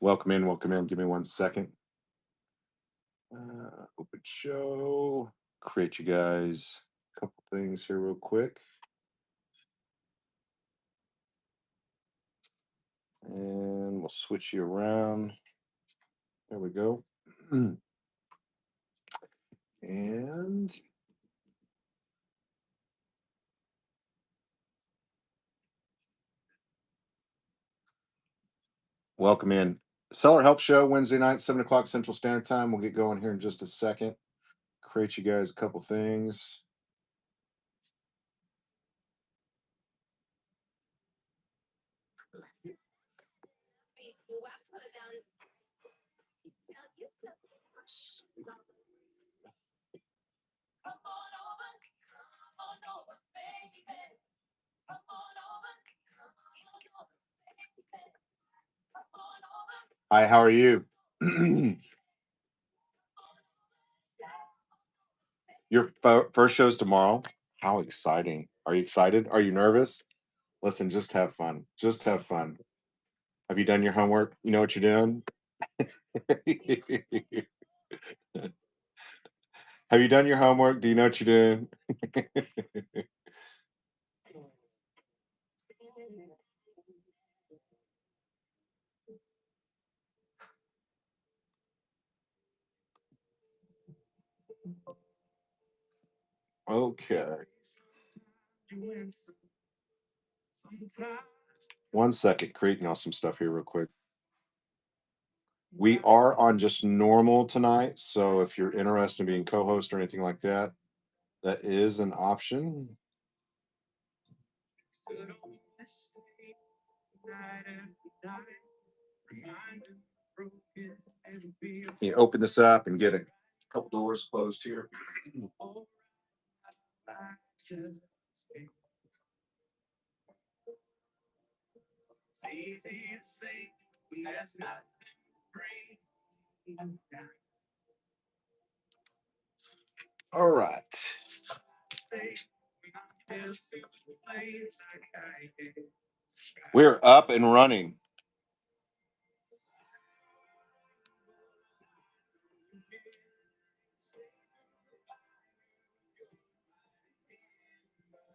Welcome in, welcome in. Give me 1 second. Open show. Create you guys a couple things here real quick. And we'll switch you around. There we go. And welcome in. Seller Help Show, Wednesday night, 7 o'clock Central Standard Time. We'll get going here in just a second. Create you guys a couple things. Hi, how are you? Your first show's tomorrow. How exciting. Are you excited? Are you nervous? Listen, just have fun. Just have fun. Have you done your homework? You know what you're doing? Have you done your homework? Do you know what you're doing? Okay. 1 second, creating out some stuff here real quick. We are on just normal tonight, so if you're interested in being co-host or anything like that, that is an option. You open this up and get a couple doors closed here. All right. We're up and running.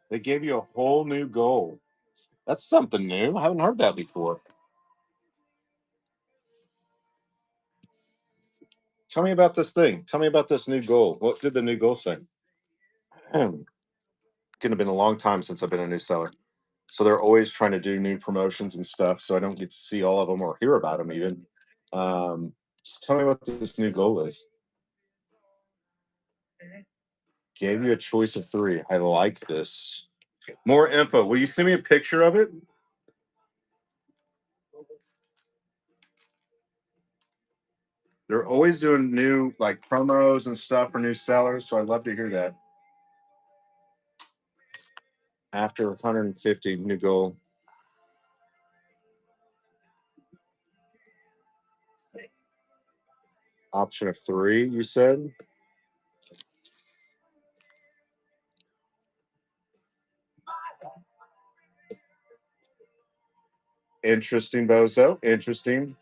They gave you a whole new goal. That's something new. I haven't heard that before. Tell me about this thing. Tell me about this new goal. What did the new goal say? Could have been a long time since I've been a new seller. So they're always trying to do new promotions and stuff. So I don't get to see all of them or hear about them even. So tell me what this new goal is. Gave you a choice of three. I like this. More info. Will you send me a picture of it? They're always doing new like promos and stuff for new sellers. So I'd love to hear that. After 150, new goal. Option of three, you said? Interesting, Bozo. Interesting.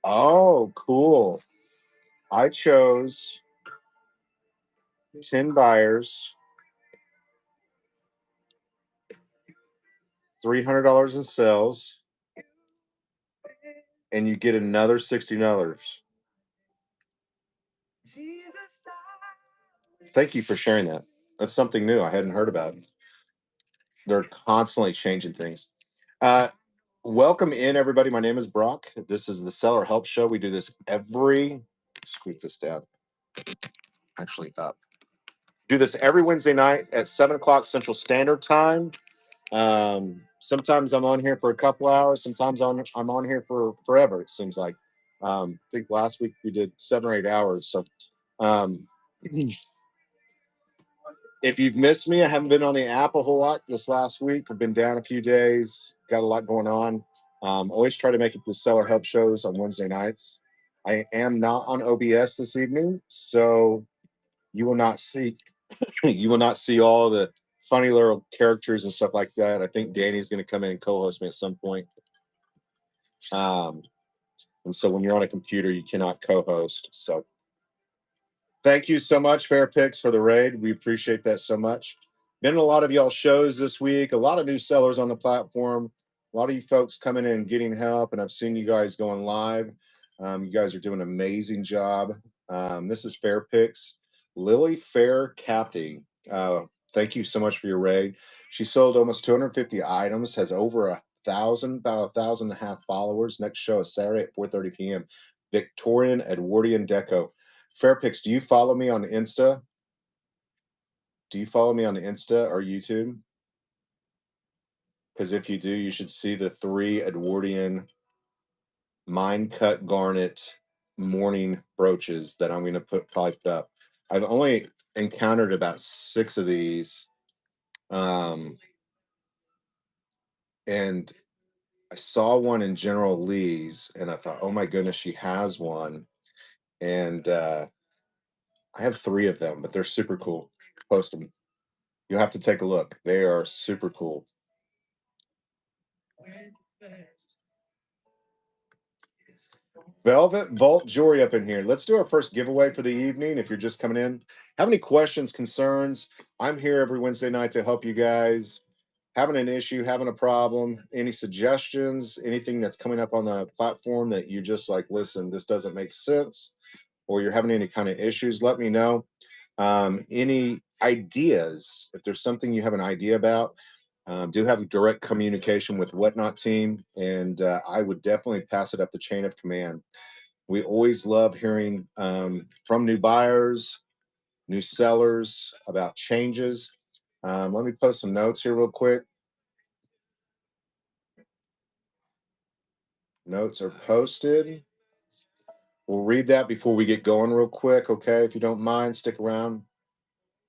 Oh, cool. I chose 10 buyers, $300 in sales, and you get another $60. Thank you for sharing that. That's something new I hadn't heard about. They're constantly changing things. Uh, Welcome in, everybody. My name is Brock. This is the Seller Help Show. We do this every, scoot this down, actually up. Do this every Wednesday night at 7 o'clock Central Standard Time. Sometimes I'm on here for a couple hours. Sometimes I'm on here for forever. It seems like. I think last week we did 7 or 8 hours. So, um, if you've missed me, I haven't been on the app a whole lot this last week. I've been down a few days. Got a lot going on. Always try to make it to Seller Help shows on Wednesday nights. I am not on OBS this evening, so you will not see you will not see all the funny little characters and stuff like that. I think Danny's going to come in and co-host me at some point. Um, and so when you're on a computer, you cannot co-host. So thank you so much, Fair Picks, for the raid. We appreciate that so much. Been in a lot of y'all shows this week, a lot of new sellers on the platform, a lot of you folks coming in and getting help, and I've seen you guys going live. You guys are doing an amazing job. This is Fair Picks. Lily Fair Kathy. Thank you so much for your raid. She sold almost 250 items, has over about 1,500 followers. Next show is Saturday at 4:30 p.m. Victorian Edwardian Deco. Fairpix, do you follow me on Insta? Do you follow me on Insta or YouTube? Because if you do, you should see the 3 Edwardian mine cut garnet morning brooches that I'm going to put piped up. I've only encountered about 6 of these. And I saw one in General Lee's and I thought, oh my goodness, she has one. And I have 3 of them, but they're super cool. Post them. You'll have to take a look. They are super cool. Velvet Vault Jewelry up in here. Let's do our first giveaway for the evening. If you're just coming in, have any questions, concerns? I'm here every Wednesday night to help you guys. Having an issue, having a problem, any suggestions, anything that's coming up on the platform that you just like, listen, this doesn't make sense, or you're having any kind of issues, let me know. Any ideas, if there's something you have an idea about, do have direct communication with Whatnot team, and I would definitely pass it up the chain of command. We always love hearing from new buyers, new sellers about changes. Let me post some notes here real quick. Notes are posted. We'll read that before we get going real quick, okay? If you don't mind, stick around.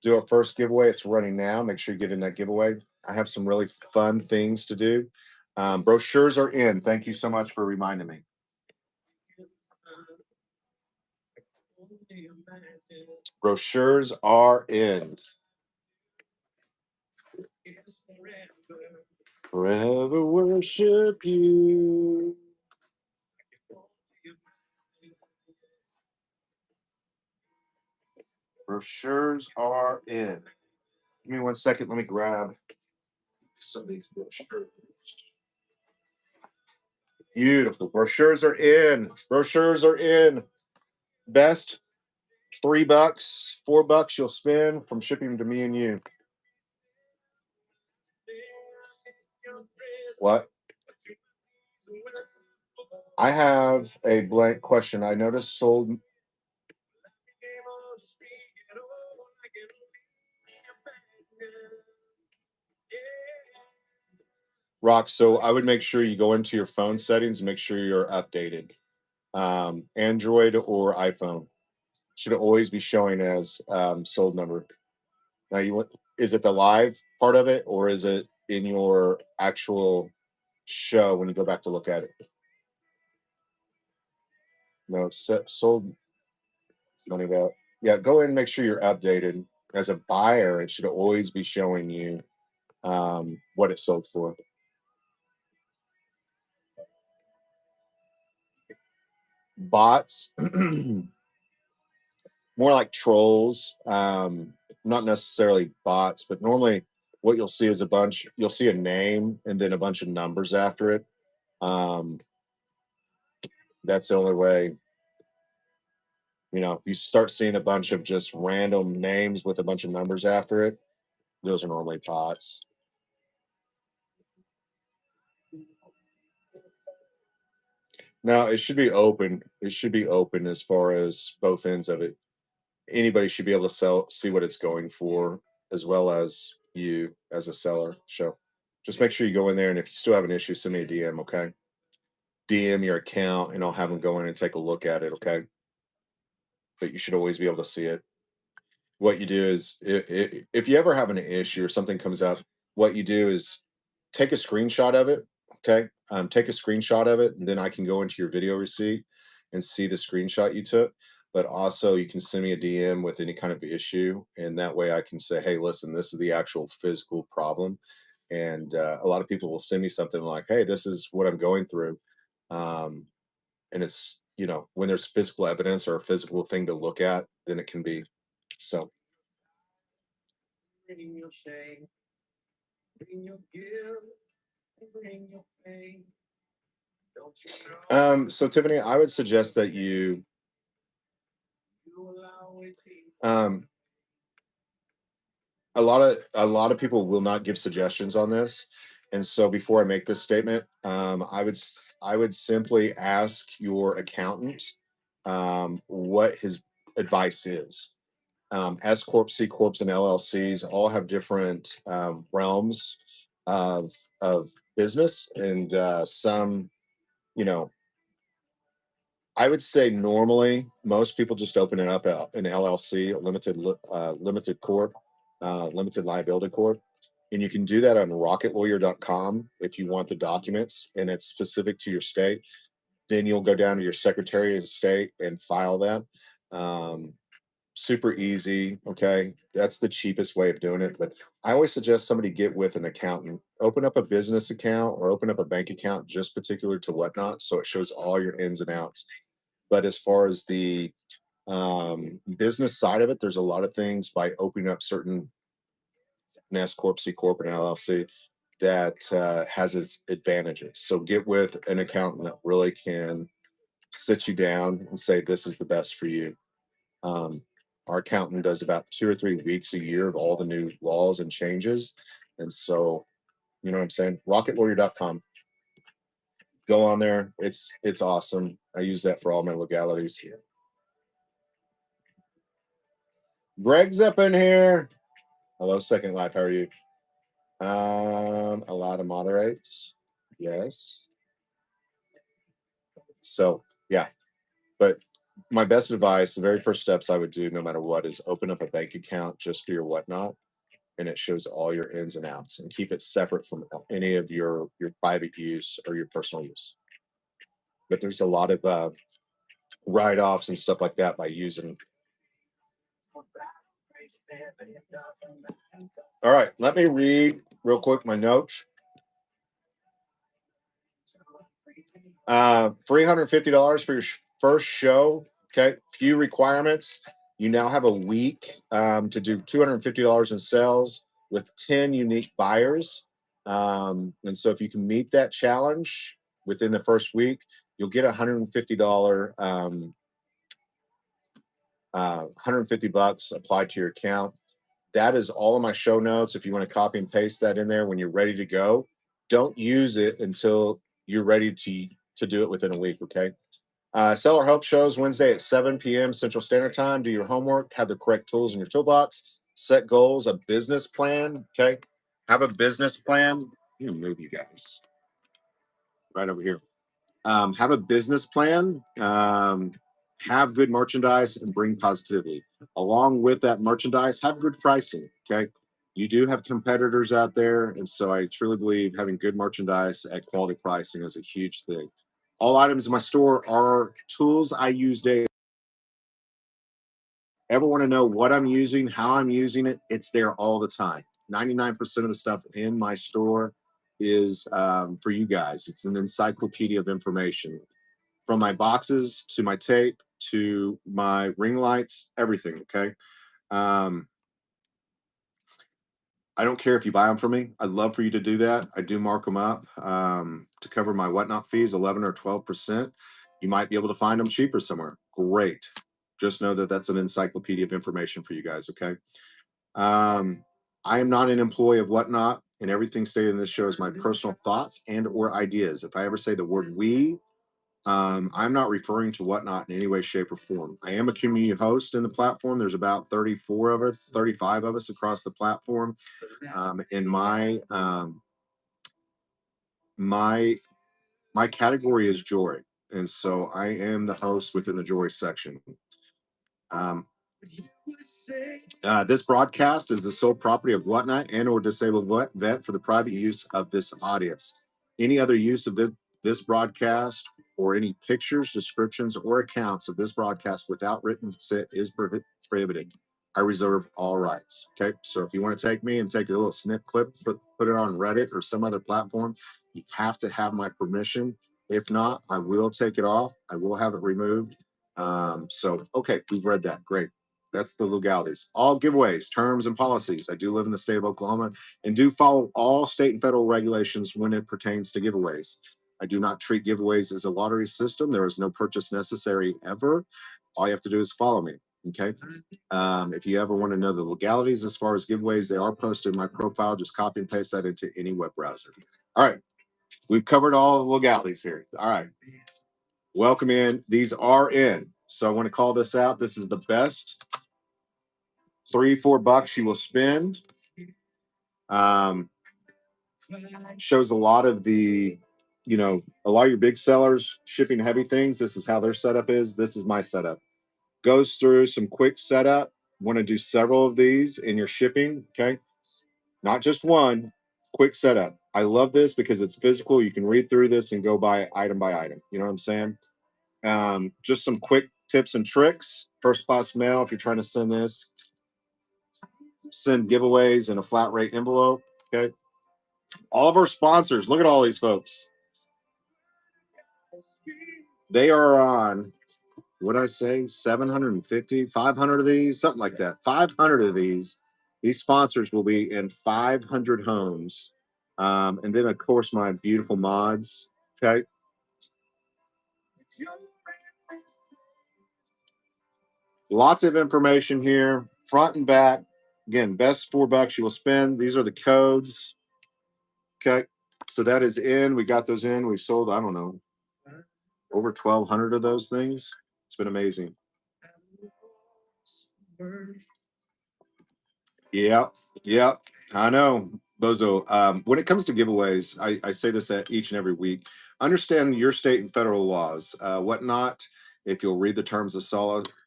Do our first giveaway. It's running now. Make sure you get in that giveaway. I have some really fun things to do. Brochures are in. Thank you so much for reminding me. Brochures are in. Forever worship you. Brochures are in. Give me 1 second. Let me grab some of these brochures. Beautiful. Brochures are in. Brochures are in. Best $3, $4 you'll spend from shipping to me and you. What? I have a blank question. I noticed sold. Rock. So I would make sure you go into your phone settings and make sure you're updated. Android or iPhone should always be showing as sold number. Now, is it the live part of it, or is it in your actual show when you go back to look at it? No, sold money about. Yeah, go in and make sure you're updated. As a buyer, it should always be showing you what it sold for. Bots, more like trolls, not necessarily bots, but normally what you'll see is you'll see a name and then a bunch of numbers after it. Um, that's the only way. You start seeing a bunch of just random names with a bunch of numbers after it. Those are normally bots. Now it should be open. It should be open as far as both ends of it. Anybody should be able to see what it's going for, as well as you as a seller. So just make sure you go in there, and if you still have an issue, send me a DM, okay? DM your account, and I'll have them go in and take a look at it, okay? But you should always be able to see it. What you do is, if you ever have an issue or something comes up, what you do is take a screenshot of it, okay? Take a screenshot of it, and then I can go into your video receipt and see the screenshot you took. but also you can send me a DM with any kind of issue, and that way I can say, hey, listen, this is the actual physical problem. And a lot of people will send me something like, hey, this is what I'm going through. Um, and it's, when there's physical evidence or a physical thing to look at, then it can be. So so Tiffany, I would suggest that you um a lot of people will not give suggestions on this. And so before I make this statement, I would simply ask your accountant what his advice is. S corp, C corps, and LLCs all have different realms of business, and some, you know, I would say normally most people just open it up an LLC, a limited corp, limited liability corp, and you can do that on rocketlawyer.com if you want the documents and it's specific to your state. Then you'll go down to your Secretary of State and file that. Um, Super easy. Okay, that's the cheapest way of doing it. But I always suggest somebody get with an accountant, open up a business account or open up a bank account just particular to Whatnot, so it shows all your ins and outs. But as far as the business side of it, there's a lot of things by opening up certain S corp, C corp, and LLC that has its advantages. So get with an accountant that really can sit you down and say this is the best for you. Um, our accountant does about 2 or 3 weeks a year of all the new laws and changes, and so you know what I'm saying. Rocketlawyer.com. Go on there. It's awesome. I use that for all my legalities. Greg's up in here. Hello, Second Life. How are you? A lot of moderates. Yes. So yeah, but my best advice, the very first steps I would do, no matter what, is open up a bank account just for your Whatnot, and it shows all your ins and outs, and keep it separate from any of your private use or your personal use. But there's a lot of write-offs and stuff like that by using. All right, let me read real quick my notes. $350 for your first show. Okay, few requirements. You now have a week to do $250 in sales with 10 unique buyers. And so if you can meet that challenge within the first week, you'll get $150 $150 applied to your account. That is all of my show notes. If you want to copy and paste that in there when you're ready to go, don't use it until you're ready to do it within a week. Okay. Seller Help shows Wednesday at 7 p.m. Central Standard Time. Do your homework, have the correct tools in your toolbox, set goals, a business plan. Okay. Have a business plan. You move you guys right over here. Have a business plan. Have good merchandise and bring positivity. Along with that merchandise, have good pricing. Okay. You do have competitors out there. And so I truly believe having good merchandise at quality pricing is a huge thing. All items in my store are tools I use daily. Ever want to know what I'm using, how I'm using it? It's there all the time. 99% of the stuff in my store is for you guys. It's an encyclopedia of information from my boxes to my tape to my ring lights, everything. Okay. Um, I don't care if you buy them from me. I'd love for you to do that. I do mark them up to cover my Whatnot fees, 11 or 12%. You might be able to find them cheaper somewhere. Great. Just know that that's an encyclopedia of information for you guys. Okay. Um, I am not an employee of Whatnot, and everything stated in this show is my personal thoughts and or ideas. If I ever say the word we, I'm not referring to Whatnot in any way, shape, or form. I am a community host in the platform. There's about 34 of us, 35 of us across the platform. And my my category is joy, and so I am the host within the joy section. Um, this broadcast is the sole property of Whatnot and or disabled vet for the private use of this audience. Any other use of this broadcast or any pictures, descriptions, or accounts of this broadcast without written consent is prohibited. I reserve all rights. Okay. So if you want to take me and take a little snip clip, put it on Reddit or some other platform, you have to have my permission. If not, I will take it off. I will have it removed. Okay, we've read that. Great. That's the legalities. All giveaways, terms, and policies. I do live in the state of Oklahoma and do follow all state and federal regulations when it pertains to giveaways. I do not treat giveaways as a lottery system. There is no purchase necessary ever. All you have to do is follow me. Okay. If you ever want to know the legalities as far as giveaways, they are posted in my profile. Just copy and paste that into any web browser. All right. We've covered all the legalities here. All right. Welcome in. These are in. So I want to call this out. This is the best $3-4 you will spend. Um, Shows a lot of the, a lot of your big sellers shipping heavy things. This is how their setup is. This is my setup. Goes through some quick setup. Want to do several of these in your shipping. Okay. Not just one, quick setup. I love this because it's physical. You can read through this and go by item. You know what I'm saying? Just some quick tips and tricks. First class mail, if you're trying to send this, send giveaways in a flat rate envelope. Okay. All of our sponsors, look at all these folks. They are on, what I say, 750, 500 of these, something like that. 500 of these. These sponsors will be in 500 homes. And then, of course, my beautiful mods. Okay. Lots of information here, front and back. Again, best $4 you will spend. These are the codes. Okay. So that is in. We got those in. We've sold, I don't know, over 1,200 of those things. It's been amazing. Yep. Yep. I know. Bozo. When it comes to giveaways, I say this at each and every week. Understand your state and federal laws. Whatnot. If you'll read the terms of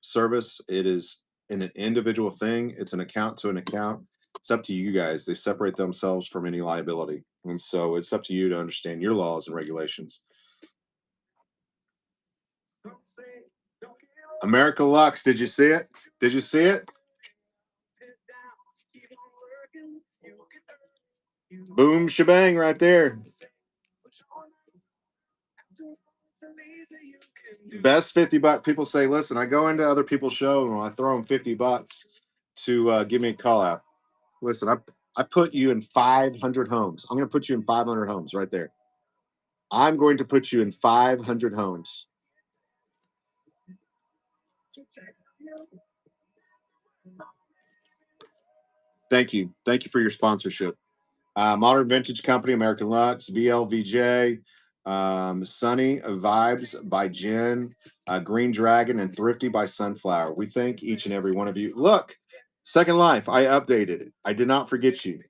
service, it is an individual thing. It's an account to an account. It's up to you guys. They separate themselves from any liability. And so it's up to you to understand your laws and regulations. America Lux, did you see it? Did you see it? Boom, shebang, right there. Best $50. People say, listen, I go into other people's show and I throw them $50 to give me a call out. Listen, I put you in 500 homes. I'm going to put you in 500 homes right there. I'm going to put you in 500 homes. Thank you. Thank you for your sponsorship. Modern Vintage Company, American Lux, VLVJ, Sunny Vibes by Jen, Green Dragon, and Thrifty by Sunflower. We thank each and every one of you. Look, Second Life, I updated it. I did not forget you.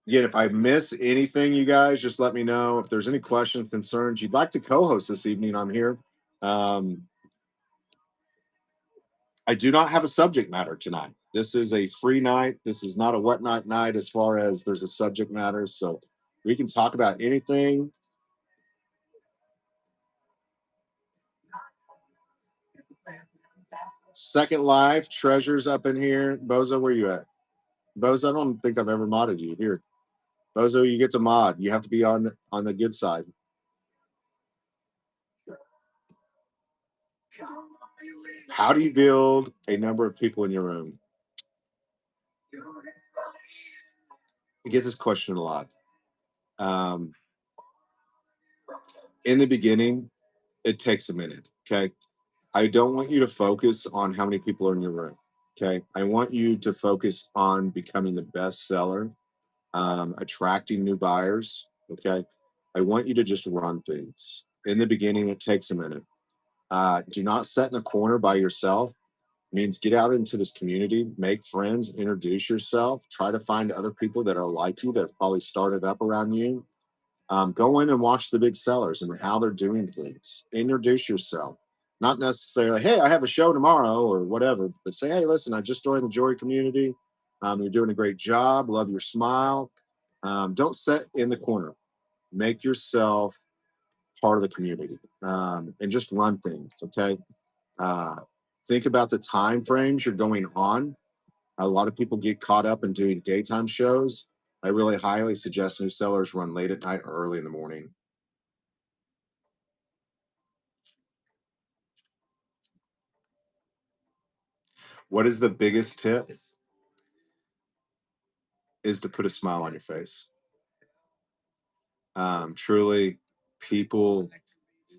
Again, if I miss anything, you guys, just let me know. If there's any questions, concerns you'd like to co-host this evening, I'm here. I do not have a subject matter tonight. This is a free night. This is not a whatnot night as far as there's a subject matter. So we can talk about anything. Second Life, Treasures up in here. Bozo, where you at? Bozo, I don't think I've ever modded you. Here. Bozo, you get to mod. You have to be on the good side. How do you build a number of people in your room? I get this question a lot. In the beginning, it takes a minute. Okay. I don't want you to focus on how many people are in your room. Okay. I want you to focus on becoming the best seller, attracting new buyers. Okay. I want you to just run things. In the beginning, it takes a minute. Do not sit in the corner by yourself. It means get out into this community, make friends, introduce yourself, try to find other people that are like you that have probably started up around you. Go in and watch the big sellers and how they're doing things. Introduce yourself. Not necessarily, hey, I have a show tomorrow or whatever, but say, hey, listen, I just joined the Jory community. You're doing a great job. Love your smile. Don't sit in the corner. Make yourself part of the community, and just run things. Okay. Uh, think about the time frames you're going on. A lot of people get caught up in doing daytime shows. I really highly suggest new sellers run late at night or early in the morning. What is the biggest tip? Is to put a smile on your face. Truly, people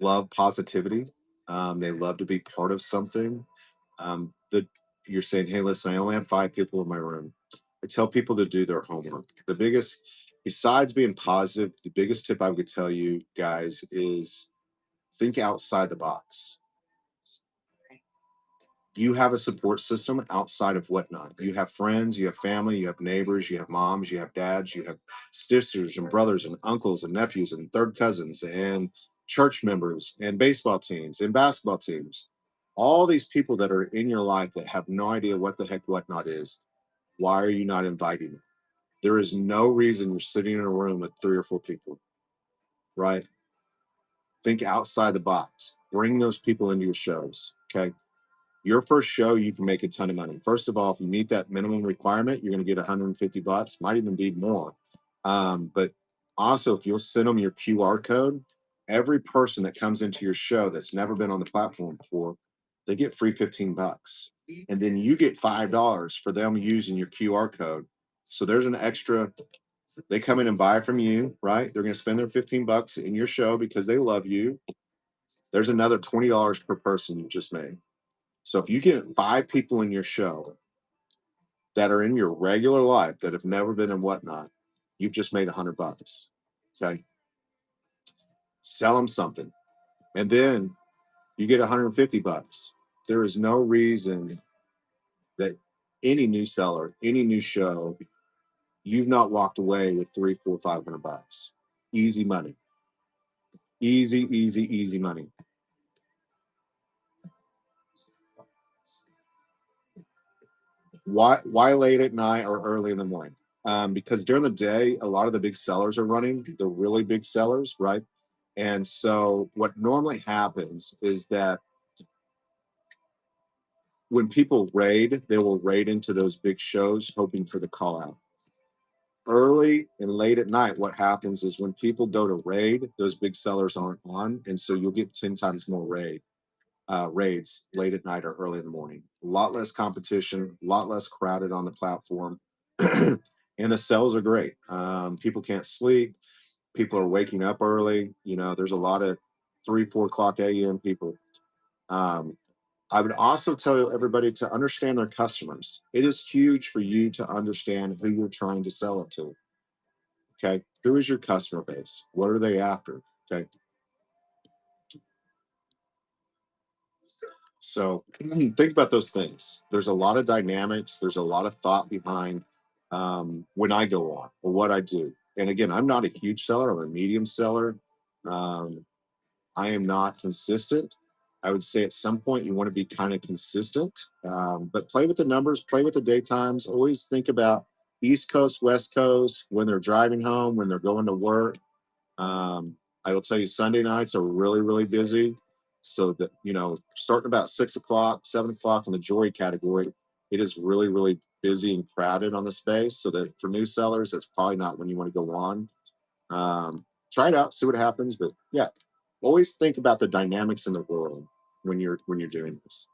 love positivity. They love to be part of something. That you're saying, hey, listen, I only have 5 people in my room. I tell people to do their homework. The biggest, besides being positive, the biggest tip I would tell you guys is think outside the box. You have a support system outside of Whatnot. You have friends, you have family, you have neighbors, you have moms, you have dads, you have sisters and brothers and uncles and nephews and third cousins and church members and baseball teams and basketball teams. All these people that are in your life that have no idea what the heck Whatnot is. Why are you not inviting them? There is no reason you're sitting in a room with 3 or 4 people, right? Think outside the box. Bring those people into your shows. Okay. Your first show, you can make a ton of money. First of all, if you meet that minimum requirement, you're going to get 150 bucks, might even be more. But also, if you'll send them your QR code, every person that comes into your show that's never been on the platform before, they get free 15 bucks. And then you get $5 for them using your QR code. So there's an extra, they come in and buy from you, right? They're going to spend their 15 bucks in your show because they love you. There's another $20 per person you just made. So if you get 5 people in your show that are in your regular life that have never been in Whatnot, you've just made 100 bucks. Okay. Sell them something. And then you get 150 bucks. There is no reason that any new seller, any new show, you've not walked away with 3, 4, 500 bucks. Easy money. Easy, easy, easy money. Why late at night or early in the morning? Because during the day, a lot of the big sellers are running, the really big sellers, right? And so what normally happens is that when people raid, they will raid into those big shows hoping for the call out. Early and late at night, what happens is when people go to raid, those big sellers aren't on. And so you'll get 10 times more raids late at night or early in the morning. A lot less competition, a lot less crowded on the platform. And the sales are great. People can't sleep. People are waking up early. There's a lot of 3, 4 o'clock a.m. people. Um, I would also tell everybody to understand their customers. It is huge for you to understand who you're trying to sell it to. Okay. Who is your customer base? What are they after? Okay. So think about those things. There's a lot of dynamics. There's a lot of thought behind when I go on or what I do. And again, I'm not a huge seller. I'm a medium seller. Um, I am not consistent. I would say at some point you want to be kind of consistent, but play with the numbers, play with the daytimes. Always think about East Coast, West Coast, when they're driving home, when they're going to work. Um, I will tell you, Sunday nights are really, really busy. So that, starting about 6 o'clock, 7 o'clock in the jewelry category, it is really, really busy and crowded on the space. So that for new sellers, that's probably not when you want to go on. Try it out, see what happens. But yeah, always think about the dynamics in the world when you're doing this.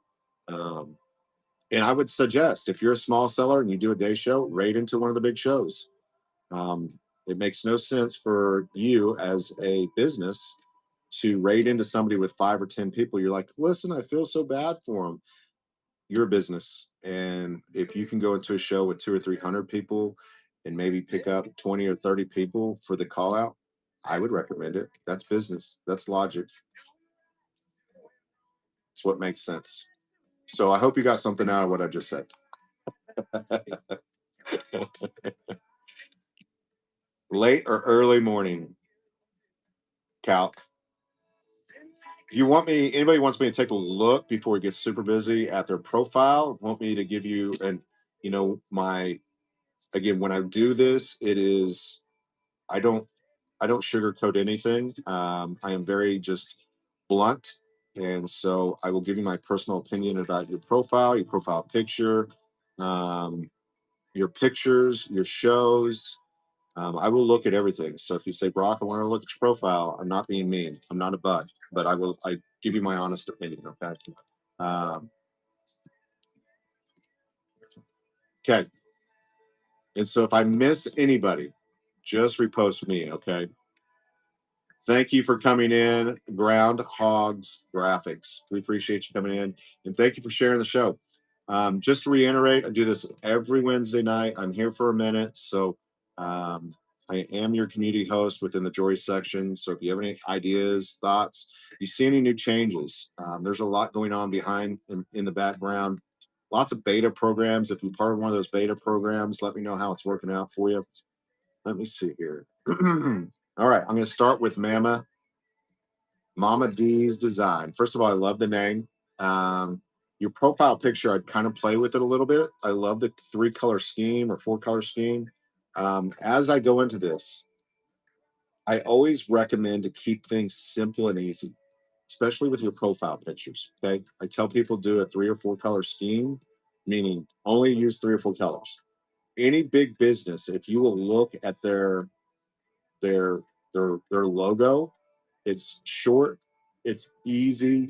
Um, and I would suggest if you're a small seller and you do a day show, rate into one of the big shows. Um, it makes no sense for you as a business to rate into somebody with 5 or 10 people. You're like, listen, I feel so bad for them. You're a business, and if you can go into a show with 2 or 300 people and maybe pick up 20 or 30 people for the call out, I would recommend it. That's business. That's logic. It's what makes sense. So I hope you got something out of what I just said. Late or early morning, calc. If you want me, anybody wants me to take a look before it gets super busy at their profile, want me to give you my Again, when I do this, it is I don't I don't sugarcoat anything. I am very just blunt, and so I will give you my personal opinion about your profile picture, um, your pictures, your shows. I will look at everything. So if you say, Brock, I want to look at your profile, I'm not being mean. I'm not a butt, but I give you my honest opinion. Okay. Um, okay. And so if I miss anybody, just repost me. Okay. Thank you for coming in, Groundhogs Graphics. We appreciate you coming in, and thank you for sharing the show. Just to reiterate, I do this every Wednesday night. I'm here for a minute, so um, I am your community host within the Joy section. So if you have any ideas, thoughts, you see any new changes, there's a lot going on behind in the background. Lots of beta programs. If you're part of one of those beta programs, let me know how it's working out for you. Let me see here. All right, I'm going to start with Mama D's Design. First of all, I love the name. Your profile picture, I'd kind of play with it a little bit. I love the 3-color scheme or 4-color scheme. As I go into this, I always recommend to keep things simple and easy, especially with your profile pictures. Okay. I tell people do a 3 or 4 color scheme, meaning only use 3 or 4 colors. Any big business, if you will look at their their logo, it's short, it's easy,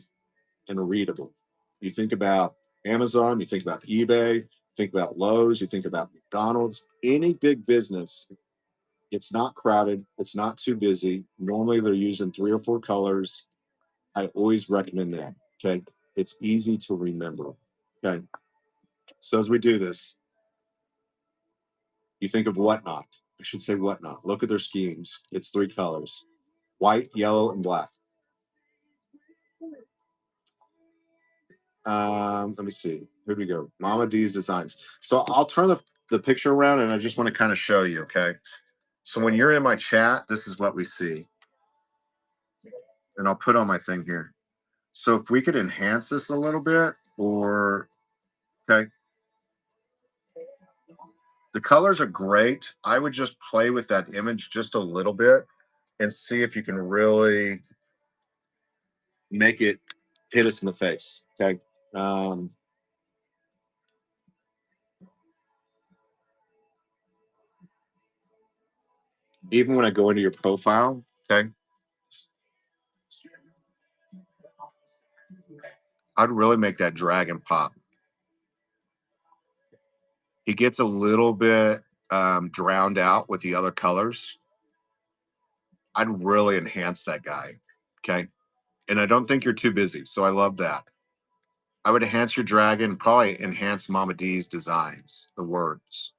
and readable. You think about Amazon, you think about eBay, think about Lowe's, you think about McDonald's, any big business, it's not crowded, it's not too busy. Normally they're using 3 or 4 colors. I always recommend that. Okay. It's easy to remember. Okay. So as we do this, you think of Whatnot. I should say Whatnot. Look at their schemes. It's 3 colors: white, yellow, and black. Let me see. Here we go. Mama D's Designs. So I'll turn the picture around and I just want to kind of show you, okay? So when you're in my chat, this is what we see. And I'll put on my thing here. So if we could enhance this a little bit, or okay. The colors are great. I would just play with that image just a little bit and see if you can really make it hit us in the face. Okay. Um, Even when I go into your profile, okay, I'd really make that dragon pop. He gets a little bit drowned out with the other colors. I'd really enhance that guy. Okay. And I don't think you're too busy. So I love that. I would enhance your dragon, probably enhance Mama D's designs, the words.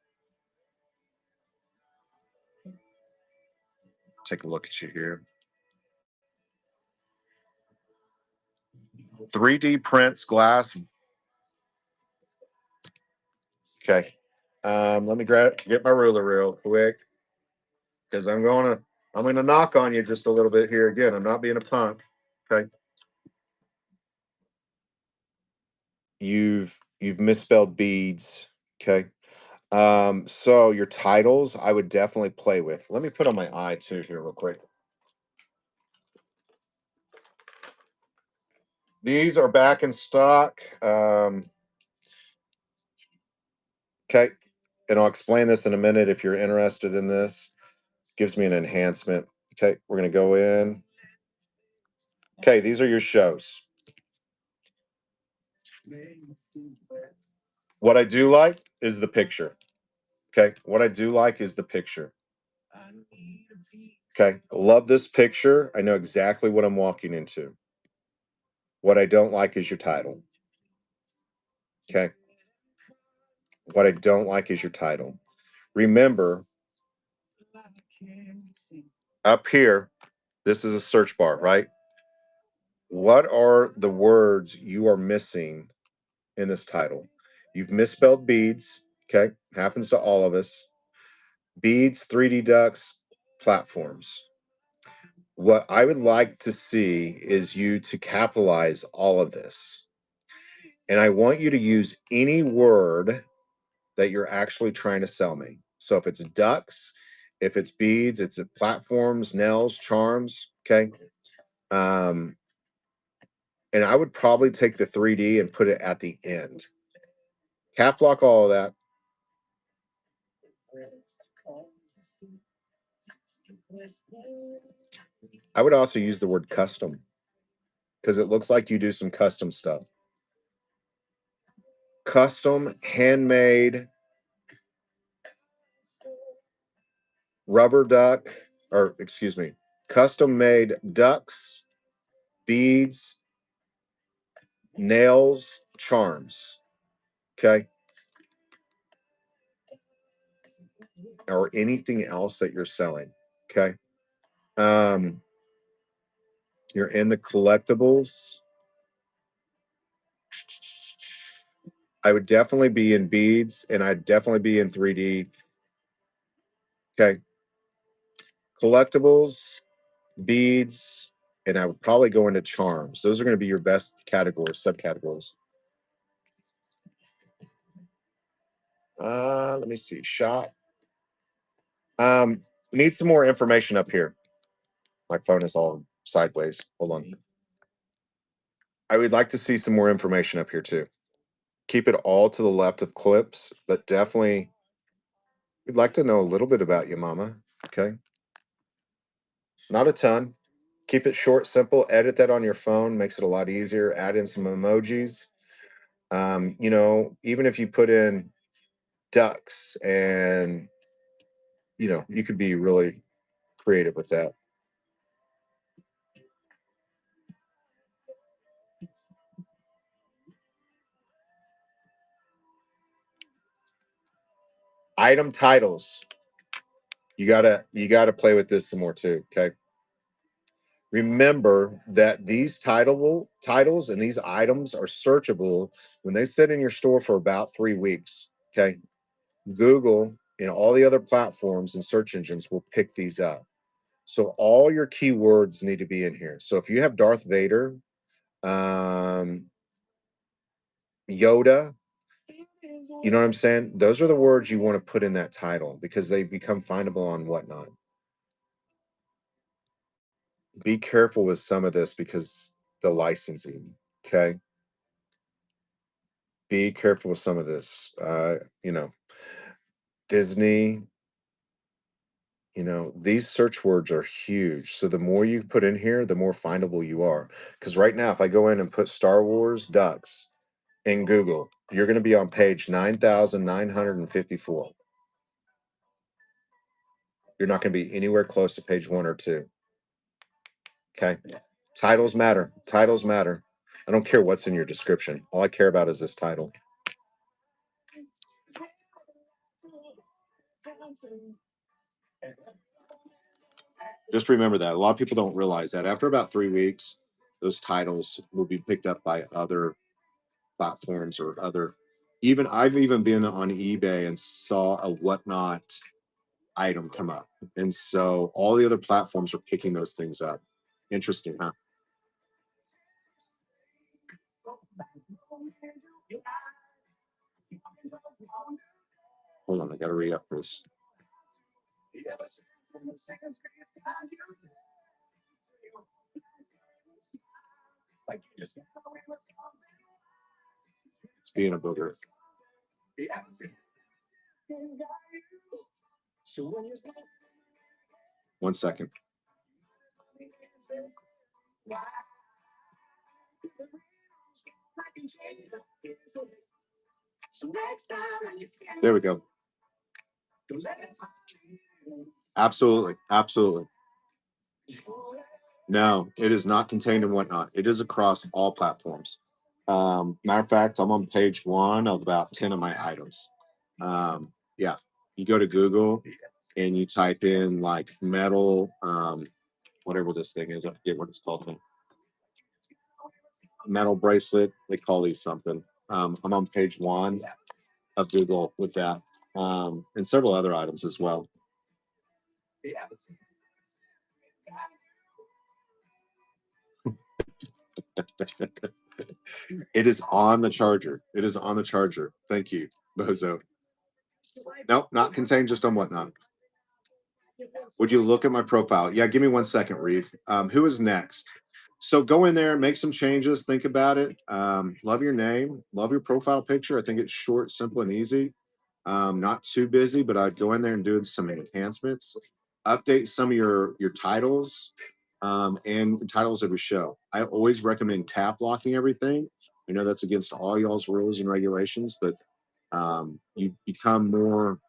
Take a look at you here. 3D prints, glass. Okay. Let me get my ruler real quick because I'm gonna knock on you just a little bit here again. I'm not being a punk. Okay. You've misspelled beads. Okay. So your titles, I would definitely play with. Let me put on my eye too here real quick. These are back in stock. Okay. And I'll explain this in a minute if you're interested in this. Gives me an enhancement. Okay, we're gonna go in. Okay, these are your shows. What I do like is the picture. Okay, what I do like is the picture. Okay, love this picture. I know exactly what I'm walking into. What I don't like is your title. Okay, what I don't like is your title. Remember, up here, this is a search bar, right? What are the words you are missing in this title? You've misspelled beads. Okay, happens to all of us. Beads, 3D ducks, platforms. What I would like to see is you to capitalize all of this. And I want you to use any word that you're actually trying to sell me. So if it's ducks, if it's beads, it's platforms, nails, charms. Okay. Um, and I would probably take the 3D and put it at the end. Cap lock all of that. I would also use the word custom because it looks like you do some custom stuff. Custom, handmade, rubber duck, or excuse me, custom made ducks, beads, nails, charms. Okay. Or anything else that you're selling. Okay. Um, you're in the collectibles. I would definitely be in beads and I'd definitely be in 3D. Okay. Collectibles, beads, and I would probably go into charms. Those are going to be your best categories, subcategories. Let me see. Shop. Need some more information up here. My phone is all sideways. Hold on. I would like to see some more information up here too. Keep it all to the left of clips, but definitely we'd like to know a little bit about you, Mama. Okay. Not a ton. Keep it short, simple. Edit that on your phone, makes it a lot easier. Add in some emojis. Even if you put in ducks and, you could be really creative with that. Item titles. You gotta play with this some more too. Okay. Remember that these titles and these items are searchable when they sit in your store for about 3 weeks. Okay. Google and all the other platforms and search engines will pick these up. So all your keywords need to be in here. So if you have Darth Vader, um, Yoda, you know what I'm saying? Those are the words you want to put in that title because they become findable on whatnot. Be careful with some of this because the licensing. Okay. Be careful with some of this. Disney, these search words are huge. So the more you put in here, the more findable you are. Because right now, if I go in and put Star Wars ducks in Google, you're going to be on page 9,954. You're not going to be anywhere close to page 1 or 2. Okay. Titles matter. Titles matter. I don't care what's in your description. All I care about is this title. Just remember that. A lot of people don't realize that after about 3 weeks, those titles will be picked up by other platforms or other. Even I've even been on eBay and saw a whatnot item come up. And so all the other platforms are picking those things up. Interesting, huh? Hold on, I gotta re-up this. It's being a booger. 1 second. There we go. Absolutely. Absolutely. No, it is not contained in whatnot. It is across all platforms. Matter of fact, I'm on page 1 of about 10 of my items. Yeah, you go to Google and you type in like metal, whatever this thing is. I forget what it's called. Metal bracelet. They call these something. I'm on page 1 of Google with that, and several other items as well. It is on the charger. It is on the charger. Thank you, Bozo. Nope, not contained, just on Whatnot. Would you look at my profile? Yeah, give me 1 second, Reeve. Who is next? So go in there, make some changes, think about it. Love your name, love your profile picture. I think it's short, simple, and easy. Not too busy, but I'd go in there and do some enhancements. Update some of your titles and the titles of your show. I always recommend cap locking everything. I know that's against all y'all's rules and regulations, but you become more.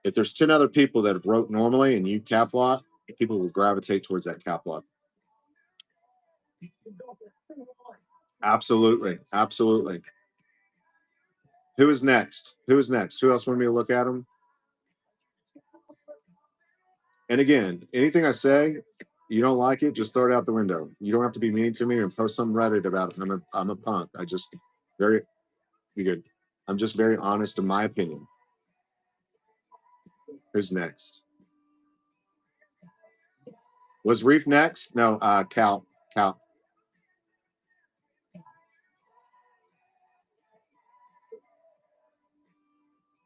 If there's 10 other people that have wrote normally and you cap lock, people will gravitate towards that cap lock. Absolutely, absolutely. Who is next? Who is next? Who else wanted me to look at them? And again, anything I say, you don't like it, just throw it out the window. You don't have to be mean to me or post some Reddit about it. I'm a punk. I just very be good. I'm just very honest in my opinion. Who's next? Was Reef next? No, Cal. Cal.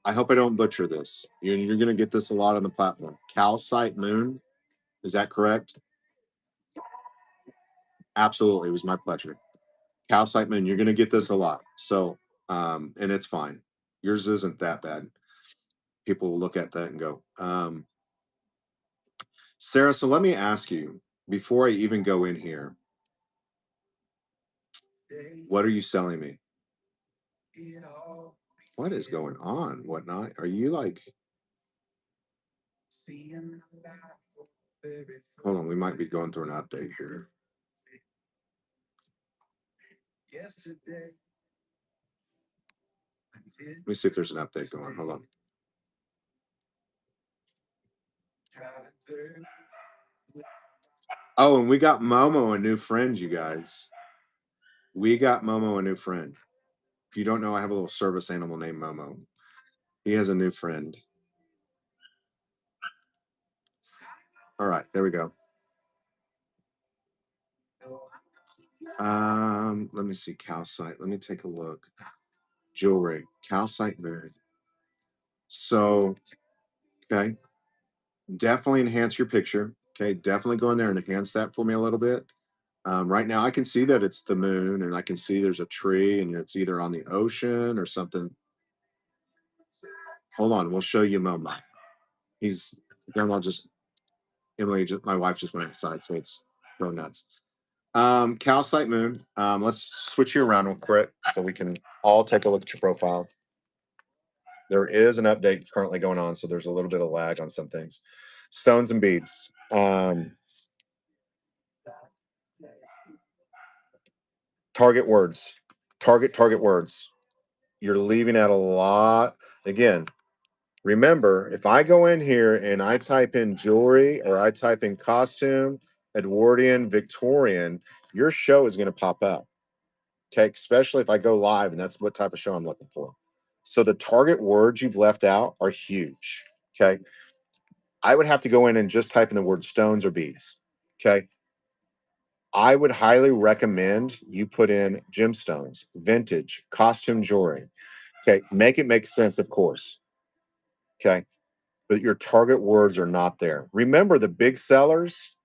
I hope I don't butcher this. You're going to get this a lot on the platform. Calcite Moon. Is that correct? Absolutely. It was my pleasure. Calcite Moon, you're going to get this a lot. So, and it's fine. Yours isn't that bad. People will look at that and go, Sarah, so let me ask you before I even go in here, what are you selling me? What is going on? Whatnot? Are you like, hold on, we might be going through an update here. Let me see if there's an update going. Hold on. Oh, and we got Momo a new friend, you guys. We got Momo a new friend. If you don't know, I have a little service animal named Momo. He has a new friend. All right, there we go. Let me see calcite. Let me take a look. Jewelry, calcite moon. So, okay, definitely enhance your picture. Okay, definitely go in there and enhance that for me a little bit. Right now, I can see that it's the moon, and I can see there's a tree, and it's either on the ocean or something. Hold on, we'll show you Momo. He's grandma just Emily, just, my wife just went outside, so it's go nuts. Calcite Moon. Let's switch you around real quick so we can all take a look at your profile. There is an update currently going on, so there's a little bit of lag on some things. Stones and beads. Target words. Target words. You're leaving out a lot. Again, remember, if I go in here and I type in jewelry or I type in costume, Edwardian, Victorian, your show is going to pop up. Okay, especially if I go live and that's what type of show I'm looking for. So the target words you've left out are huge. Okay, I would have to go in and just type in the word stones or beads. Okay, I would highly recommend you put in gemstones, vintage, costume jewelry. Okay, make it make sense, of course. Okay, but your target words are not there. Remember the big sellers?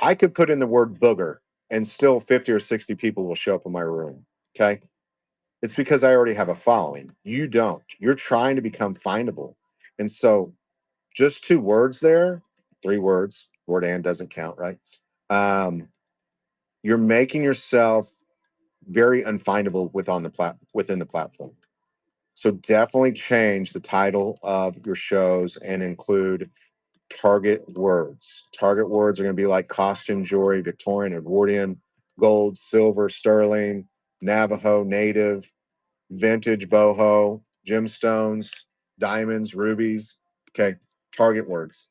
I could put in the word booger and still 50 or 60 people will show up in my room. Okay, it's because I already have a following. You don't. You're trying to become findable. And so just 2 words there, 3 words, word and doesn't count, right? Um, you're making yourself very unfindable within the platform. So definitely change the title of your shows and include target words. Target words are going to be like costume, jewelry, Victorian, Edwardian, gold, silver, sterling, Navajo, native, vintage, boho, gemstones, diamonds, rubies. Okay, target words.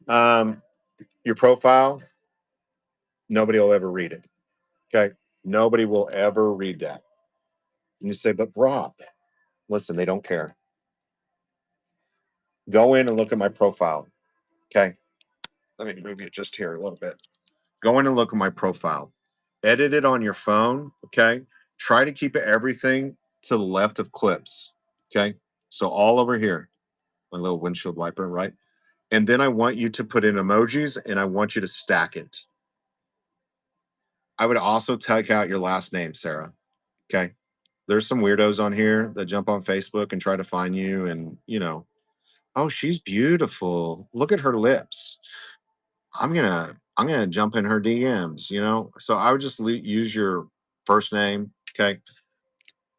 Um, your profile, nobody will ever read it. Okay, nobody will ever read that. And you say, but Rob, listen, they don't care. Go in and look at my profile. Okay, let me move you just here a little bit. Go in and look at my profile. Edit it on your phone. Okay, try to keep everything to the left of clips. Okay. So all over here, my little windshield wiper, right? And then I want you to put in emojis and I want you to stack it. I would also take out your last name, Sarah. Okay. There's some weirdos on here that jump on Facebook and try to find you and, oh, she's beautiful. Look at her lips. I'm gonna jump in her DMs. So I would just use your first name. Okay.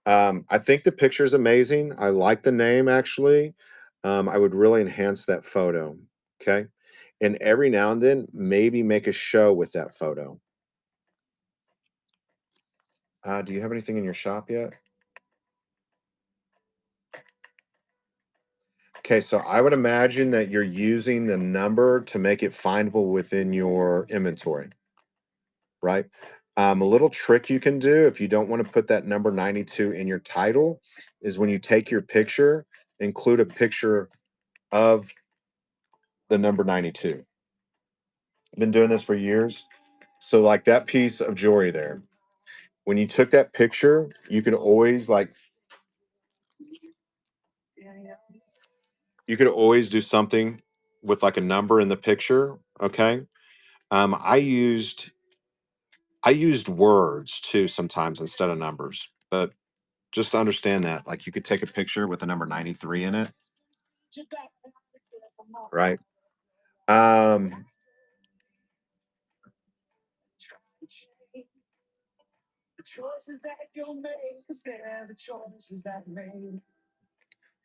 I think the picture is amazing. I like the name actually. I would really enhance that photo. Okay. And every now and then, maybe make a show with that photo. Do you have anything in your shop yet? Okay, so I would imagine that you're using the number to make it findable within your inventory, right? A little trick you can do if you don't want to put that number 92 in your title is when you take your picture, include a picture of the number 92. I've been doing this for years. So, like that piece of jewelry there, when you took that picture, you could always do something with like a number in the picture. Okay. I used words too sometimes instead of numbers, but just to understand that, like you could take a picture with the number 93 in it, right? Um,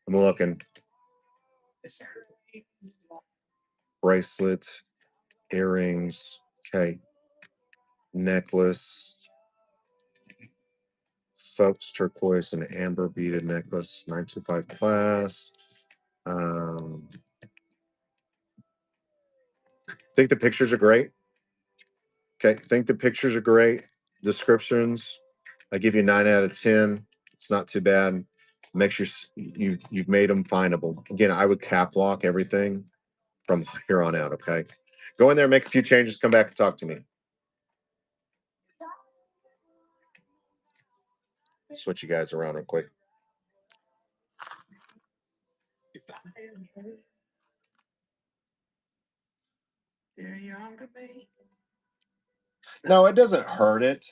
I'm looking bracelets, earrings, okay, necklace, Phelps turquoise and amber beaded necklace, 925 class. Think the pictures are great. Okay, think the pictures are great. Descriptions, I give you 9 out of 10. It's not too bad. Make sure you've made them findable. Again, I would cap lock everything from here on out. Okay, go in there, make a few changes, come back and talk to me. Switch you guys around real quick. No, it doesn't hurt it.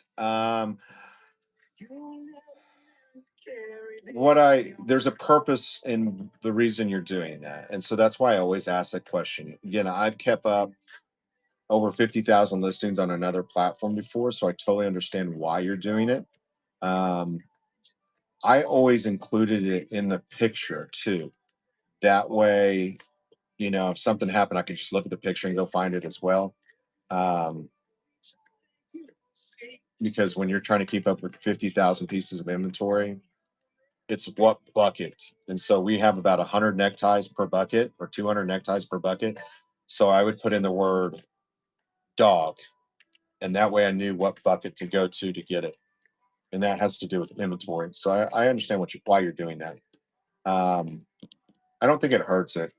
There's a purpose in the reason you're doing that, and so that's why I always ask that question. Again, I've kept up over 50,000 listings on another platform before, so I totally understand why you're doing it. Um, I always included it in the picture too. That way, if something happened, I could just look at the picture and go find it as well. Um, because when you're trying to keep up with 50,000 pieces of inventory, it's what bucket. And so we have about 100 neckties per bucket or 200 neckties per bucket. So I would put in the word dog, and that way I knew what bucket to go to get it. And that has to do with inventory. So I understand why you're doing that. Um, I don't think it hurts it,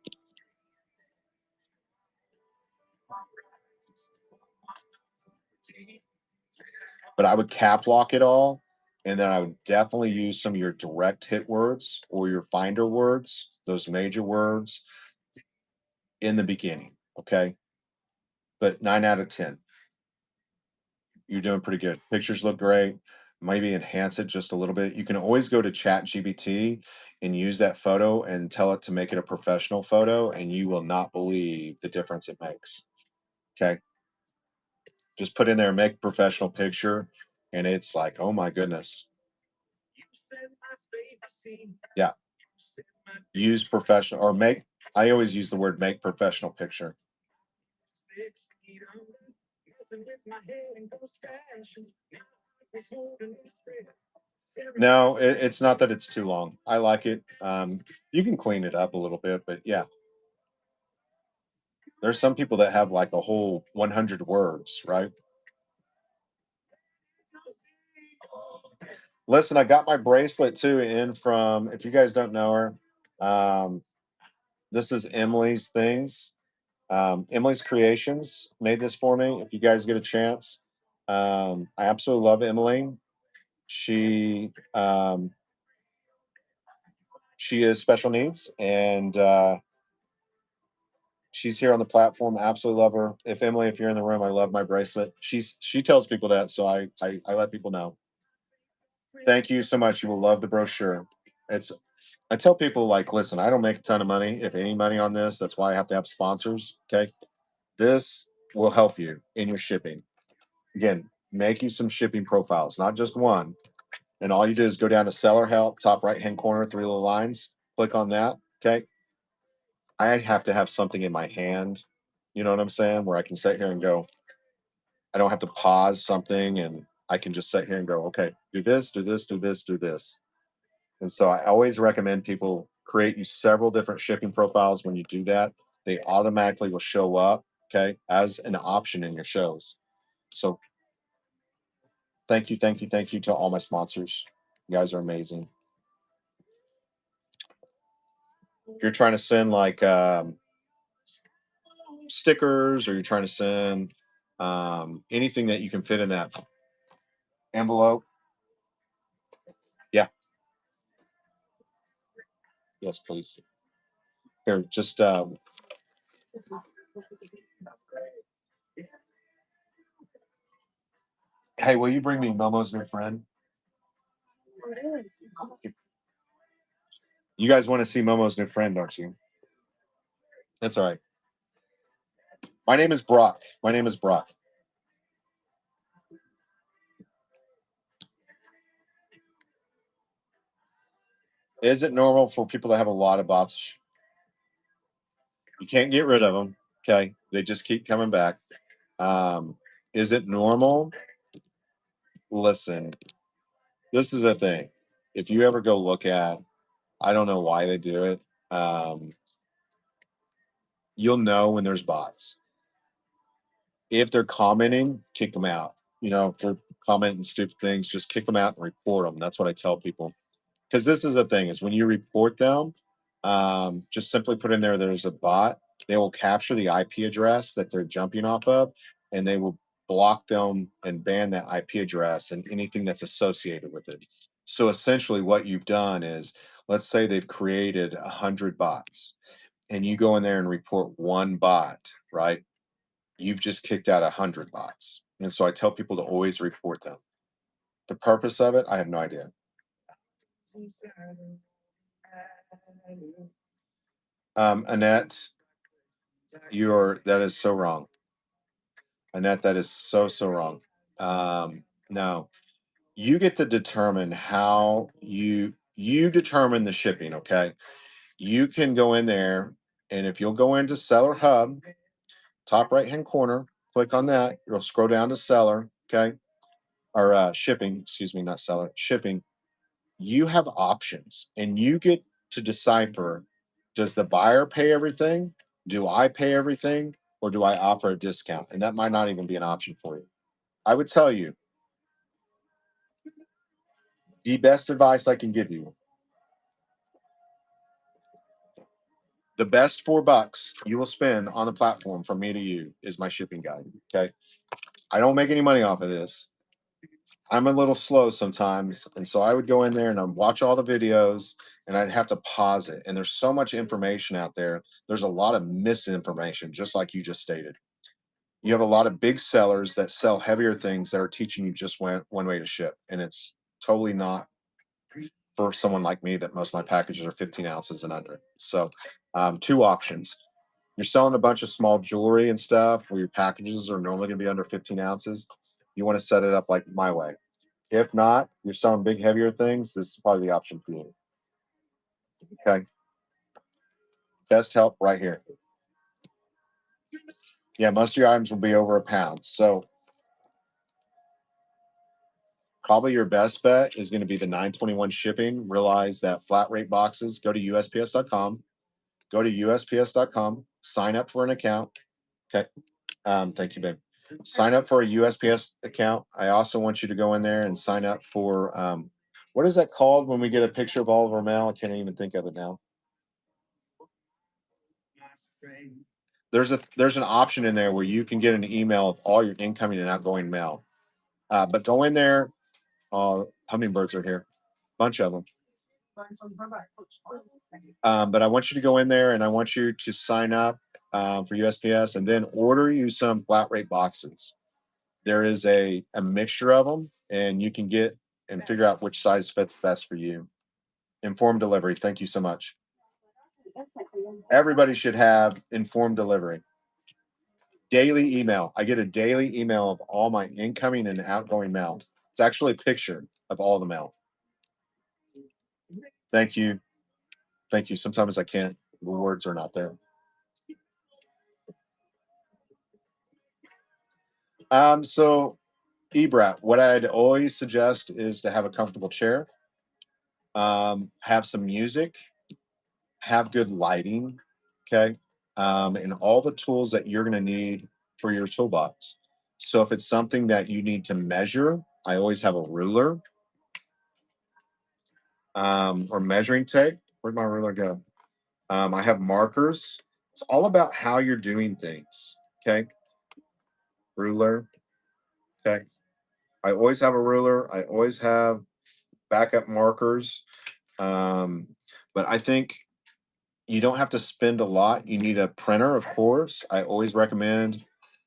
but I would cap lock it all. And then I would definitely use some of your direct hit words or your finder words, those major words in the beginning. Okay. But 9 out of 10, you're doing pretty good. Pictures look great. Maybe enhance it just a little bit. You can always go to Chat GBT and use that photo and tell it to make it a professional photo, and you will not believe the difference it makes. Okay. Just put in there, make professional picture, and it's like, oh my goodness. Yeah. Use professional or make, I always use the word make professional picture. No, it's not that it's too long. I like it. You can clean it up a little bit, but yeah, there's some people that have like a whole 100 words, right? Listen, I got my bracelet too in from, if you guys don't know her, um, this is Emily's Things. Emily's Creations made this for me. If you guys get a chance, I absolutely love Emily. She She is special needs, and she's here on the platform. Absolutely love her. If Emily, if you're in the room, I love my bracelet. She tells people that, so I let people know. Thank you so much. You will love the brochure. It's I tell people like, listen, I don't make a ton of money, if any money on this. That's why I have to have sponsors. Okay. This will help you in your shipping. Again, make you some shipping profiles, not just one. And all you do is go down to seller help, top right hand corner, three little lines, click on that. Okay. I have to have something in my hand. You know what I'm saying? Where I can sit here and go, I don't have to pause something and I can just sit here and go, okay, do this, do this, do this, do this. And so I always recommend people create you several different shipping profiles. When you do that, they automatically will show up, okay, as an option in your shows. So thank you, thank you, thank you to all my sponsors. You guys are amazing. If you're trying to send like stickers, or you're trying to send anything that you can fit in that envelope, yeah, yes, please. Here, just hey, will you bring me Momo's new friend? You guys want to see Momo's new friend, don't you? That's all right. My name is Brock. My name is Brock. Is it normal for people to have a lot of bots? You can't get rid of them. Okay. They just keep coming back. Um, is it normal? Listen, this is a thing. If you ever go look at, I don't know why they do it. Um, you'll know when there's bots. If they're commenting, kick them out. You know, if they're commenting stupid things, just kick them out and report them. That's what I tell people. Because this is the thing: is when you report them, just simply put in there there's a bot. They will capture the IP address that they're jumping off of, and they will block them and ban that IP address and anything that's associated with it. So essentially, what you've done is, let's say they've created 100 bots, and you go in there and report one bot, right? You've just kicked out 100 bots. And so I tell people to always report them. The purpose of it, I have no idea. Annette, you're that is so wrong. Annette, that is so wrong. No, you get to determine how you determine the shipping. Okay, you can go in there, and if you'll go into Seller Hub, top right hand corner, click on that. You'll scroll down to Seller. Okay, or shipping. Excuse me, not Seller. Shipping. You have options, and you get to decipher: does the buyer pay everything? Do I pay everything? Or do I offer a discount? And that might not even be an option for you. I would tell you the best advice I can give you, the best $4 you will spend on the platform from me to you is my shipping guide. Okay. I don't make any money off of this. I'm a little slow sometimes. And so I would go in there and I'd watch all the videos, and I'd have to pause it. And there's so much information out there. There's a lot of misinformation, just like you just stated. You have a lot of big sellers that sell heavier things that are teaching you just one way to ship. And it's totally not for someone like me, that most of my packages are 15 ounces and under. So, two options. You're selling a bunch of small jewelry and stuff where your packages are normally going to be under 15 ounces. You want to set it up like my way. If not, you're selling big, heavier things. This is probably the option for you. Okay. Best help right here. Yeah, most of your items will be over a pound. So, probably your best bet is going to be the 921 shipping. Realize that flat rate boxes, go to USPS.com. Go to USPS.com, sign up for an account. Okay. Thank you, babe. Sign up for a USPS account. I also want you to go in there and sign up for what is that called when we get a picture of all of our mail? I can't even think of it now. There's an option in there where you can get an email of all your incoming and outgoing mail. But go in there. Hummingbirds are here, bunch of them. But I want you to go in there and I want you to sign up for USPS and then order you some flat rate boxes. There is a mixture of them, and you can get and figure out which size fits best for you. Informed delivery. Thank you so much. Everybody should have informed delivery. Daily email. I get a daily email of all my incoming and outgoing mail. It's actually a picture of all the mail. Thank you. Thank you. Sometimes I can't, the words are not there. So EBRAT, what I'd always suggest is to have a comfortable chair, have some music, have good lighting, okay, and all the tools that you're going to need for your toolbox. So if it's something that you need to measure, I always have a ruler or measuring tape. Where'd my ruler go? I have markers. It's all about how you're doing things. Okay, ruler. Okay, I always have a ruler. I always have backup markers. Um, but I think you don't have to spend a lot. You need a printer, of course. I always recommend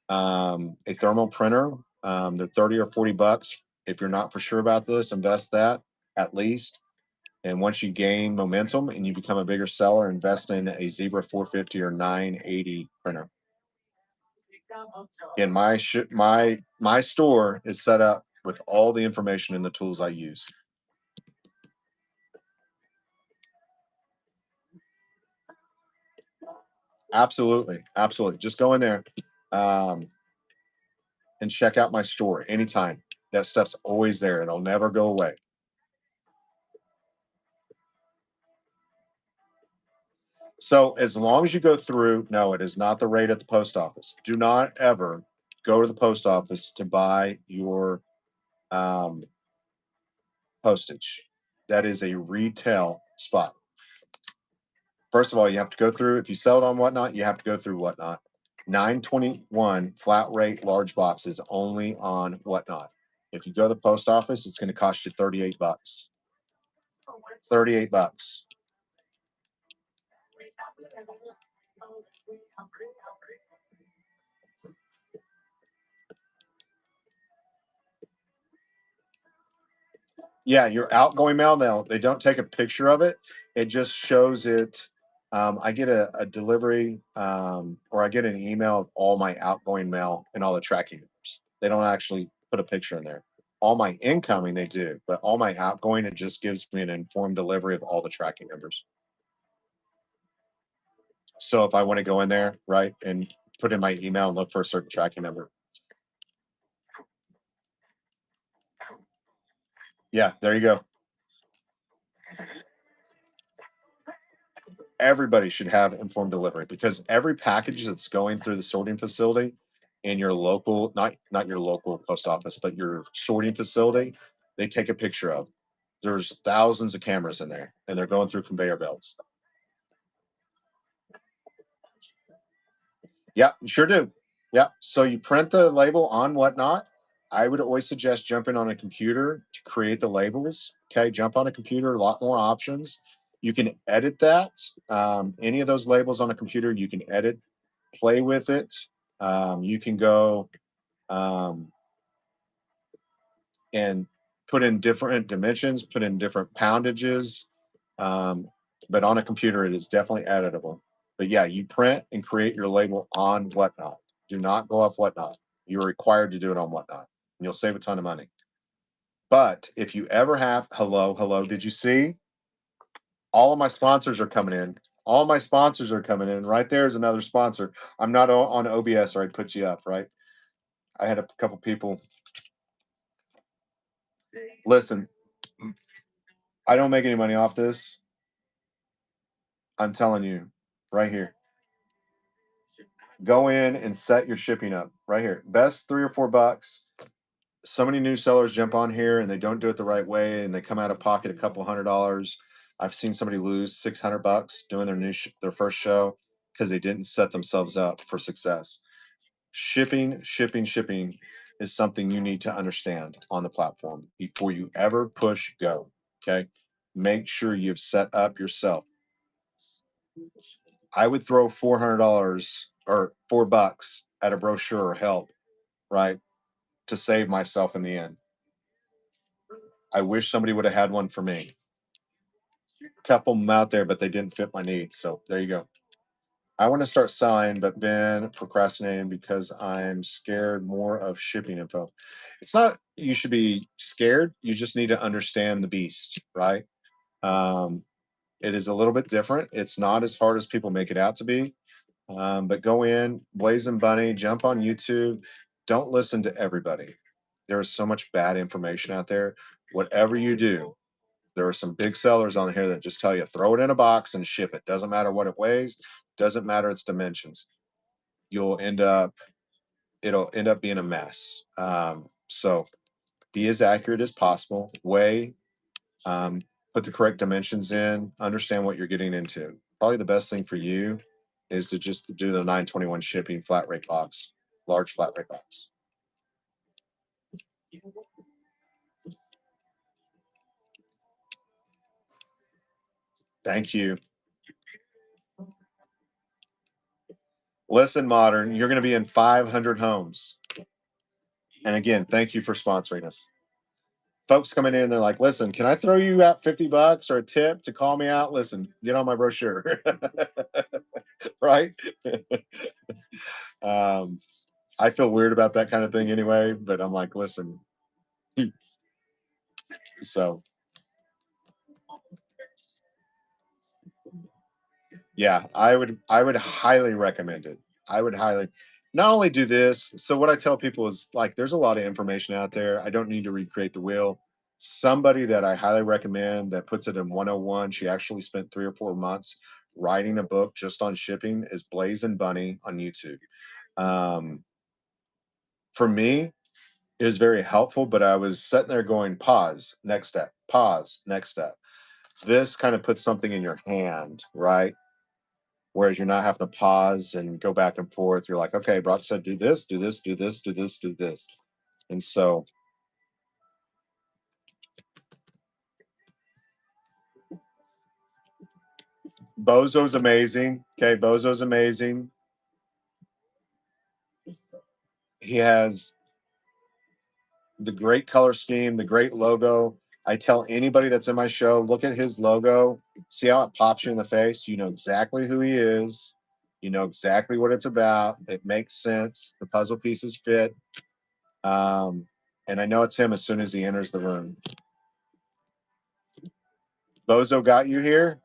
a thermal printer. They're 30 or 40 bucks. If you're not for sure about this, invest that at least. And once you gain momentum and you become a bigger seller, invest in a Zebra 450 or 980 printer. And my store is set up with all the information and the tools I use. Absolutely, absolutely. Just go in there um, and check out my store anytime. That stuff's always there. It'll never go away. So as long as you go through, no, it is not the rate at the post office. Do not ever go to the post office to buy your um, postage. That is a retail spot. First of all, you have to go through. If you sell it on Whatnot, you have to go through Whatnot. 921 flat rate large boxes only on Whatnot. If you go to the post office, it's going to cost you 38 bucks. 38 bucks. Yeah, your outgoing mail now, they don't take a picture of it. It just shows it. I get a delivery or I get an email of all my outgoing mail and all the tracking numbers. They don't actually put a picture in there. All my incoming, they do, but all my outgoing, it just gives me an informed delivery of all the tracking numbers. So if I want to go in there, right, and put in my email and look for a certain tracking number, yeah, there you go. Everybody should have informed delivery because every package that's going through the sorting facility in your local, not your local post office, but your sorting facility, they take a picture of. There's thousands of cameras in there, and they're going through conveyor belts. Yeah, you sure do. Yeah. So you print the label on Whatnot. I would always suggest jumping on a computer to create the labels. Okay, jump on a computer, a lot more options. You can edit that. Any of those labels on a computer, you can edit, play with it. You can go um, and put in different dimensions, put in different poundages. Um, but on a computer, it is definitely editable. But yeah, you print and create your label on Whatnot. Do not go off Whatnot. You're required to do it on Whatnot, and you'll save a ton of money. But if you ever have, hello, did you see? All of my sponsors are coming in. All my sponsors are coming in. Right there is another sponsor. I'm not on OBS, or I'd put you up, right? I had a couple people. Listen, I don't make any money off this. I'm telling you, right here. Go in and set your shipping up right here. Best 3 or 4 bucks. So many new sellers jump on here and they don't do it the right way and they come out of pocket a couple $100. I've seen somebody lose 600 bucks doing their first show because they didn't set themselves up for success. Shipping is something you need to understand on the platform before you ever push go. Okay. make sure you've set up yourself. I would throw $400 or $4 at a brochure or help, right, to save myself in the end. I wish somebody would have had one for me. Couple them out there, but they didn't fit my needs. So there you go. I want to start selling, but been procrastinating because I'm scared more of shipping info. It's not you should be scared. You just need to understand the beast, right? Um, it is a little bit different. It's not as hard as people make it out to be. But go in, Blazing Bunny, jump on YouTube. Don't listen to everybody. There is so much bad information out there. Whatever you do, there are some big sellers on here that just tell you throw it in a box and ship it. Doesn't matter what it weighs, doesn't matter its dimensions. You'll end up, it'll end up being a mess. So be as accurate as possible. Weigh, um, put the correct dimensions in, understand what you're getting into. Probably the best thing for you is to just do the 921 shipping flat rate box, large flat rate box. Thank you. Listen, Modern, you're going to be in 500 homes. And again, thank you for sponsoring us. Folks coming in, they're like, listen, can I throw you out $50 or a tip to call me out? Listen, get on my brochure. Right? um, I feel weird about that kind of thing anyway, but I'm like, listen. So yeah, I would highly recommend it. I would highly not only do this. So what I tell people is like there's a lot of information out there. I don't need to recreate the wheel. Somebody that I highly recommend that puts it in 101, she actually spent 3 or 4 months writing a book just on shipping is Blazing Bunny on YouTube. Um, for me, it was very helpful, but I was sitting there going, pause, next step. This kind of puts something in your hand, right? Whereas you're not having to pause and go back and forth. You're like, okay, Brock said, do this, do this, do this, do this, do this. And so Bozo's amazing. Okay, Bozo's amazing. He has the great color scheme, the great logo. I tell anybody that's in my show, look at his logo, see how it pops you in the face. You know exactly who he is. You know exactly what it's about. It makes sense. The puzzle pieces fit. Um, and I know it's him as soon as he enters the room. Bozo got you here.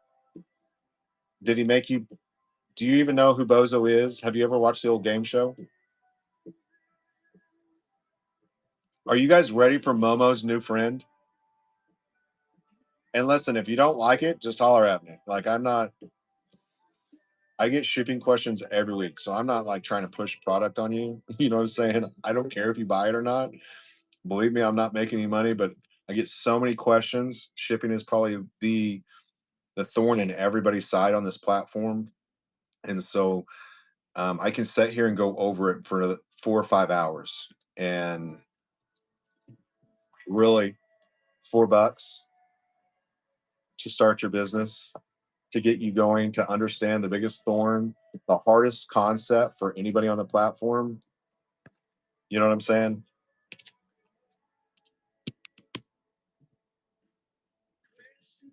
Did he make you? Do you even know who Bozo is? Have you ever watched the old game show? Are you guys ready for Momo's new friend? And listen, if you don't like it, just holler at me. Like I'm not. I get shipping questions every week, so I'm not like trying to push product on you. You know what I'm saying? I don't care if you buy it or not. Believe me, I'm not making any money, but I get so many questions. Shipping is probably the thorn in everybody's side on this platform, and so I can sit here and go over it for 4 or 5 hours. And really, $4 to start your business, to get you going, to understand the biggest thorn, the hardest concept for anybody on the platform. You know what I'm saying?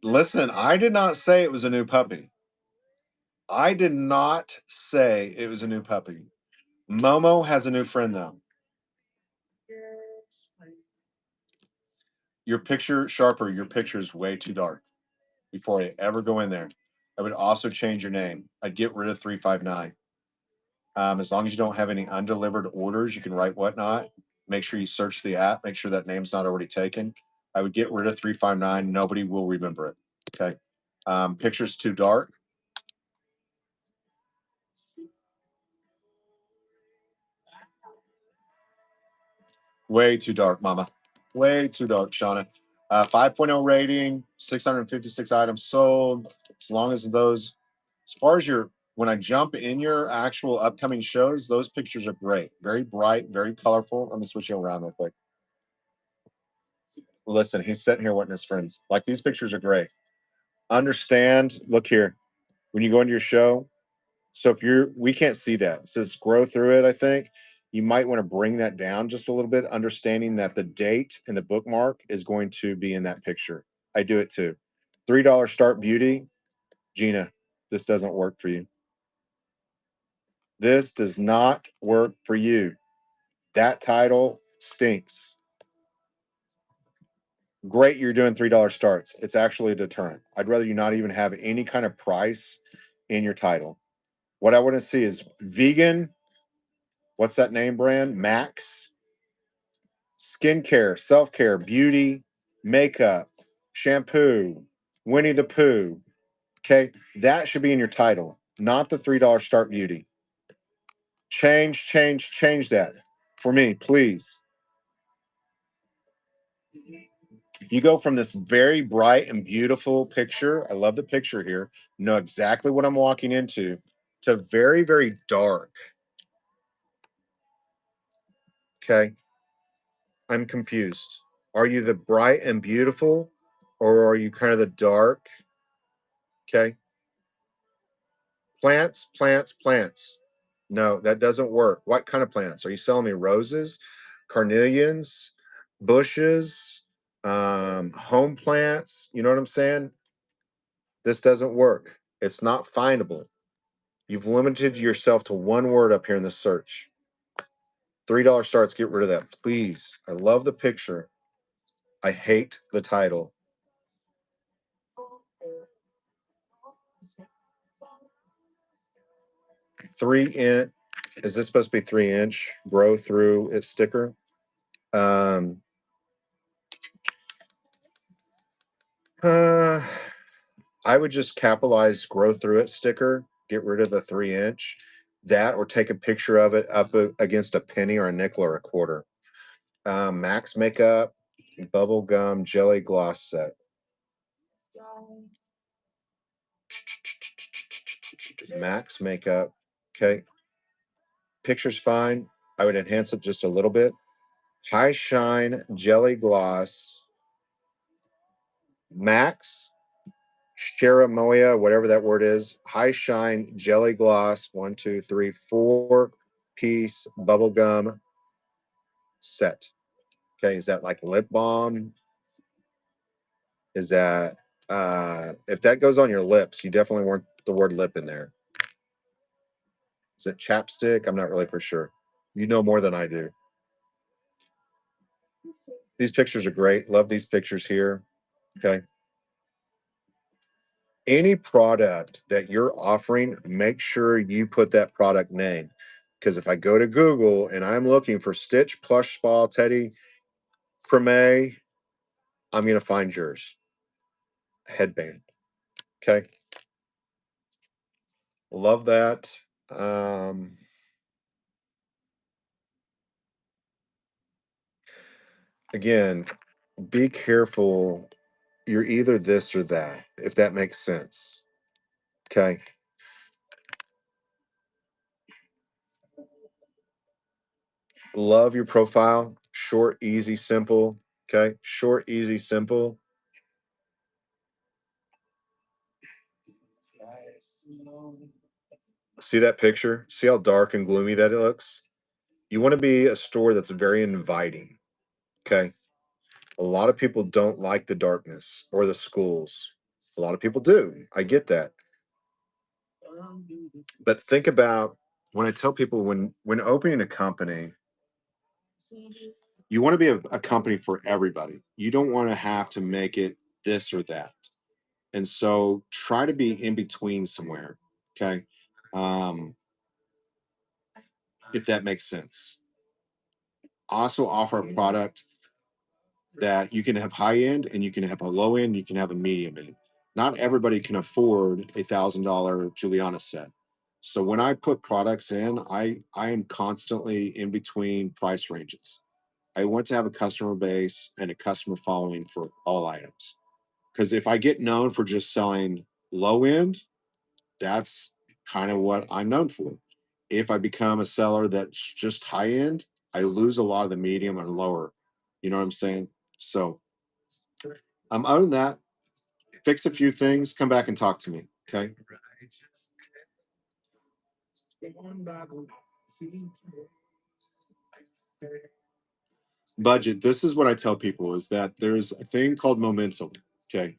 Listen, I did not say it was a new puppy. I did not say it was a new puppy. Momo has a new friend though. Your picture sharper, your picture is way too dark. Before I ever go in there, I would also change your name. I'd get rid of 359. As long as you don't have any undelivered orders, you can write whatnot. Make sure you search the app. Make sure that name's not already taken. I would get rid of 359. Nobody will remember it. Okay. Picture's too dark. Way too dark, mama. Way too dark, Shauna. 5.0 rating, 656 items sold. As long as those, as far as your, when I jump in your actual upcoming shows, those pictures are great. Very bright, very colorful. Let me switch you around real quick. Listen, he's sitting here wanting his friends. Like these pictures are great. Understand, look here, when you go into your show, so if we can't see that. It says grow through it, I think. You might want to bring that down just a little bit, understanding that the date and the bookmark is going to be in that picture. I do it too. $3 start beauty. Gina, this doesn't work for you. This does not work for you. That title stinks. Great, you're doing $3 starts. It's actually a deterrent. I'd rather you not even have any kind of price in your title. What I want to see is vegan. What's that name brand? Max. Skincare, self care, beauty, makeup, shampoo, Winnie the Pooh. Okay. That should be in your title, not the $3 start beauty. Change that for me, please. You go from this very bright and beautiful picture. I love the picture here. Know exactly what I'm walking into, to very, very dark. Okay. I'm confused. Are you the bright and beautiful, or are you kind of the dark? Okay. Plants. No, that doesn't work. What kind of plants? Are you selling me roses, carnelians, bushes, home plants? You know what I'm saying? This doesn't work. It's not findable. You've limited yourself to one word up here in the search. $3 starts, get rid of that, please. I love the picture. I hate the title. 3 inch. Is this supposed to be 3 inch? Grow through its sticker. Um, uh, I would just capitalize grow through it sticker, get rid of the 3 inch. That, or take a picture of it up against a penny or a nickel or a quarter. Max Makeup Bubble Gum Jelly Gloss Set. Max Makeup. Okay. Picture's fine. I would enhance it just a little bit. High Shine Jelly Gloss. Max Sheramoya, whatever that word is. High Shine Jelly Gloss. 1, 2, 3, 4-piece bubblegum set. Okay. Is that like lip balm? Is that if that goes on your lips, you definitely want the word lip in there. Is it chapstick? I'm not really for sure. You know more than I do. These pictures are great. Love these pictures here. Okay. Any product that you're offering, make sure you put that product name. Because if I go to Google and I'm looking for Stitch, Plush Spa, Teddy, Creme, I'm going to find yours. Headband. Okay. Love that. Again, be careful. You're either this or that, if that makes sense. Okay. Love your profile. Short, easy, simple. Okay. Short, easy, simple. See that picture? See how dark and gloomy that it looks? You want to be a store that's very inviting. Okay. A lot of people don't like the darkness or the schools. A lot of people do. I get that. But think about, when I tell people, when opening a company, you want to be a company for everybody. You don't want to have to make it this or that. And so try to be in between somewhere. Okay. Um, if that makes sense. Also offer a product that you can have high end and you can have a low end, you can have a medium end. Not everybody can afford $1,000 Juliana set. So when I put products in, I am constantly in between price ranges. I want to have a customer base and a customer following for all items. Because if I get known for just selling low end, that's kind of what I'm known for. If I become a seller that's just high end, I lose a lot of the medium and lower. You know what I'm saying? So, other than that, fix a few things, come back and talk to me. Okay. Budget. This is what I tell people is that there's a thing called momentum. Okay.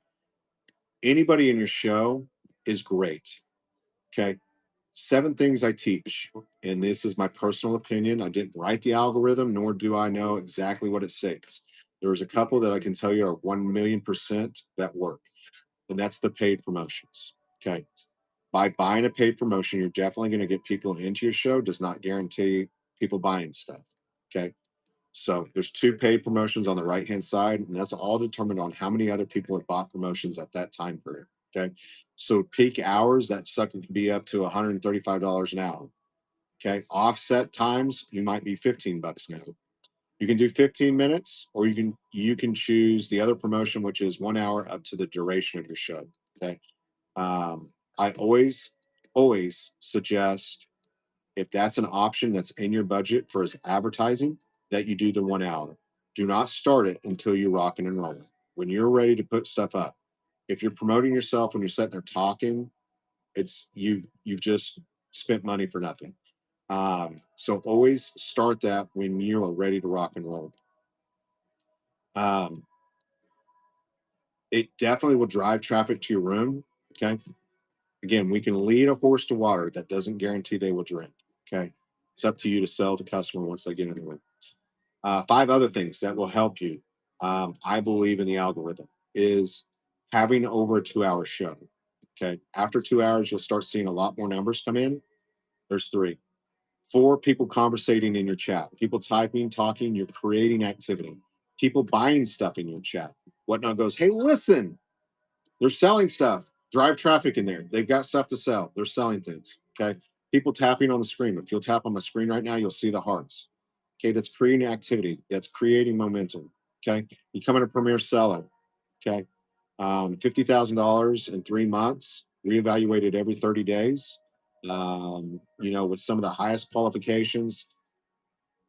Anybody in your show is great. Okay. 7 things I teach, and this is my personal opinion. I didn't write the algorithm, nor do I know exactly what it says. There's a couple that I can tell you are 1,000,000% that work, and that's the paid promotions. Okay. By buying a paid promotion, you're definitely going to get people into your show, does not guarantee people buying stuff. Okay. So there's 2 paid promotions on the right hand side, and that's all determined on how many other people have bought promotions at that time period. Okay. So peak hours, that sucker can be up to $135 an hour. Okay. Offset times, you might be $15 an hour. You can do 15 minutes, or you can choose the other promotion, which is 1 hour up to the duration of your show. Okay. Um, I always suggest, if that's an option that's in your budget for as advertising, that you do the 1 hour. Do not start it until you're rocking and rolling. When you're ready to put stuff up, if you're promoting yourself when you're sitting there talking, it's you've just spent money for nothing. So always start that when you are ready to rock and roll. Um, it definitely will drive traffic to your room. Okay. Again, we can lead a horse to water. That doesn't guarantee they will drink. Okay. It's up to you to sell the customer once they get in the room. 5 other things that will help you. I believe in the algorithm is having over a 2 hour show. Okay. After 2 hours, you'll start seeing a lot more numbers come in. There's 3. 4, people conversating in your chat, people typing, talking, you're creating activity, people buying stuff in your chat. Whatnot goes, hey, listen, they're selling stuff. Drive traffic in there. They've got stuff to sell. They're selling things. Okay. People tapping on the screen. If you'll tap on my screen right now, you'll see the hearts. Okay. That's creating activity. That's creating momentum. Okay. Becoming a premier seller. Okay. $50,000 in 3 months, reevaluated every 30 days. With some of the highest qualifications,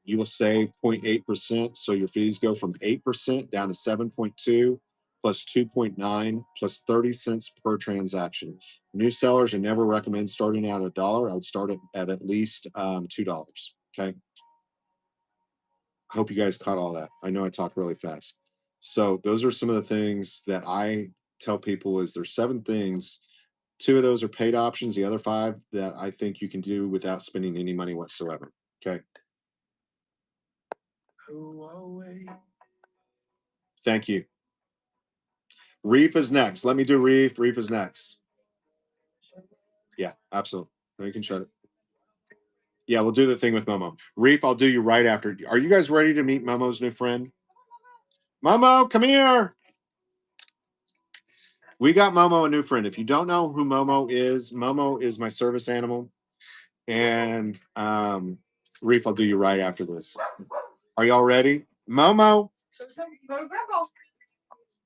you will save 0.8%. So your fees go from 8% down to 7.2 plus 2.9 plus 30 cents per transaction. New sellers, I never recommend starting out at $1. I would start at least $2. Okay. I hope you guys caught all that. I know I talk really fast. So those are some of the things that I tell people is there's 7 things. 2 of those are paid options. The other 5 that I think you can do without spending any money whatsoever. Okay. Thank you. Reef is next. Let me do Reef. Reef is next. Yeah, absolutely. No, you can shut it. Yeah, we'll do the thing with Momo. Reef, I'll do you right after. Are you guys ready to meet Momo's new friend? Momo, come here. We got Momo a new friend. If you don't know who Momo is my service animal. And Reef, I'll do you right after this. Are y'all ready? Momo.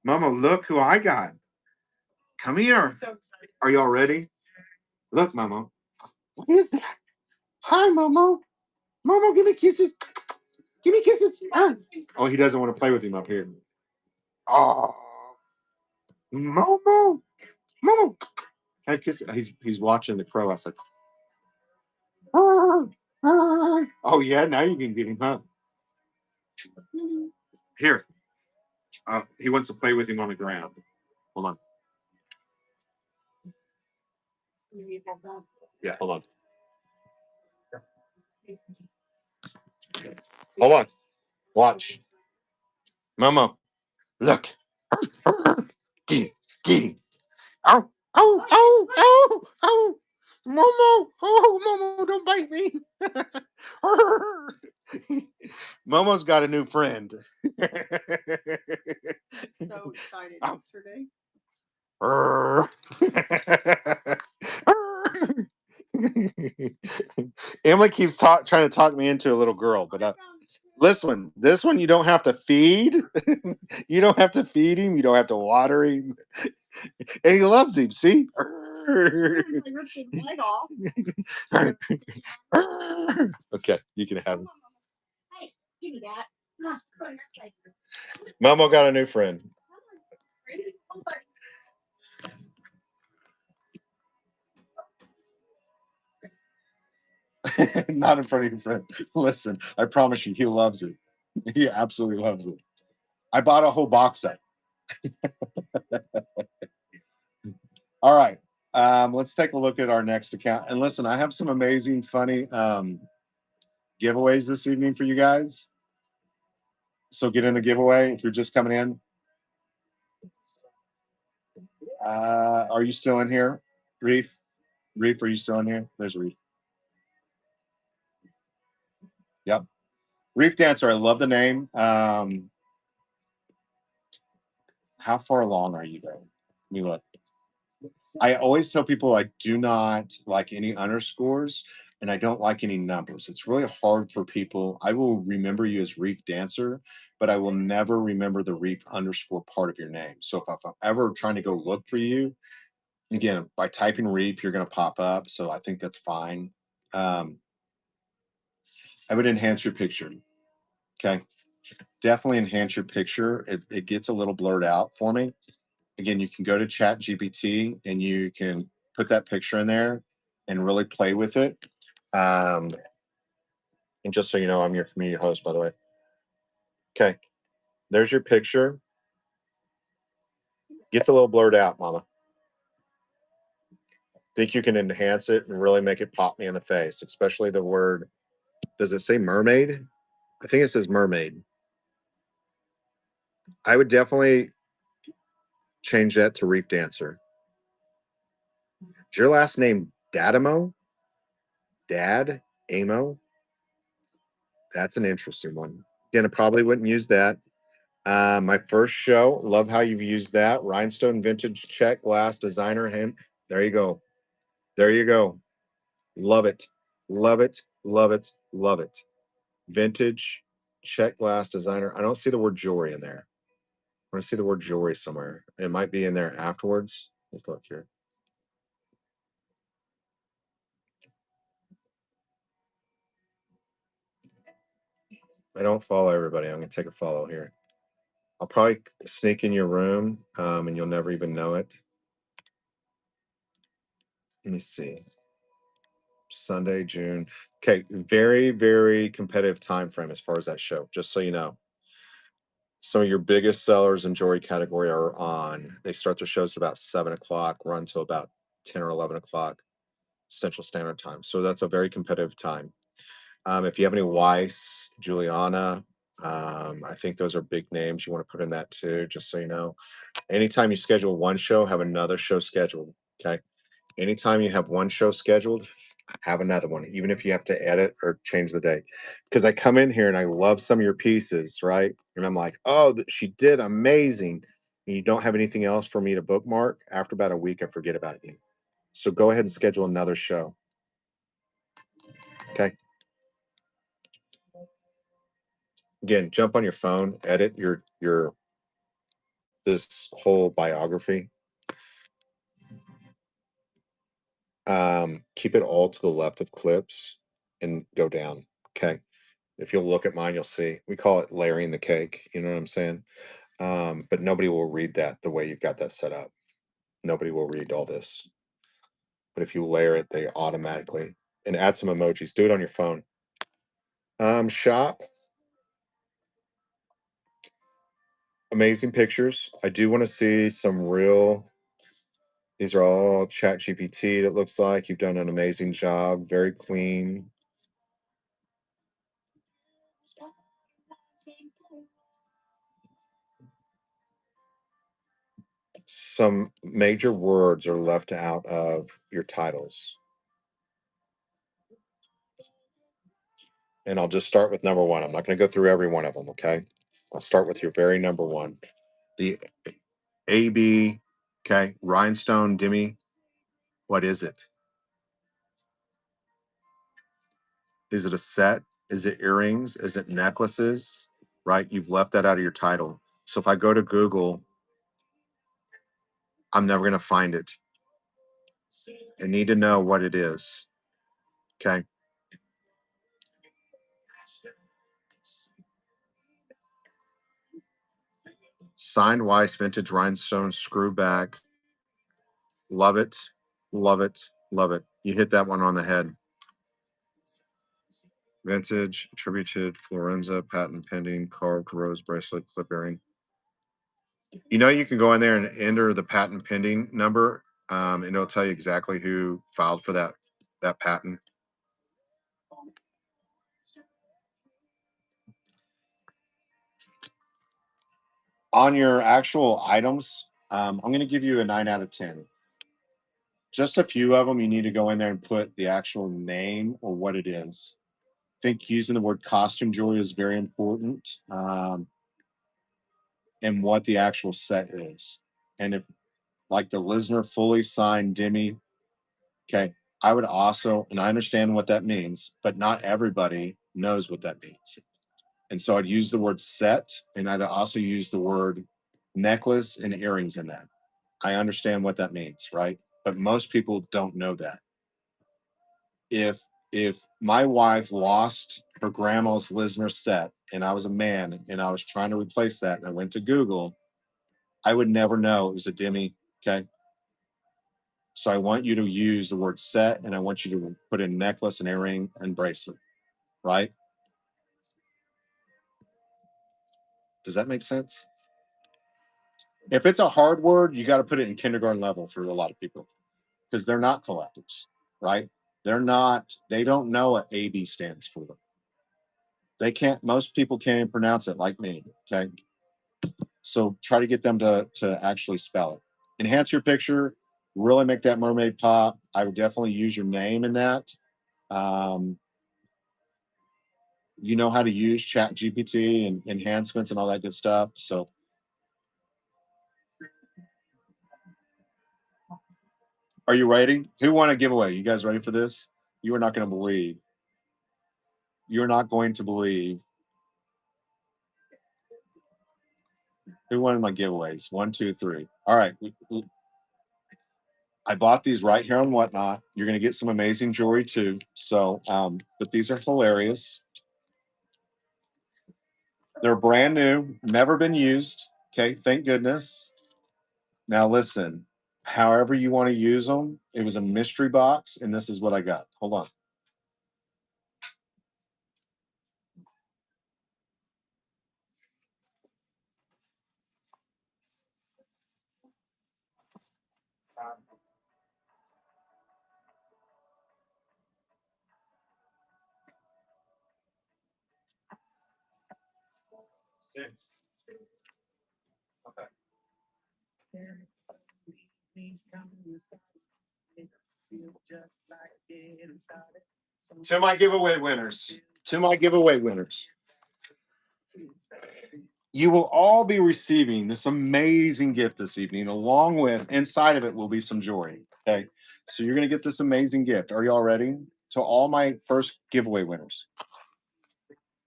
Momo, look who I got. Come here. Are y'all ready? Look, Momo. What is that? Hi, Momo. Momo, give me kisses. Give me kisses. Oh, he doesn't want to play with him up here. Oh, Momo. Momo. I kiss. He's watching the crow. I said, oh yeah, now you can get him, huh? Here. He wants to play with him on the ground. Hold on. Yeah, hold on. Hold on. Watch. Momo, look. Get him. Oh, oh, oh, oh, oh. Momo, oh, Momo, don't bite me. Momo's got a new friend. So excited yesterday. Emily keeps trying to talk me into a little girl, but this one you don't have to feed. You don't have to feed him. You don't have to water him, and he loves him. See. I ripped his leg off. Okay, you can have him. Hey, give me that. Momo got a new friend. Not in front of your friend. Listen, I promise you, he loves it. He absolutely loves it. I bought a whole box set. All right. Let's take a look at our next account. And listen, I have some amazing, funny giveaways this evening for you guys. So get in the giveaway if you're just coming in. Are you still in here? Reef? Reef, are you still in here? There's Reef. Yep. Reef Dancer. I love the name. How far along are you though? Let me look. I always tell people I do not like any underscores and I don't like any numbers. It's really hard for people. I will remember you as Reef Dancer, but I will never remember the Reef underscore part of your name. So if I'm ever trying to go look for you, again, by typing Reef, you're going to pop up. So I think that's fine. Um, I would enhance your picture. Okay. Definitely enhance your picture. It gets a little blurred out for me. Again, you can go to Chat GPT and you can put that picture in there and really play with it. Um, and just so you know, I'm your community host, by the way. Okay, there's your picture. Gets a little blurred out, Mama. Think you can enhance it and really make it pop me in the face, especially the word. Does it say mermaid? I think it says mermaid. I would definitely change that to Reef Dancer. Is your last name Dadamo? Dad? Amo? That's an interesting one. Again, I probably wouldn't use that. My first show, love how you've used that. Rhinestone Vintage Check Glass Designer Hand. There you go. There you go. Love it. Love it. Love it. Love it. Vintage Check Glass Designer. I don't see the word jewelry in there. I want to see the word jewelry somewhere. It might be in there afterwards. Let's look here. I don't follow everybody. I'm going to take a follow here. I'll probably sneak in your room and you'll never even know it. Let me see. Sunday, June. Okay, very, very competitive time frame as far as that show. Just so you know, some of your biggest sellers in jewelry category are on. They start their shows at about 7 o'clock, run till about 10 or 11 o'clock Central Standard Time. So that's a very competitive time. If you have any Weiss, Juliana, I think those are big names you want to put in that too. Just so you know, anytime you schedule one show, have another show scheduled. Okay, anytime you have one show scheduled, have another one, even if you have to edit or change the day. Because I come in here and I love some of your pieces, right? And I'm like, oh, she did amazing. And you don't have anything else for me to bookmark. After about a week, I forget about you. So go ahead and schedule another show. Okay. Again, jump on your phone, edit your this whole biography. Keep it all to the left of clips and go down. Okay. If you'll look at mine, you'll see we call it layering the cake. You know what I'm saying? But nobody will read that the way you've got that set up. Nobody will read all this. But if you layer it, they automatically and add some emojis. Do it on your phone. Shop. Amazing pictures. I do want to see some real. These are all Chat GPT. It looks like you've done an amazing job. Very clean. Some major words are left out of your titles. And I'll just start with number one. I'm not going to go through every one of them, okay? I'll start with your very number one. The AB, okay, rhinestone demi. What is it? Is it a set? Is it earrings? Is it necklaces? Right? You've left that out of your title. So if I go to Google, I'm never going to find it. I need to know what it is. Okay. Signed Weiss vintage rhinestone screw back. Love it. Love it. Love it. You hit that one on the head. Vintage, attributed, Florenza, patent pending, carved rose bracelet, clip earring. You know, you can go in there and enter the patent pending number, and it'll tell you exactly who filed for that patent. On your actual items, I'm going to give you a 9 out of 10. Just a few of them, you need to go in there and put the actual name or what it is. I think using the word costume jewelry is very important, and what the actual set is. And if, like the Lisner fully signed Demi, okay, I would also, and I understand what that means, but not everybody knows what that means. And so I'd use the word set, and I'd also use the word necklace and earrings in that. I understand what that means, right? But most people don't know that. If my wife lost her grandma's Lisner set and I was a man and I was trying to replace that and I went to Google, I would never know it was a Demi. Okay. So I want you to use the word set and I want you to put in necklace and earring and bracelet, right? Does that make sense? If it's a hard word, you got to put it in kindergarten level for a lot of people because they're not collectors, right? They don't know what AB stands for. They can't, most people can't even pronounce it like me. Okay. So try to get them to actually spell it. Enhance your picture, really make that mermaid pop. I would definitely use your name in that. Um, you know how to use Chat GPT and enhancements and all that good stuff. So are you ready? Who won a giveaway? You guys ready for this? You are not going to believe. You're not going to believe who won my giveaways. 1, 2, 3. All right. I bought these right here on Whatnot. You're going to get some amazing jewelry too. So, but these are hilarious. They're brand new, never been used. Okay. Thank goodness. Now, listen, however you want to use them, it was a mystery box, and this is what I got. Hold on. Six. Okay. To my giveaway winners. To my giveaway winners. You will all be receiving this amazing gift this evening, along with inside of it will be some jewelry. Okay. So you're going to get this amazing gift. Are you all ready? To all my first giveaway winners.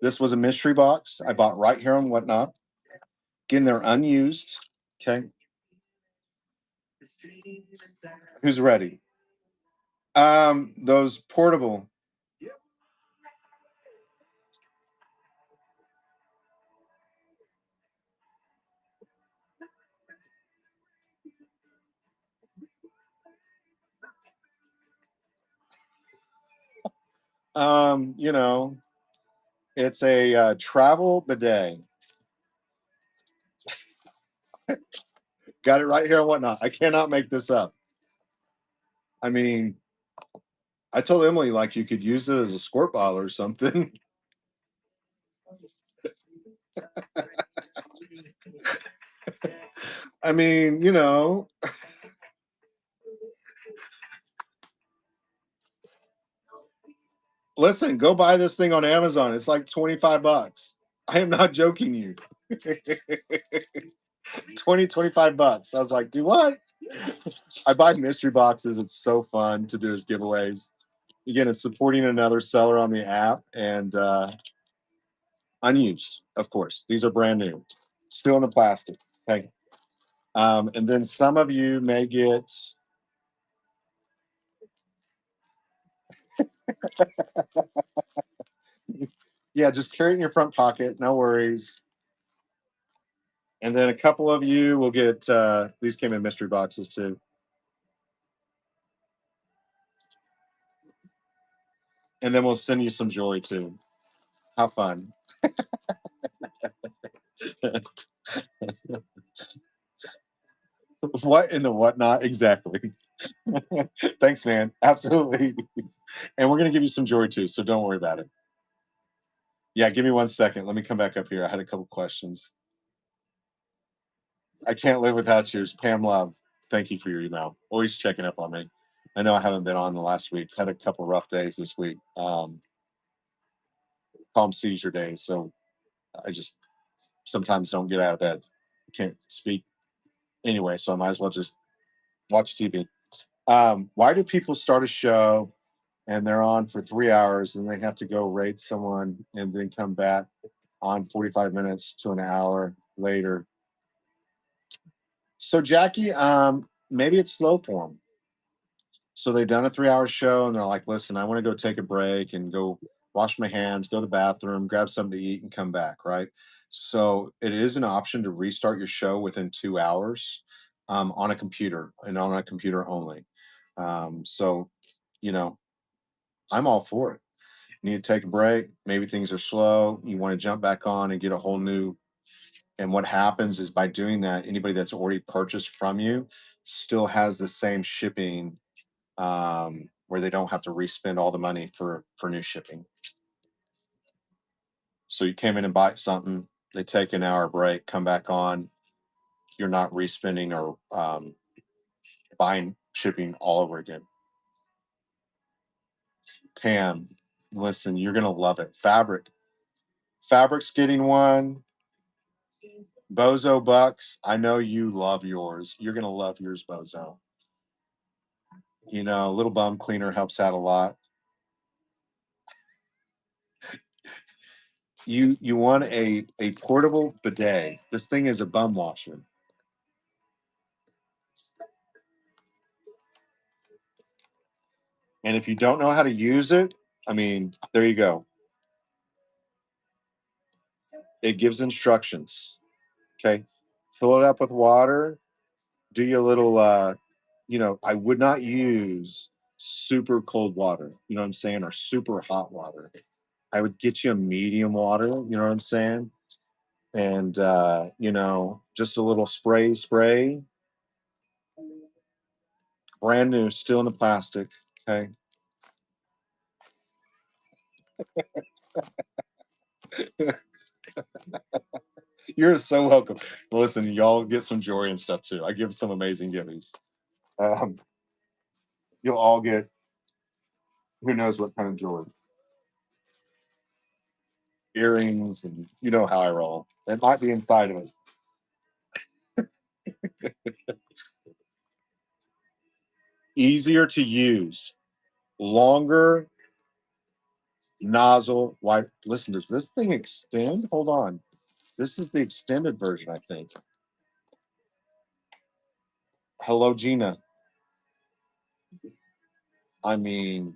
This was a mystery box I bought right here on Whatnot. Again, they're unused. Okay. Who's ready? Those portable. You know, it's a travel bidet. Got it right here and Whatnot. I cannot make this up. I mean, I told Emily like you could use it as a squirt bottle or something. I mean, you know, listen, go buy this thing on Amazon. It's like $25. I am not joking you. 25 bucks. I was like, do what? I buy mystery boxes. It's so fun to do as giveaways. Again, it's supporting another seller on the app and unused, of course. These are brand new, still in the plastic. Okay. And then some of you may get, yeah, just carry it in your front pocket. No worries. And then a couple of you will get, these came in mystery boxes too. And then we'll send you some jewelry too. How fun. What in the whatnot? Exactly. Thanks, man. Absolutely. And we're going to give you some joy too. So don't worry about it. Yeah, give me 1 second. Let me come back up here. I had a couple questions. I can't live without yours. Pam Love, thank you for your email. Always checking up on me. I know I haven't been on the last week. Had a couple rough days this week. Calm seizure days. So I just sometimes don't get out of bed. Can't speak anyway. So I might as well just watch TV. Why do people start a show and they're on for 3 hours and they have to go rate someone and then come back on 45 minutes to an hour later? So Jackie, maybe it's slow form. So they've done a 3 hour show and they're like, listen, I want to go take a break and go wash my hands, go to the bathroom, grab something to eat, and come back, right? So it is an option to restart your show within 2 hours on a computer and on a computer only. So, you know, I'm all for it. You need to take a break. Maybe things are slow. You want to jump back on and get a whole new. And what happens is by doing that, anybody that's already purchased from you still has the same shipping where they don't have to respend all the money for new shipping. So you came in and buy something, they take an hour break, come back on. You're not respending or buying shipping all over again. Pam, listen, you're gonna love it. Fabric's getting one. Bozo Bucks, I know you love yours. You're gonna love yours, Bozo. You know, little bum cleaner helps out a lot. You want a portable bidet. This thing is a bum washer. And if you don't know how to use it, I mean, there you go. It gives instructions. Okay. Fill it up with water. Do your little I would not use super cold water, you know what I'm saying, or super hot water. I would get you a medium water, you know what I'm saying? And just a little spray, brand new, still in the plastic. Okay. You're so welcome. Listen, y'all get some joy and stuff too. I give some amazing gifts. Um, you'll all get who knows what kind of joy. Earrings, and you know how I roll. It might be inside of it. Easier to use, longer nozzle. Why? Listen, does this thing extend? Hold on. This is the extended version, I think. Hello, Gina. I mean,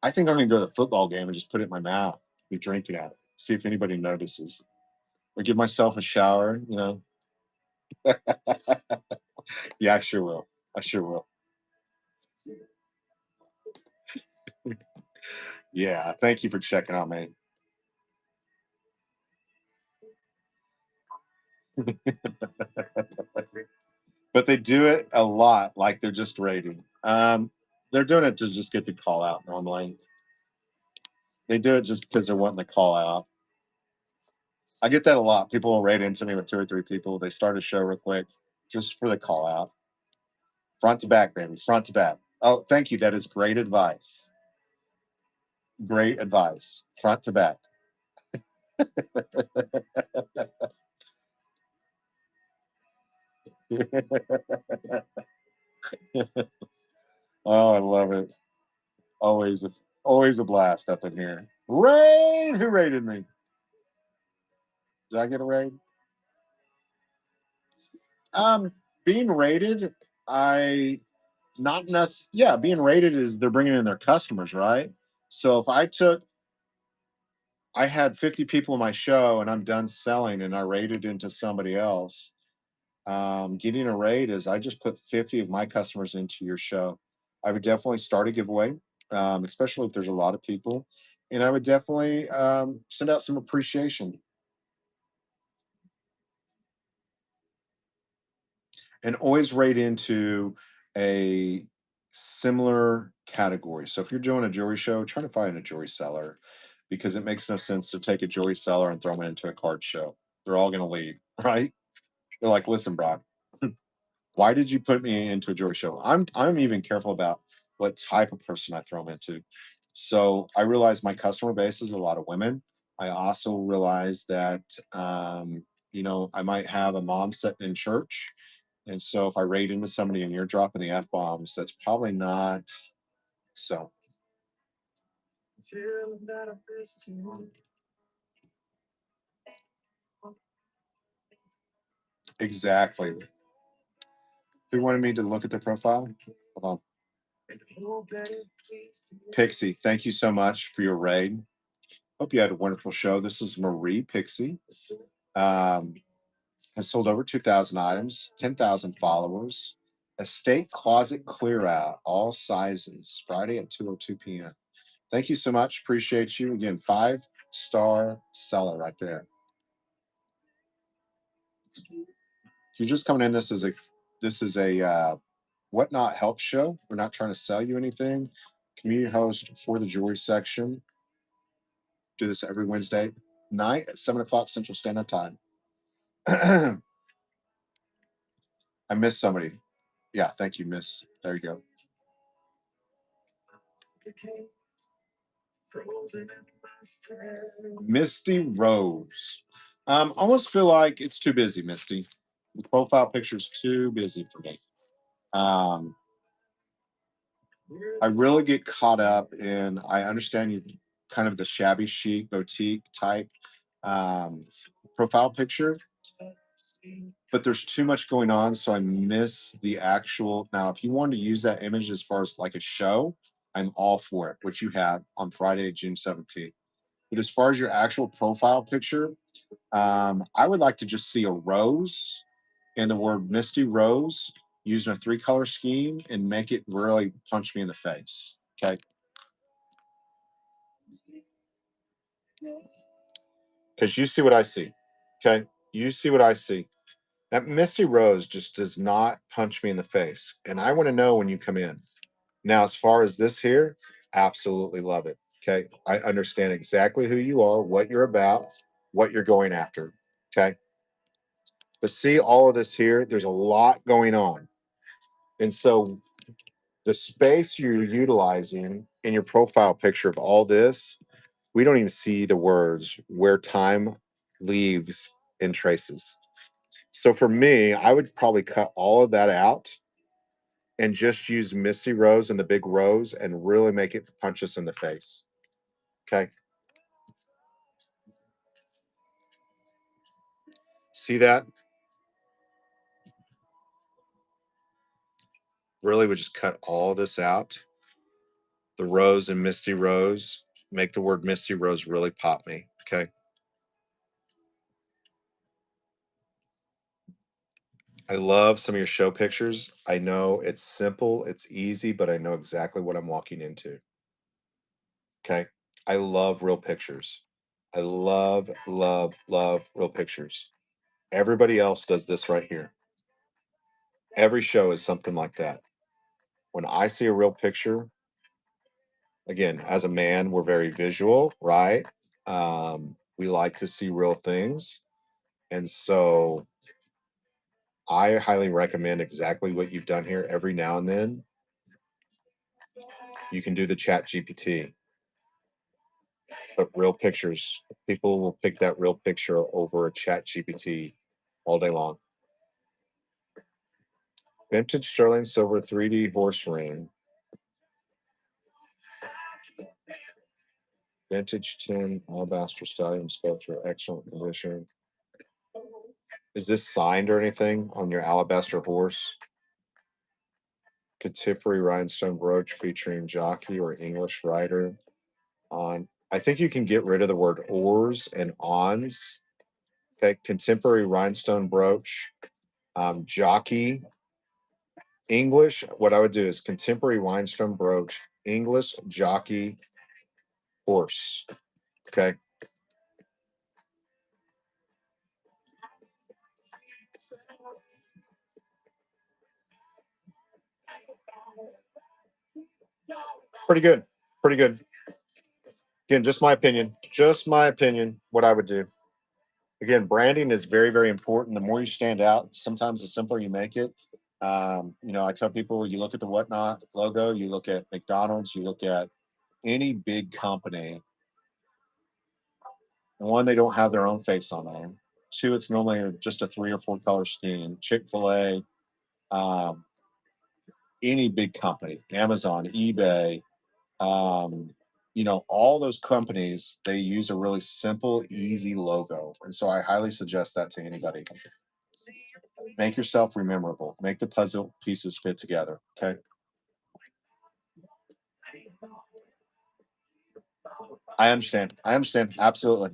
I think I'm gonna go to the football game and just put it in my mouth, be drinking at it, see if anybody notices, or give myself a shower. Yeah, I sure will. I sure will. Yeah, thank you for checking out, man. But they do it a lot, like they're just rating. They're doing it to just get the call out normally. They do it just because they're wanting the call out. I get that a lot. People will rate into me with two or three people. They start a show real quick just for the call out. Front to back, baby. Front to back. Oh, thank you. That is great advice. Great advice. Front to back. Oh, I love it. Always always a blast up in here. Raid! Who raided me? Did I get a raid? Um, being rated, I not necessarily. Yeah, being rated is they're bringing in their customers, right? So if I had 50 people in my show and I'm done selling and I rated into somebody else, getting a rate is I just put 50 of my customers into your show. I would definitely start a giveaway, especially if there's a lot of people. and I would definitely send out some appreciation and always rate into a similar category. So if you're doing a jewelry show, try to find a jewelry seller because it makes no sense to take a jewelry seller and throw them into a card show. They're all going to leave, right? They're like, listen, Brock, why did you put me into a jewelry show? I'm even careful about what type of person I throw them into. So I realize my customer base is a lot of women. I also realize that I might have a mom sitting in church. And so if I raid into somebody and you're dropping the F bombs, that's probably not so. Exactly. Who wanted me to look at their profile? Hold on. Pixie, thank you so much for your raid. Hope you had a wonderful show. This is Marie Pixie. Um, has sold over 2,000 items, 10,000 followers. Estate closet clear out, all sizes, Friday at 2:02 p.m. Thank you so much. Appreciate you. Again, 5-star seller right there. If you're just coming in, this is a whatnot help show. We're not trying to sell you anything. Community host for the jewelry section. Do this every Wednesday night at 7 o'clock Central Standard Time. I missed somebody. Yeah, thank you, Miss. There you go. Misty Rose. Almost feel like it's too busy, Misty. The profile picture's too busy for me. Um, I really get caught up in. I understand you kind of the shabby chic boutique type um, profile picture, but there's too much going on, so I miss the actual. Now, if you wanted to use that image as far as like a show, I'm all for it, which you have on Friday, June 17th. But as far as your actual profile picture, I would like to just see a rose and the word Misty Rose using a 3-color scheme and make it really punch me in the face. Okay. Because you see what I see. Okay. You see what I see. That Misty Rose just does not punch me in the face. And I want to know when you come in. Now, as far as this here, absolutely love it. Okay. I understand exactly who you are, what you're about, what you're going after. Okay. But see all of this here, there's a lot going on. And so the space you're utilizing in your profile picture of all this, we don't even see the words where time leaves and traces. So for me, I would probably cut all of that out and just use Misty Rose and the big rose and really make it punch us in the face. Okay. See that? Really would just cut all this out. The rose and Misty Rose, make the word Misty Rose really pop me. Okay. I love some of your show pictures. I know it's simple, it's easy, but I know exactly what I'm walking into. Okay. I love real pictures. I love, love, love real pictures. Everybody else does this right here. Every show is something like that. When I see a real picture, again, as a man, we're very visual, right? We like to see real things. And so I highly recommend exactly what you've done here every now and then. You can do the chat GPT, but real pictures, people will pick that real picture over a chat GPT all day long. Vintage sterling silver 3D horse ring. Vintage tin alabaster stallion sculpture, excellent condition. Is this signed or anything on your alabaster horse? Contemporary rhinestone brooch featuring jockey or English rider on. I think you can get rid of the word ors and ons. Okay, contemporary rhinestone brooch, jockey, English. What I would do is contemporary rhinestone brooch, English jockey, horse. Okay. Pretty good. Pretty good. Again, just my opinion. Just my opinion. What I would do. Again, branding is very, very important. The more you stand out, sometimes the simpler you make it. I tell people you look at the Whatnot logo, you look at McDonald's, you look at any big company. One, they don't have their own face on there. Two, it's normally just a 3 or 4 color scheme. Chick fil A, um, any big company, Amazon, eBay, all those companies, they use a really simple, easy logo. And so I highly suggest that to anybody. Make yourself rememberable. Make the puzzle pieces fit together. Okay. I understand. I understand. Absolutely.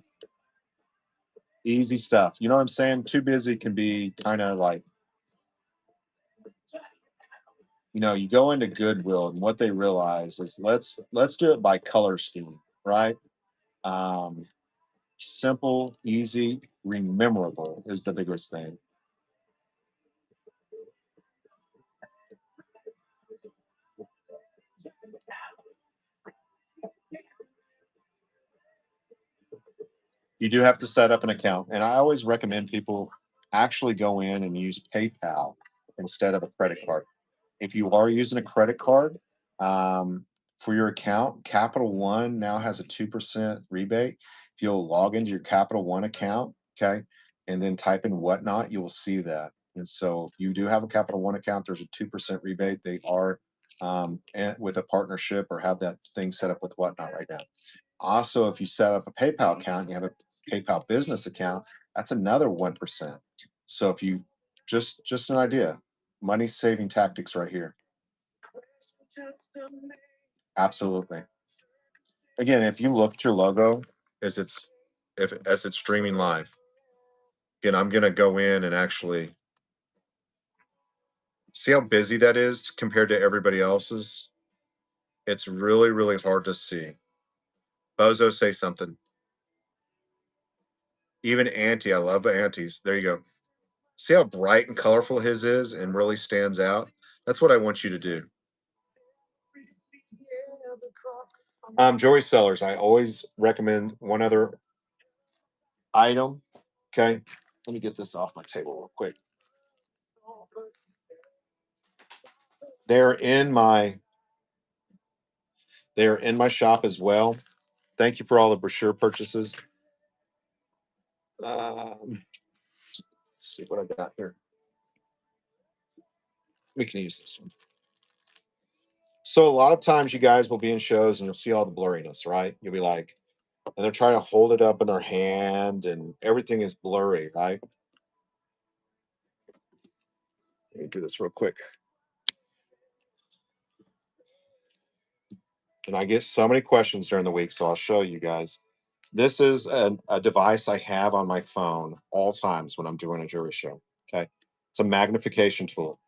Easy stuff. You know what I'm saying? Too busy can be kind of like, you go into Goodwill and what they realize is let's do it by color scheme, right? Um, Simple, easy, rememberable is the biggest thing. You do have to set up an account. And I always recommend people actually go in and use PayPal instead of a credit card. If you are using a credit card for your account, Capital One now has a 2% rebate. If you'll log into your Capital One account, okay, and then type in Whatnot, you will see that. And so if you do have a Capital One account, there's a 2% rebate. They are with a partnership or have that thing set up with Whatnot right now. Also, if you set up a PayPal account, you have a PayPal business account, that's another 1%. So if you just an idea, money saving tactics right here. Absolutely. Again, if you look at your logo as it's streaming live, again, I'm gonna go in and actually see how busy that is compared to everybody else's. It's really, really hard to see. Bozo, say something. Even Auntie, I love aunties. There you go. See how bright and colorful his is and really stands out? That's what I want you to do. Jewelry sellers, I always recommend one other item. Okay. Let me get this off my table real quick. They're in my they're in my shop as well. Thank you for all the brochure purchases. Let's see what I got here. We can use this one. So a lot of times you guys will be in shows and you'll see all the blurriness, right? You'll be like, and they're trying to hold it up in their hand and everything is blurry, right? Let me do this real quick. And I get so many questions during the week, so I'll show you guys. This is a device I have on my phone all times when I'm doing a jury show. Okay. It's a magnification tool.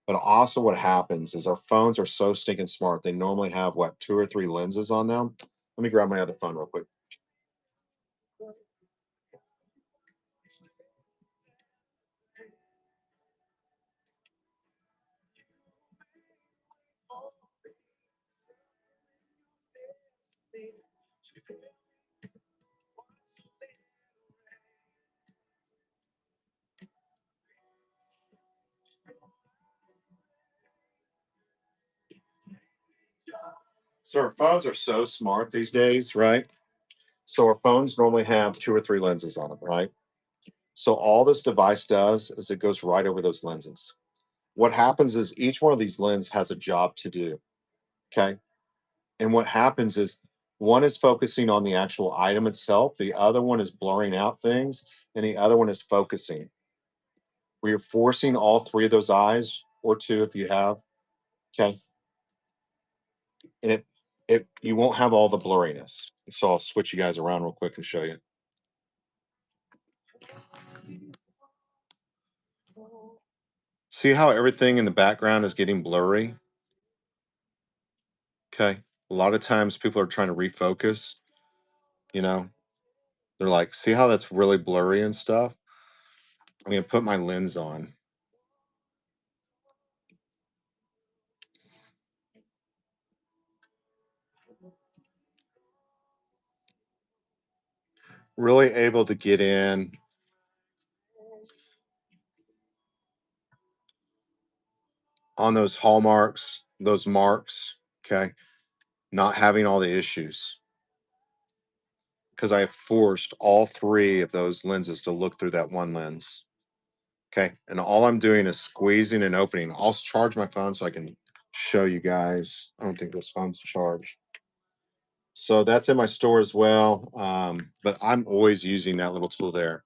But also, what happens is our phones are so stinking smart. They normally have what, 2 or 3 lenses on them. Let me grab my other phone real quick. So our phones are so smart these days, right? So our phones normally have 2 or 3 lenses on them, right? So all this device does is it goes right over those lenses. What happens is each one of these lenses has a job to do. Okay. And what happens is one is focusing on the actual item itself, the other one is blurring out things, and the other one is focusing. Where you're forcing all 3 of those eyes, or 2 if you have. Okay. And it you won't have all the blurriness. So I'll switch you guys around real quick and show you. See how everything in the background is getting blurry? Okay. A lot of times people are trying to refocus. you know, they're like, see how that's really blurry and stuff? I'm going to put my lens on. Really able to get in on those hallmarks, those marks, okay? Not having all the issues because I have forced all three of those lenses to look through that one lens. Okay. And all I'm doing is squeezing and opening. I'll charge my phone so I can show you guys. I don't think this phone's charged. So that's in my store as well. But I'm always using that little tool there.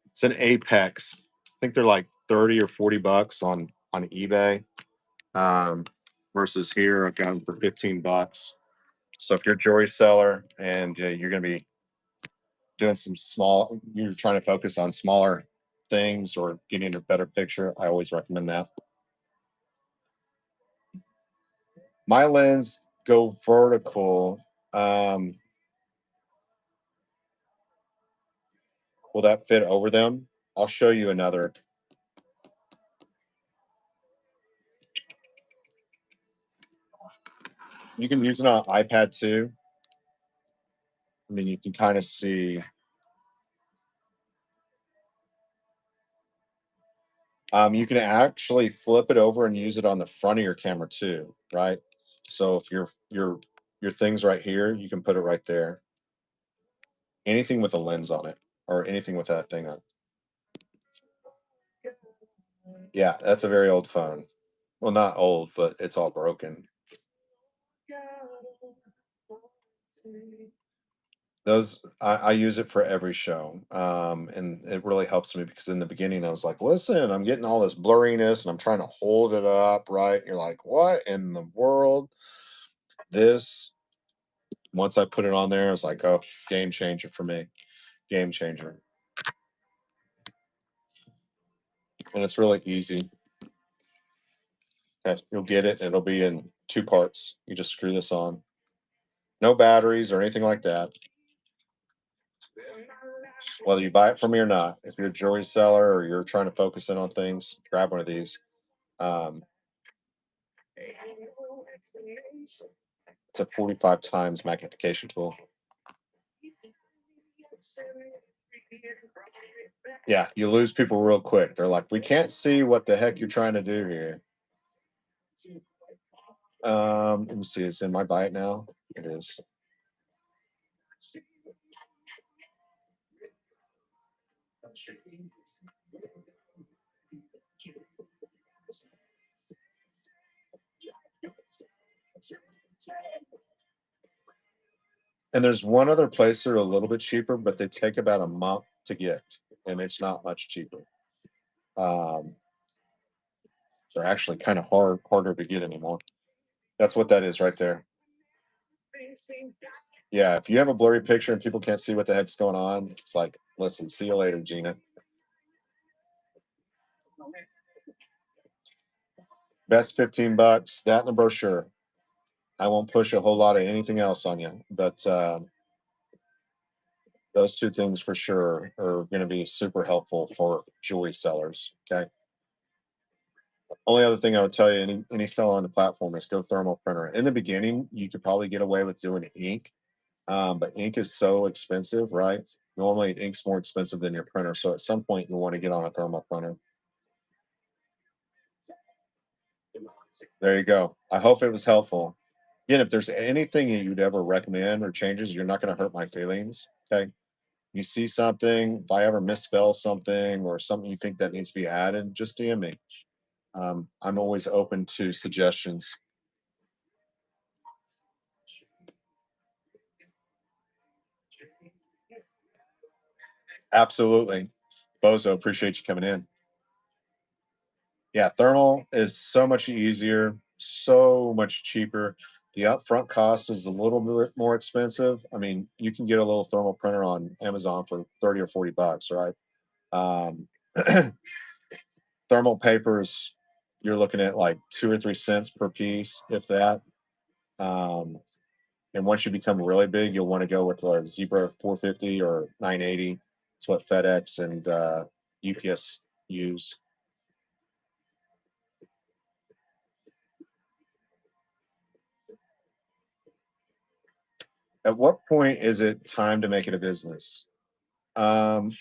It's an Apex. I think they're like 30 or 40 bucks on eBay. Versus here, I've got them for 15 bucks. So if you're a jewelry seller and you're going to be doing some small, you're trying to focus on smaller things or getting a better picture, I always recommend that. My lens go vertical. Um, will that fit over them? I'll show you another. You can use it on iPad too. I mean, you can kind of see. You can actually flip it over and use it on the front of your camera too, right? So if your thing's right here, you can put it right there. Anything with a lens on it, or anything with that thing on. Yeah, that's a very old phone. Well, not old, but it's all broken. Those I use it for every show, and it really helps me because in the beginning I was like, "Listen, I'm getting all this blurriness, and I'm trying to hold it up, right?" And you're like, "What in the world?" This once I put it on there, I was like, "Oh, game changer for me, game changer," and it's really easy. You'll get it. It'll be in two parts. You just screw this on. No batteries or anything like that. Whether you buy it from me or not, if you're a jewelry seller or you're trying to focus in on things, grab one of these. Um, it's a 45 times magnification tool. Yeah, you lose people real quick. They're like, we can't see what the heck you're trying to do here. Let me see. It's in my bite now. It is. And there's one other place that are a little bit cheaper, but they take about a month to get, and it's not much cheaper. Um, they're actually kind of harder to get anymore. That's what that is right there. Yeah, if you have a blurry picture and people can't see what the heck's going on, it's like, listen, see you later, Gina. Best 15 bucks, that and the brochure. I won't push a whole lot of anything else on you, but those two things for sure are going to be super helpful for jewelry sellers. Okay. Only other thing I would tell you, any seller on the platform is go thermal printer. In the beginning, you could probably get away with doing ink, but ink is so expensive, right? Normally, ink's more expensive than your printer. So at some point, you want to get on a thermal printer. There you go. I hope it was helpful. Again, if there's anything that you'd ever recommend or changes, you're not going to hurt my feelings. Okay. You see something, if I ever misspell something or something you think that needs to be added, just DM me. I'm always open to suggestions. Absolutely. Bozo, appreciate you coming in. Yeah, thermal is so much easier, so much cheaper. The upfront cost is a little bit more expensive. I mean, you can get a little thermal printer on Amazon for 30 or 40 bucks, right? Um, thermal papers, you're looking at like 2 or 3 cents per piece, if that. Um, and once you become really big, you'll want to go with a Zebra 450 or 980. It's what FedEx and UPS use. At what point is it time to make it a business? Um,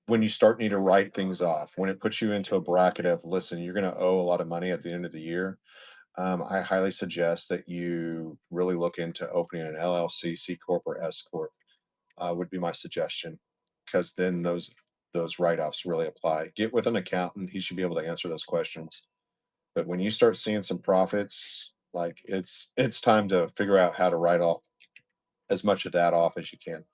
when you start need to write things off, when it puts you into a bracket of, listen, you're going to owe a lot of money at the end of the year. I highly suggest that you really look into opening an LLC, C corp, or S corp. Would be my suggestion, because then those write-offs really apply. Get with an accountant; he should be able to answer those questions. But when you start seeing some profits, like it's time to figure out how to write off as much of that off as you can.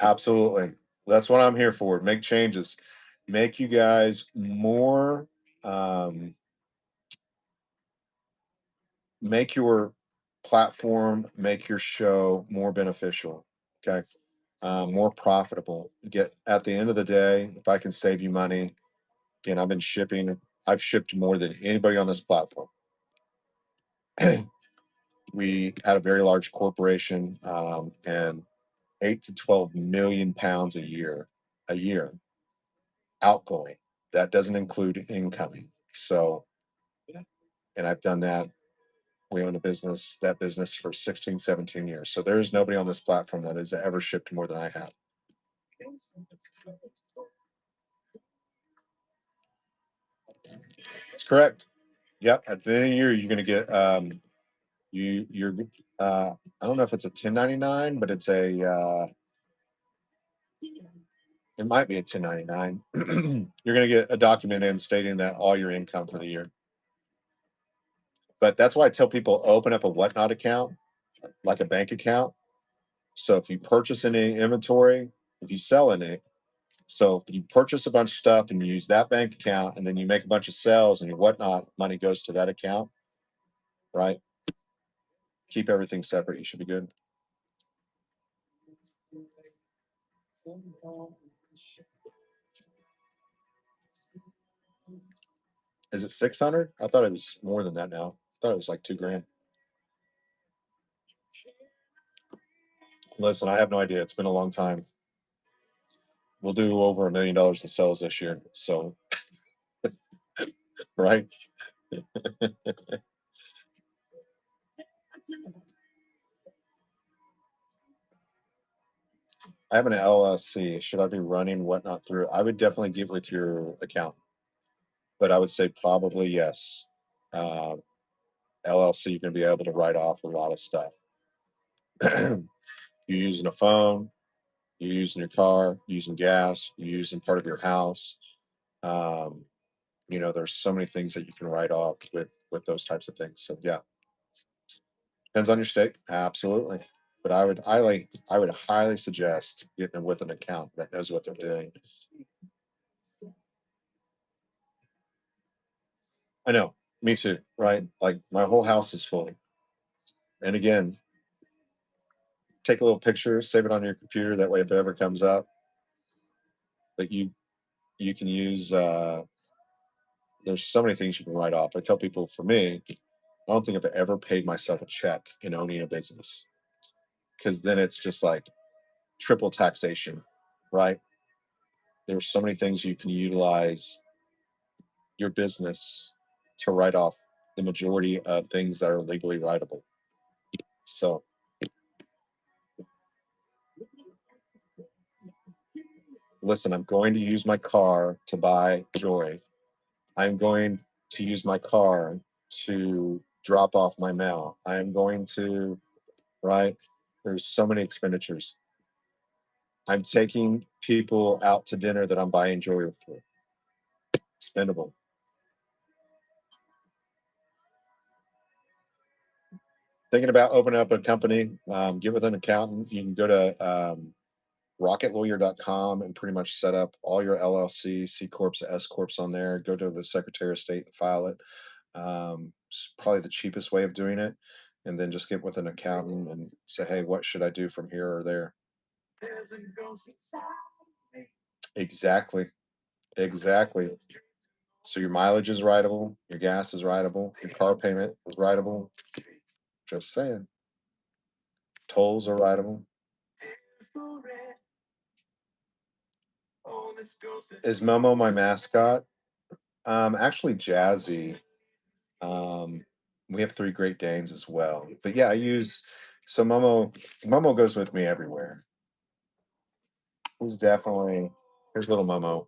Absolutely. That's what I'm here for. Make changes. Make you guys more um make your platform, make your show more beneficial. Okay. More profitable. Get at the end of the day, if I can save you money, again, I've shipped more than anybody on this platform. We had a very large corporation, and 8 to 12 million pounds a year outgoing. That doesn't include incoming. So, and I've done that. We own that business for 16, 17 years. So there is nobody on this platform that has ever shipped more than I have. That's correct. Yep. At the end of the year, you're going to get, you're, I don't know if it's a 1099, but it might be a 1099. You're going to get a document in stating that all your income for the year. But that's why I tell people open up a whatnot account, like a bank account. So if you purchase any inventory, if you sell any, so if you purchase a bunch of stuff and you use that bank account, and then you make a bunch of sales and your whatnot money goes to that account, right? Keep everything separate. You should be good. Is it 600? I thought it was more than that now. I thought it was like 2 grand. Listen, I have no idea. It's been a long time. We'll do over $1 million in sales this year. So, right? I have an LLC. Should I be running whatnot through? I would definitely get with your account, but I would say probably yes. Uh, LLC, you're going to be able to write off a lot of stuff. You're using a phone, you're using your car, you're using gas, you're using part of your house. Um, there's so many things that you can write off with those types of things. So yeah, depends on your state. Absolutely. But I would highly suggest getting with an account that knows what they're doing. I know, me too, right? Like my whole house is full. And again, take a little picture, save it on your computer. That way, if it ever comes up, but you can use. There's so many things you can write off. I tell people, for me, I don't think I've ever paid myself a check in owning a business, because then it's just like triple taxation, right? There's so many things you can utilize your business to write off the majority of things that are legally writable. So listen, I'm going to use my car to buy joy. I'm going to use my car to drop off my mail. I am going to, right? There's so many expenditures. I'm taking people out to dinner that I'm buying jewelry for. Spendable. Thinking about opening up a company, get with an accountant. You can go to rocketlawyer.com and pretty much set up all your LLC, C Corps, S Corps on there. Go to the Secretary of State and file it. It's probably the cheapest way of doing it. And then just get with an accountant and say, hey, what should I do from here or there? Exactly. Exactly. So your mileage is rideable, your gas is rideable, your car payment is rideable. Just saying. Tolls are rideable. Is Momo my mascot? Actually, Jazzy. Um, we have three Great Danes as well. But yeah, I use so Momo goes with me everywhere. He's definitely here's little Momo.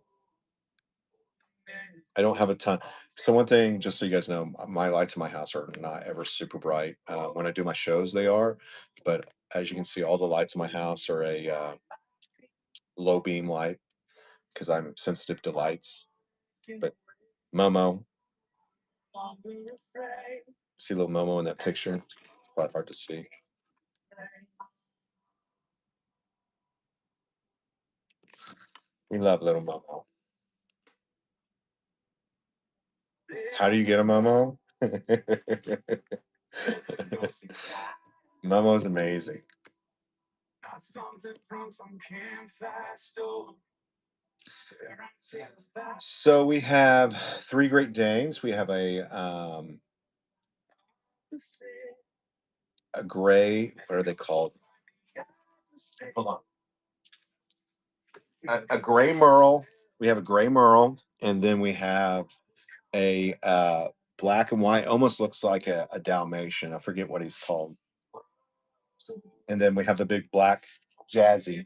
I don't have a ton. So one thing, just so you guys know, my lights in my house are not ever super bright. When I do my shows, they are, but as you can see, all the lights in my house are a low beam light because I'm sensitive to lights. But Momo, see little Momo in that picture. Quite hard to see. We love little Momo. How do you get a Momo? Momo's amazing. So we have three Great Danes. We have a gray. What are they called? Hold on. A gray Merle. We have a gray Merle, and then we have a black and white. Almost looks like a Dalmatian. I forget what he's called. And then we have the big black Jazzy.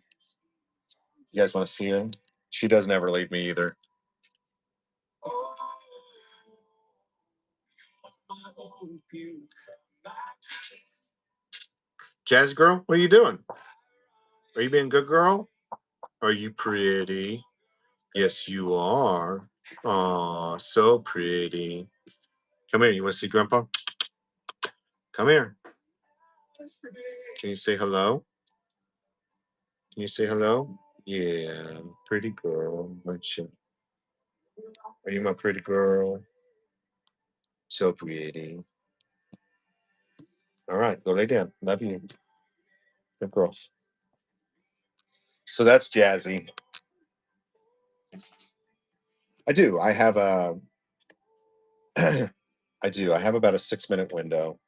You guys want to see her? She doesn't ever leave me either. Jazzy girl, what are you doing? Are you being a good girl? Are you pretty? Yes, you are. Oh, so pretty. Come here. You want to see Grandpa? Come here. Can you say hello? Can you say hello? Yeah, pretty girl, aren't you? Are you my pretty girl? So pretty. All right, go lay down. Love you. Good girl. So that's Jazzy. I do. I have a. I do. I have about a 6 minute window.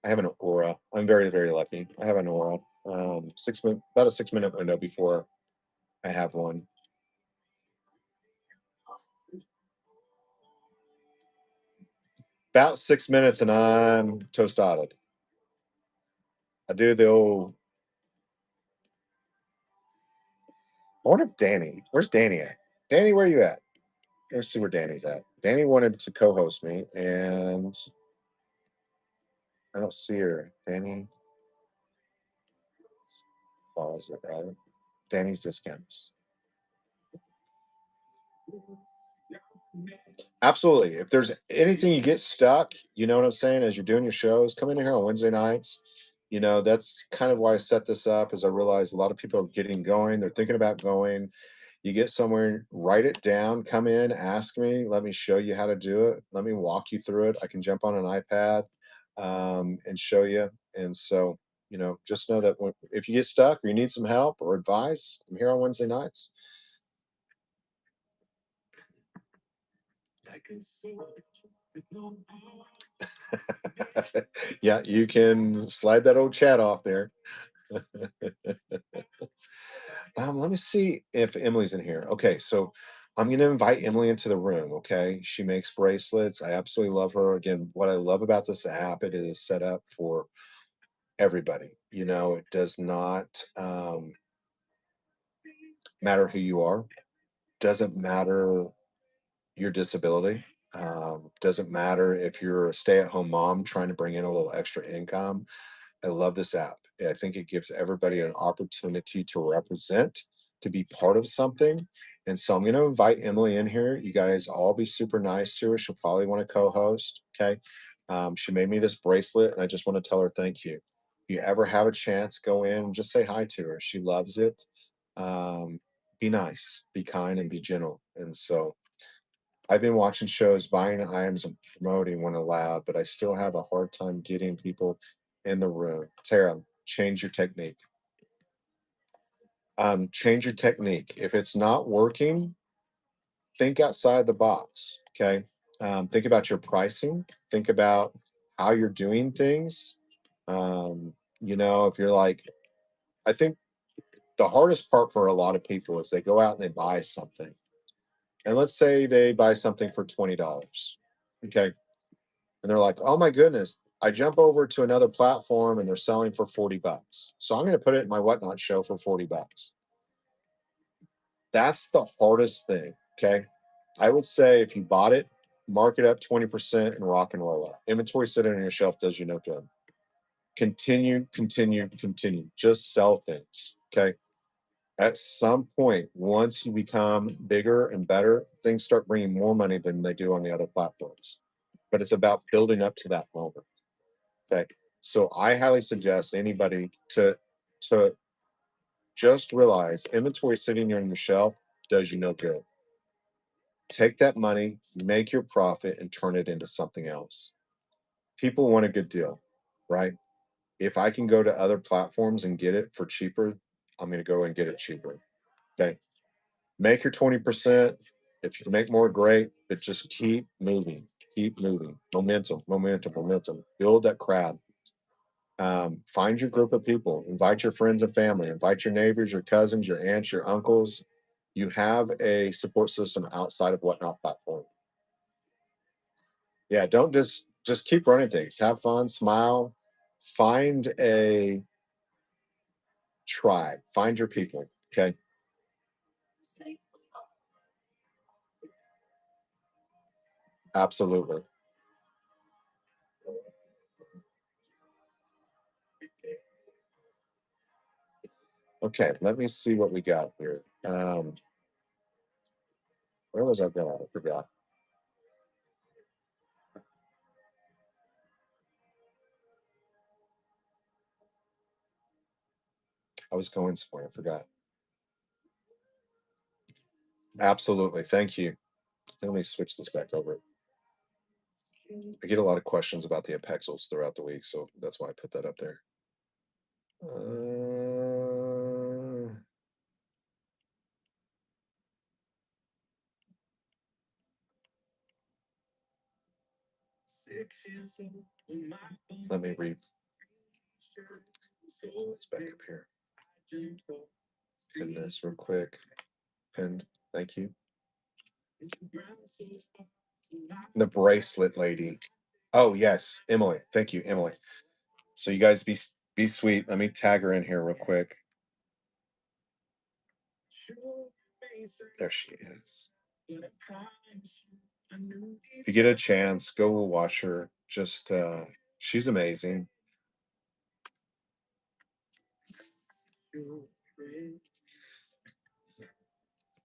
I have an aura. I'm very, very lucky. I have an aura. 6 minute, about a 6 minute window before I have one. About 6 minutes, and I'm toasted. I do the old. I wonder if Danny. Where's Danny at? Danny, where you at? Let's see where Danny's at. Danny wanted to co-host me, and I don't see her. Danny follows it, right? Danny's discounts. Absolutely. If there's anything you get stuck, you know what I'm saying, as you're doing your shows, come in here on Wednesday nights. That's kind of why I set this up, is I realize a lot of people are getting going. They're thinking about going. You get somewhere, write it down, come in, ask me, let me show you how to do it. Let me walk you through it. I can jump on an iPad and show you. And so, just know that if you get stuck or you need some help or advice, I'm here on Wednesday nights. Yeah, you can slide that old chat off there. Let me see if Emily's in here. Okay, so I'm going to invite Emily into the room. Okay, she makes bracelets. I absolutely love her. Again, what I love about this app, it is set up for everybody. It does not matter who you are. Doesn't matter your disability. Doesn't matter if you're a stay-at-home mom trying to bring in a little extra income. I love this app. I think it gives everybody an opportunity to represent, to be part of something. And so I'm going to invite Emily in here. You guys all be super nice to her. She'll probably want to co-host. Okay. She made me this bracelet, and I just want to tell her thank you. If you ever have a chance, go in and just say hi to her. She loves it. Be nice, be kind, and be gentle. And so I've been watching shows, buying items, and promoting when allowed, but I still have a hard time getting people in the room. Tara, change your technique. Change your technique. If it's not working, think outside the box. Okay. Think about your pricing, think about how you're doing things. Um, if you're like, I think the hardest part for a lot of people is they go out and they buy something. And let's say they buy something for $20. Okay. And they're like, oh my goodness, I jump over to another platform and they're selling for $40. So I'm going to put it in my Whatnot show for $40. That's the hardest thing. Okay. I would say if you bought it, mark it up 20% and rock and roll out. Inventory sitting on your shelf does you no good. Continue, continue, continue. Just sell things. Okay. At some point, once you become bigger and better, things start bringing more money than they do on the other platforms. But it's about building up to that moment. Okay. So I highly suggest anybody to just realize inventory sitting on your shelf does you no good. Take that money, make your profit, and turn it into something else. People want a good deal, right? If I can go to other platforms and get it for cheaper, I'm going to go and get it cheaper. Okay. Make your 20%. If you can make more, great, but just keep moving, keep moving. Momentum, momentum, momentum. Build that crowd. Find your group of people, invite your friends and family, invite your neighbors, your cousins, your aunts, your uncles. You have a support system outside of Whatnot platform. Yeah, don't just keep running things. Have fun, smile, find a tribe, find your people. Okay. Absolutely. Okay, let me see what we got here. Where was I going? I forgot. I was going somewhere. I forgot. Absolutely. Thank you. Let me switch this back over. I get a lot of questions about the Apexels throughout the week, so that's why I put that up there. Let me read this back up here. Pin this real quick. Pinned. Thank you. The bracelet lady. Oh yes, Emily. Thank you, Emily. So you guys be sweet. Let me tag her in here real quick. There she is. If you get a chance, go watch her. Just she's amazing.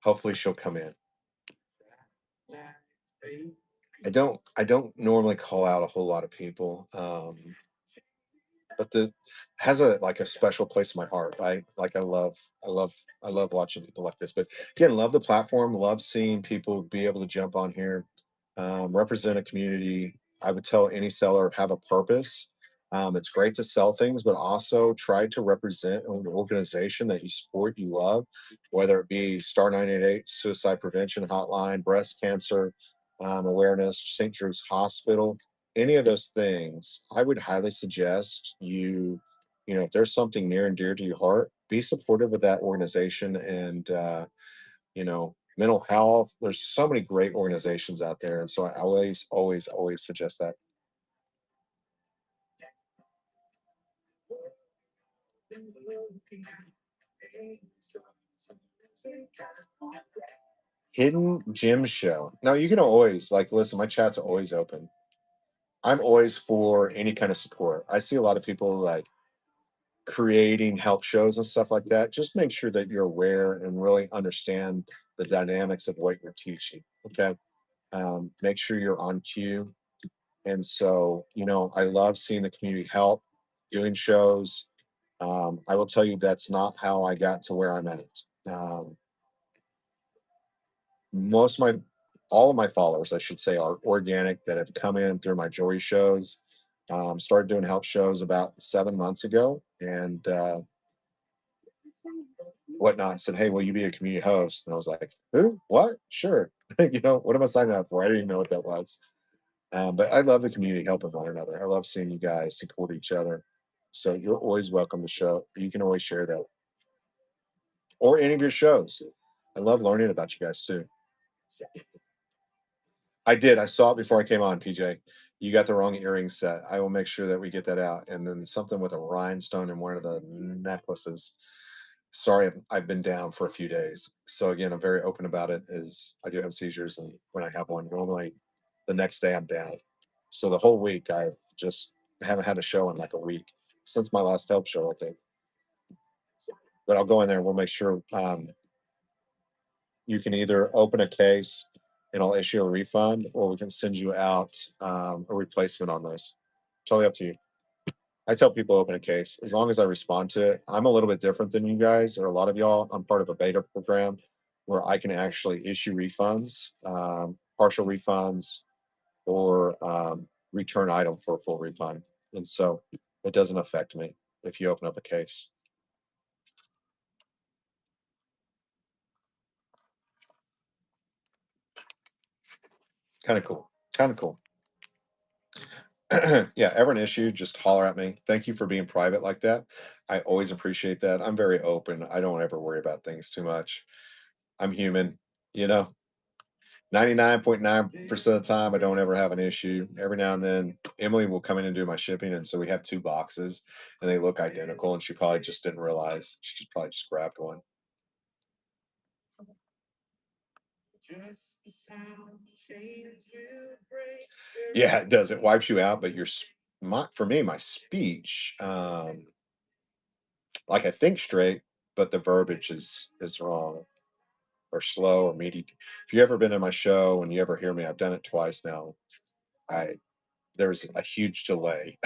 Hopefully she'll come in. I don't normally call out a whole lot of people. But the has a like a special place in my heart. I love watching people like this. But again, love the platform, love seeing people be able to jump on here, represent a community. I would tell any seller have a purpose. It's great to sell things, but also try to represent an organization that you support, you love, whether it be Star 988, Suicide Prevention Hotline, breast cancer awareness, St. Jude's Hospital, any of those things. I would highly suggest if there's something near and dear to your heart, be supportive of that organization. And mental health, there's so many great organizations out there, and so I always always always suggest that. Hidden gem show. Now you can always like listen, my chat's always open. I'm always for any kind of support. I see a lot of people like creating help shows and stuff like that. Just make sure that you're aware and really understand the dynamics of what you're teaching. Okay. Make sure you're on cue. And so, I love seeing the community help, doing shows. I will tell you that's not how I got to where I'm at. Most of my, all of my followers, I should say, are organic that have come in through my jewelry shows. Started doing help shows about 7 months ago, and whatnot. I said, hey, will you be a community host? And I was like, who? What? Sure. What am I signing up for? I didn't even know what that was. But I love the community helping one another. I love seeing you guys support each other. So you're always welcome to show. You can always share that or any of your shows. I love learning about you guys too. I did. I saw it before I came on, PJ. You got the wrong earring set. I will make sure that we get that out. And then something with a rhinestone in one of the necklaces. Sorry, I've been down for a few days. So again, I'm very open about it. Is I do have seizures, and when I have one, normally the next day I'm down. So the whole week I've just haven't had a show in like a week since my last help show, I think. But I'll go in there and we'll make sure you can either open a case and I'll issue a refund, or we can send you out a replacement on those. Totally up to you. I tell people open a case as long as I respond to it. I'm a little bit different than you guys or a lot of y'all. I'm part of a beta program where I can actually issue refunds, partial refunds, or return item for a full refund. And so it doesn't affect me if you open up a case. Kind of cool. Kind of cool. Yeah, ever an issue, just holler at me. Thank you for being private like that. I always appreciate that. I'm very open. I don't ever worry about things too much. I'm human, you know. 99.9% of the time, I don't ever have an issue. Every now and then, Emily will come in and do my shipping. And so we have two boxes and they look identical. And she probably just didn't realize. She just probably just grabbed one. Yeah, it does. It wipes you out, but for me, my speech, like I think straight, but the verbiage is wrong or slow or meaty. If you ever been in my show and you ever hear me, I've done it twice now. I There's a huge delay.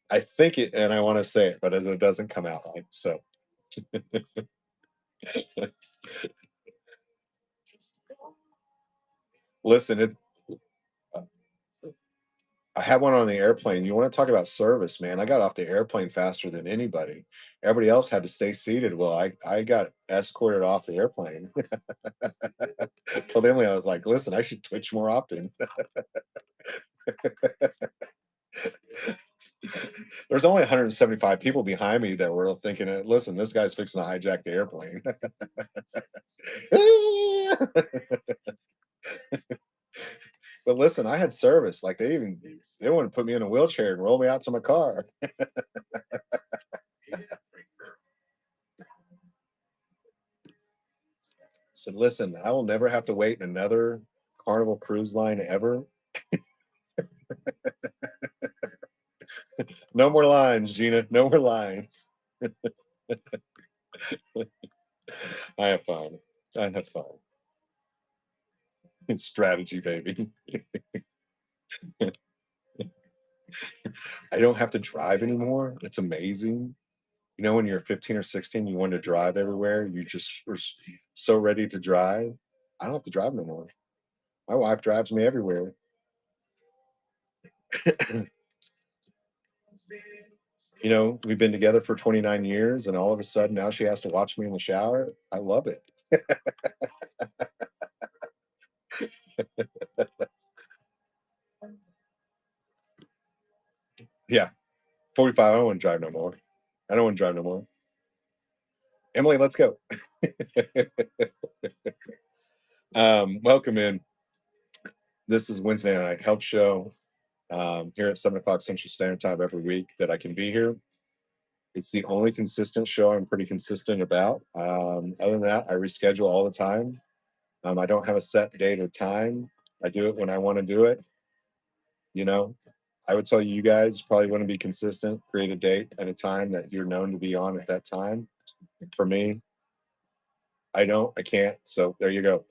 I think it, and I want to say it, but as it doesn't come out right. So listen, uh, I had one on the airplane. You want to talk about service, man? I got off the airplane faster than anybody. Everybody else had to stay seated. Well, I got escorted off the airplane. Told Emily, I was like, listen, I should twitch more often. There's only 175 people behind me that were thinking, listen, this guy's fixing to hijack the airplane. But listen, I had service. Like they wouldn't put me in a wheelchair and roll me out to my car. Said, listen, I will never have to wait in another Carnival cruise line ever. No more lines, Gina. No more lines. I have fun. I have fun. It's strategy, baby. I don't have to drive anymore. It's amazing. When you're 15 or 16, you want to drive everywhere. You just were so ready to drive. I don't have to drive no more. My wife drives me everywhere. We've been together for 29 years, and all of a sudden now she has to watch me in the shower. I love it. Yeah, 45. I don't want to drive no more. I don't want to drive no more. Emily, let's go. Welcome in. This is Wednesday night help show here at 7 o'clock Central Standard Time every week that I can be here. It's the only consistent show I'm pretty consistent about. Other than that, I reschedule all the time. I don't have a set date or time. I do it when I want to do it. You know, I would tell you guys probably want to be consistent, create a date and a time that you're known to be on at that time. For me, I can't. So there you go.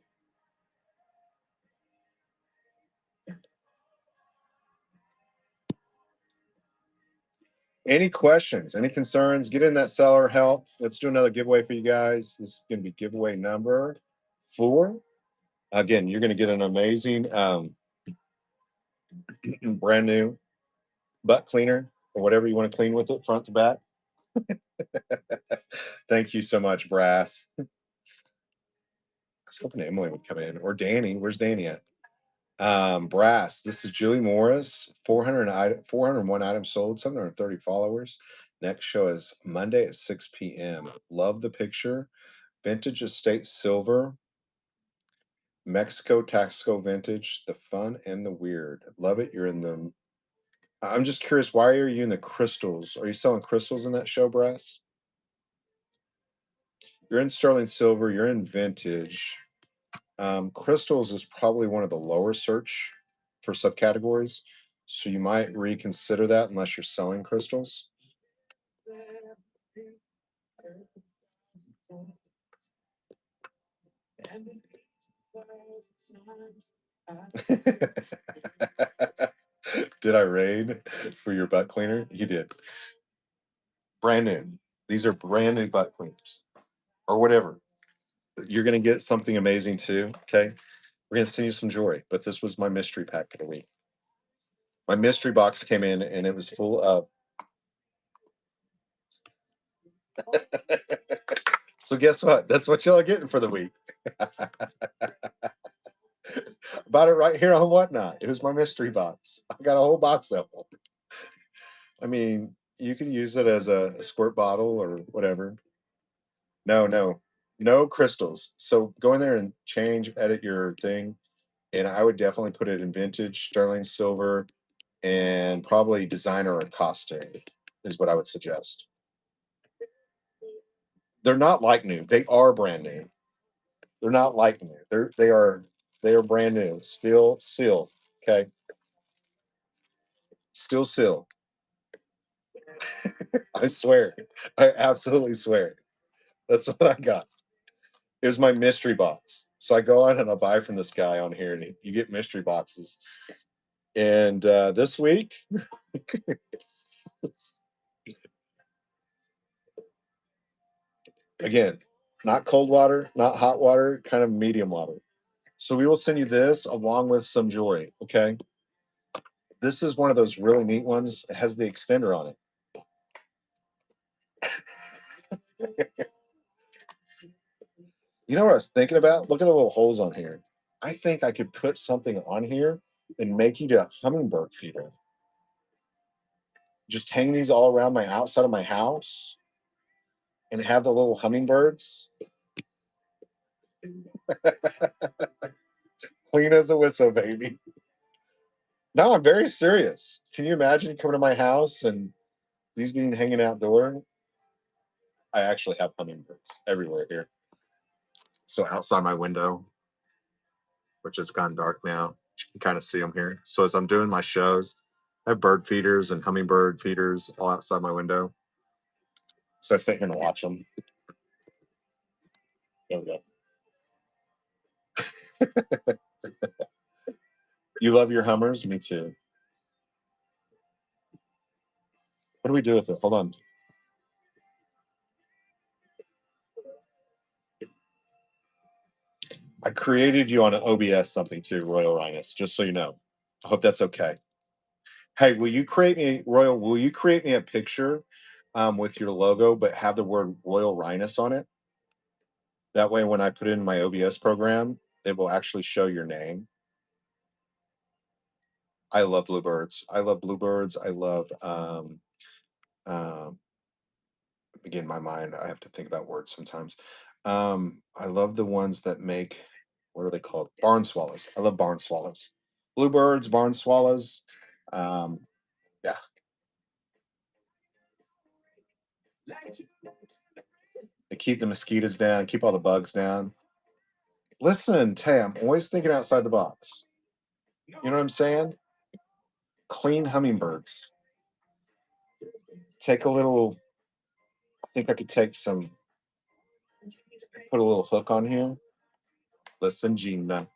Any questions, any concerns, get in that seller help. Let's do another giveaway for you guys. This is going to be giveaway number 4. Again, you're going to get an amazing brand new butt cleaner or whatever you want to clean with it, front to back. Thank you so much, Brass. I was hoping Emily would come in, or Danny. Where's Danny at? Brass. This is Julie Morris. 401 items sold, 730 followers. Next show is Monday at 6 p.m. Love the picture. Vintage Estate Silver. Mexico Taxco Vintage. The fun and the weird. Love it. You're in the. I'm just curious. Why are you in the crystals? Are you selling crystals in that show, Brass? You're in sterling silver. You're in vintage. Crystals is probably one of the lower search for subcategories. So you might reconsider that unless you're selling crystals. Did I raid for your butt cleaner? You did. Brand new. These are brand new butt cleaners or whatever. You're going to get something amazing too. Okay. We're going to send you some jewelry, but this was my mystery pack of the week. My mystery box came in and it was full of. So guess what? That's what y'all are getting for the week. Bought it right here on Whatnot. It was my mystery box. I got a whole box of them. I mean, you can use it as a squirt bottle or whatever. No, no, no crystals. So go in there and change, edit your thing, and I would definitely put it in vintage, sterling silver, and probably designer or costume is what I would suggest. They're not like new. They are brand new. They're not like new. They are brand new. Still sealed. Okay. Still sealed. I swear. I absolutely swear. That's what I got. It was my mystery box. So I go on and I buy from this guy on here, and you get mystery boxes. And this week, again, not cold water, not hot water, kind of medium water. So we will send you this along with some jewelry. Okay. This is one of those really neat ones. It has the extender on it. You know what I was thinking about? Look at the little holes on here. I think I could put something on here and make you a hummingbird feeder. Just hang these all around my outside of my house and have the little hummingbirds. Clean as a whistle, baby. No, I'm very serious. Can you imagine coming to my house and these being hanging outdoor? I actually have hummingbirds everywhere here. So outside my window, which has gone dark now, you can kind of see them here. So as I'm doing my shows, I have bird feeders and hummingbird feeders all outside my window. So I sit here and watch them. There we go. You love your hummers? Me too. What do we do with this? Hold on. I created you on an OBS something too, Royal Rhinus, just so you know. I hope that's okay. Hey, will you create me, Royal? Will you create me a picture with your logo, but have the word Royal Rhinus on it? That way, when I put it in my OBS program, it will actually show your name. I love bluebirds. I love bluebirds. I love um, again, my mind, I have to think about words sometimes. I love the ones that make, what are they called? Barn swallows. I love barn swallows. Bluebirds, barn swallows. Um, yeah. They keep the mosquitoes down, keep all the bugs down. Listen, Tay, I'm always thinking outside the box. You know what I'm saying? Clean hummingbirds. Take a little, I think I could take some, put a little hook on here. Listen, Gina.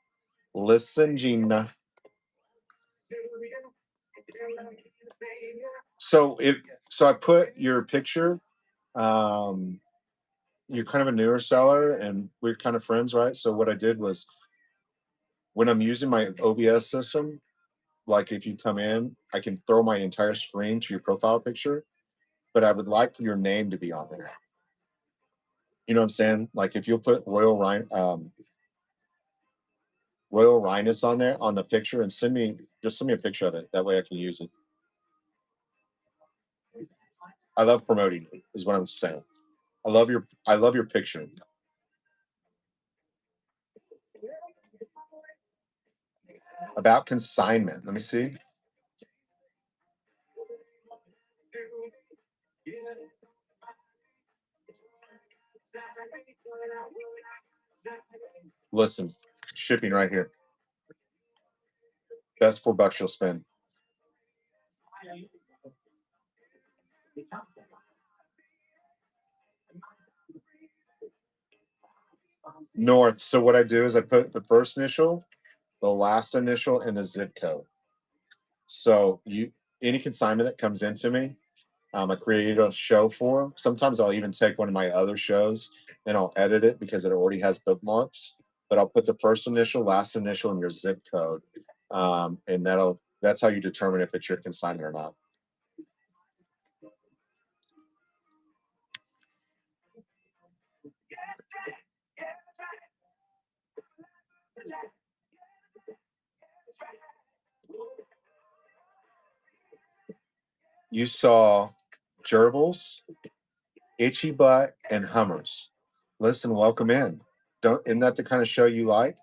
Listen, Gina. So if so, I put your picture. Um, you're kind of a newer seller, and we're kind of friends, right? So what I did was when I'm using my OBS system, like if you come in, I can throw my entire screen to your profile picture, but I would like for your name to be on there. You know what I'm saying? Like if you'll put Royal Rhinus on there on the picture and send me a picture of it. That way I can use it. I love promoting is what I'm saying. I love your picture. About consignment. Let me see. Listen, shipping right here. Best $4 you'll spend. North. So what I do is I put the first initial, the last initial, and the zip code. So any consignment that comes into me, I create a show for. Sometimes I'll even take one of my other shows and I'll edit it because it already has bookmarks. But I'll put the first initial, last initial, and your zip code, and that's how you determine if it's your consignment or not. You saw gerbils, itchy butt, and hummers. Listen, welcome in. Don't Isn't that the kind of show you like?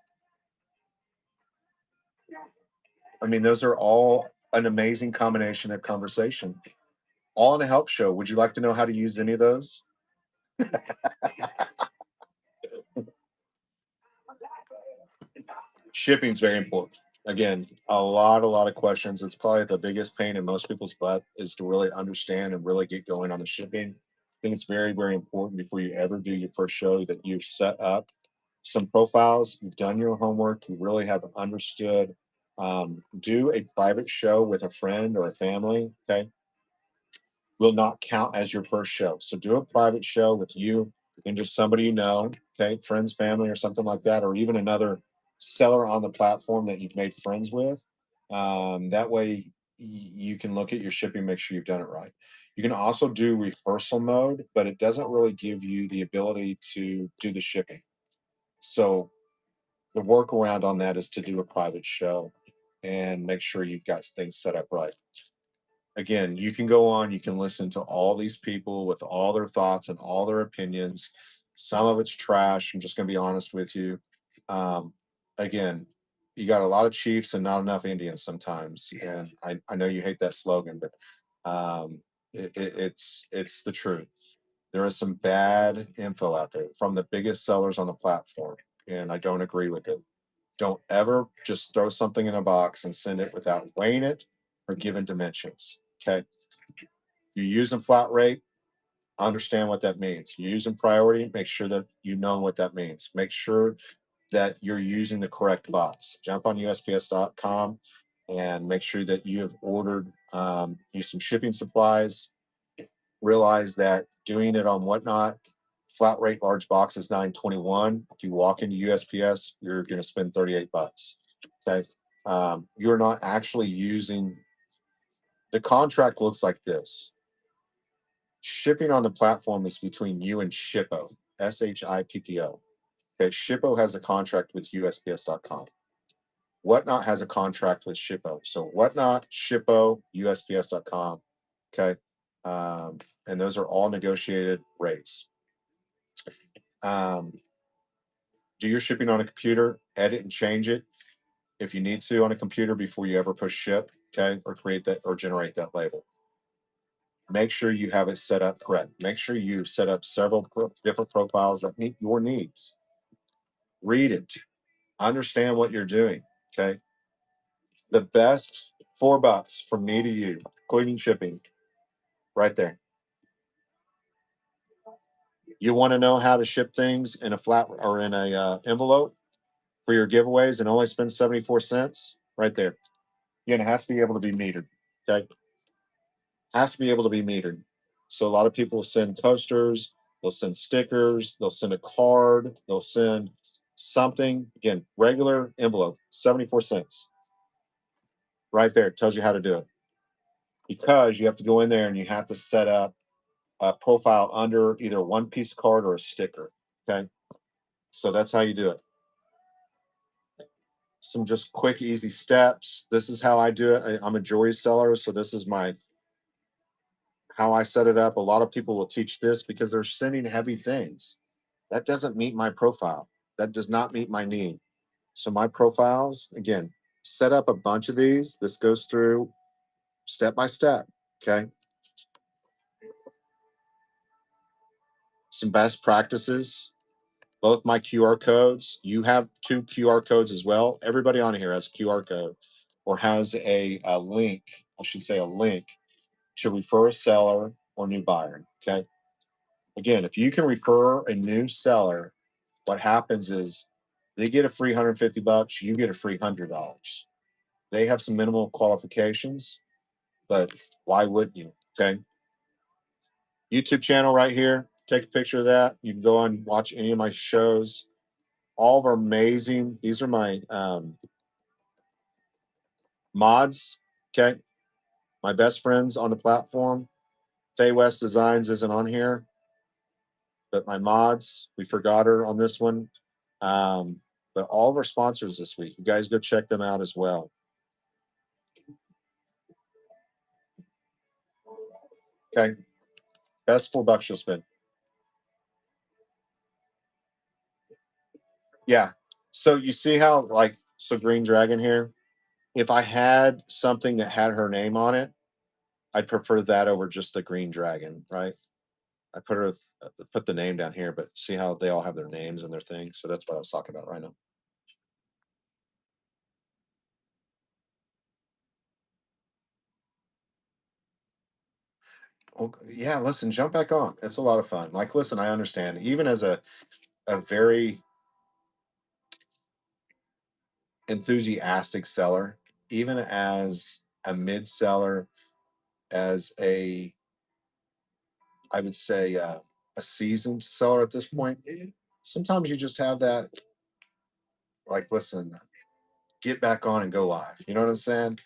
I mean, those are all an amazing combination of conversation. All in a help show. Would you like to know how to use any of those? Shipping is very important. Again, a lot of questions. It's probably the biggest pain in most people's butt is to really understand and really get going on the shipping. I think it's very, very important before you ever do your first show that you've set up some profiles, you've done your homework, you really have understood. Do a private show with a friend or a family. Okay, will not count as your first show. So do a private show with you and just somebody you know, okay, friends, family, or something like that, or even another seller on the platform that you've made friends with. That way you can look at your shipping, make sure you've done it right. You can also do rehearsal mode, but it doesn't really give you the ability to do the shipping. So the workaround on that is to do a private show and make sure you've got things set up right. Again, you can go on, you can listen to all these people with all their thoughts and all their opinions. Some of it's trash. I'm just going to be honest with you. Um, Again, you got a lot of chiefs and not enough Indians sometimes. And I know you hate that slogan, but it's the truth. There is some bad info out there from the biggest sellers on the platform, and I don't agree with it. Don't ever just throw something in a box and send it without weighing it or giving dimensions. Okay. You're using flat rate, understand what that means. You're using priority, make sure that you know what that means. Make sure that you're using the correct box. Jump on USPS.com and make sure that you have ordered you some shipping supplies. Realize that doing it on Whatnot, flat rate large box is $9.21. If you walk into USPS, you're going to spend $38. Okay. You're not actually using the contract looks like this. Shipping on the platform is between you and Shippo, Shippo. Okay, Shippo has a contract with USPS.com. Whatnot has a contract with Shippo. So Whatnot, Shippo, USPS.com. Okay, and those are all negotiated rates. Um, do your shipping on a computer, edit and change it if you need to on a computer before you ever push ship. Okay, or create that or generate that label. Make sure you have it set up correct. Make sure you set up several different profiles that meet your needs. Read it, understand what you're doing. Okay. The best $4 from me to you, including shipping, right there. You want to know how to ship things in a flat or in a envelope for your giveaways and only spend 74 cents? Right there. Again, it has to be able to be metered. Okay. Has to be able to be metered. So a lot of people send posters, they'll send stickers, they'll send a card, they'll send something. Again, regular envelope, 74 cents. Right there, it tells you how to do it. Because you have to go in there and you have to set up profile under either a one piece card or a sticker. Okay. So that's how you do it. Some just quick, easy steps. This is how I do it. I'm a jewelry seller, so this is my how I set it up. A lot of people will teach this because they're sending heavy things. That doesn't meet my profile. That does not meet my need. So my profiles, again, set up a bunch of these. This goes through step by step. Okay. Some best practices. Both my QR codes. You have 2 QR codes as well. Everybody on here has a QR code or has a link. I should say a link to refer a seller or new buyer. Okay. Again, if you can refer a new seller, what happens is they get a free 150 bucks, you get a free $100. They have some minimal qualifications, but why wouldn't you? Okay. YouTube channel right here. Take a picture of that. You can go and watch any of my shows. All of are amazing. These are my mods. Okay. My best friends on the platform. Faye West Designs isn't on here, but my mods, we forgot her on this one. Um, but all of our sponsors this week, you guys go check them out as well. Okay. Best $4 you'll spend. Yeah. So you see how so Green Dragon here, if I had something that had her name on it, I'd prefer that over just the Green Dragon, right? I put the name down here, but see how they all have their names and their things. So that's what I was talking about right now. Well, yeah, listen, jump back on. It's a lot of fun. Like, listen, I understand. Even as a very enthusiastic seller, even as a mid seller, as I would say a seasoned seller at this point, sometimes you just have that, like, listen, get back on and go live. You know what I'm saying?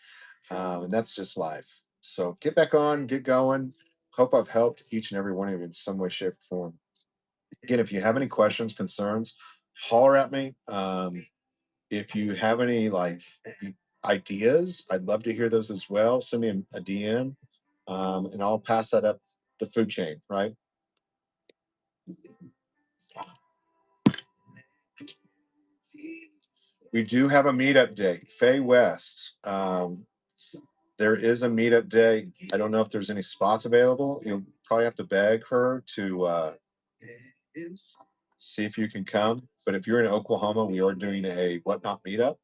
And that's just life. So get back on, get going. Hope I've helped each and every one of you in some way, shape, or form. Again, if you have any questions, concerns, holler at me. If you have any ideas, I'd love to hear those as well. Send me a DM, and I'll pass that up the food chain. Right? We do have a meetup date. Faye West. There is a meetup day. I don't know if there's any spots available. You'll probably have to beg her to see if you can come. But if you're in Oklahoma, we are doing a whatnot meetup.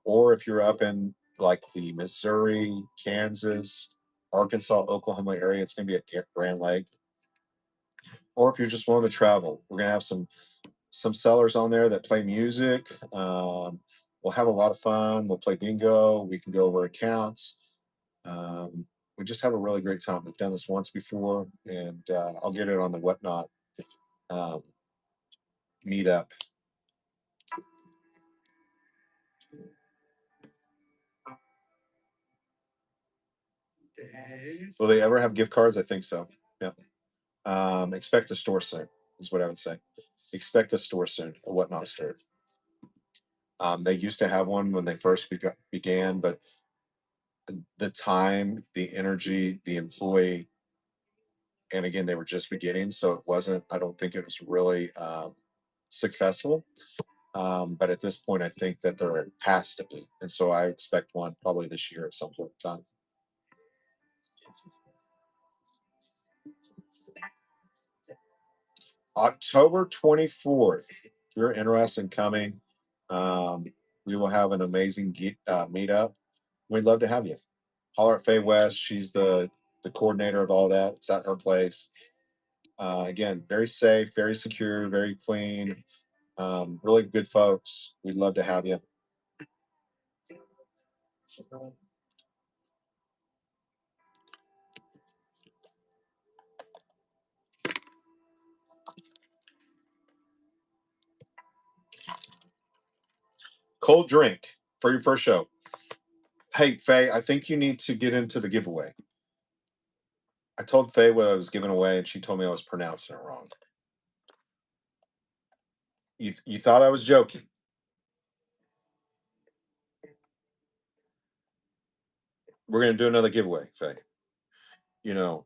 Or if you're up in like the Missouri, Kansas, Arkansas, Oklahoma area, it's going to be at Grand Lake. Or if you're just willing to travel, we're going to have some sellers on there that play music. We'll have a lot of fun. We'll play bingo. We can go over accounts. We just have a really great time. We've done this once before, and I'll get it on the whatnot um, meetup. Will they ever have gift cards? I think so. Yep. Expect a store soon is what I would say. Expect a store soon, a whatnot store. They used to have one when they first began, but the time, the energy, the employee, and again, they were just beginning, so it wasn't. I don't think it was really successful. But at this point, I think that there has to be, and so I expect one probably this year at some point in time. October 24th. If you're interested in coming, um, we will have an amazing meetup. We'd love to have you. Holler at Faye West. She's the coordinator of all that. It's at her place. Again, very safe, very secure, very clean. Really good folks. We'd love to have you. Cold drink for your first show. Hey, Faye, I think you need to get into the giveaway. I told Faye what I was giving away, and she told me I was pronouncing it wrong. You thought I was joking. We're gonna do another giveaway, Faye. You know,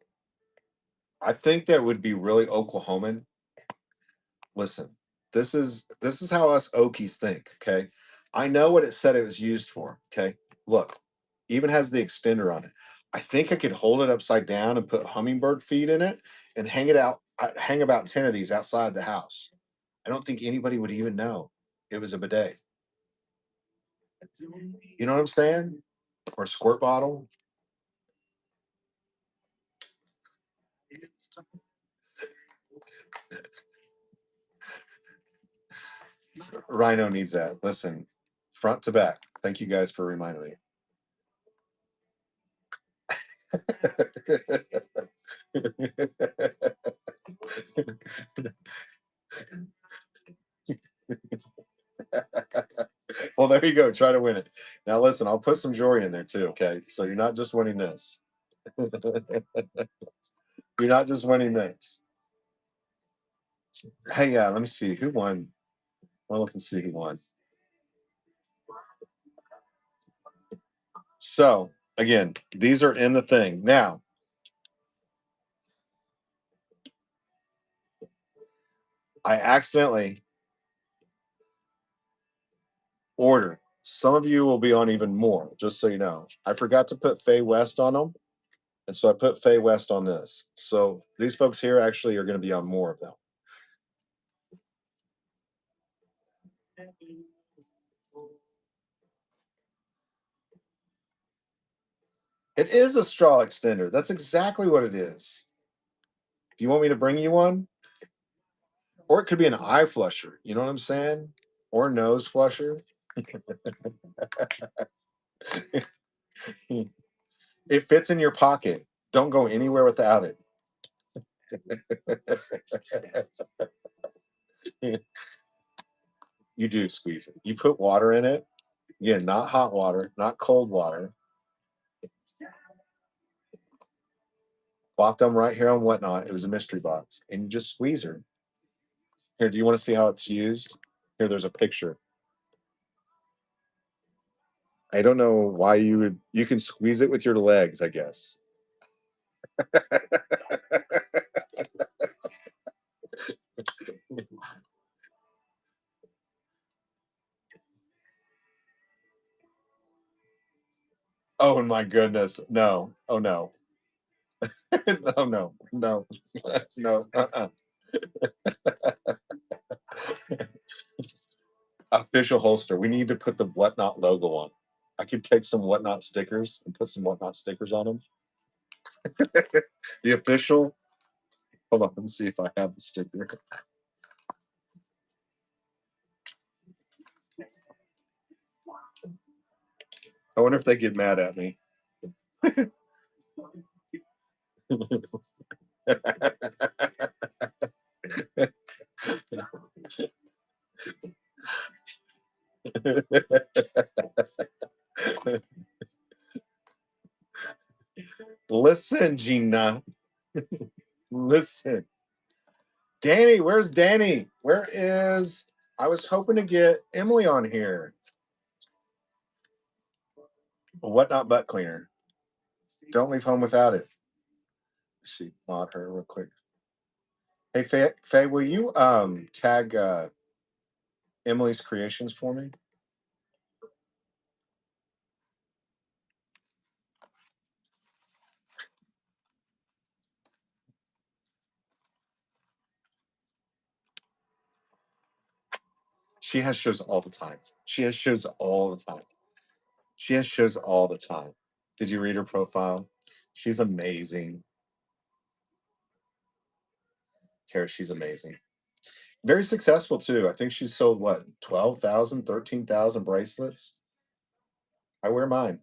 I think that would be really Oklahoman. Listen, this is how us Okies think. Okay, I know what it said it was used for. Okay, look, even has the extender on it. I think I could hold it upside down and put hummingbird feed in it and hang it out. Hang about 10 of these outside the house. I don't think anybody would even know it was a bidet. You know what I'm saying? Or a squirt bottle. Rhino needs that. Listen, front to back. Thank you guys for reminding me. Well, there you go. Try to win it. Now, listen, I'll put some jewelry in there too. Okay. So you're not just winning this. You're not just winning this. Hey, let me see who won. I'll look and see who won. So, again, these are in the thing. Now, I accidentally ordered. Some of you will be on even more, just so you know. I forgot to put Faye West on them. And so I put Faye West on this. So these folks here actually are going to be on more of them. It is a straw extender. That's exactly what it is. Do you want me to bring you one? Or it could be an eye flusher. You know what I'm saying? Or nose flusher. It fits in your pocket. Don't go anywhere without it. You do squeeze it. You put water in it. Again, not hot water, not cold water. Bought them right here on Whatnot. It was a mystery box. And you just squeeze her. Here, do you want to see how it's used? Here, there's a picture. I don't know why you can squeeze it with your legs, I guess. Oh my goodness. No. Oh no. Oh no. No. No. Official holster. We need to put the Whatnot logo on. I could take some Whatnot stickers and put some Whatnot stickers on them. The official. Hold on. Let me see if I have the sticker. I wonder if they get mad at me. Listen, Gina. Listen. Danny, where's Danny? Where is I was hoping to get Emily on here. A Whatnot butt cleaner. Don't leave home without it. Let's see, mod her real quick. Hey Faye, will you tag Emily's creations for me? She has shows all the time. She has shows all the time. She has shows all the time. Did you read her profile? She's amazing. Tara, she's amazing. Very successful too. I think she's sold what, 12,000, 13,000 bracelets? I wear mine.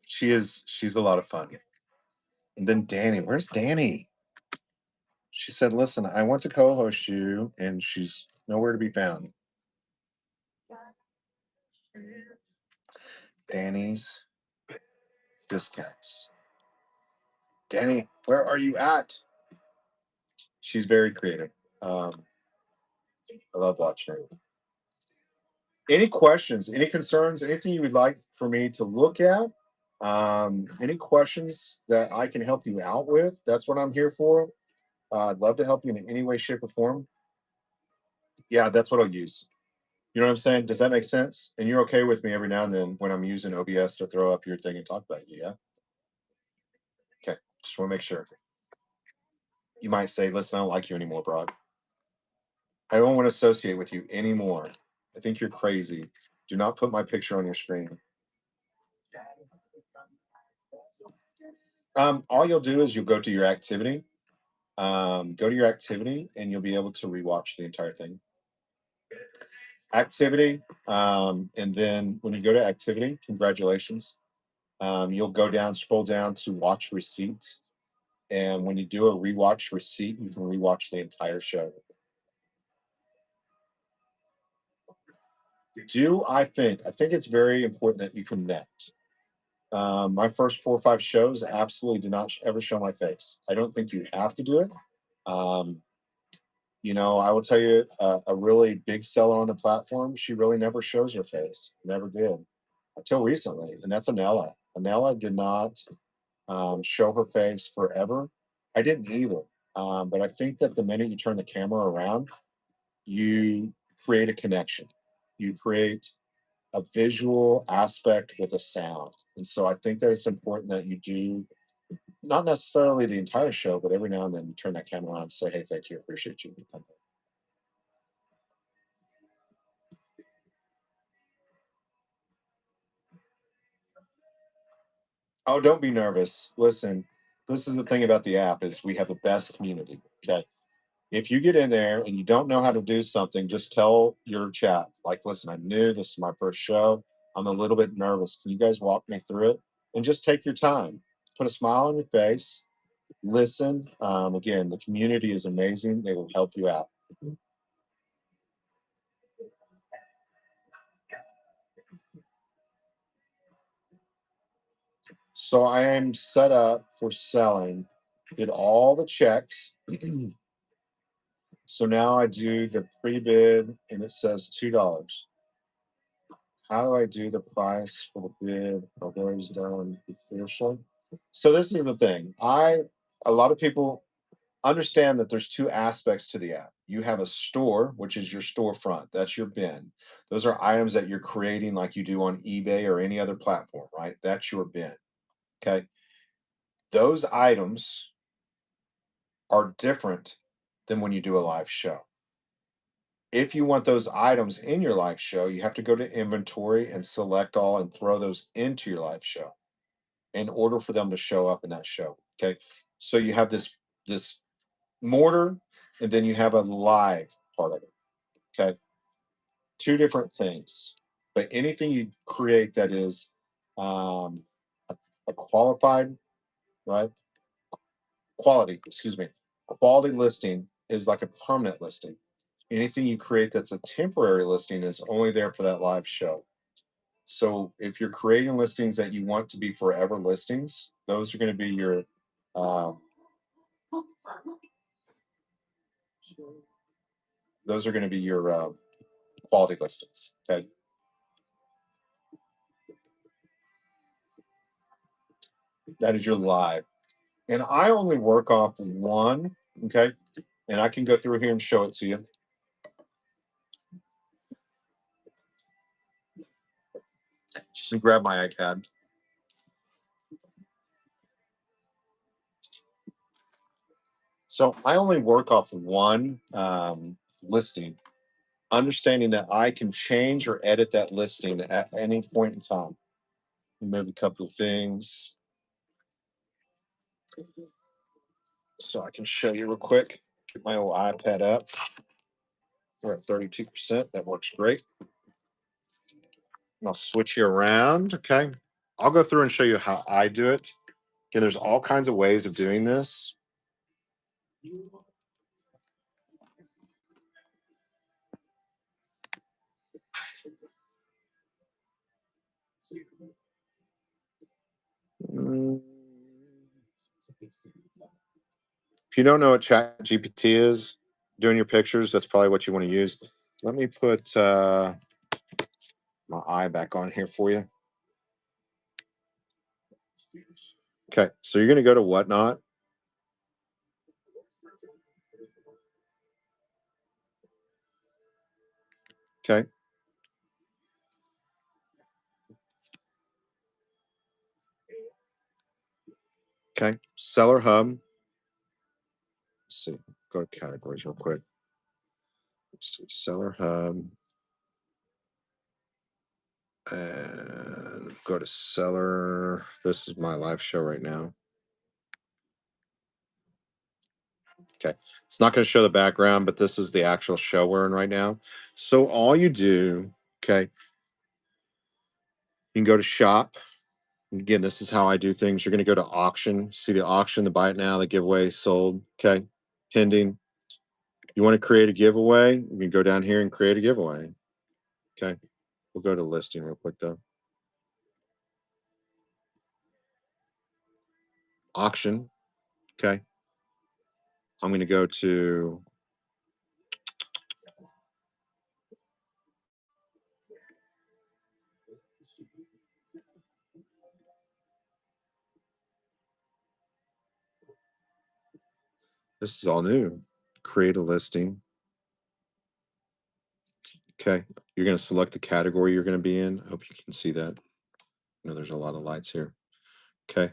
She's a lot of fun. And then Danny, where's Danny? She said, "Listen, I want to co-host you," and she's nowhere to be found. Danny's Discounts. Danny, where are you at? She's very creative. I love watching her. Any questions, any concerns, anything you would like for me to look at? Any questions that I can help you out with? That's what I'm here for. I'd love to help you in any way, shape, or form. Yeah, that's what I'll use. You know what I'm saying? Does that make sense? And you're okay with me every now and then when I'm using OBS to throw up your thing and talk about you, yeah? Okay. Just want to make sure. You might say, listen, I don't like you anymore, Brock. I don't want to associate with you anymore. I think you're crazy. Do not put my picture on your screen. All you'll do is you'll go to your activity. Go to your activity and you'll be able to rewatch the entire thing. Activity. And then when you go to activity, congratulations. You'll go down, scroll down to watch receipt. And when you do a rewatch receipt, you can rewatch the entire show. I think it's very important that you connect. My first 4 or 5 shows absolutely did not ever show my face. I don't think you have to do it. Um, I will tell you a really big seller on the platform, she really never shows her face, never did until recently. And that's Anella. Anella did not show her face forever. I didn't either. But I think that the minute you turn the camera around, you create a connection. You create a visual aspect with a sound. And so I think that it's important that you do not necessarily the entire show, but every now and then you turn that camera on and say, hey, thank you, appreciate you. Oh, don't be nervous. Listen, this is the thing about the app is we have the best community. Okay. If you get in there and you don't know how to do something, just tell your chat, like, listen, I'm new. This is my first show. I'm a little bit nervous. Can you guys walk me through it? And just take your time. Put a smile on your face. Listen. Again, the community is amazing. They will help you out. So I am set up for selling. Did all the checks. So now I do the pre-bid and it says $2. How do I do the price for the bid or those done officially? So this is the thing. A lot of people understand that there's 2 aspects to the app. You have a store, which is your storefront. That's your bin. Those are items that you're creating like you do on eBay or any other platform, right? That's your bin. Okay. Those items are different than when you do a live show. If you want those items in your live show, you have to go to inventory and select all and throw those into your live show in order for them to show up in that show. Okay. So you have this mortar and then you have a live part of it. Okay. 2 different things. But anything you create that is um, a, a qualified, right? Quality, excuse me. Quality listing is like a permanent listing. Anything you create that's a temporary listing is only there for that live show. So if you're creating listings that you want to be forever listings, those are going to be your um, quality listings. Okay, that is your live, and I only work off one. Okay, and I can go through here and show it to you. Let me grab my iPad. So I only work off one listing, understanding that I can change or edit that listing at any point in time. Move a couple of things so I can show you real quick. Get my old iPad up. We're at 32%. That works great. And I'll switch you around. Okay. I'll go through and show you how I do it. Again, there's all kinds of ways of doing this. Mm. If you don't know what Chat GPT is, doing your pictures, that's probably what you want to use. Let me put my eye back on here for you. Okay, so you're going to go to Whatnot. Okay. Okay. Seller Hub. Let's see. Go to categories real quick. Let's see. Seller Hub. And go to seller. This is my live show right now. Okay. It's not going to show the background, but this is the actual show we're in right now. So all you do, okay, you can go to shop. Again, this is how I do things. You're going to go to auction. See the auction, the buy it now, the giveaway, sold. Okay. Pending. You want to create a giveaway? You can go down here and create a giveaway. Okay. We'll go to listing real quick though. Auction. Okay. I'm going to go to this is all new. Create a listing. Okay. You're going to select the category you're going to be in. I hope you can see that. I know there's a lot of lights here. Okay.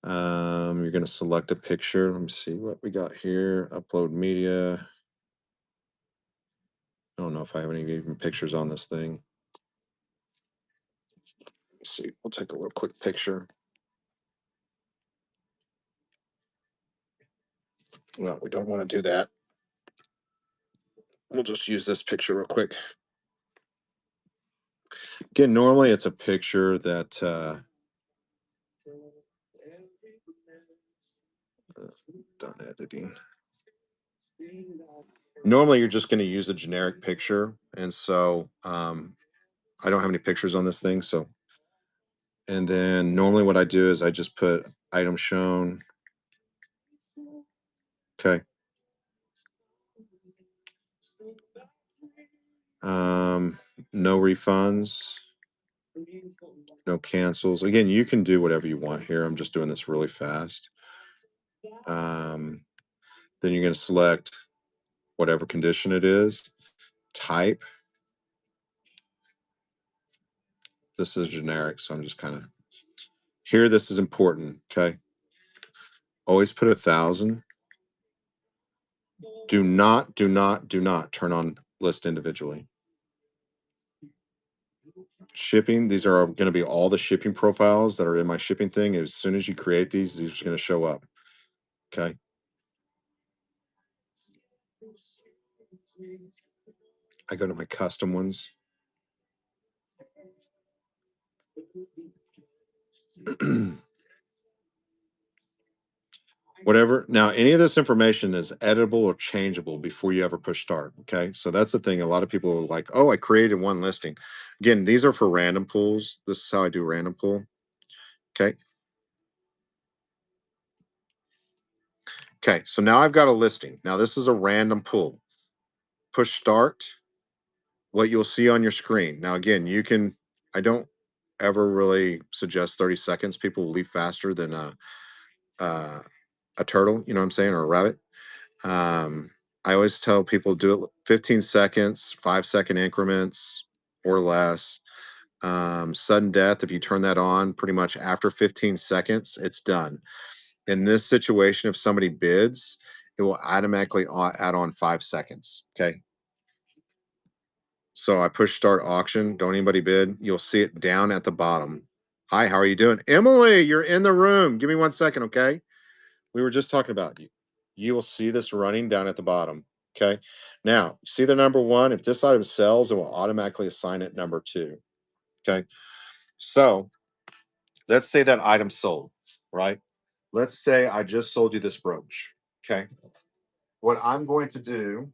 You're going to select a picture. Let me see what we got here. Upload media. I don't know if I have any even pictures on this thing. Let's see. We'll take a real quick picture. Well, we don't want to do that. We'll just use this picture real quick. Again, normally it's a picture that done editing. Normally you're just going to use a generic picture, and so I don't have any pictures on this thing. So, and then normally what I do is I just put item shown. Okay. No refunds, no cancels. Again, you can do whatever you want here. I'm just doing this really fast. Then you're going to select whatever condition it is, type. This is generic, so I'm just kind of here. This is important. Okay. Always put 1,000. Do not turn on list individually. Shipping, these are going to be all the shipping profiles that are in my shipping thing. As soon as you create these are going to show up. Okay. I go to my custom ones. Whatever. Now, any of this information is editable or changeable before you ever push start. Okay. So that's the thing. A lot of people are like, oh, I created one listing. Again, these are for random pools. This is how I do random pool. Okay. Okay. So now I've got a listing. Now, this is a random pool. Push start. What you'll see on your screen. Now, again, I don't ever really suggest 30 seconds. People will leave faster than a turtle, you know what I'm saying, or a rabbit. I always tell people do it 15 seconds, 5-second increments or less. Sudden death, if you turn that on pretty much after 15 seconds, it's done. In this situation, if somebody bids, it will automatically add on 5 seconds. Okay. So I push start auction. Don't anybody bid. You'll see it down at the bottom. Hi, how are you doing? Emily, you're in the room. Give me 1 second, okay? We were just talking about you. You will see this running down at the bottom. Okay. Now, see the number one? If this item sells, it will automatically assign it number two. Okay. So let's say that item sold, right? Let's say I just sold you this brooch. Okay. What I'm going to do,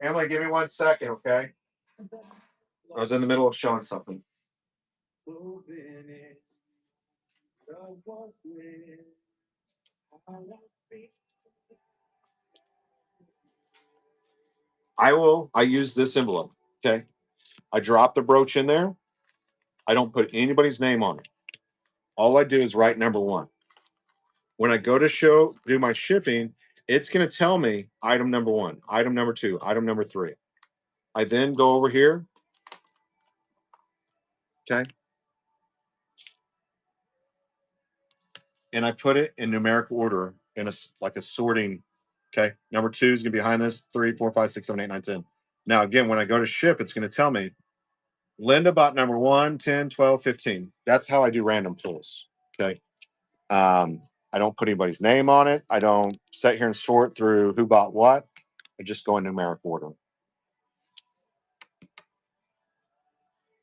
Emily, give me 1 second, okay? I was in the middle of showing something. I use this envelope. Okay. I drop the brooch in there. I don't put anybody's name on it. All I do is write number one. When I go to do my shipping, it's going to tell me item number one, item number two, item number three. I then go over here. Okay. And I put it in numeric order in like a sorting. Okay. Number two is going to be behind this 3, 4, 5, 6, 7, 8, 9, 10. Now, again, when I go to ship, it's going to tell me Linda bought number 1, 10, 12, 15. That's how I do random pulls. Okay. I don't put anybody's name on it. I don't sit here and sort through who bought what. I just go in numeric order.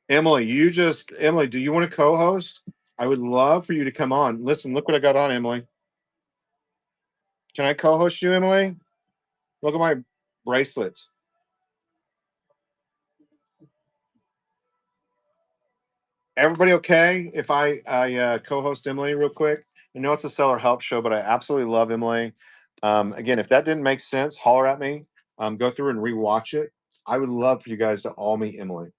Emily, Emily, do you want to co-host? I would love for you to come on. Listen, look what I got on, Emily. Can I co-host you, Emily? Look at my bracelet. Everybody okay if I co-host Emily real quick? I know it's a seller help show, but I absolutely love Emily. Again, if that didn't make sense, holler at me. Go through and rewatch it. I would love for you guys to all meet Emily.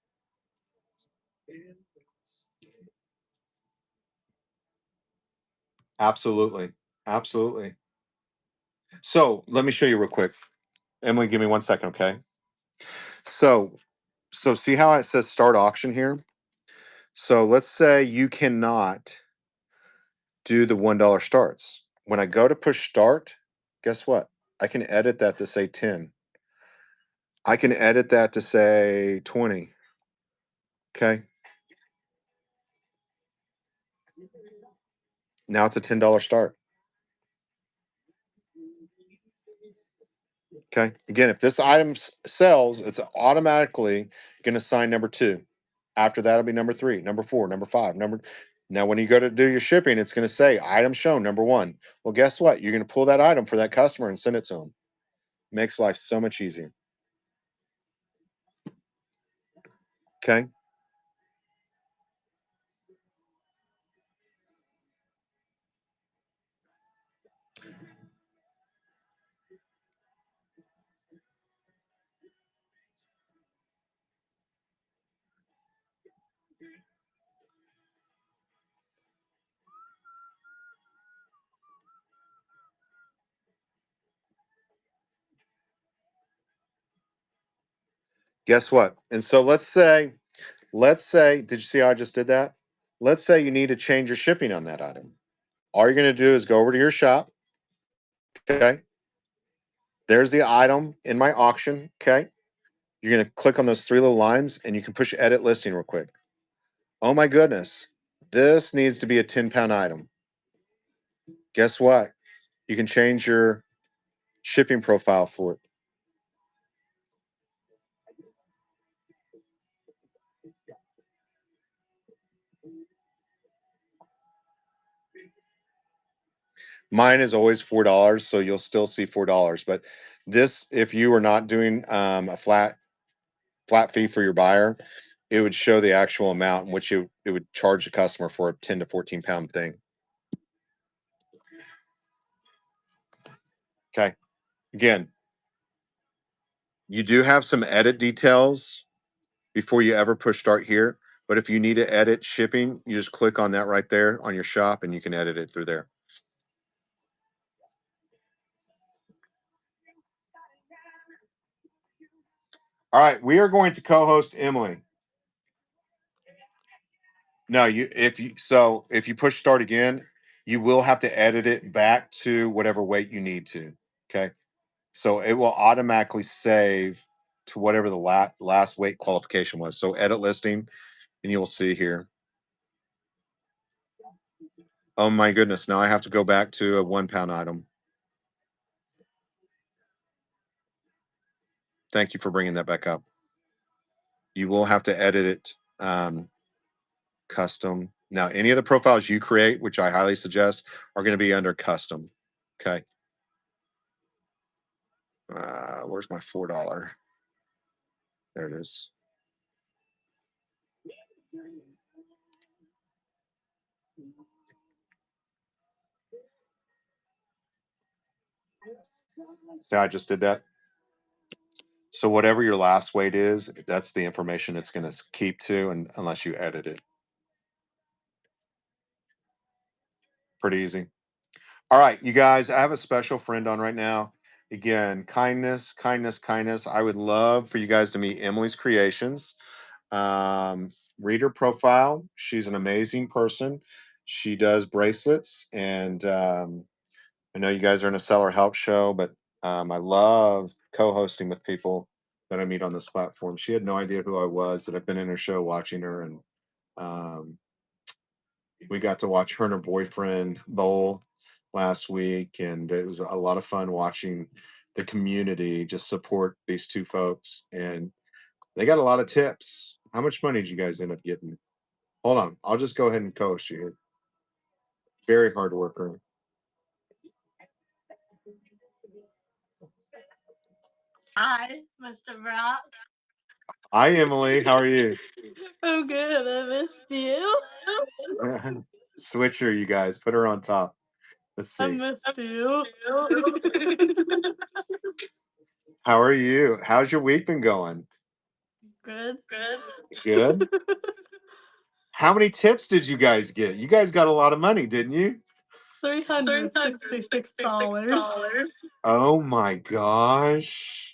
Absolutely. Absolutely. So let me show you real quick. Emily, give me 1 second, okay? So see how it says start auction here? So let's say you cannot do the $1 starts. When I go to push start, guess what? I can edit that to say 10. I can edit that to say 20. Okay. Now it's a $10 start. Okay. Again, if this item sells, it's automatically going to sign number two. After that, it'll be number three, number four, number five, number. Now, when you go to do your shipping, it's going to say item shown number one. Well, guess what? You're going to pull that item for that customer and send it to them. Makes life so much easier. Okay. Guess what? And so let's say, did you see how I just did that? Let's say you need to change your shipping on that item. All you're going to do is go over to your shop. Okay. There's the item in my auction. Okay. You're going to click on those three little lines and you can push edit listing real quick. Oh my goodness. This needs to be a 10-pound item. Guess what? You can change your shipping profile for it. Mine is always $4, so you'll still see $4. But this, if you are not doing a flat fee for your buyer, it would show the actual amount in which it would charge the customer for a 10 to 14-pound thing. Okay. Again, you do have some edit details before you ever push start here. But if you need to edit shipping, you just click on that right there on your shop and you can edit it through there. All right, we are going to co-host Emily. No, if you push start again, you will have to edit it back to whatever weight you need to. Okay. So it will automatically save to whatever the last weight qualification was. So edit listing, and you'll see here. Oh my goodness. Now I have to go back to a 1-pound item. Thank you for bringing that back up. You will have to edit it custom. Now, any of the profiles you create, which I highly suggest, are going to be under custom. Okay. Where's my $4? There it is. See, I just did that. So whatever your last weight is, that's the information it's going to keep to, and unless you edit it. Pretty easy. All right, you guys, I have a special friend on right now. Again, kindness, kindness, kindness. I would love for you guys to meet Emily's Creations. Read her profile. She's an amazing person. She does bracelets, and I know you guys are in a seller help show, but I love co-hosting with people that I meet on this platform. She had no idea who I was, that I've been in her show watching her, and um, we got to watch her and her boyfriend bowl last week, and it was a lot of fun watching the community just support these two folks, and they got a lot of tips. How much money did you guys end up getting? Hold on, I'll just go ahead and co-host you here. Very hard worker. Hi, Mr. Brock. Hi, Emily. How are you? I'm good. I missed you. Switcher, you guys. Put her on top. Let's I see. missed you. How are you? How's your week been going? Good. Good. How many tips did you guys get? You guys got a lot of money, didn't you? $366. Oh my gosh.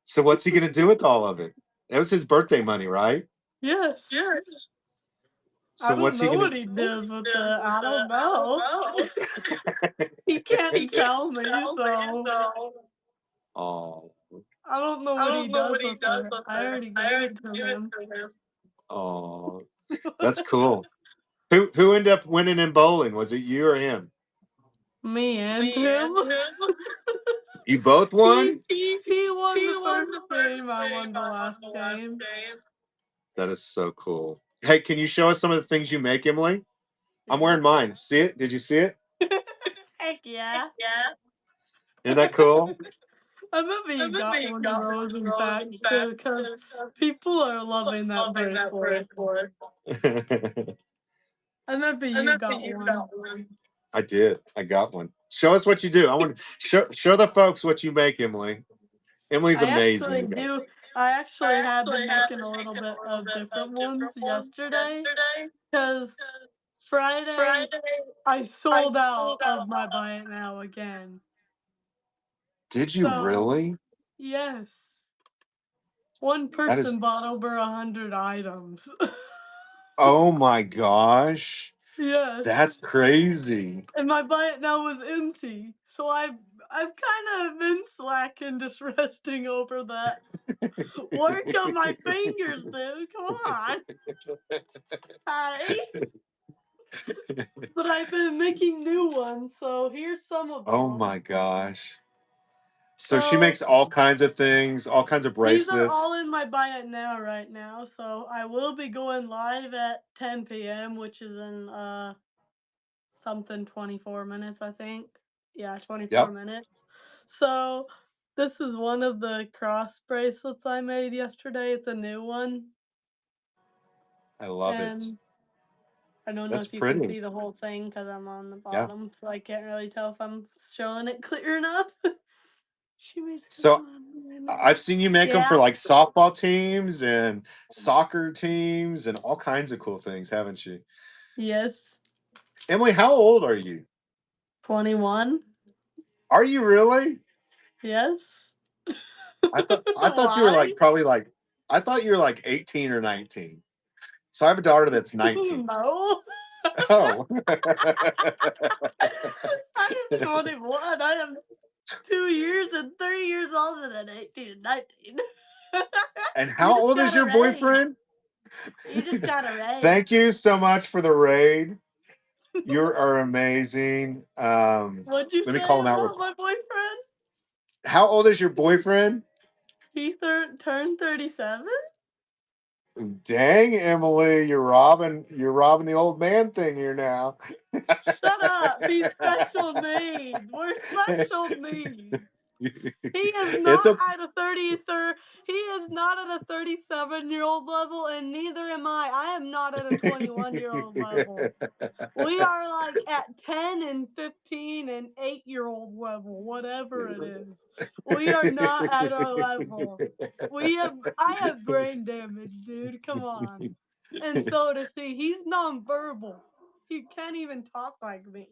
So what's he gonna do with all of it? That was his birthday money, right? Yes. So I what's don't he know gonna what he does with it. I don't know. He can't tell me, so Oh, I don't know what he does with it. I already gave it to him. oh, that's cool. Who ended up winning in bowling? Was it you or him? Me and him. You both won? He won the first game. I won the last game. That is so cool. Hey, can you show us some of the things you make, Emily? I'm wearing mine. See it? Did you see it? Heck yeah. Isn't that cool? I remember you got one of those in fact, because people are loving that bracelet. I remember you got one. I did. I got one. Show us what you do. I want to show the folks what you make, Emily. Emily's I amazing. actually you guys. do. I actually have been making a little bit of different ones yesterday, because Friday I sold out of my buy it now again. Did you So, really? yes. One That is. person bought over 100 items. Oh my gosh. Yes. That's crazy. And my buy it now was empty. So I've kind of been slacking, just resting over that. Work on my fingers, dude. Come on. Hi. But I've been making new ones, so here's some of them. Oh my gosh. So she makes all kinds of things, all kinds of These are bracelets. all in my buy it now right now. So I will be going live at 10 p.m., which is in something 24 minutes, I think. Yeah, 24 minutes. So this is one of the cross bracelets I made yesterday. It's a new one. I love it. I don't know That's if you pretty. can see the whole thing because I'm on the bottom, so I can't really tell if I'm showing it clear enough. She made So I've seen you make them for like softball teams and soccer teams and all kinds of cool things, haven't you? Yes. Emily, how old are you? 21. Are you really? Yes. I thought you were like probably like I thought you were like 18 or 19. So I have a daughter that's 19. No. Oh. I am 21. I am 2 years and 3 years older than 18 and 19. And how old is your boyfriend? You just got a raid. Thank you so much for the raid. You are amazing. What'd you let me say call him out. about my boyfriend? How old is your boyfriend? He turned 37. Dang, Emily, you're robbing the old man thing here now. Shut up. He's special needs. We're special needs. He is It's not a at a 33rd. He is not at a 37-year-old level, and neither am I. I am not at a 21-year-old level. We are like at 10 and 15 and 8-year-old level, whatever it is. We are not at our level. I have brain damage, dude. Come on. And so does he. He's nonverbal. He can't even talk like me.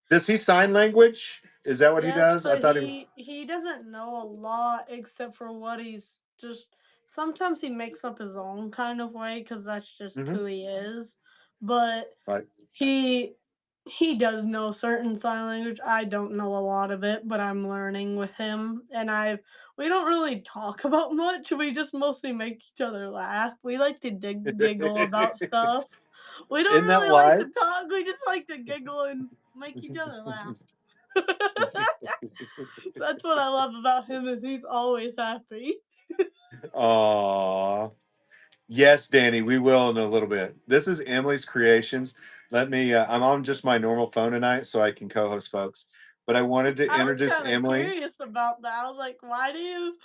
Does he sign language? Is that what he Yes, does? I but thought he doesn't know a lot except for what he's just sometimes he makes up his own kind of way because that's just Mhm. who he is. But Right. he he does know certain sign language. I don't know a lot of it, but I'm learning with him. And we don't really talk about much. We just mostly make each other laugh. We like to giggle about stuff. We don't Isn't that really like live? to talk. We just like to giggle and make each other laugh. That's what I love about him is he's always happy. Aw. Yes, Danny, we will in a little bit. This is Emily's Creations. Let me, I'm on just my normal phone tonight so I can co host folks. But I wanted to I was introduce kind of Emily. curious about that. I was like, why do you?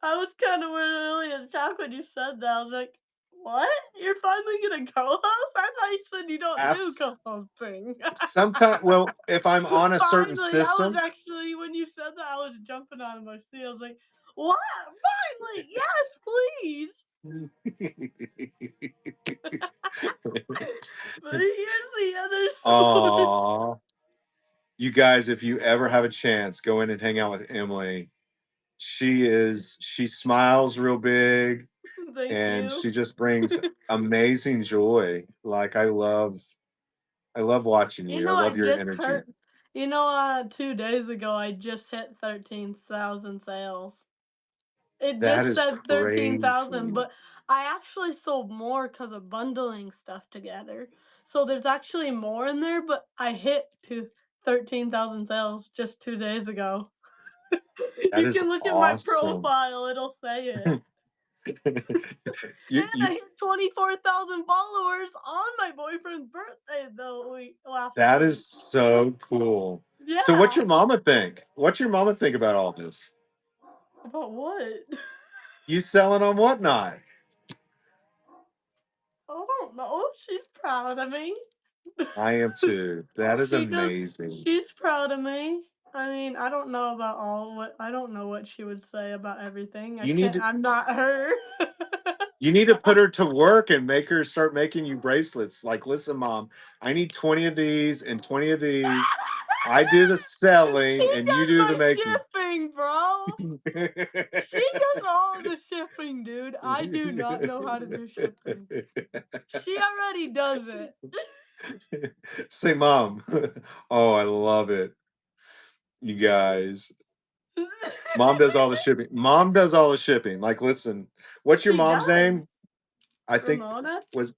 I was kind of really in shock when you said that. I was like, what? You're finally gonna co-host? I thought you said you don't do Apps. co-hosting. Sometimes, well, if I'm on a certain Finally, I was system, actually when you said that, I was jumping out of my seat. I was like, what? Finally, yes, please. But here's the other story. Aw. You guys, if you ever have a chance, go in and hang out with Emily. She smiles real big Thank and you. she just brings amazing joy. Like I love watching You you. I know, I love your just energy. heard. 2 days ago, I just hit 13,000 sales. It That just is said 13,000, crazy. but I actually sold more because of bundling stuff together. So there's actually more in there, but I hit to 13,000 sales just 2 days ago. That You is can look at my awesome. profile, it'll say it. you And I you hit 24,000 followers on my boyfriend's birthday, though, last that week. is so cool. So what's Yeah. your mama think? What's your mama think about all this? About what? You selling on whatnot? I don't know. She's proud of me. I am too. That is She does. amazing. She's proud of me. I mean, I don't know about I don't know what she would say about everything. I You need can't. to I'm not her. You need to put her to work and make her start making you bracelets. Like, listen, mom, I need 20 of these and 20 of these. I do the She selling and you does do the my making. shipping, bro. She does all the shipping, dude. I do not know how to do shipping. She already does it. Say, mom. Oh, I love it. You guys. Mom does all the shipping. Mom does all the shipping. Like, listen, what's your She mom's does. name? I think Ramona. was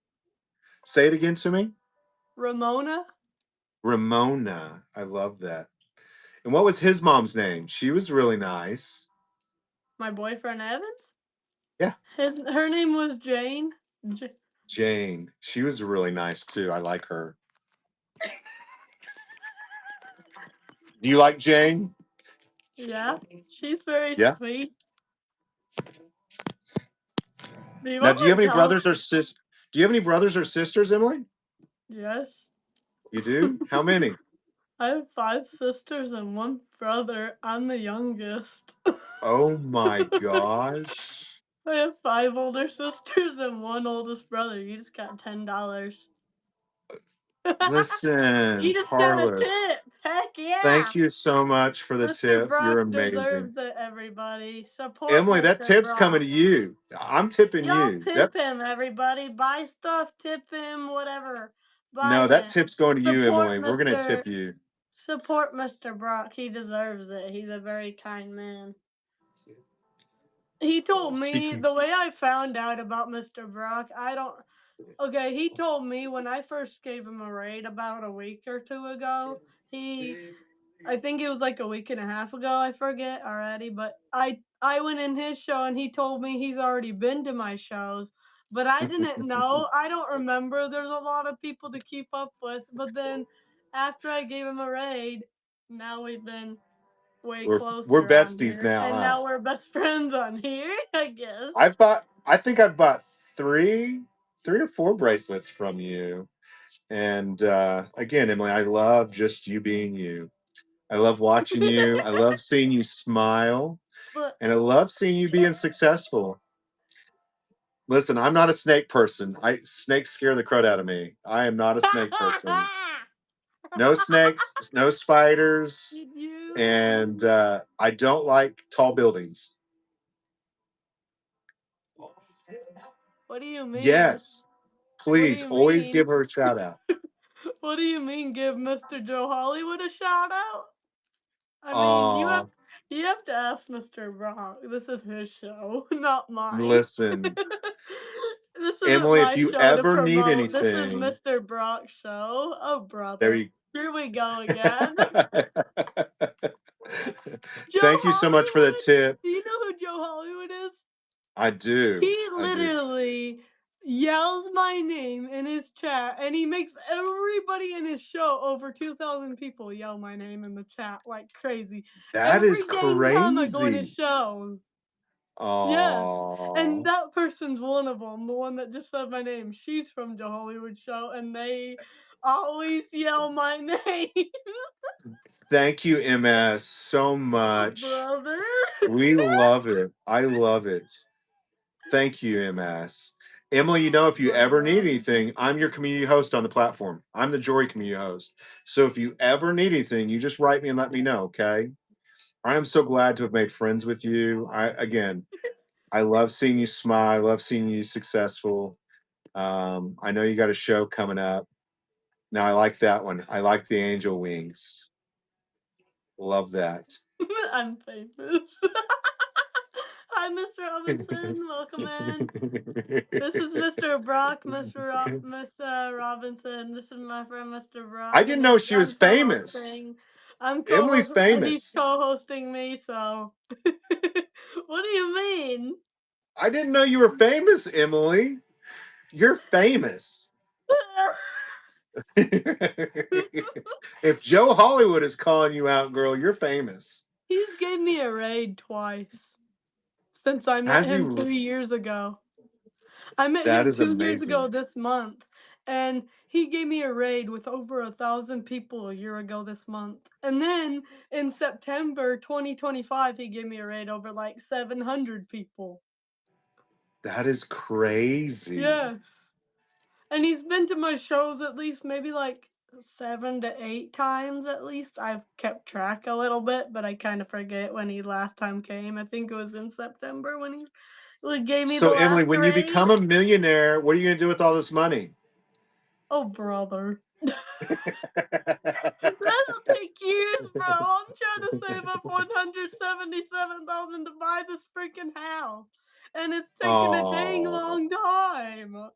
say it again to me. Ramona. Ramona. I love that. And what was his mom's name? She was really nice. My boyfriend Evans. Yeah, Her name was Jane. Jane. She was really nice too. I like her. Do you like Jane? Yeah, she's very Yeah. sweet. Do you Now, want do you have my any dog? brothers or sis? Do you have any brothers or sisters, Emily? Yes. You do? How many? I have 5 sisters and 1 brother. I'm the youngest. Oh my gosh. I have 5 older sisters and 1 oldest brother. You just got $10. Listen, You just got a Carlos. tip. Heck yeah. Thank you so much for the Mr. tip. Brock You're amazing. deserves it, everybody. Support Emily, that Mr. tip's coming Brock. to you. I'm tipping Y'all you. tip him, everybody. Buy stuff, tip him, whatever. Buy No, that it. tip's going to you, Support Emily. We're gonna Mr. tip you. Support Mr. Brock. He deserves it. He's a very kind man. He told me Speaking the way I found out about Mr. Brock, I don't. Okay, he told me when I first gave him a raid about a week or two ago. I think it was like a week and a half ago. I forget already, but I went in his show and he told me he's already been to my shows, but I didn't know. I don't remember. There's a lot of people to keep up with, but then after I gave him a raid, now we've been way We're closer on besties here, now, and huh? now we're best friends on here, I guess. I think I've bought three or four bracelets from you. And again, Emily, I love just you being you. I love watching you. I love seeing you smile. But And I love seeing you being successful. Listen, I'm not a snake person. Snakes scare the crud out of me. I am not a snake person. No snakes, no spiders, and I don't like tall buildings. What do you mean? Yes, please you always mean? give her a shout out. What do you mean? Give Mr. Joe Hollywood a shout out? I mean, Aw, you have to ask Mr. Brock. This is his show, not mine. listen, This isn't Emily, if my you show to ever need promote. This is anything, Mr. Brock's show. Oh, there brother. you. Here we go again. Joe Thank you so much for the Hollywood? tip. Do you know who Joe Hollywood is? I do. He I do. literally yells my name in his chat, and he makes everybody in his show, over 2,000 people, yell my name in the chat like crazy. That Every is dang time I go in his crazy. show. Yes. And Oh, that person's one of them, the one that just said my name. She's from Joe Hollywood Show, and they always yell my name. thank you, MS, so Oh, much. brother. We love it. I love it. Thank you, MS. Emily, you know, if you ever need anything, I'm your community host on the platform. I'm the Jory community host. So if you ever need anything, you just write me and let me know, okay? I am so glad to have made friends with you. I love seeing you smile. I love seeing you successful. I know you got a show coming up. Now I like that one. I like the angel wings. Love that. I'm famous. Hi, Mr. Robinson. Welcome in. This is Mr. Brock, Mr. Robinson. This is my friend, Mr. Brock. I didn't know she was I'm famous. co-hosting. I'm Emily's co-host. He's famous. co-hosting me. So, what do you mean? I didn't know you were famous, Emily. You're famous. If Joe Hollywood is calling you out, girl, you're famous. He's gave me a raid twice since I met Has he? him 2 years ago. I met That him is 2 years ago amazing. this month, and he gave me a raid with over 1,000 people a year ago this month. And then in September 2025, he gave me a raid over like 700 people. That is crazy. Yes. And he's been to my shows at least maybe like 7 to 8 times at least. I've kept track a little bit, but I kind of forget when he last time came. I think it was in September when he gave me the So, Emily, last when you raid. become a millionaire, what are you going to do with all this money? Oh, brother. That'll take years, bro. I'm trying to save up 177,000 to buy this freaking house, and it's taking a dang Oh, long time.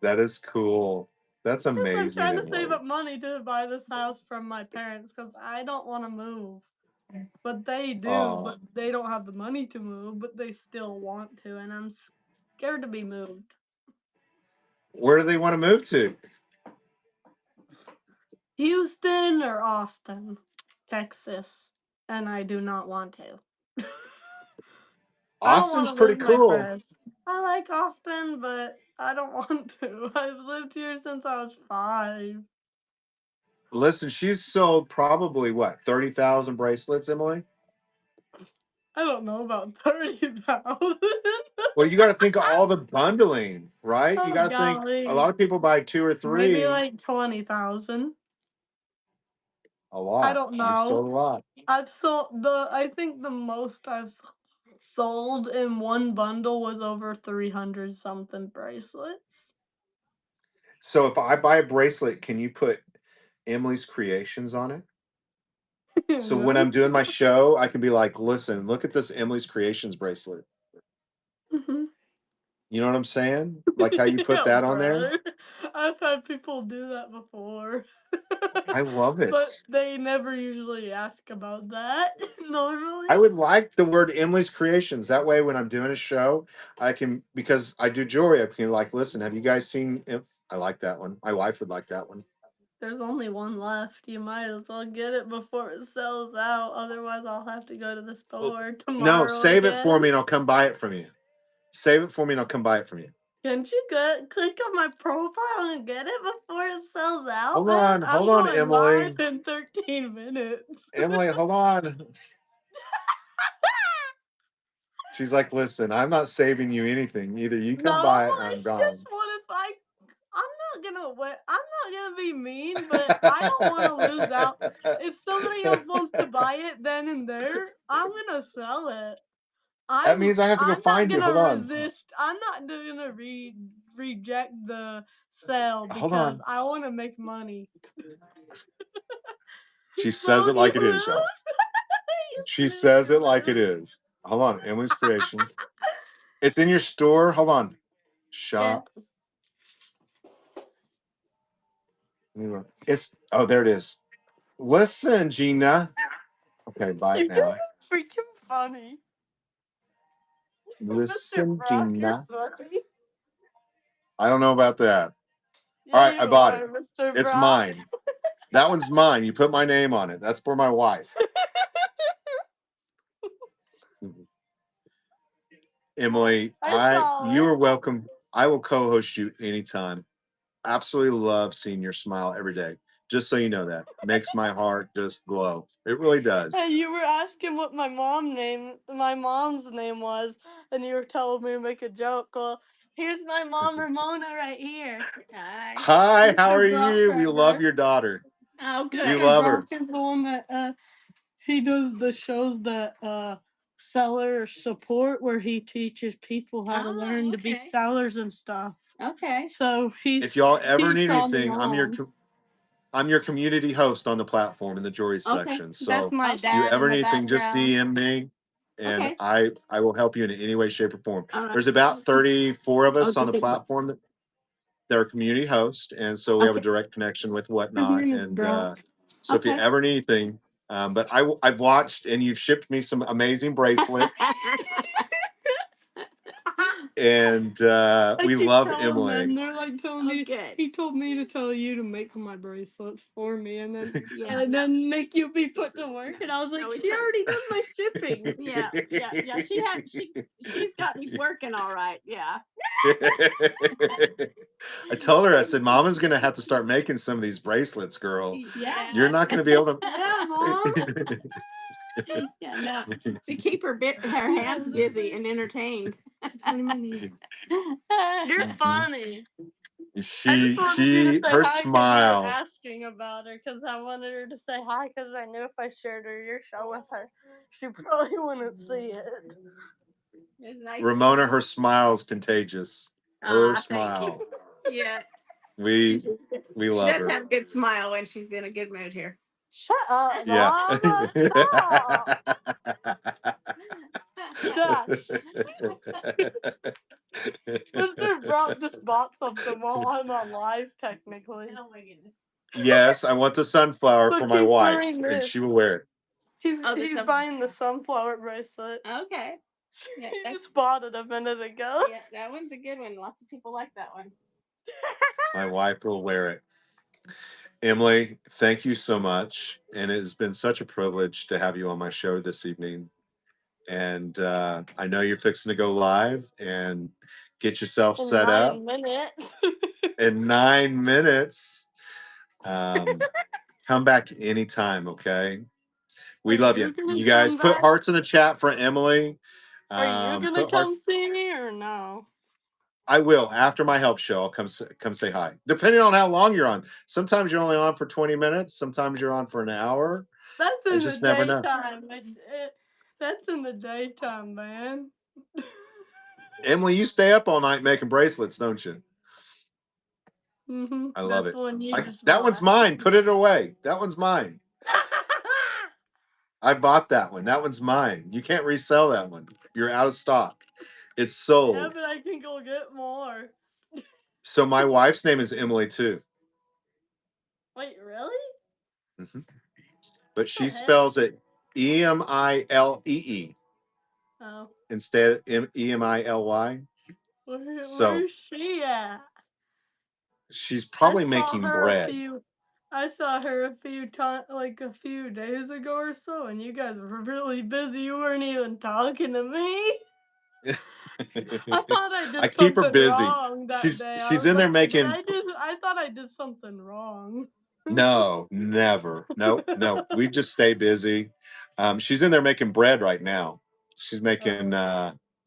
that is cool. That's I'm amazing, trying to save Emily. up money to buy this house from my parents because I don't want to move, but they do. Oh, But they don't have the money to move, but they still want to, and I'm scared to be moved. where do they want to move to? Houston or Austin, Texas, and I do not want to. I don't want Austin's to pretty lose my cool. friends. I like Austin, but I don't want to. I've lived here since I was 5. Listen, she's sold probably what, 30,000 bracelets, Emily? I don't know about 30,000. Well, you got to think of all the bundling, right? You Oh, got to think a lot golly. of people buy 2 or 3. Maybe like 20,000. A I lot. don't You've sold know. a lot. I think the most I've sold in one bundle was over 300 something bracelets. So if I buy a bracelet, can you put Emily's Creations on it? So when I'm doing my show, I can be like, listen, look at this Emily's Creations bracelet. Mhm. You know what I'm saying? Like how you put Yeah, that on there? brother. I've had people do that before. I love But it. they never usually ask about that normally. I would like the word Emily's Creations. That way, when I'm doing a show, I can, because I do jewelry, I can like, listen, have you guys seen? I like that one. My wife would like that one. There's only one left. You might as well get it before it sells out. Otherwise, I'll have to go to the store tomorrow. No, save it for again. me and I'll come buy it from you. Save it for me and I'll come buy it from you. Can't you click on my profile and get it before it sells out? Hold man? on, hold on, going Emily. live in 13 minutes. Emily, hold on. She's like, listen, I'm not saving you anything. Either you come buy it or I'm it's gone. just what if I'm not gonna be mean, but I don't want to lose out. If somebody else wants to buy it then and there, I'm gonna sell it. That means I have to go I'm find you. not Hold gonna on. resist. I'm not gonna reject the sale Hold because on. I want to make money. She says it like it is, y'all. She says it like it is. Hold on, Emily's Creations. It's in your store. Hold on. Shop. It's there it is. Listen, Gina. Okay, buy it now. Freaking funny. Listen, Mr. Brock, you're Gina. funny. I don't know about that. Yeah, All right, I you bought are, it. Mr. It's Brock. mine. That one's mine. You put my name on it. That's for my wife. Emily, you are welcome. I will co-host you anytime. Absolutely love seeing your smile every day. Just so you know that. Makes my heart just glow. It really does. Hey, you were asking what my mom's name was, and you were telling me to make a joke. Well, here's my mom, Ramona, right here. Hi, how are Mr. Brock you? We Trevor. love your daughter. Oh, good. We love her. Brock is the one that he does the shows that seller support, where he teaches people how to learn to be sellers and stuff. Okay. So If y'all ever he's need on anything, I'm your community host on the platform in the jewelry section. So That's my if dad. you ever in the need anything, just background. DM me and Okay. I will help you in any way, shape, or form. All right. There's about 34 of us Oh, on the just- platform that are community hosts, and so we have a Okay. direct connection with whatnot. name is And Brock. so if you Okay. ever need anything, but I've watched and you've shipped me some amazing bracelets. And we love Emily. They're like telling me. He told me to tell you to make my bracelets for me, and then and then make you be put to work. And I was like, she already does my shipping. Yeah. She's got me working all right. Yeah. I told her, I said, Mama's gonna have to start making some of these bracelets, girl. Yeah. You're not gonna be able to. Yeah, Mom. Yeah. No. To keep her hands busy and entertained. You're funny. She Hi, her 'cause you were smile. asking about her, because I wanted her to say hi, because I knew if I shared your show with her, she probably wouldn't see it. It's nice. Ramona, her smile's contagious. Her Thank smile. you. Yeah. We She love does her. have a good smile when she's in a good mood here. Shut up, Yeah. Mom. Stop. Gosh. Mr. Brock just bought something while I'm on live, technically. Oh my goodness. Yes, I want the sunflower for Look, my he's wife, wearing and this. she will wear it. He's Oh, there's buying the sunflower bracelet. Okay. Yeah, He just bought it a minute ago. yeah, that one's a good one. Lots of people like that one. My wife will wear it. Emily, thank you so much. And it has been such a privilege to have you on my show this evening. And I know you're fixing to go live and get yourself In set up 9 minutes. in 9 minutes. Come back anytime, okay? We Are love you you. gonna You guys come put back? hearts in the chat for Emily. Are you gonna Put hearts. come see me or no? I will. After my help show, I'll come say hi. Depending on how long you're on. Sometimes you're only on for 20 minutes. Sometimes you're on for an hour. That's I in the just never know. daytime. That's in the daytime, man. Emily, you stay up all night making bracelets, don't you? Mm-hmm. I love That's it. when you just That one's mine. Put it away. That one's mine. I bought that one. That one's mine. You can't resell that one. You're out of stock. It's sold. Yeah, but I can go get more. So my wife's name is Emily too. Wait, really? Mm-hmm. But she the heck? spells it Emilee Oh. instead of Emily. So Where's she at? she's probably I saw making her bread. I saw her a few times, like a few days ago or so, and you guys were really busy. You weren't even talking to me. I thought I did I keep her something busy. wrong that day. I She's was in there like, making. I thought I did something wrong. No, never. No, no. We just stay busy. She's in there making bread right now. She's making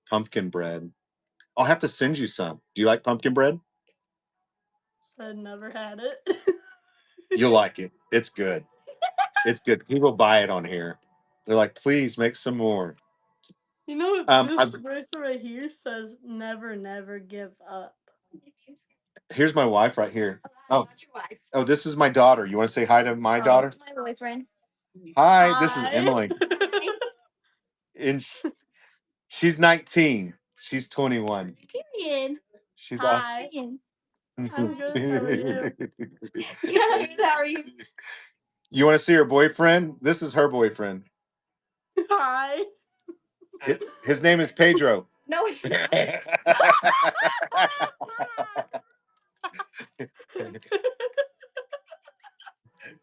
pumpkin bread. I'll have to send you some. Do you like pumpkin bread? I'd never had it. You'll like it. It's good. It's good. People buy it on here. They're like, please make some more. You know, this I've- bracelet right here says "Never, never give up." Here's my wife right here. Oh, this is my daughter. You want to say hi to my daughter? My boyfriend. Hi, this is Hi. Emily. And she's 19. She's 21. Period. She's Hi. Period. I'm good. How are you? Yeah, how are you? You want to see her boyfriend? This is her boyfriend. Hi. His name is Pedro. No,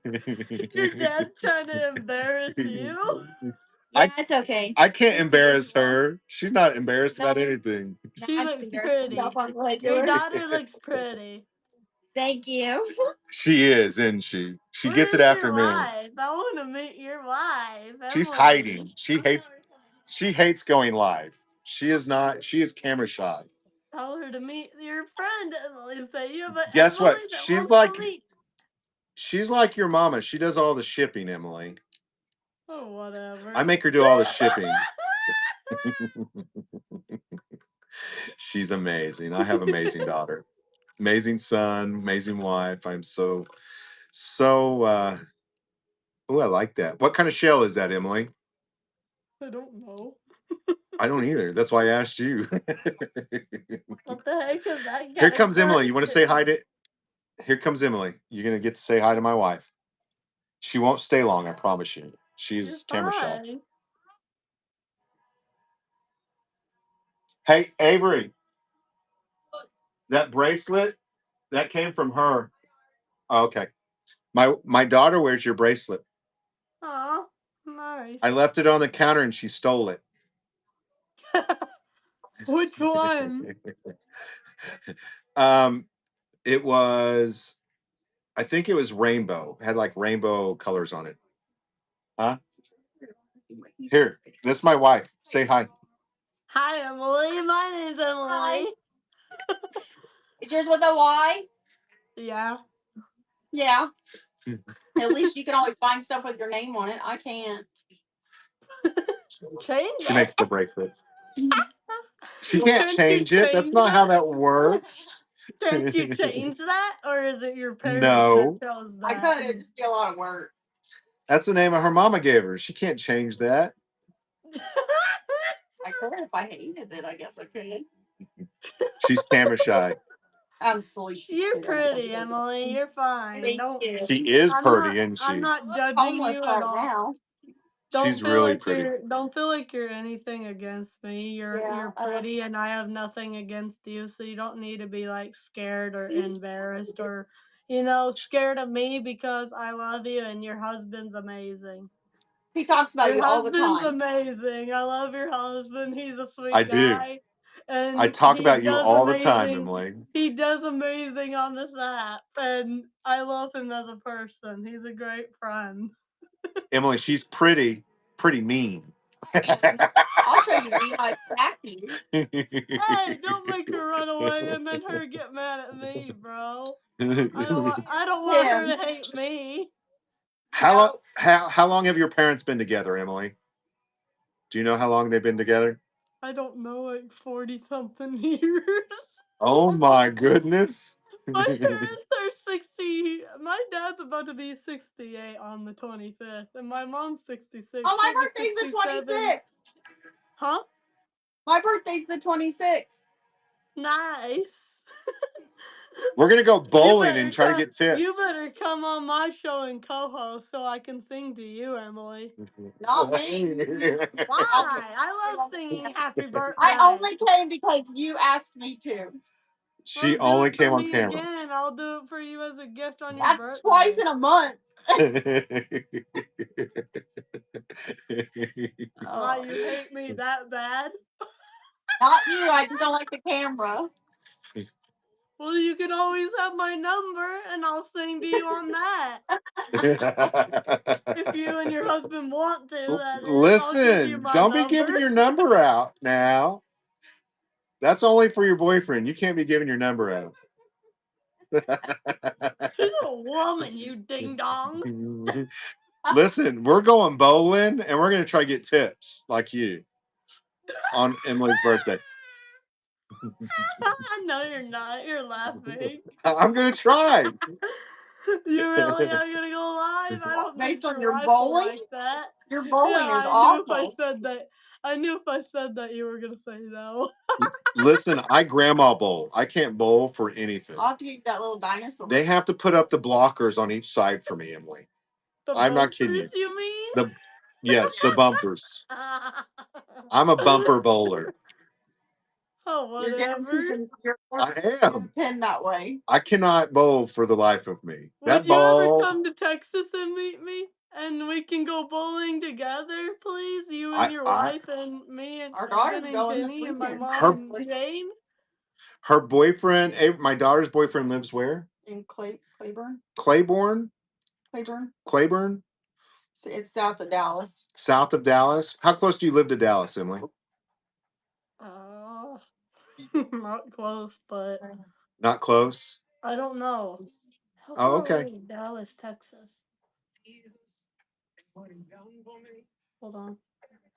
Your dad's trying to embarrass you. yeah, it's okay. I can't embarrass her. She's not embarrassed about No. anything. She I looks just embarrassed pretty. myself on the way to Your her. daughter looks pretty. Thank you. She is, isn't she? She Where gets it is after your me. wife? I want to meet your wife. She's Emily. hiding. She hates going live. She is camera shy. Tell her to meet your friend Emily. Say you have an Guess what? Emily that She's wants to like meet. she's like your mama. She does all the shipping, Emily. Oh, whatever. I make her do all the shipping. She's amazing. I have amazing daughter. Amazing son, amazing wife. I'm so oh, I like that. What kind of shell is that, Emily? I don't know. I don't either. That's why I asked you. What the heck is that? Here comes Emily. You want to say hi to Here comes Emily. You're gonna get to say hi to my wife. She won't stay long, I promise you. She's camera shy. Fine. Hey, Avery, that bracelet that came from her. Oh, okay. My daughter wears your bracelet. Aw, nice. I left it on the counter and she stole it. Which one? It was, I think it was rainbow. It had like rainbow colors on it. Huh? Here, this is my wife. Say hi. Hi, Emily. My name's Emily. Hi. Is yours with a Y? Yeah. Yeah. At least you can always find stuff with your name on it. I can't. Change She it. makes the bracelets. She can't Can't you change it. That's change not how that? that works. Can't you change that? Or is it your parents No. that chose I that? could. It'd just be a lot of work. That's the name of her mama gave her. She can't change that. I could if I hated it. I guess I could. She's camera shy. I'm sleepy. You're pretty, Emily. You're fine. Thank Don't. you. She is I'm pretty, not, isn't she? I'm not judging Homeless you right at all. now. She's really pretty. Don't feel like you're anything against me. You're pretty, and I have nothing against you. So you don't need to be like scared or embarrassed or scared of me because I love you and your husband's amazing. He talks about Your you all the husband's time. amazing. I love your husband. He's a sweet I do. guy. And I talk he about you does all the time, amazing. Emily. He does amazing on this app, and I love him as a person. He's a great friend. Emily, she's pretty mean. I'll show you me. I smack you. Hey, don't make her run away and then her get mad at me, bro. I don't want her to hate me. How long have your parents been together, Emily? Do you know how long they've been together? I don't know, like 40 something years. Oh my goodness. My parents are 60. My dad's about to be 68 on the 25th, and my mom's 66. Oh, my She'll be birthday's the 67. 26th. Huh? My birthday's the 26th. Nice. We're gonna go bowling and try to get tips. You better come on my show and co-host so I can sing to you, Emily. Not me. Why? I love singing happy birthday. I only came because you asked me to. She do only it for came on me camera. again. I'll do it for you as a gift on your That's birthday. twice in a month. Why you hate me that bad? Not you. I just don't like the camera. Well, you can always have my number, and I'll sing to you on that. If you and your husband want to, that is. I'll give you Listen, my don't be number. giving your number out now. That's only for your boyfriend. You can't be giving your number out. She's a woman, you ding dong. Listen, we're going bowling and we're going to try to get tips like you on Emily's birthday. I know you're not. You're laughing. I'm going to try. You really are gonna go live? I don't Based think on your your wife will bowling? like that. Your bowling Yeah, is I awful. knew if I said that. I knew if I said that you were gonna say no. Listen, I grandma bowl. I can't bowl for anything. I'll have to get that little dinosaur. They have to put up the blockers on each side for me, Emily. The I'm not kidding bumpers, you mean? Yes, the bumpers. I'm a bumper bowler. Oh, You're whatever. guaranteed your I am. pin that way. I cannot bowl for the life of me. Would you ever come to Texas and meet me? And we can go bowling together, please? You and your wife and me and Our daughter's Evan and going this Kenny and my weekend. mom and Jane. Her boyfriend, my daughter's boyfriend lives where? In Claiborne. Claiborne? Claiborne? It's south of Dallas. South of Dallas? How close do you live to Dallas, Emily? Not close, but Not close? I don't know. How Oh, far okay. away is Dallas, Texas? Hold on.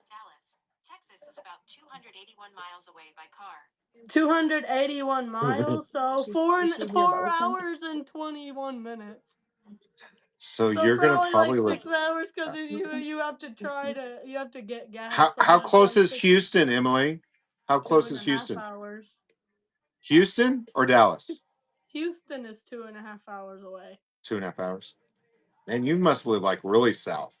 Dallas, Texas is about 281 miles away by car. 281 miles, so Is she 4 near the 4 ocean? hours and 21 minutes. So So you're gonna probably like live. 6 hours because you have to you have to get gas. How that's close like is Houston, Emily? How close is 2.5 Houston? hours. Houston or Dallas? Houston is 2.5 hours away. 2.5 hours. And you must live like really south.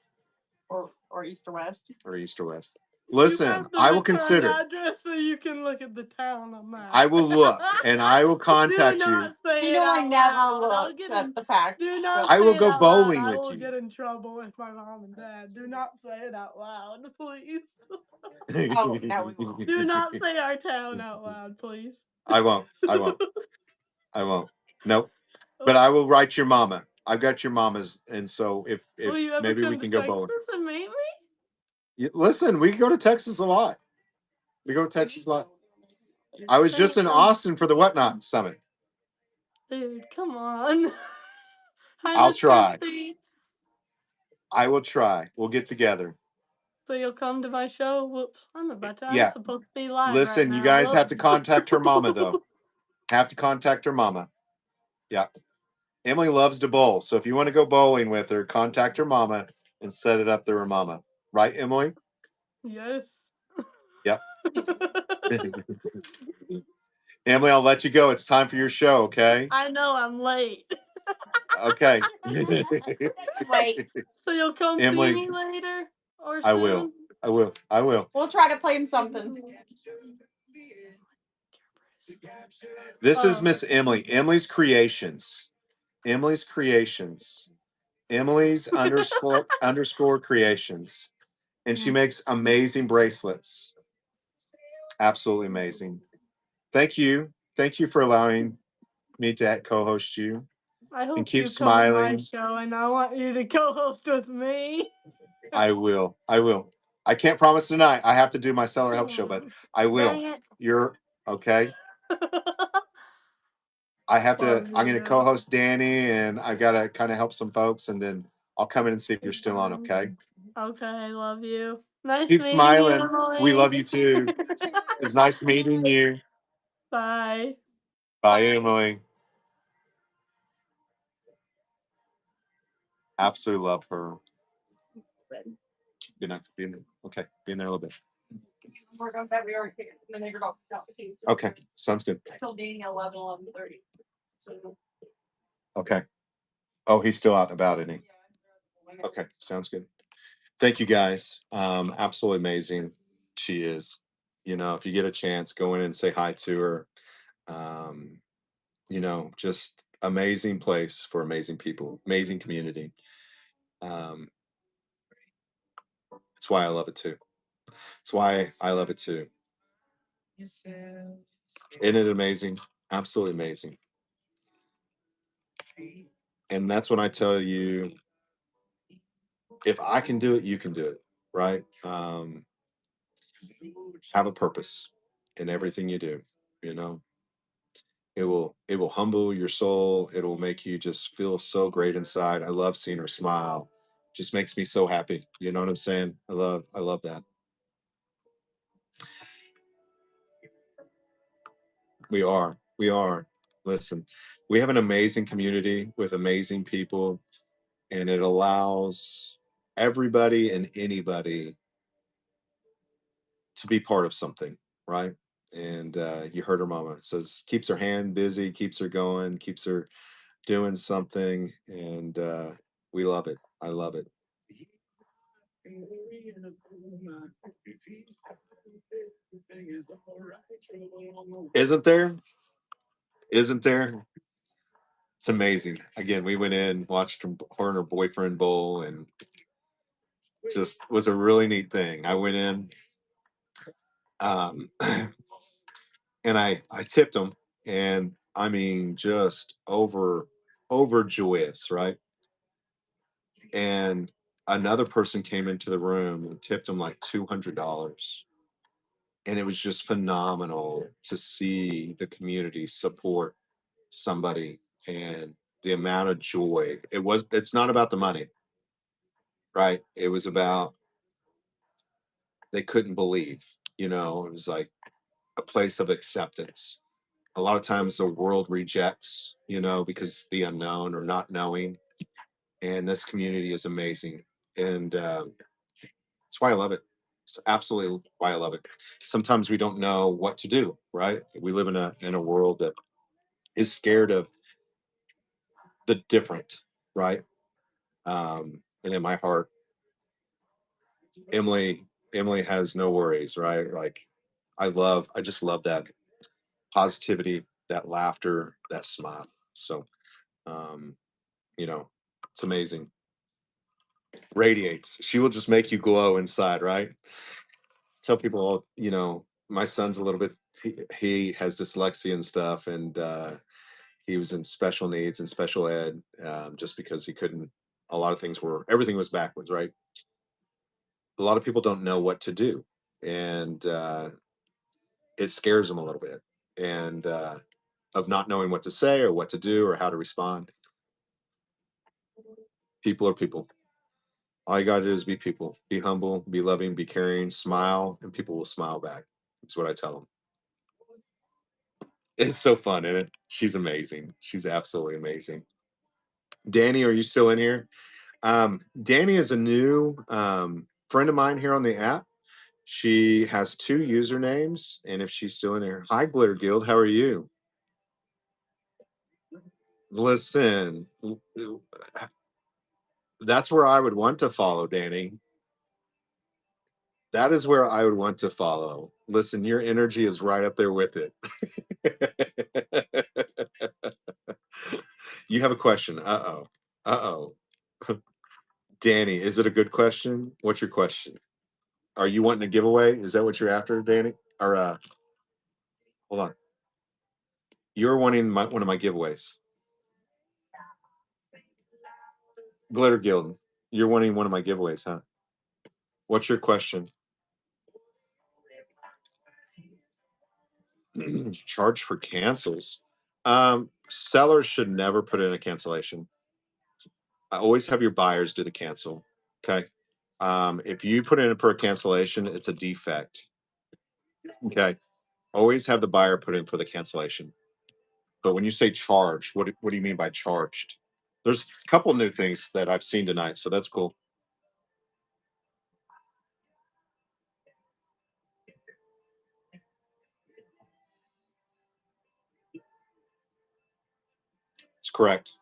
Or east or west. Or east or west. You Listen, have to I will look for an consider. address so you can look at the town on that. I will look and I will contact Do you. not say You it know I out never loud. I'll look get at in, the fact. do not I say will it go out loud. bowling I with will you. get in trouble with my mom and dad. Do not say it out loud, please. Oh, no, we won't. Do not say our town out loud, please. I won't. I won't. I won't. Nope. But I will write your mama. I've got your mama's, and so if Will you ever maybe come we to can go Texas bowling. and meet me? Listen, we go to Texas a lot. We go to Texas a lot. I was Say just in come. Austin for the Whatnot Summit. Dude, come on. Hi, I'll Miss try. Christy. I will try. We'll get together. So you'll come to my show? Whoops, I'm about to. Yeah. I'm supposed to be live Listen, right now. you guys have to Whoops. contact her mama though. Have to contact her mama. Yeah. Emily loves to bowl, so if you want to go bowling with her, contact her mama and set it up through her mama. Right, Emily? Yes. Yep. Emily, I'll let you go. It's time for your show, okay? I know I'm late. Okay. Wait. So you'll come Emily, see me later or soon? I will. I will. I will. We'll try to plan something. This is Miss Emily. Emily's Creations. Emily's Creations. Emily's underscore creations. And she makes amazing bracelets. Absolutely amazing. Thank you. Thank you for allowing me to co-host you. I hope keep you come on my smiling. show, and I want you to co-host with me. I will. I will. I can't promise tonight. I have to do my Seller Help show, but I will. Dang it. You're okay. I have to. Love I'm going to you. co-host Danny, and I've got to kind of help some folks, and then I'll come in and see if you're still on. Okay. Okay, I love you. Nice Keep meeting smiling. you, Emily. We love you too. It's nice meeting you. Bye. Bye, Emily. Absolutely love her. Good night. Be in there. Okay. Be in there a little bit. Okay. Sounds good. I told Danny 11:30. So Okay. Oh, he's still out and about, isn't he? Okay. Sounds good. Thank you guys. Absolutely amazing. She is. You know, if you get a chance, go in and say hi to her. just amazing place for amazing people, amazing community. Um, that's why I love it too. That's why I love it too. Isn't it amazing? Absolutely amazing. And that's when I tell you, if I can do it, you can do it, right? Have a purpose in everything you do. You know, it will humble your soul. It'll make you just feel so great inside. I love seeing her smile. Just makes me so happy. You know what I'm saying? I love that. We are. Listen, we have an amazing community with amazing people, and it allows everybody and anybody to be part of something, right? And you heard her mama. It says keeps her hand busy, keeps her going, keeps her doing something, and we love it. I love it. Isn't there? Isn't there? It's amazing. Again, we went in, watched her and her boyfriend bowl, and just was a really neat thing. I went in, um, and I tipped them, and I mean, just overjoyous, right? And another person came into the room and tipped him like $200, and it was just phenomenal to see the community support somebody, and the amount of joy. It's not about the money, right? It was about, they couldn't believe, it was like a place of acceptance. A lot of times the world rejects, because the unknown or not knowing, and this community is amazing. And that's why I love it. It's absolutely why I love it. Sometimes we don't know what to do, right? We live in a world that is scared of the different, right? And in my heart, Emily has no worries, right? Like, I just love that positivity, that laughter, that smile. So, um, you know, it's amazing. Radiates. She will just make you glow inside, right? Tell people, my son's a little bit, he has dyslexia and stuff, and he was in special needs and special ed, just because he couldn't, a lot of things were, everything was backwards, right? A lot of people don't know what to do. And it scares them a little bit. And of not knowing what to say or what to do or how to respond. People are people. All you got to do is be people, be humble, be loving, be caring, smile, and people will smile back. That's what I tell them. It's so fun, isn't it? She's amazing. She's absolutely amazing. Danny, are you still in here? Danny is a new friend of mine here on the app. She has two usernames, and if she's still in here, hi Glitter Guild, how are you? Listen, that's where I would want to follow, Danny. That is where I would want to follow. Listen, your energy is right up there with it. You have a question. Uh-oh. Uh-oh. Danny, is it a good question? What's your question? Are you wanting a giveaway? Is that what you're after, Danny? Or hold on. You're wanting one of my giveaways. Glitter Guild. You're wanting one of my giveaways, huh? What's your question? Charge for cancels. Sellers should never put in a cancellation. I always have your buyers do the cancel. Okay. If you put in for a cancellation, it's a defect. Okay. Always have the buyer put in for the cancellation. But when you say charged, what do you mean by charged? There's a couple new things that I've seen tonight, so that's cool. It's correct.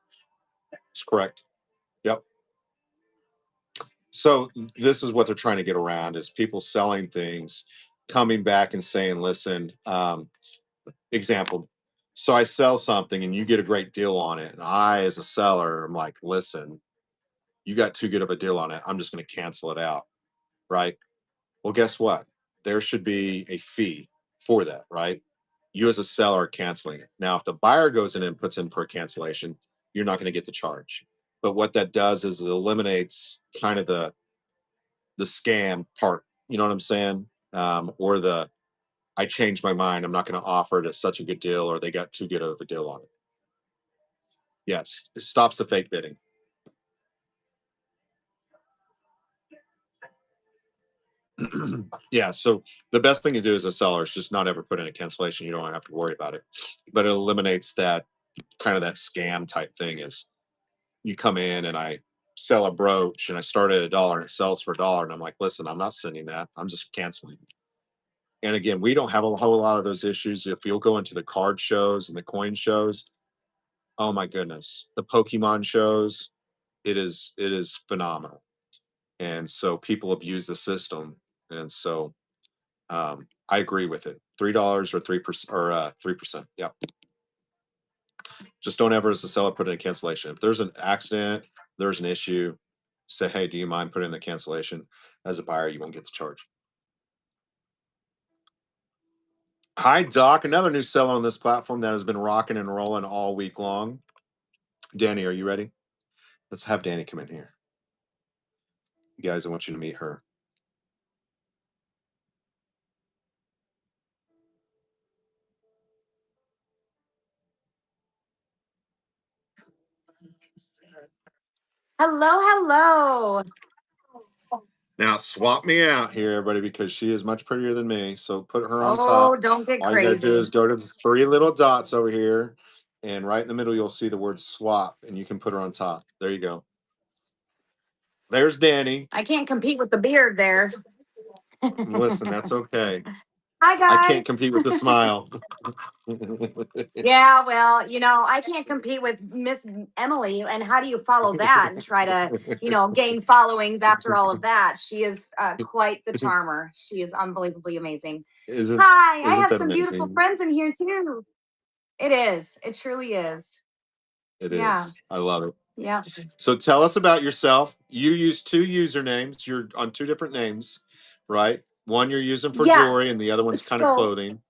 It's correct. Yep. So this is what they're trying to get around, is people selling things, coming back and saying, listen, example, So I sell something and you get a great deal on it. And I, as a seller, I'm like, listen, you got too good of a deal on it. I'm just going to cancel it out. Right. Well, guess what? There should be a fee for that. Right. You, as a seller, are canceling it. Now, if the buyer goes in and puts in for a cancellation, you're not going to get the charge. But what that does is it eliminates kind of the scam part. You know what I'm saying? Or the I changed my mind. I'm not going to offer it at such a good deal, or they got too good of a deal on it. Yes, it stops the fake bidding. Yeah, so the best thing to do as a seller is just not ever put in a cancellation. You don't have to worry about it, but it eliminates that kind of that scam type thing. Is you come in and I sell a brooch and I start at $1 and it sells for $1, and I'm like, listen, I'm not sending that. I'm just canceling. And again, we don't have a whole lot of those issues. If you'll go into the card shows and the coin shows, oh my goodness, the Pokemon shows, it is phenomenal. And so people abuse the system. And so I agree with it. $3 or 3% or 3%. Yep. Just don't ever, as a seller, put in a cancellation. If there's an accident, there's an issue, say, hey, do you mind putting in the cancellation? As a buyer, you won't get the charge. Hi, Doc. Another new seller on this platform that has been rocking and rolling all week long. Danny, are you ready? Let's have Danny come in here. You guys, I want you to meet her. Hello, hello. Now swap me out here, everybody, because she is much prettier than me. So put her on Oh, top. don't get All you gotta do crazy. is go to the 3 little dots over here, and right in the middle you'll see the word swap, and you can put her on top. There you go. There's Danny. I can't compete with the beard there. Listen, that's okay. Hi, I can't guys. compete with the smile. Yeah, well, I can't compete with Miss Emily. And how do you follow that and try to, gain followings after all of that? She is quite the charmer. She is unbelievably amazing. Isn't Hi, I isn't have that some beautiful amazing? friends in here too. It is. It truly is. It Yeah. is. I love it. Yeah. So tell us about yourself. You use 2 usernames. You're on 2 different names, right? One you're using for jewelry, and Yes. the other one's kind of So clothing.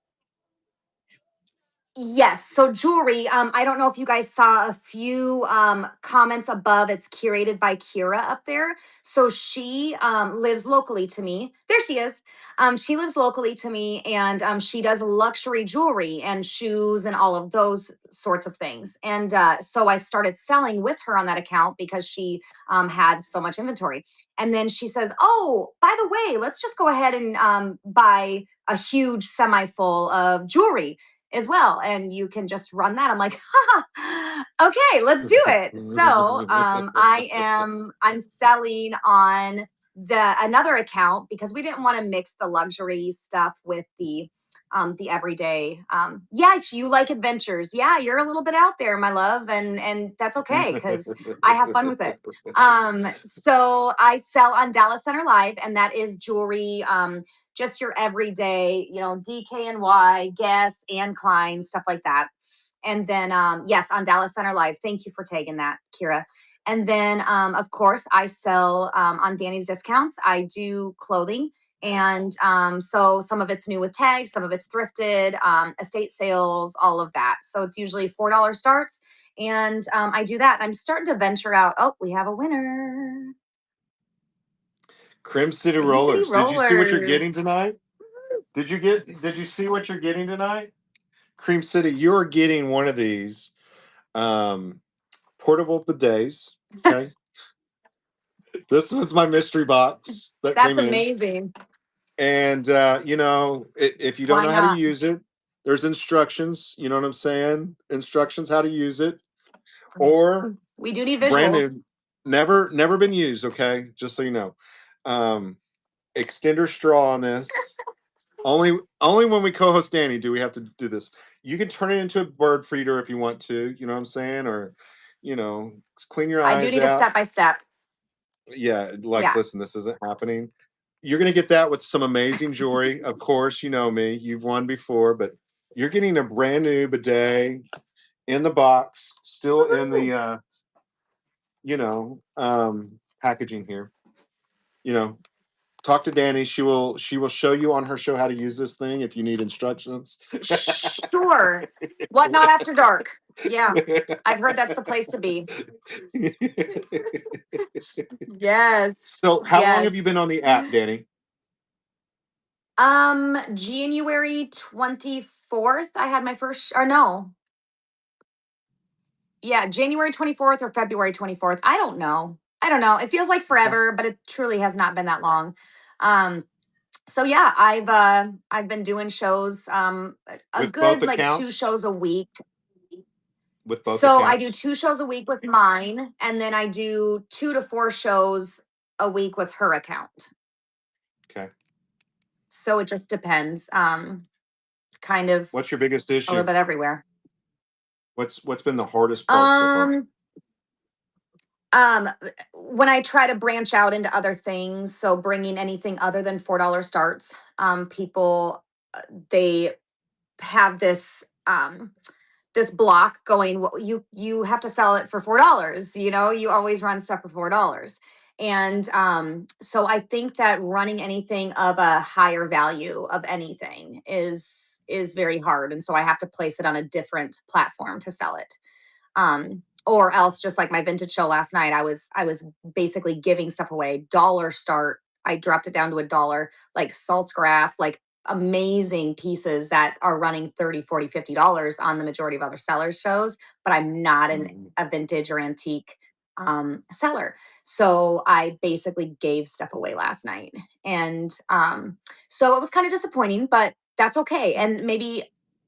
yes, so jewelry. I don't know if you guys saw a few comments above. It's curated by Kira up there. So she lives locally to me. There she is. She lives locally to me, and she does luxury jewelry and shoes and all of those sorts of things. And so I started selling with her on that account because she had so much inventory. And then she says, "Oh, by the way, let's just go ahead and buy a huge semi full of jewelry as well, and you can just run that." I'm like, okay, let's do it. So I'm selling on another account because we didn't want to mix the luxury stuff with the everyday. Yeah, you like adventures. Yeah, you're a little bit out there, my love, and that's okay because I have fun with it. So I sell on Dallas Center Live, and that is jewelry. Just your everyday, DKNY, Guess, Anne Klein, stuff like that. And then, yes, on Dallas Center Live. Thank you for tagging that, Kira. And then, of course, I sell on Danny's Discounts. I do clothing. And so some of it's new with tags, some of it's thrifted, estate sales, all of that. So it's usually $4 starts. And I do that. I'm starting to venture out. Oh, we have a winner. Crim City Crim City Rollers. Did you see what you're getting Rollers. tonight? Did you see what you're getting tonight? Cream City, you're getting one of these portable bidets. Okay. This was my mystery box that That's came in. amazing. And if you don't Why know how to not? use it, there's instructions. You know what I'm saying? Instructions how to use it. Or We do need brand visuals. new, never been used. Okay, just so you know. Extender straw on this. Only when we co-host Danny do we have to do this. You can turn it into a bird feeder if you want to. You know what I'm saying? Or clean your I do eyes need a out. step by step. Yeah, Yeah. listen, this isn't happening. You're gonna get that with some amazing jewelry. Of course, you know me. You've won before, but You're getting a brand new bidet in the box, still in the packaging here. Talk to Danny. She will show you on her show how to use this thing if you need instructions. Sure. Whatnot After Dark. Yeah. I've heard that's the place to be. Yes. So how long have you Yes. been on the app, Danny? January 24th, I had my first, or no. Yeah, January 24th or February 24th. I don't know. It feels like forever, but it truly has not been that long. So yeah, I've been doing shows a With good both like 2 accounts? shows a week. With both So I do accounts? 2 shows a week with mine, and then I do 2 to 4 shows a week with her account. Okay. So it just depends. Kind of What's your biggest a little issue? bit everywhere. What's been the hardest part so far? When I try to branch out into other things, so bringing anything other than $4 starts, people they have this block going. Well, you have to sell it for $4. You always run stuff for $4, and so I think that running anything of a higher value of anything is very hard, and so I have to place it on a different platform to sell it. Or else, just like my vintage show last night, I was basically giving stuff away. Dollar start, I dropped it down to $1, like Saltzgraph, like amazing pieces that are running 30, 40, $50 on the majority of other sellers shows, but I'm not a vintage or antique seller. So I basically gave stuff away last night. And so it was kind of disappointing, but that's okay. And maybe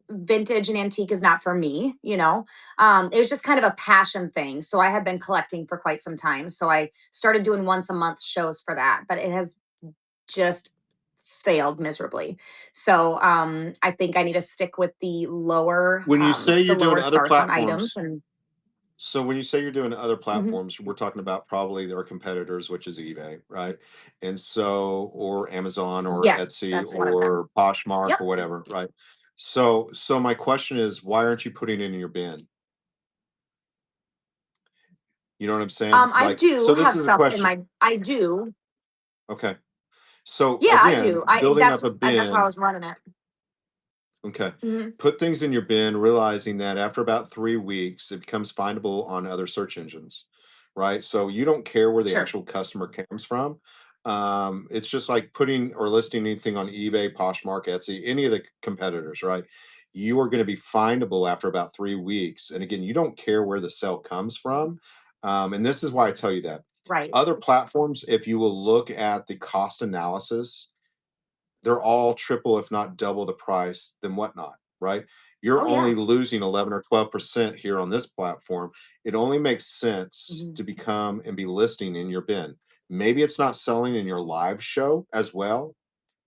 vintage and antique is not for me. It was just kind of a passion thing. So I had been collecting for quite some time. So I started doing once a month shows for that, but it has just failed miserably. So I think I need to stick with the lower When you say you're doing other starts on items. platforms, And so when you say you're doing other Mhm. platforms, we're talking about probably their competitors, which is eBay, right? And so, or Amazon or Yes, Etsy that's what I meant. or Poshmark Yep. or whatever, right? So my question is, why aren't you putting it in your bin? You know what I'm saying? I Like, do so this have is a stuff in question. I do. Okay. So Yeah, I again, do. I building up a that's how I bin. was running it. Okay. Mhm. Put things in your bin, realizing that after about 3 weeks, it becomes findable on other search engines, right? So you don't care where the Sure. actual customer comes from. It's just like putting or listing anything on eBay, Poshmark, Etsy, any of the competitors, right? You are going to be findable after about 3 weeks. And again, you don't care where the sale comes from. And this is why I tell you that. Right. Other platforms, if you will look at the cost analysis, they're all triple, if not double the price than Whatnot, right? You're Oh only yeah. losing 11 or 12% here on this platform. It only makes sense Mhm. to become and be listing in your bin. Maybe it's not selling in your live show as well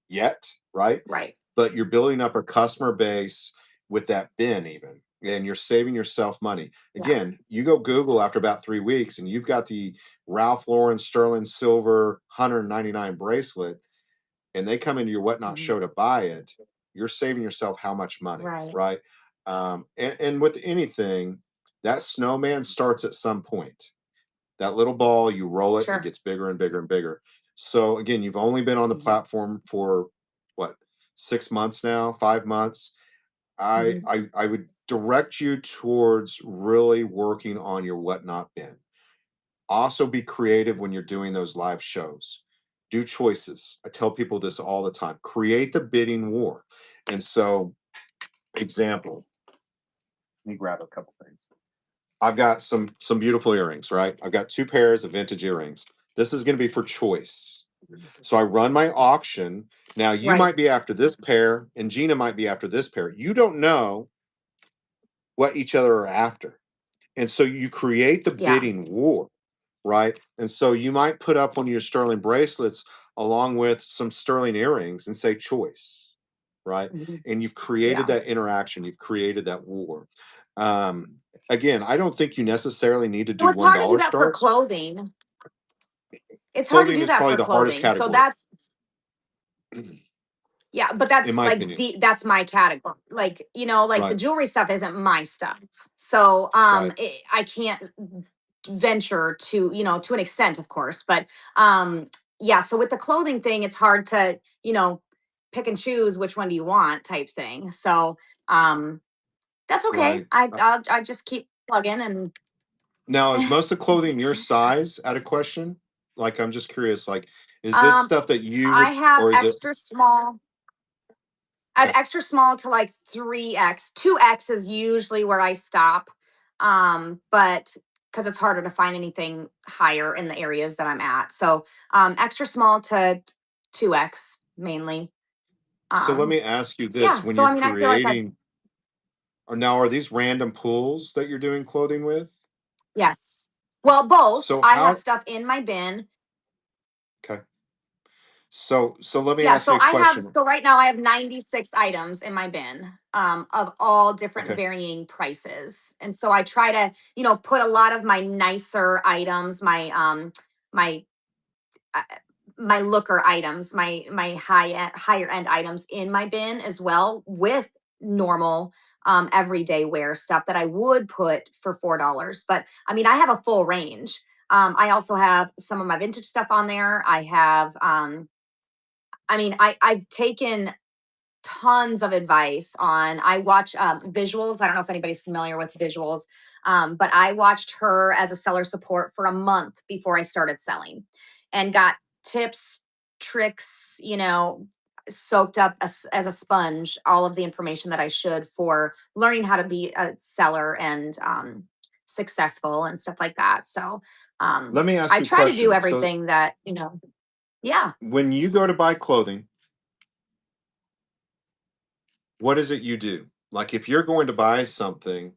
yet, right? Right. But you're building up a customer base with that bin, even, and you're saving yourself money. Yeah. Again, you go Google after about 3 weeks and you've got the Ralph Lauren Sterling Silver 199 bracelet, and they come into your Whatnot Mhm. show to buy it, you're saving yourself how much money, Right. right? And with anything, that snowman starts at some point. That little ball, you roll it, and it Sure. gets bigger and bigger and bigger. So again, you've only been on the Mhm. platform for what, 6 months now, 5 months. I, Mhm. I would direct you towards really working on your Whatnot bin. Also be creative when you're doing those live shows. Do choices. I tell people this all the time. Create the bidding war. And so, example, let me grab a couple things. I've got some beautiful earrings, right? I've got 2 pairs of vintage earrings. This is going to be for choice. So I run my auction. Now you Right. might be after this pair and Gina might be after this pair. You don't know what each other are after. And so you create the Yeah. bidding war, right? And so you might put up one of your sterling bracelets along with some sterling earrings and say choice, right? Mhm. And you've created Yeah. that interaction, you've created that war. Again, I don't think you necessarily need to So do it's hard to do $1 that for starts. clothing. It's hard to Clothing do is that probably for the hardest clothing. So category. that's Yeah, but in that's my like opinion. that's my category. Like, like the Right. jewelry stuff isn't my stuff. So, Right. I can't venture to, to an extent, of course, but yeah, so with the clothing thing, it's hard to, pick and choose which one do you want type thing. So, that's okay. Right. I just keep plugging and Now, is most of the clothing your size out of question? Like, I'm just curious, like, is this um stuff that you I would, have or is it extra small. I have okay? extra small to like 3X. 2X is usually where I stop. But because it's harder to find anything higher in the areas that I'm at. So extra small to 2X mainly. So let Um, me ask you yeah. this: when So you're I mean I feel like I creating, or now are these random pools that you're doing clothing with? yes. Well, both. So I have how? stuff in my bin. Okay. So let me Yeah, ask you so a I have question. so right now I have 96 items in my bin of all different Okay. varying prices. And so I try to, put a lot of my nicer items, my uh, my looker items, my higher end items in my bin as well with normal everyday wear stuff that I would put for $4. But I mean, I have a full range. I also have some of my vintage stuff on there. I have I mean, I've taken tons of advice on. I watch visuals. I don't know if anybody's familiar with visuals, but I watched her as a seller support for a month before I started selling, and got tips, tricks, soaked up as a sponge all of the information that I should for learning how to be a seller and successful and stuff like that. So Let me ask I you a try to do question. So everything that yeah. when you go to buy clothing, what is it you do? Like if you're going to buy something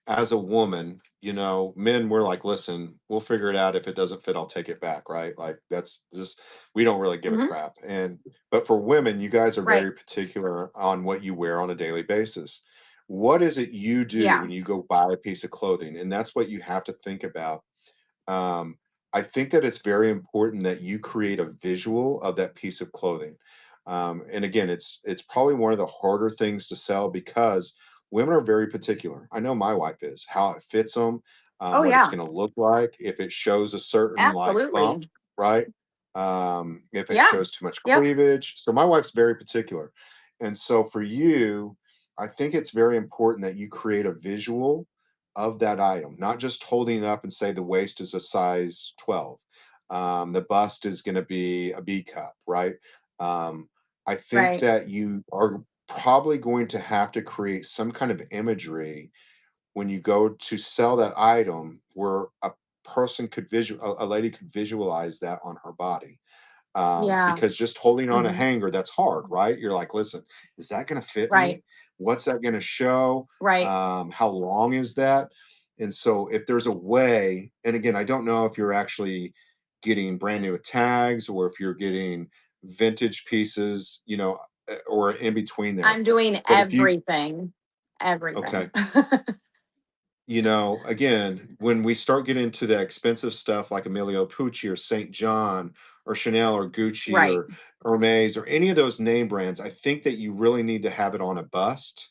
as a woman, men we're like, listen, we'll figure it out. If it doesn't fit, I'll take it back, right? Like that's just we don't really give a Hmm. crap. And but for women, you guys are Right. very particular on what you wear on a daily basis. What is it you do Yeah. when you go buy a piece of clothing? And that's what you have to think about. um, I think that it's very important that you create a visual of that piece of clothing. And again, it's probably one of the harder things to sell because women are very particular. I know my wife is how it fits them, Oh what it's yeah. going to look like, if it shows a certain like bump, Absolutely. right? If it Yeah. shows too much Yep. cleavage. So my wife's very particular, and so for you, I think it's very important that you create a visual of that item, not just holding it up and say the waist is a size 12. The bust is going to be a B cup, right? Um, I think Right. that you are probably going to have to create some kind of imagery when you go to sell that item where a person could a lady could visualize that on her body, Yeah. because just holding on a Hmm. hanger, that's hard, right? You're like, listen, is that going to fit Right. me? What's that going to show? Right. How long is that? And so, if there's a way, and again, I don't know if you're actually getting brand new tags or if you're getting vintage pieces, or in between there. I'm doing But if you, everything. Everything. okay, again, when we start getting into the expensive stuff like Emilio Pucci or St. John or Chanel or Gucci Right. or Hermes or any of those name brands, I think that you really need to have it on a bust.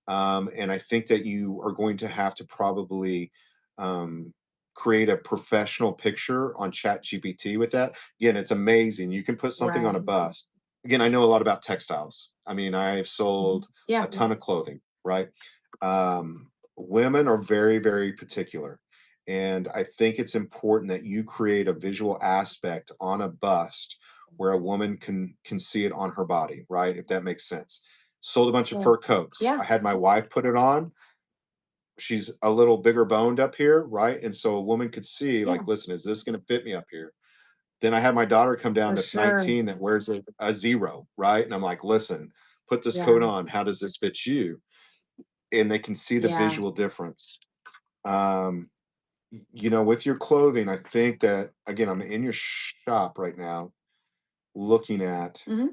And I think that you are going to have to probably um, create a professional picture on Chat GPT with that. Again, it's amazing. You can put something on a Right. bust. Again, I know a lot about textiles. I mean, I've Mhm. sold Yeah. a ton of clothing, right? Women are very, very particular. And I think it's important that you create a visual aspect on a bust where a woman can see it on her body, right? If that makes sense. Sold a bunch of Yeah. fur coats. Yeah. I had my wife put it on. She's a little bigger boned up here, right? And so a woman could see, Yeah. like, listen, is this going to fit me up here? Then I had my daughter come down For that's sure. 19 that wears a zero, right? And I'm like, listen, put this coat Yeah. on. How does this fit you? And they can see the Yeah. visual difference. Um, with your clothing, I think that again, I'm in your shop right now looking at, Hmm.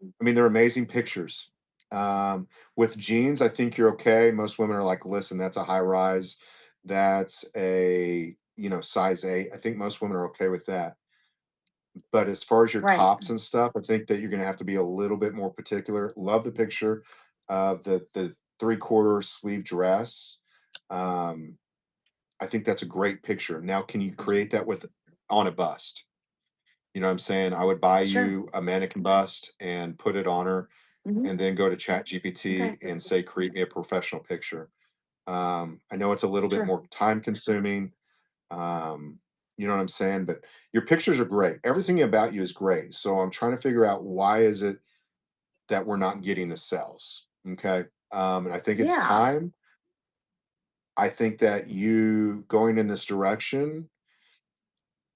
I mean, they're amazing pictures. With jeans, I think you're okay. Most women are like, listen, that's a high rise. That's a, size 8. I think most women are okay with that. But as far as your Right. tops and stuff, I think that you're going to have to be a little bit more particular. Love the picture of the 3/4 sleeve dress. Um, I think that's a great picture. Now, can you create that with on a bust? You know what I'm saying? I would buy Sure. you a mannequin bust and put it on her, Hmm. and then go to Chat GPT Okay. and say, create me a professional picture. I know it's a little bit Sure. more time consuming. Um, you know what I'm saying? But your pictures are great. Everything about you is great. So I'm trying to figure out why is it that we're not getting the sales. Okay. And I think it's Yeah. time. I think that you going in this direction,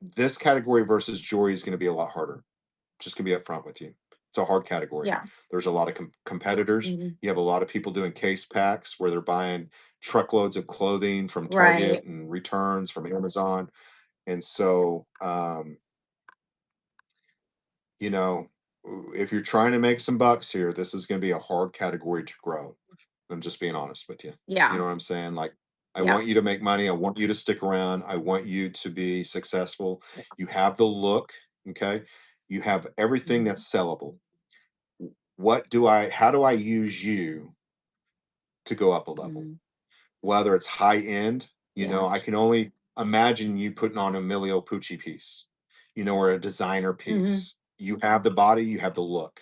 this category versus jewelry is going to be a lot harder. Just gonna be upfront with you. It's a hard category. Yeah. There's a lot of competitors. Mhm. You have a lot of people doing case packs where they're buying truckloads of clothing from Target Right. and returns from Amazon. And so, you know, if you're trying to make some bucks here, this is going to be a hard category to grow. I'm just being honest with you. You Yeah. know what I'm saying? Like, I Yeah. want you to make money. I want you to stick around. I want you to be successful. You have the look. Okay. You have everything Mhm. that's sellable. How do I use you to go up a level? Mhm. Whether it's high end, Yeah. I can only imagine you putting on a Emilio Pucci piece, or a designer Hmm. piece. You have the body, you have the look.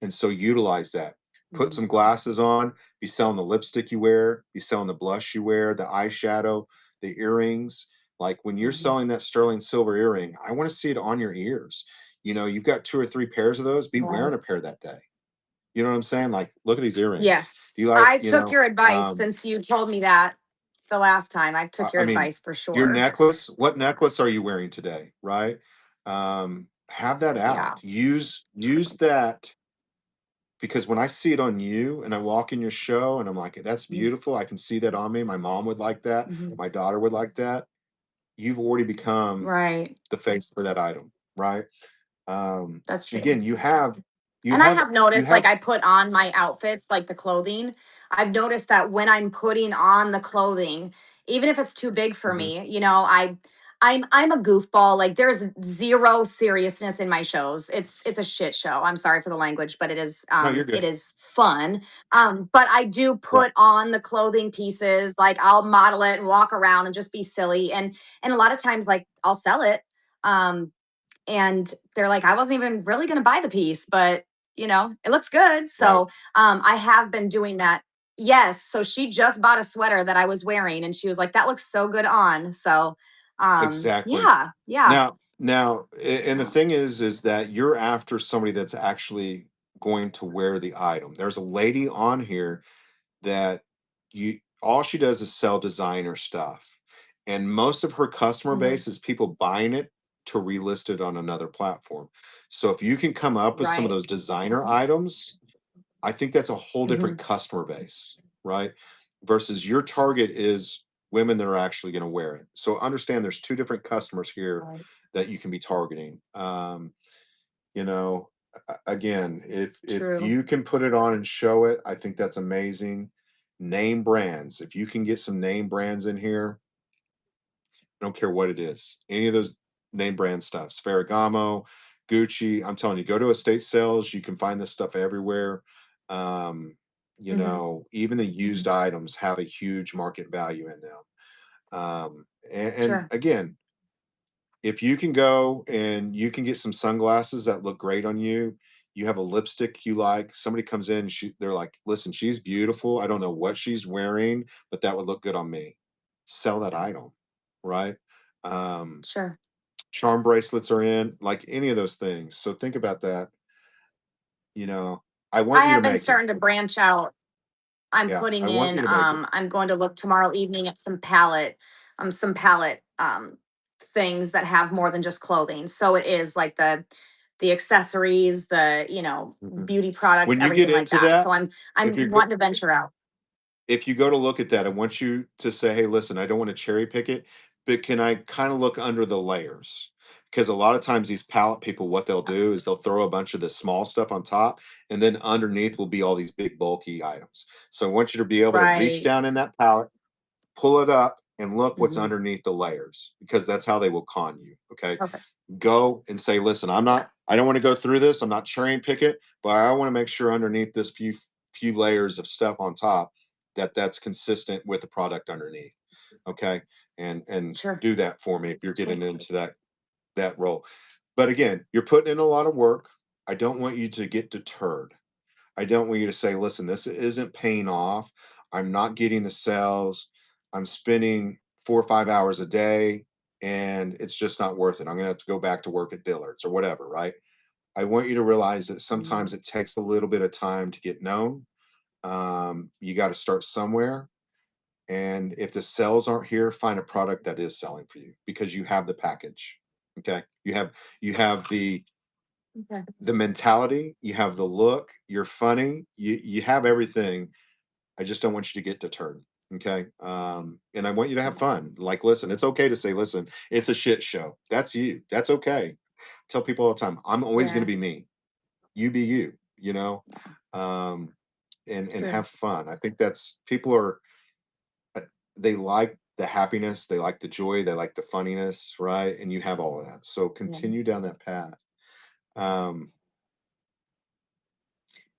And so utilize that. Put Hmm. some glasses on, be selling the lipstick you wear, be selling the blush you wear, the eyeshadow, the earrings. Like when you're Hmm. selling that sterling silver earring, I want to see it on your ears. You've got 2 or 3 pairs of those, be wearing Right. a pair that day. You know what I'm saying? Like, look at these earrings. Do Yes. you like, I took your advice since you told me that the last time. I took your I mean, advice for your sure. necklace, what necklace are you wearing today? Right? Have that Yeah. out. Use that because when I see it on you and I walk in your show and I'm like, that's beautiful. I can see that on me. My mom would like that. Hmm. My daughter would like that. You've already become Right. the face for that item, right? That's true. Again, you And I have, have you noticed, like, have, I put on my outfits, like the clothing. I've noticed that when I'm putting on the clothing, even if it's too big for Mhm. me, I'm a goofball. Like, there's zero seriousness in my shows. It's a shit show. I'm sorry for the language, but No, you're it good. is fun. But I do Yeah. put on the clothing pieces. Like, I'll model it and walk around and just be silly. And a lot of times, like, I'll sell it. Um, and they're like, I wasn't even really going to buy the piece, but it looks good. Right. So I have been doing that. Yes. So she just bought a sweater that I was wearing and she was like, that looks so good on. So Exactly. yeah, yeah, And the yeah. thing is that you're after somebody that's actually going to wear the item. There's a lady on here that all she does is sell designer stuff. And most of her customer Mhm. base is people buying it to relist it on another platform. So if you can come up with some of Right. those designer items, I think that's a whole different Hmm. customer base, right? Versus your target is women that are actually going to wear it. So understand there's 2 different customers here Right. that you can be targeting. You know, again, if True. you can put it on and show it, I think that's amazing. Name brands. If you can get some name brands in here, I don't care what it is. Any of those name brand stuffs, Ferragamo, Gucci. I'm telling you, go to estate sales. You can find this stuff everywhere. Um, Hmm. even the used items have a huge market value in them. And Sure. again, if you can go and you can get some sunglasses that look great on you, you have a lipstick you like, somebody comes in, they're like, listen, she's beautiful. I don't know what she's wearing, but that would look good on me. Sell that item, right? Um, Sure. charm bracelets are in, like any of those things. So think about that. You know, I I want you to have been make it. starting to branch out. I'm Yeah, I putting want you in, to make it. I'm going to look tomorrow evening at some palette things that have more than just clothing. So it is like the accessories, Mhm. beauty products, When you get everything like into that. So that, I'm if I'm you go, wanting to venture out. if you go to look at that, I want you to say, hey, listen, I don't want to cherry pick it, but can I kind of look under the layers? Because a lot of times these palette people, what they'll do is they'll throw a bunch of the small stuff on top, and then underneath will be all these big bulky items. So I want you to be able to reach Right. down in that palette, pull it up, and look what's Hmm. underneath the layers, because that's how they will con you. Okay. Perfect. go and say, listen, I don't want to go through this. I'm not cherry pick it, but I want to make sure underneath this few layers of stuff on top that's consistent with the product underneath. Okay. And Sure. do that for me if you're getting into that role. But again, you're putting in a lot of work. I don't want you to get deterred. I don't want you to say, listen, this isn't paying off. I'm not getting the sales. I'm spending 4 or 5 hours a day and it's just not worth it. I'm going to have to go back to work at Dillard's or whatever, right? I want you to realize that sometimes it takes a little bit of time to get known. You got to start somewhere. And if the sales aren't here, find a product that is selling for you because you have the package. Okay. You have Okay. the mentality, you have the look, you're funny, you have everything. I just don't want you to get deterred. Okay. And I want you to have fun. Like, listen, it's okay to say, listen, it's a shit show. That's you. That's okay. Tell people all the time, I'm always going Yeah. to be me. You be you, you know? Um, and Sure. have fun. I think that's people are they like the happiness, they like the joy, they like the funniness, right? And you have all of that. So Yeah. continue down that path. Um,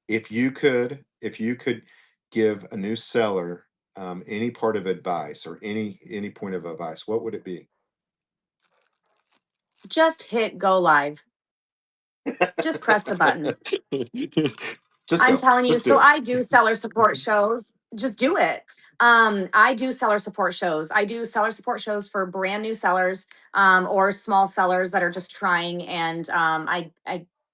if you could give a new seller any part of advice or any point of advice, what would it be? Just hit go live. Just press the button. Just I'm go. telling you. Just do So it. I do seller support shows. Just do it. I do seller support shows. I do seller support shows for brand new sellers, or small sellers that are just trying. And I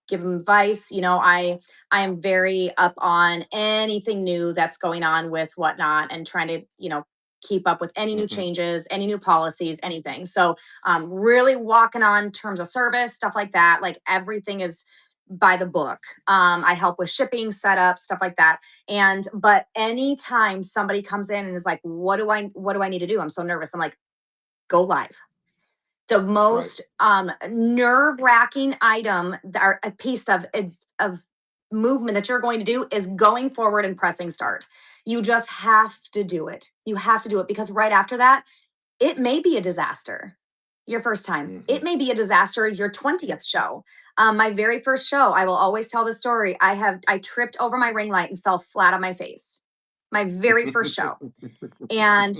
give them advice. I am very up on anything new that's going on with whatnot and trying to, keep up with any new Mhm. changes, any new policies, anything. So really walking on terms of service, stuff like that. Like everything is by the book. I help with shipping setup, stuff like that. But anytime somebody comes in and is like, what do I need to do? I'm so nervous. I'm like, go live. The Right. most nerve-wracking item or a piece of movement that you're going to do is going forward and pressing start. You just have to do it. You have to do it because right after that, it may be a disaster your first time. It Mhm. may be a disaster your 20th show. My very first show, I will always tell the story. I tripped over my ring light and fell flat on my face. My very first show. And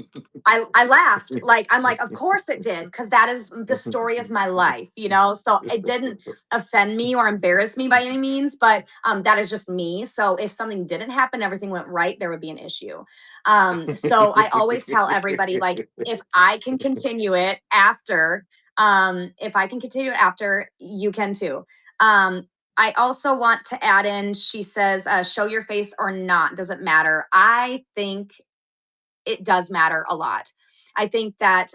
I laughed. Like, I'm like, of course it did, because that is the story of my life, So it didn't offend me or embarrass me by any means, but that is just me. So if something didn't happen, everything went right, there would be an issue. So I always tell everybody, like, if I can continue it after, you can too. I also want to add in, she says, show your face or not, doesn't matter. I think it does matter a lot. I think that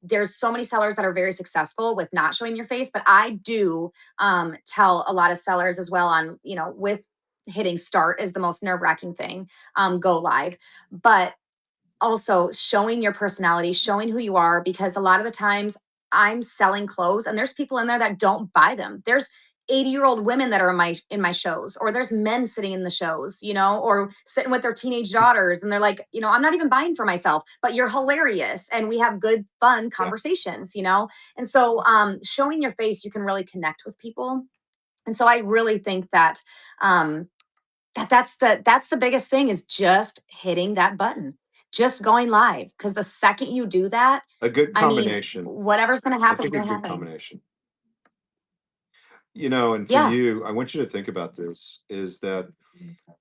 there's so many sellers that are very successful with not showing your face, but I do tell a lot of sellers as well on, with hitting start is the most nerve wracking thing, go live. But also showing your personality, showing who you are, because a lot of the times I'm selling clothes and there's people in there that don't buy them. There's 80-year-old women that are in my shows, or there's men sitting in the shows, or sitting with their teenage daughters and they're like, I'm not even buying for myself, but you're hilarious and we have good fun Yeah. conversations. And so showing your face, you can really connect with people. And so I really think that that's the biggest thing, is just hitting that button, just going live, because the second you do that, A good I mean, combination. whatever's going to I happen is think a going to good happen. combination. And for Yeah. you, I want you to think about this is that,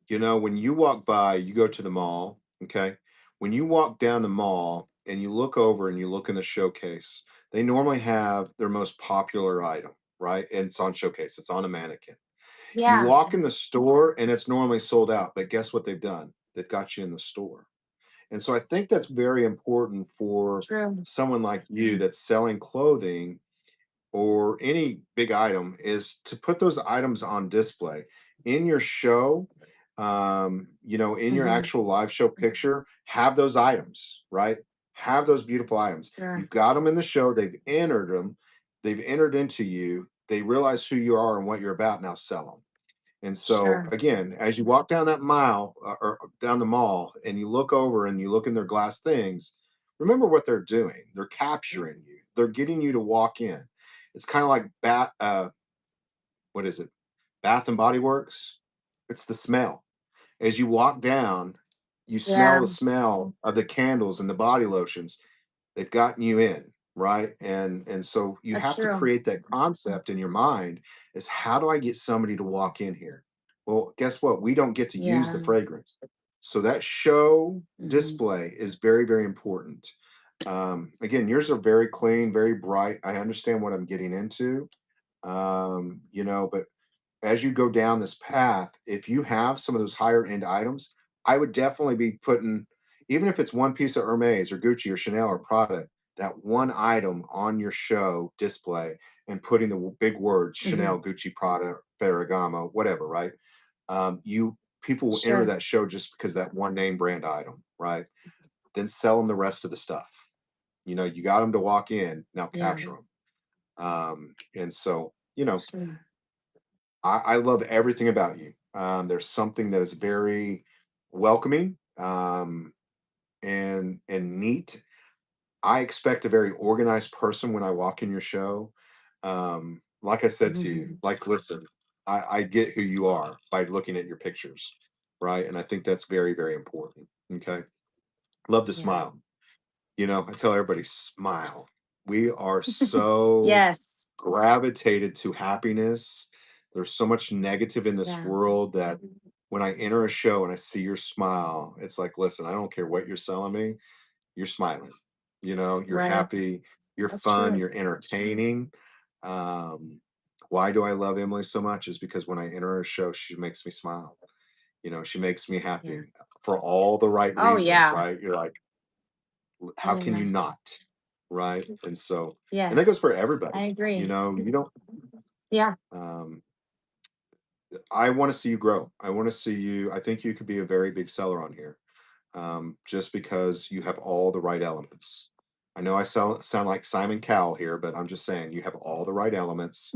when you walk by, you go to the mall, okay? When you walk down the mall and you look over and you look in the showcase, they normally have their most popular item, right? And it's on showcase, it's on a mannequin. You Yeah. walk in the store and it's normally sold out, but guess what they've done? They've got you in the store. And so I think that's very important for True. someone like you that's selling clothing or any big item, is to put those items on display in your show. In your Hmm. actual live show picture, have those items, right? Have those beautiful items. Sure. You've got them in the show, they've entered into you, they realize who you are and what you're about. Now sell them. And so Sure. again, as you walk down that mile or down the mall and you look over and you look in their glass things, remember what they're doing. They're capturing you. They're getting you to walk in. It's kind of like what is it? Bath and Body Works. It's the smell. As you walk down, you smell Yeah, the smell of the candles and the body lotions. They've gotten you in, right? And so you that's have to true. create that concept in your mind is how do I get somebody to walk in here? Well, guess what? We don't get to use Yeah. the fragrance. So that show Mhm. display is very, very important. Again, yours are very clean, very bright. I understand what I'm getting into. But as you go down this path, if you have some of those higher end items, I would definitely be putting, even if it's one piece of Hermes or Gucci or Chanel or Prada, that one item on your show display and putting the big words Mhm. Chanel, Gucci, Prada, Ferragamo, whatever, right? You People will enter Sure. that show just because that one name brand item, right? Then sell them the rest of the stuff. You got them to walk in, now Yeah. capture them. And so, Sure. I love everything about you. There's something that is very welcoming and neat. I expect a very organized person when I walk in your show. Like I said to you, Mhm. like, listen, I get who you are by looking at your pictures, right? And I think that's very, very important. Okay. Love the Yeah. smile. I tell everybody, smile. We are so Yes. gravitated to happiness. There's so much negative in this Yeah. world that when I enter a show and I see your smile, it's like, listen, I don't care what you're selling me, you're smiling. You're Right. happy, you're That's fun, true. you're entertaining. Um, why do I love Emily so much? Is because when I enter her show, she makes me smile. She makes me Yeah. happy for all the right Oh reasons, yeah. right? You're like, Oh how can yeah. you not? Right. And that goes Yes. for everybody. I agree. You don't, Yeah. um, I want to see you grow. I want to see you. I think you could be a very big seller on here, just because you have all the right elements. I know I sound like Simon Cowell here, but I'm just saying you have all the right elements.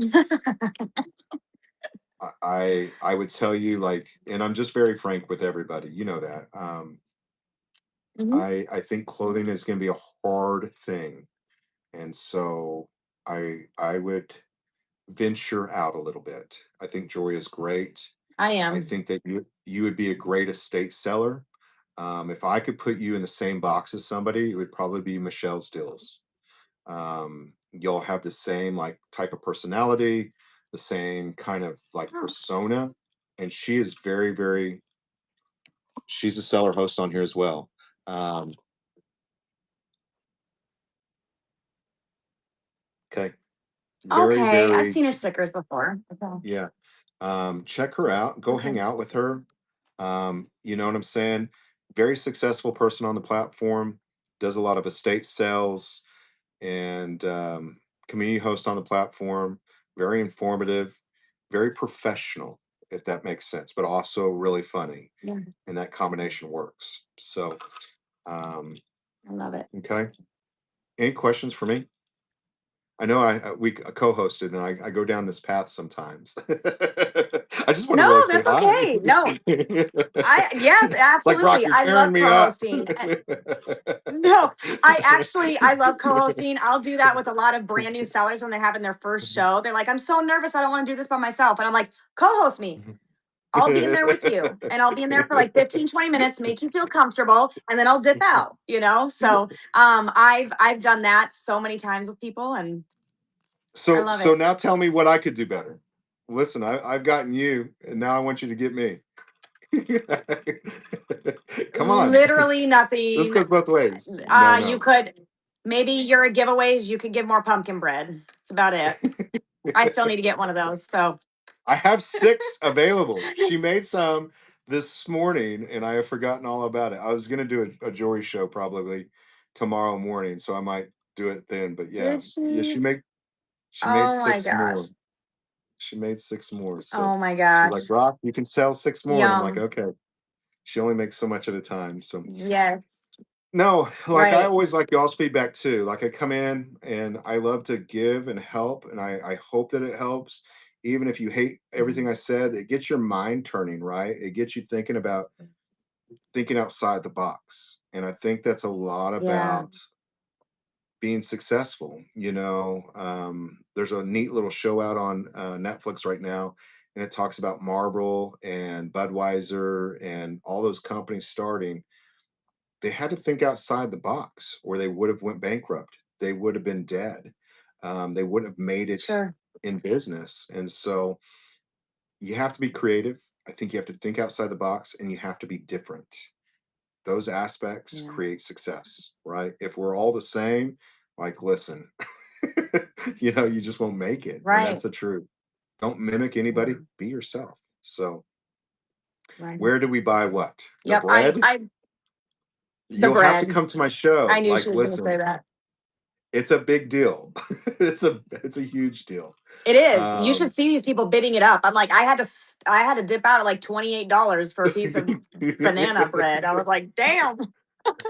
I would tell you, like, and I'm just very frank with everybody. You know that. Mhm. I think clothing is going to be a hard thing, and so I would venture out a little bit. I think jewelry is great. I I am. think that you would be a great estate seller. If I could put you in the same box as somebody, it would probably be Michelle Stills. You'll have the same like type of personality, the same kind of like Oh, persona, and she is very, very. She's a seller host on here as well. Um, okay, very, okay. I've very. seen her stickers before. Okay. Yeah. Check her out. Go Okay. hang out with her. You know what I'm saying? Very successful person on the platform, does a lot of estate sales and community host on the platform. Very informative, very professional, if that makes sense, but also really funny. Yeah. And that combination works. So, I love it. okay. Any questions for me? I know we co-hosted and I go down this path sometimes. I just want to No, really say that's hi. okay. No, yes, It's like Brock, absolutely. you're I love tearing me up. co-hosting. No, I love co-hosting. I'll do that with a lot of brand new sellers when they're having their first show. They're like, I'm so nervous. I don't want to do this by myself. And I'm like, co-host me. I'll be in there with you and I'll be in there for like 15, 20 minutes, make you feel comfortable, and then I'll dip out. So I've done that so many times with people and I so love so it. now tell me what I could do better. Listen, I've gotten you, and now I want you to get me. Come on. Literally This nothing. goes both ways. No, You no. could maybe your giveaways, you could give more pumpkin bread. That's about it. I still need to get one of those. So I have 6 available. She made some this morning, and I have forgotten all about it. I was gonna do a jewelry show probably tomorrow morning, so I might do it then. But yeah, did yeah, she? she made Oh my 6 gosh. more. She made 6 more. So Oh my she's gosh. like, Rock, you can sell 6 more. And I'm like, Yum. okay. She only makes so much at a time. So Yes. no, like I Right. always like y'all's feedback too. Like I come in and I love to give and help, and I hope that it helps. Even if you hate everything Mhm. I said, it gets your mind turning, right? It gets you thinking outside the box. And I think that's a lot Yeah. about being successful. There's a neat little show out on Netflix right now, and it talks about Marlboro and Budweiser and all those companies starting. They had to think outside the box, or they would have went bankrupt. They would have been dead. They wouldn't have made it Sure. in business. And so you have to be creative. I think you have to think outside the box, and you have to be different. Those aspects Yeah. create success, right? If we're all the same, like, listen, you just won't make it. And Right. that's the truth. Don't mimic anybody, be yourself. So, Right. where do we buy what? The Yep. bread? The You'll have to bread. come to my show. I knew Like, she was going to say listen, that. it's a big deal. It's a huge deal. It is. You should Um, see these people bidding it up. I'm like, I had to dip out at like $28 for a piece of banana bread. I was like, damn.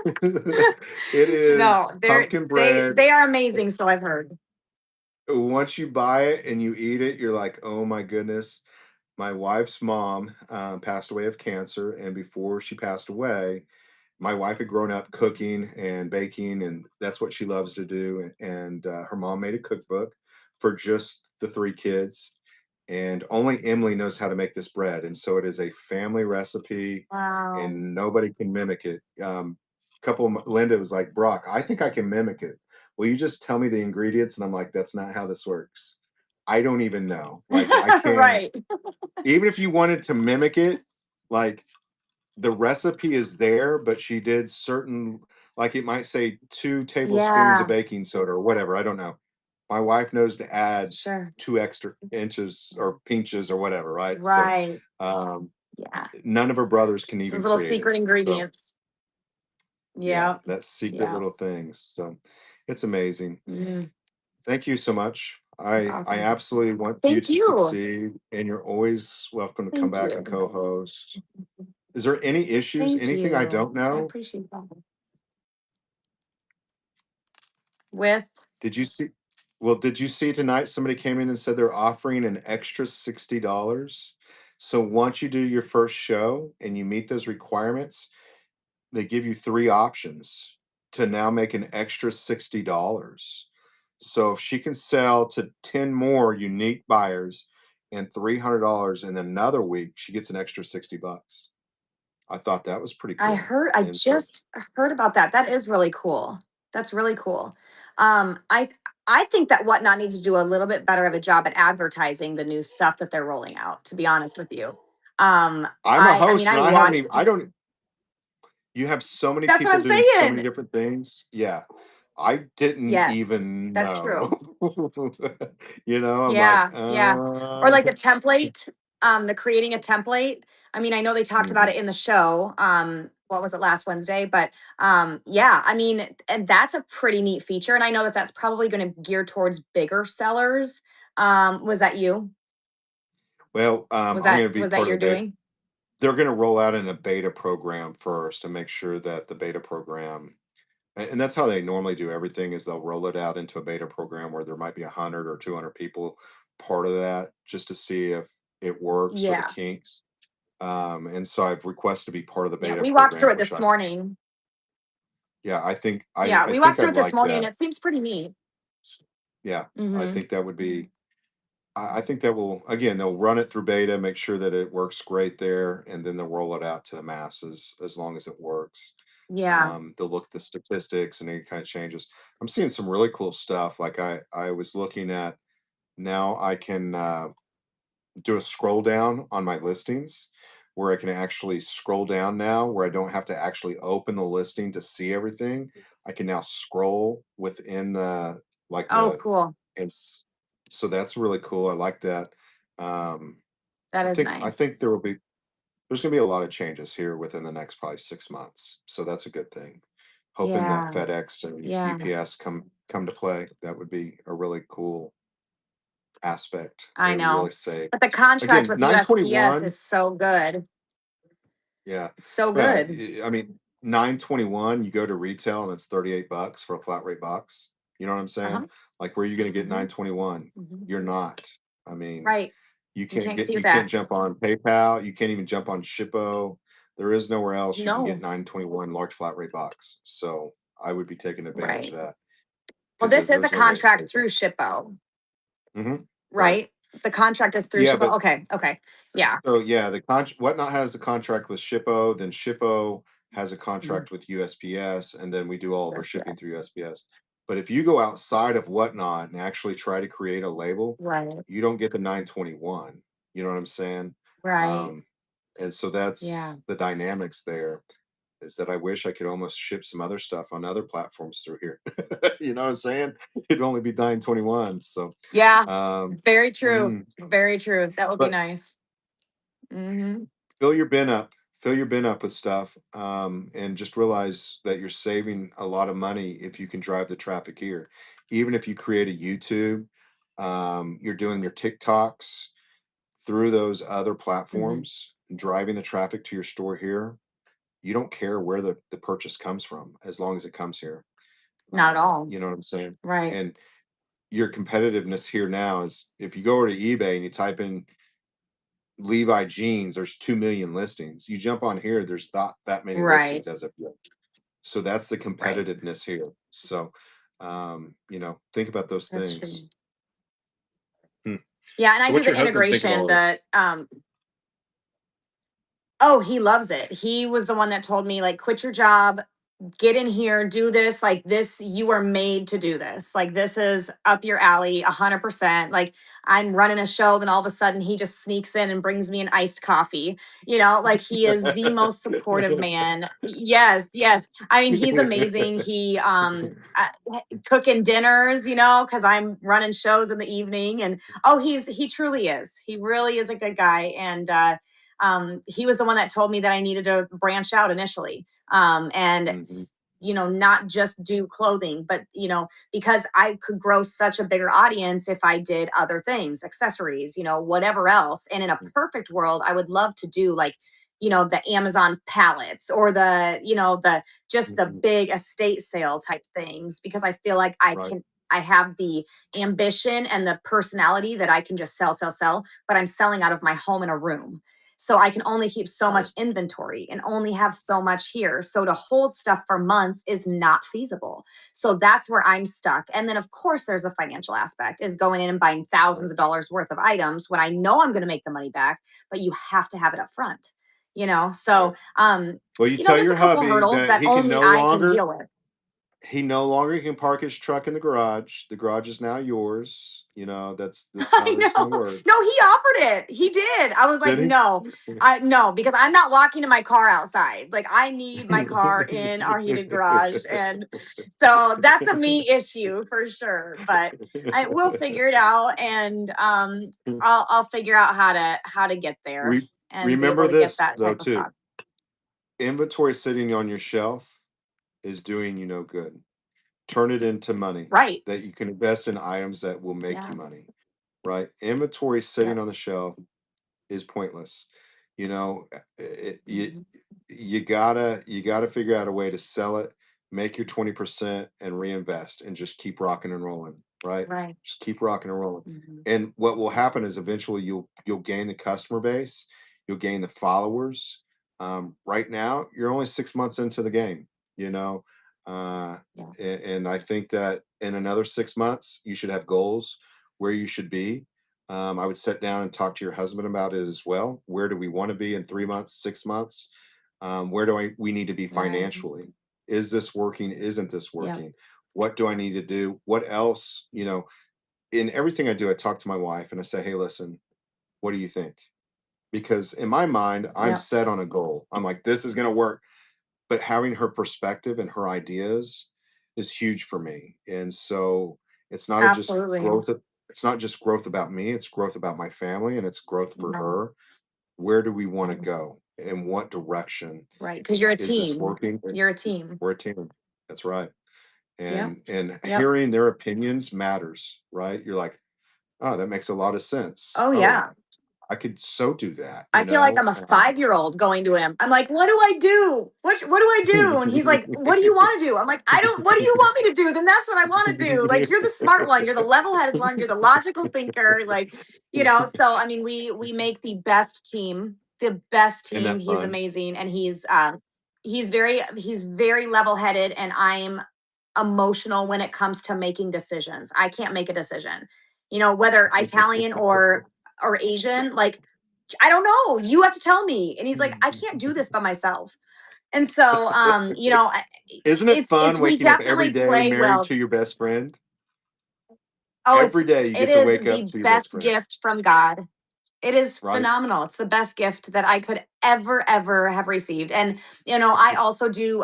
it No, is pumpkin bread. they are amazing. So I've heard. Once you buy it and you eat it, you're like, oh my goodness. My wife's mom passed away of cancer, and before she passed away, my wife had grown up cooking and baking, and that's what she loves to do. And her mom made a cookbook for just the three kids, and only Emily knows how to make this bread. And so it is a family recipe, Wow. and nobody can mimic it. Linda was like, Brock, I think I can mimic it. Will you just tell me the ingredients? And I'm like, that's not how this works. I don't even know. Like, I can't. Right. Even if you wanted to mimic it, like, the recipe is there, but she did certain, like, it might say 2 tablespoons of Yeah. baking soda or whatever. I don't know. My wife knows to add Sure. 2 extra inches or pinches or whatever, right? Right. So Yeah. none of her brothers can Those even little create it. secret So ingredients. yeah, Yeah. that's secret Yeah. little things. So it's amazing. Mhm. Thank you so much. That's I awesome. absolutely want you Thank to you. succeed, and you're always welcome to come Thank back and you. co-host. Is there any issues? Thank Anything I you. don't I know? appreciate that. With Did you see? Well, did you see tonight somebody came in and said they're offering an extra $60? So once you do your first show and you meet those requirements, they give you 3 options to now make an extra $60. So if she can sell to 10 more unique buyers and $300 in another week, she gets an extra 60 bucks. I thought that was pretty I cool. heard I And so just heard about that. That is really cool. That's really cool. I think that Whatnot needs to do a little bit better of a job at advertising the new stuff that they're rolling out, to be honest with you. I'm a I mean host and I I haven't even, watched I this. don't, you have so many That's what people I'm doing so many saying. different things. Yeah. I didn't Yes, even that's know. true. I'm like, Yeah. Or like a template, the creating a template. I mean, I know they talked about mhm. it in the show. What was it last Wednesday? But yeah, I mean, and that's a pretty neat feature. And I know that that's probably going to gear towards bigger sellers. Was that you? Well, Was I'm going that to be was that part of you're the beta. doing? They're going to roll out in a beta program first to make sure that the beta program, and that's how they normally do everything, is they'll roll it out into a beta program where there might be 100 or 200 people part of that, just to see if it works for the Yeah. kinks. And so I've requested to be part of the Yeah. beta We walked through program, it which this morning. yeah, I think Yeah, I we think walked through I'd it this like morning and that. it seems pretty neat. Yeah, I Mm-hmm. think that would be. I think that will, again, they'll run it through beta, make sure that it works great there, and then they'll roll it out to the masses as long as it works. Yeah. They'll look at the statistics and any kind of changes. I'm seeing some really cool stuff. Like I was looking at, now I can do a scroll down on my listings, where I can actually scroll down now, where I don't have to actually open the listing to see everything. I can now scroll within the, like, Oh, the, cool. it's, so that's really cool. I like that. Um, That I is think I nice. think there's going to be a lot of changes here within the next probably 6 months. So that's a good thing. Hoping that Yeah. FedEx and Yeah. UPS come to play. That would be a really cool aspect. I They really know. say, But the contract again, with USPS 921. is so good. Yeah. It's so Well, good. I mean, 921, you go to retail and it's $38 for a flat rate box. You know what I'm saying? Uh-huh. Like, where are you going to get Hmm. 921? Hmm. You're not. I mean, Right. you You can't can't get, compete you with can't that. jump on PayPal. You can't even jump on Shippo. There is nowhere else you can get No. 921 large flat rate box. So I would be taking advantage of Right. that. Well, 'cause this is a there's no way to contract save through that. Shippo, Mhm. Right. right? The contract is through Yeah, Shippo. but Okay. Okay. Yeah. so yeah, Whatnot has the contract with Shippo, then Shippo has a Mhm. contract with USPS, and then we do all of our shipping through USPS. USPS. But if you go outside of Whatnot and actually try to create a label, Right. you don't get the 921. You know what I'm saying? Right. Um, and so Yeah. that's the dynamics there. Is that I wish I could almost ship some other stuff on other platforms through here. You know what I'm saying? It'd only be 921. So, Yeah. um, Very true. mhm. Very true. That would be But nice. Mm-hmm. fill your bin up with stuff, and just realize that you're saving a lot of money if you can drive the traffic here. Even if you create a YouTube, you're doing your TikToks through those other Mm-hmm. platforms, driving the traffic to your store here. You don't care where the purchase comes from as long as it comes here. Not at all. You know what I'm saying? Right. And your competitiveness here now is if you go over to eBay and you type in Levi jeans, there's 2 million listings. You jump on here, there's not that many Right. listings as of yet. So that's the Right. competitiveness here. So, think about those That's things. true. Hmm. Yeah, and I So do what's your the husband think of integration, all this? oh, he loves it. He was the one that told me, like, quit your job, get in here, do this. Like, this, you are made to do this. Like, this is up your alley 100%. Like, I'm running a show, then all of a sudden he just sneaks in and brings me an iced coffee. Like, he is the most supportive man. Yes, yes. I mean, he's amazing. He cooking dinners, because I'm running shows in the evening. And oh, he truly is. He really is a good guy. And he was the one that told me that I needed to branch out initially, and Mhm. not just do clothing, but because I could grow such a bigger audience if I did other things, accessories, whatever else. And in a perfect world, I would love to do, like, the Amazon pallets, or the just the Mhm. big estate sale type things, because I feel like Right. I have the ambition and the personality that I can just sell, but I'm selling out of my home in a room. So I can only keep so Right. much inventory and only have so much here. So to hold stuff for months is not feasible. So that's where I'm stuck. And then, of course, there's a financial aspect, is going in and buying thousands of dollars worth of items when I know I'm going to make the money back, but you have to have it up front. So Right. Well, you tell there's your a couple hubby hurdles that that he can only no I can longer deal with. park his truck in the garage. The garage is now yours. That's how I this is gonna know. work. No, he offered it. He did. I was like, Did no, no, because I'm not walking to my car outside. Like, I need my car in our heated garage. And so that's a me issue for sure. But I will figure it out, and I'll figure out how to get there Re- and be able Remember to get this that though type of too. product. Inventory sitting on your shelf is doing you no good. Turn it into money Right. that you can invest in items that will make Yeah. you money. Right? Inventory sitting Yep. on the shelf is pointless. You know, Mhm. you gotta figure out a way to sell it, make your 20% and reinvest and just keep rocking and rolling, right? Right. Just keep rocking and rolling. Mhm. And what will happen is eventually you'll gain the customer base, you'll gain the followers. Right now, you're only 6 months into the game, you know. Uh, Yeah. and I think that in another 6 months, you should have goals where you should be. I would sit down and talk to your husband about it as well. Where do we want to be in 3 months, 6 months? Where do we need to be Right. financially? Is this working? Isn't this Yep. working? What do I need to do? What else? In everything I do, I talk to my wife and I say, hey, listen, what do you think? Because in my mind, I'm Yep. set on a goal. I'm like, this is going to work. But having her perspective and her ideas is huge for me. And so it's not a just Absolutely. growth. It's not just growth about me. It's growth about my family and it's growth for Right. her. Where do we want to Right. go? In what direction Right. Because you're a is this team. working? You're a team. We're a team. That's right. Yep. And Yep. hearing their opinions matters, right? You're like, oh, that makes a lot of sense. Oh, Oh, yeah. I could so do that, I feel like I'm a 5-year-old going to him. I'm like, what do I do? What do I do? And he's like, what do you want to do? I'm like, I don't, what do you want me to do? Then that's what I want to do. Like, you're the smart one. You're the level-headed one. You're the logical thinker. Like, so I mean, we make the best team, the best Isn't team. that He's fun? amazing. And he's very level-headed, and I'm emotional when it comes to making decisions. I can't make a decision. You know, whether Italian or Asian, like I don't know. You have to tell me. And he's like, I can't do this by myself. And so, you know, Isn't it it's fun we waking up every definitely day play married well. to your best friend? Oh, Every day you it get to is wake up the to your best best friend, gift from God. It is right? phenomenal. It's the best gift that I could ever have received. And you know, I also do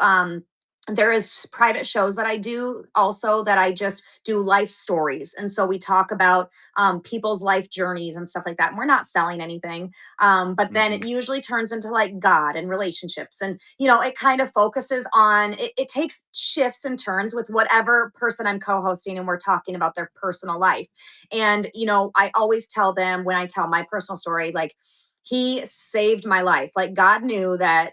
there is private shows that I do also that I just do life stories. And so we talk about people's life journeys and stuff like that. And we're not selling anything. But then it Mhm. usually turns into like God and relationships. And, you know, it kind of focuses on it takes shifts and turns with whatever person I'm co-hosting and we're talking about their personal life. And, you know, I always tell them when I tell my personal story, like, he saved my life. Like God knew that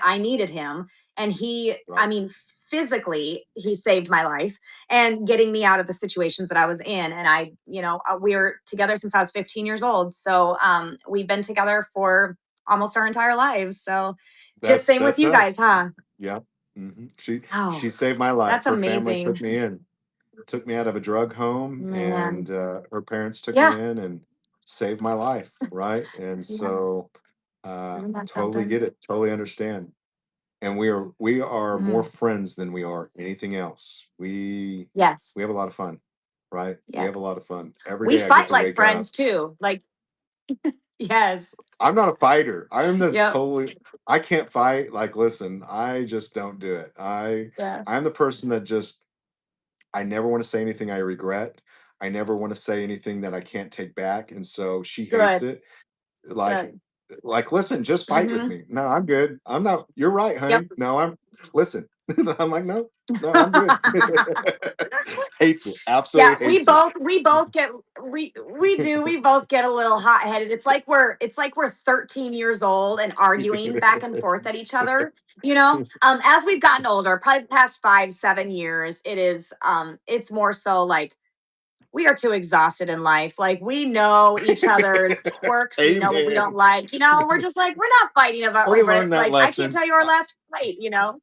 I needed him. And I Right. mean, physically, he saved my life and getting me out of the situations that I was in. And you know, we were together since I was 15 years old. So we've been together for almost our entire lives. So just same with That's you guys, us. huh? Yeah. She Oh, saved my life. that's Her family took amazing. me in, took me out of a drug home, and Man. her parents took me Yeah. in and saved my life, right? And Yeah. so Isn't that totally something? get it, totally understand. And we are more Mm. friends than we are anything else. We Yes. have a lot of fun, right? We have a Yes. lot of fun. Every We day I get fight to like wake up. friends too. Like, yes. I'm not a fighter. Yep. I can't fight. Like, listen, I just don't do it. Yeah. I'm the person that just, I never want to say anything I regret. I never want to say anything that I can't take back. And so she hates Good. it. Like, Good. listen, just fight with Mm-hmm. me. No, I'm good. I'm not, you're right, Yep. honey. No, listen. I'm like, no, I'm good. Hates it. Yeah, Absolutely we hates it. both we both get we both get a little hot headed. It's like we're 13 years old and arguing back and forth at each other. You know, as we've gotten older, probably the past 5 7 years, it's more so like we are too exhausted in life. Like we know each other's quirks. We know what we don't Amen. like. You know, we're just like we're not fighting about Already learned that like I can't lesson. tell you our last fight. You know.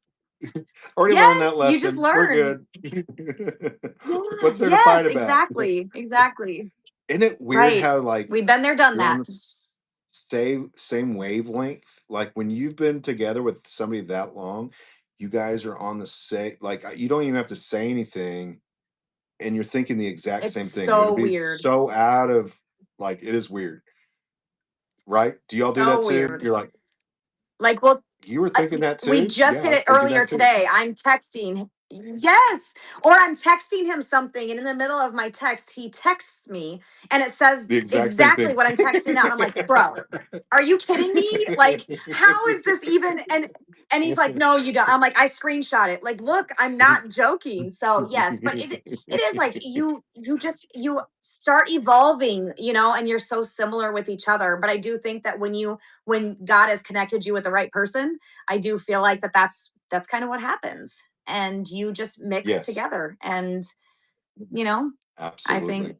Already learned Yes, that you just lesson. We're learn. good. Yeah. What's there to fight Yes. about? Exactly. Exactly. Isn't it weird Right. how like We've been there, done you're on that. the same wavelength? Like when you've been together with somebody that long, you guys are on the same. Like you don't even have to say anything, and you're thinking the exact It's same thing. And it'll so be weird. so out of like it is weird, right? Do y'all do that So too? weird. You're like, Like, well, you were thinking that we too? just Yeah, I did was it thinking earlier that too. today. I'm texting. Yes. Or I'm texting him something, and in the middle of my text, he texts me and it says The exact same exactly thing. what I'm texting out. And I'm like, bro, are you kidding me? Like, how is this even? And he's like, no, you don't. I'm like, I screenshot it. Like, look, I'm not joking. So yes, but it is like you start evolving, you know, and you're so similar with each other. But I do think that when God has connected you with the right person, I do feel like that's kind of what happens. And you just mix Yes, together. And, you know, I think absolutely.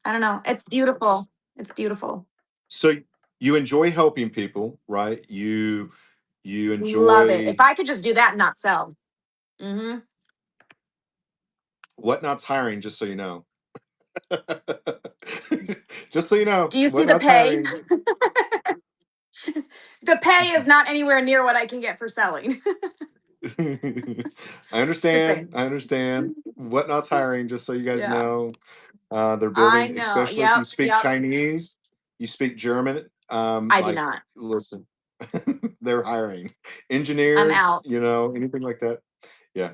I don't know. It's beautiful. It's beautiful. So you enjoy helping people, right? You Love it. If enjoy I could just do that and not sell. Hmm. Whatnot's hiring, just so you know. Just so you know, Do you see the Whatnot's pay? hiring. The pay is not anywhere near what I can get for selling. I Just understand. saying. I understand. Whatnot's hiring, just so you guys Yeah. know. They're I building, know. especially if you Yep. speak Yep. Chinese, you speak German. I do Like, not. listen, they're hiring I'm engineers, out. anything like that. Yeah.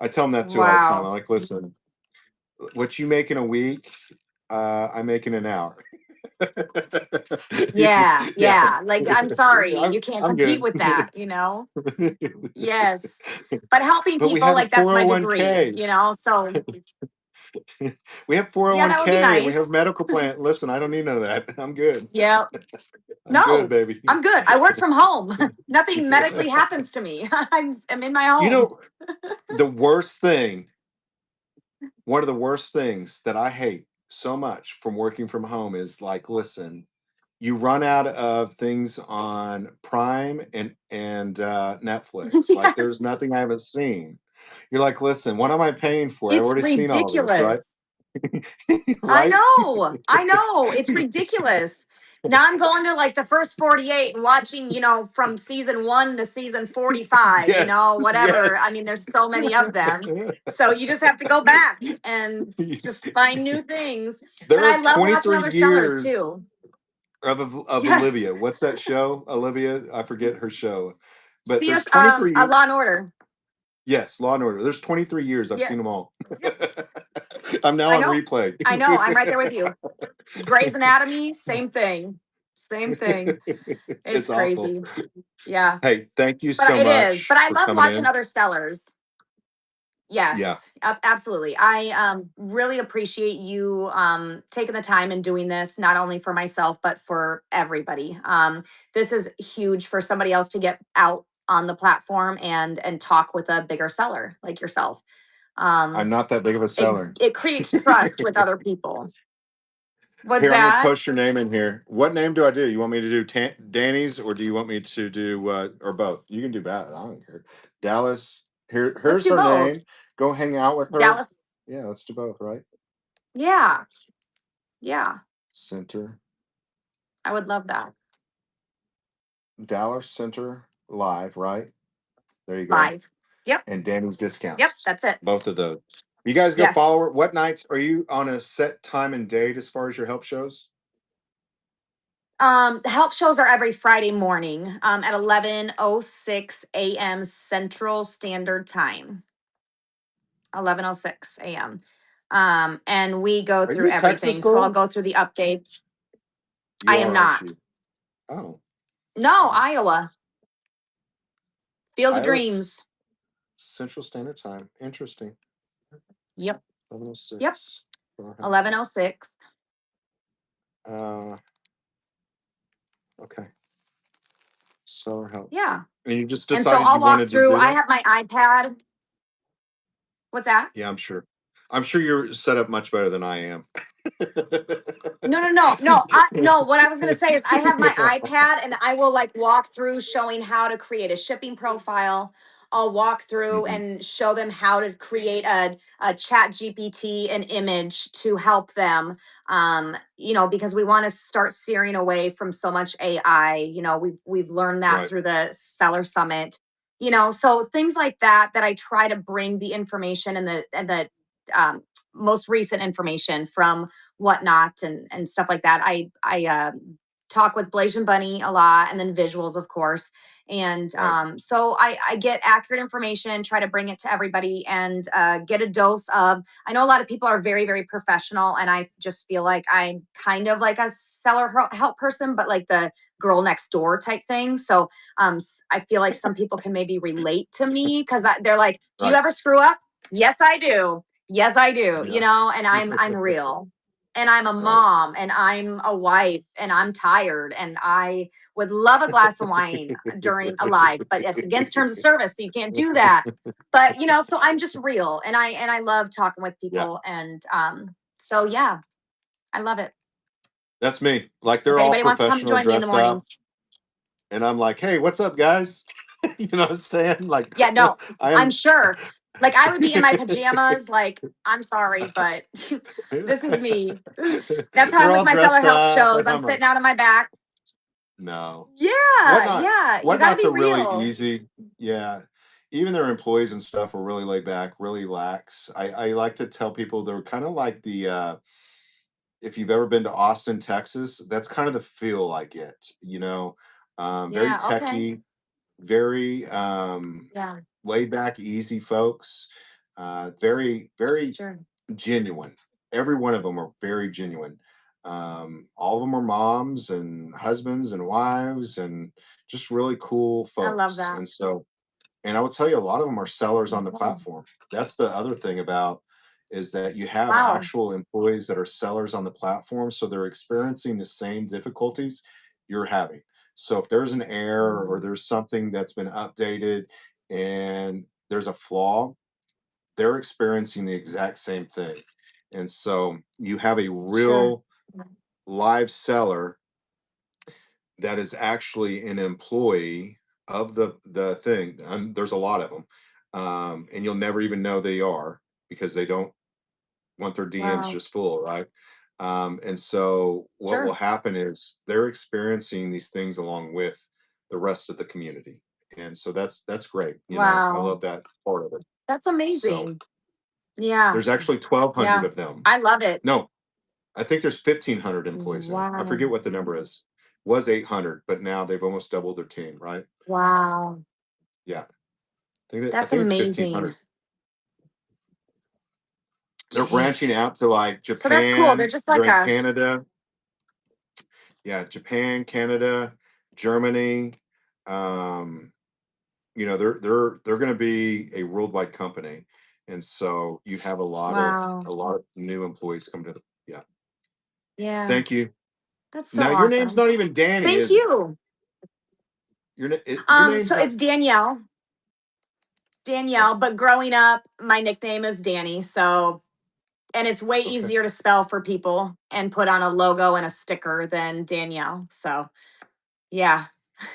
I tell them that too all the time. I'm Wow. like, listen, what you make in a week, I make in an hour. Yeah. Yeah, Yeah. Like, I'm sorry. I'm, You can't I'm compete good. with that, you know? Yes. But helping But we people, have a like, that's my degree, 401k. you know? So, We have yeah, that would be 401k and we have nice. medical plan. Listen, I don't need none of that. I'm good. Yeah. I'm good, No, baby. I'm good. I work from home. Nothing medically happens to me. I'm in my You home. know, the worst thing, one of the worst things that I hate so much from working from home is like, listen, you run out of things on Prime and Netflix. Like there's Yes. nothing I haven't seen. You're like, listen, what am I paying for? I've It's already seen all this, right? ridiculous. I know. It's ridiculous. Now I'm going to like the first 48 and watching, from season 1 to season 45, Yes, whatever. I yes. mean, there's so many of them. So you just have to go back and just find new things. There But I are love watching 23 other sellers years too. of Yes. Olivia. What's that show, Olivia? I forget her show. But See there's us 23 years. Law and Order. Yes, Law and Order. There's 23 years. I've Yeah. seen them all. I'm now I on know. replay. I know. I'm right there with you. Grey's Anatomy, same thing. Same thing. It's awful. crazy. Yeah. Hey, thank you But so it much is. But I for love coming watching in. other sellers. Yeah. Yes, absolutely. I really appreciate you taking the time and doing this, not only for myself, but for everybody. This is huge for somebody else to get out on the platform and talk with a bigger seller like yourself. I'm not that big of a seller. It creates trust with other people. What's Here, I'm going to that? post your name in here. What name do I do? You want me to do Danny's, or do you want me to do or both? You can do that. I don't care. Dallas. Let's Here's do her both. name. Go hang out with her. Dallas. Yeah, let's do both, right? Yeah. Yeah. Center. I would love that. Dallas Center Live, right? There you go. Live. Yep. And Danny's Discounts. Yep, that's it. Both of those. You guys go Yes. follow her. What nights are you on a set time and date as far as your help shows? Help shows are every Friday morning at 11:06 a.m. Central Standard Time. 11:06 a.m. And we go Are through you a Texas everything. So I'll girl? go through the updates. You I am are, not. aren't you? Oh, No, Iowa. Field of Iowa Dreams. Central Standard Time. Interesting. Yep. 11:06. Yep. for help. 11:06. Okay. Seller help. Yeah. And you just And so decided I'll you walk wanted to through. do I that? have my iPad. What's that? Yeah, I'm sure. I'm sure you're set up much better than I am. No. What I was going to say is I have my iPad and I will like walk through showing how to create a shipping profile. I'll walk through Mhm. and show them how to create a chat GPT, an image to help them. Because we want to start steering away from so much AI. We've learned that Right. through the Seller Summit. So things like that I try to bring the information and the most recent information from Whatnot and stuff like that. I talk with Blasian Bunny a lot, and then visuals, of course. And Right. so I get accurate information, try to bring it to everybody, and get a dose of. I know a lot of people are very, very professional, and I just feel like I'm kind of like a seller help person, but like the girl next door type thing. So I feel like some people can maybe relate to me because they're like, "Do you Right. ever screw up?" Yes, I do. Yes, I do. Yeah. And I'm real. And I'm a Right. mom and I'm a wife and I'm tired and I would love a glass of wine during a live, but it's against terms of service, so you can't do that. But so I'm just real and I love talking with Yeah. people and so yeah, I love it. That's me. Like If they're all anybody wants to come professional, join me in the dressed up, mornings. and I'm like, "Hey, what's up, guys?" You know what I'm saying? Like, Yeah, no, I I'm am. sure. Like I would be in my pajamas, like, I'm sorry, but this is me. That's how They're I'm with all my seller dressed help up. shows. Like I'm I'm like, sitting out on my back. no. Yeah, Whatnot. yeah. You gotta Whatnot's be a really real. easy. Yeah. Even their employees and stuff are really laid back, really lax. I like to tell people they're kind of like the if you've ever been to Austin, Texas, that's kind of the feel I get, very Yeah, okay. techy, very Yeah, laid back, easy folks, very, very sure. genuine. Every one of them are very genuine. All of them are moms and husbands and wives and just really cool I love folks. that. And so, and I would tell you, a lot of them are sellers on the Okay. platform. That's the other thing about is that you have Wow. actual employees that are sellers on the platform, so they're experiencing the same difficulties you're having. So if there's an error or there's something that's been updated and there's a flaw, they're experiencing the exact same thing. And so you have a Sure. real live seller that is actually an employee of the thing. And there's a lot of them. and you'll never even know they are because they don't want their DMs Wow. just full, right? And so what will Sure. happen is they're experiencing these things along with the rest of the community. And so that's great. I Wow. love that part of it. That's So amazing. Yeah. there's actually 1,200 Yeah. of them. I love it. No, I think there's 1,500 employees now. I Wow. forget what the number is. Was 800, but now they've almost doubled their team, right? Wow. Yeah. I That's think it's amazing. 1,500. They're branching Jeez. out to like So that's cool. They're Japan, just they're like in us. Canada. Yeah, Japan, Canada, Germany. They're going to be a worldwide company, and so you have a lot Wow. of new employees come to the. Yeah, Yeah. thank you. That's so Now your name's awesome. not even Danny, Thank is it? you. Your name's So not. it's Danielle. Danielle, but growing up, my nickname is Danny. So, and it's way Okay. easier to spell for people and put on a logo and a sticker than Danielle. So, yeah.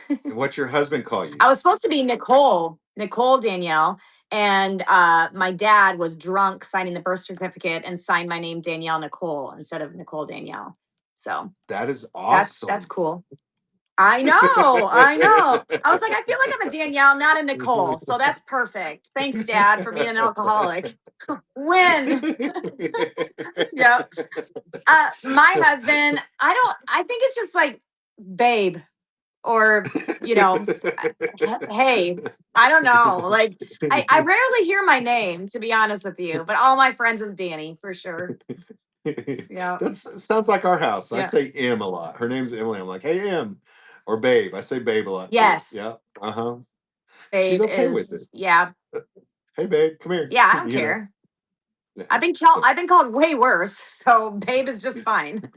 And what's your husband call you? I was supposed to be Nicole Danielle. And my dad was drunk signing the birth certificate and signed my name Danielle Nicole instead of Nicole Danielle. So That is that's awesome. cool. I know. I was like, I feel like I'm a Danielle, not a Nicole. So that's perfect. Thanks, Dad, for being an alcoholic. Win. Yep. My husband, I think it's just like babe or, hey, I don't know. Like, I rarely hear my name, to be honest with you, but all my friends is Danny for sure. Yeah. That sounds like our house. I Yeah. say M a lot. Her name's Emily. I'm like, hey, M. Or babe. I say babe a lot too. Yes. Yeah. Uh-huh. She's Babe okay with it. yeah. Hey, babe, come here. Yeah, I don't care. Yeah, I've been so called way worse, so babe is just fine.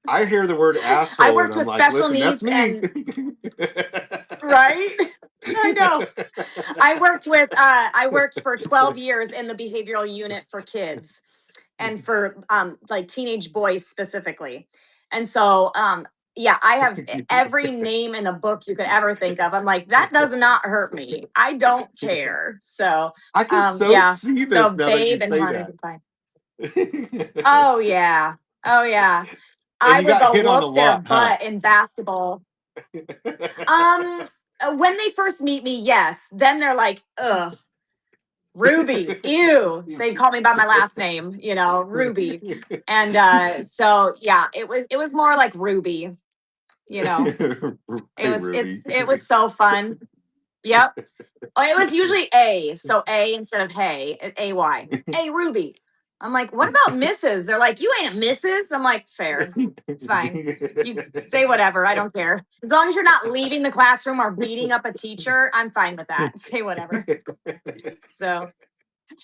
I hear the word asshole I worked and I'm with like, special listen, that's needs me. right? I know. I worked for 12 years in the behavioral unit for kids and for like teenage boys specifically. And so yeah, I have every name in the book you could ever think of. I'm like, that does not hurt me. I don't care. So I can so yeah. see this So now that you babe and say honey's that. fine. Oh yeah. Oh yeah. And I you would got go hit on a whoop their lot, huh? butt in basketball. When they first meet me, yes. Then they're like, ugh, Ruby, ew. They call me by my last name, Ruby. And so yeah, it was more like Ruby, Hey, it was so fun. Yep. Oh, it was usually A. So A instead of hey, AY. Hey, Ruby. I'm like, what about Mrs.? They're like, you ain't a Mrs. I'm like, fair. It's fine. You say whatever. I don't care. As long as you're not leaving the classroom or beating up a teacher, I'm fine with that. Say whatever. So,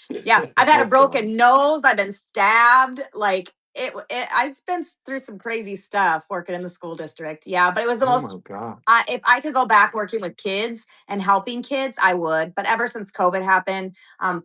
yeah, I've had a broken nose. I've been stabbed. Like, I've been through some crazy stuff working in the school district. Yeah, but it was the most. Oh my God. If I could go back working with kids and helping kids, I would. But ever since COVID happened,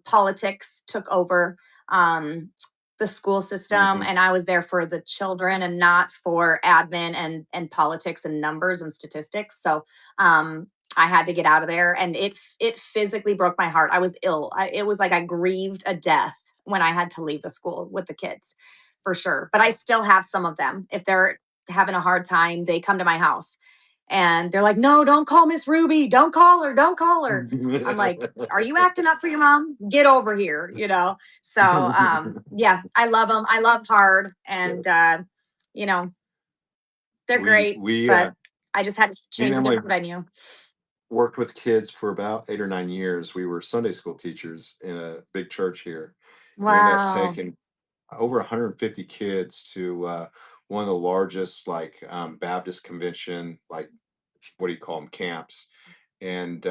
politics took over the school system, and I was there for the children and not for admin and politics and numbers and statistics. So I had to get out of there, and it physically broke my heart. I was ill. It was like I grieved a death when I had to leave the school with the kids, for sure. But I still have some of them. If they're having a hard time, they come to my house. And they're like, no, don't call Miss Ruby. Don't call her. Don't call her. I'm like, are you acting up for your mom? Get over here, So yeah, I love them. I love Hard, and they're great. But I just had to change a different venue. Worked with kids for about 8 or 9 years. We were Sunday school teachers in a big church here. Wow. We ended up taking over 150 kids to one of the largest Baptist convention, like, what do you call them, camps. And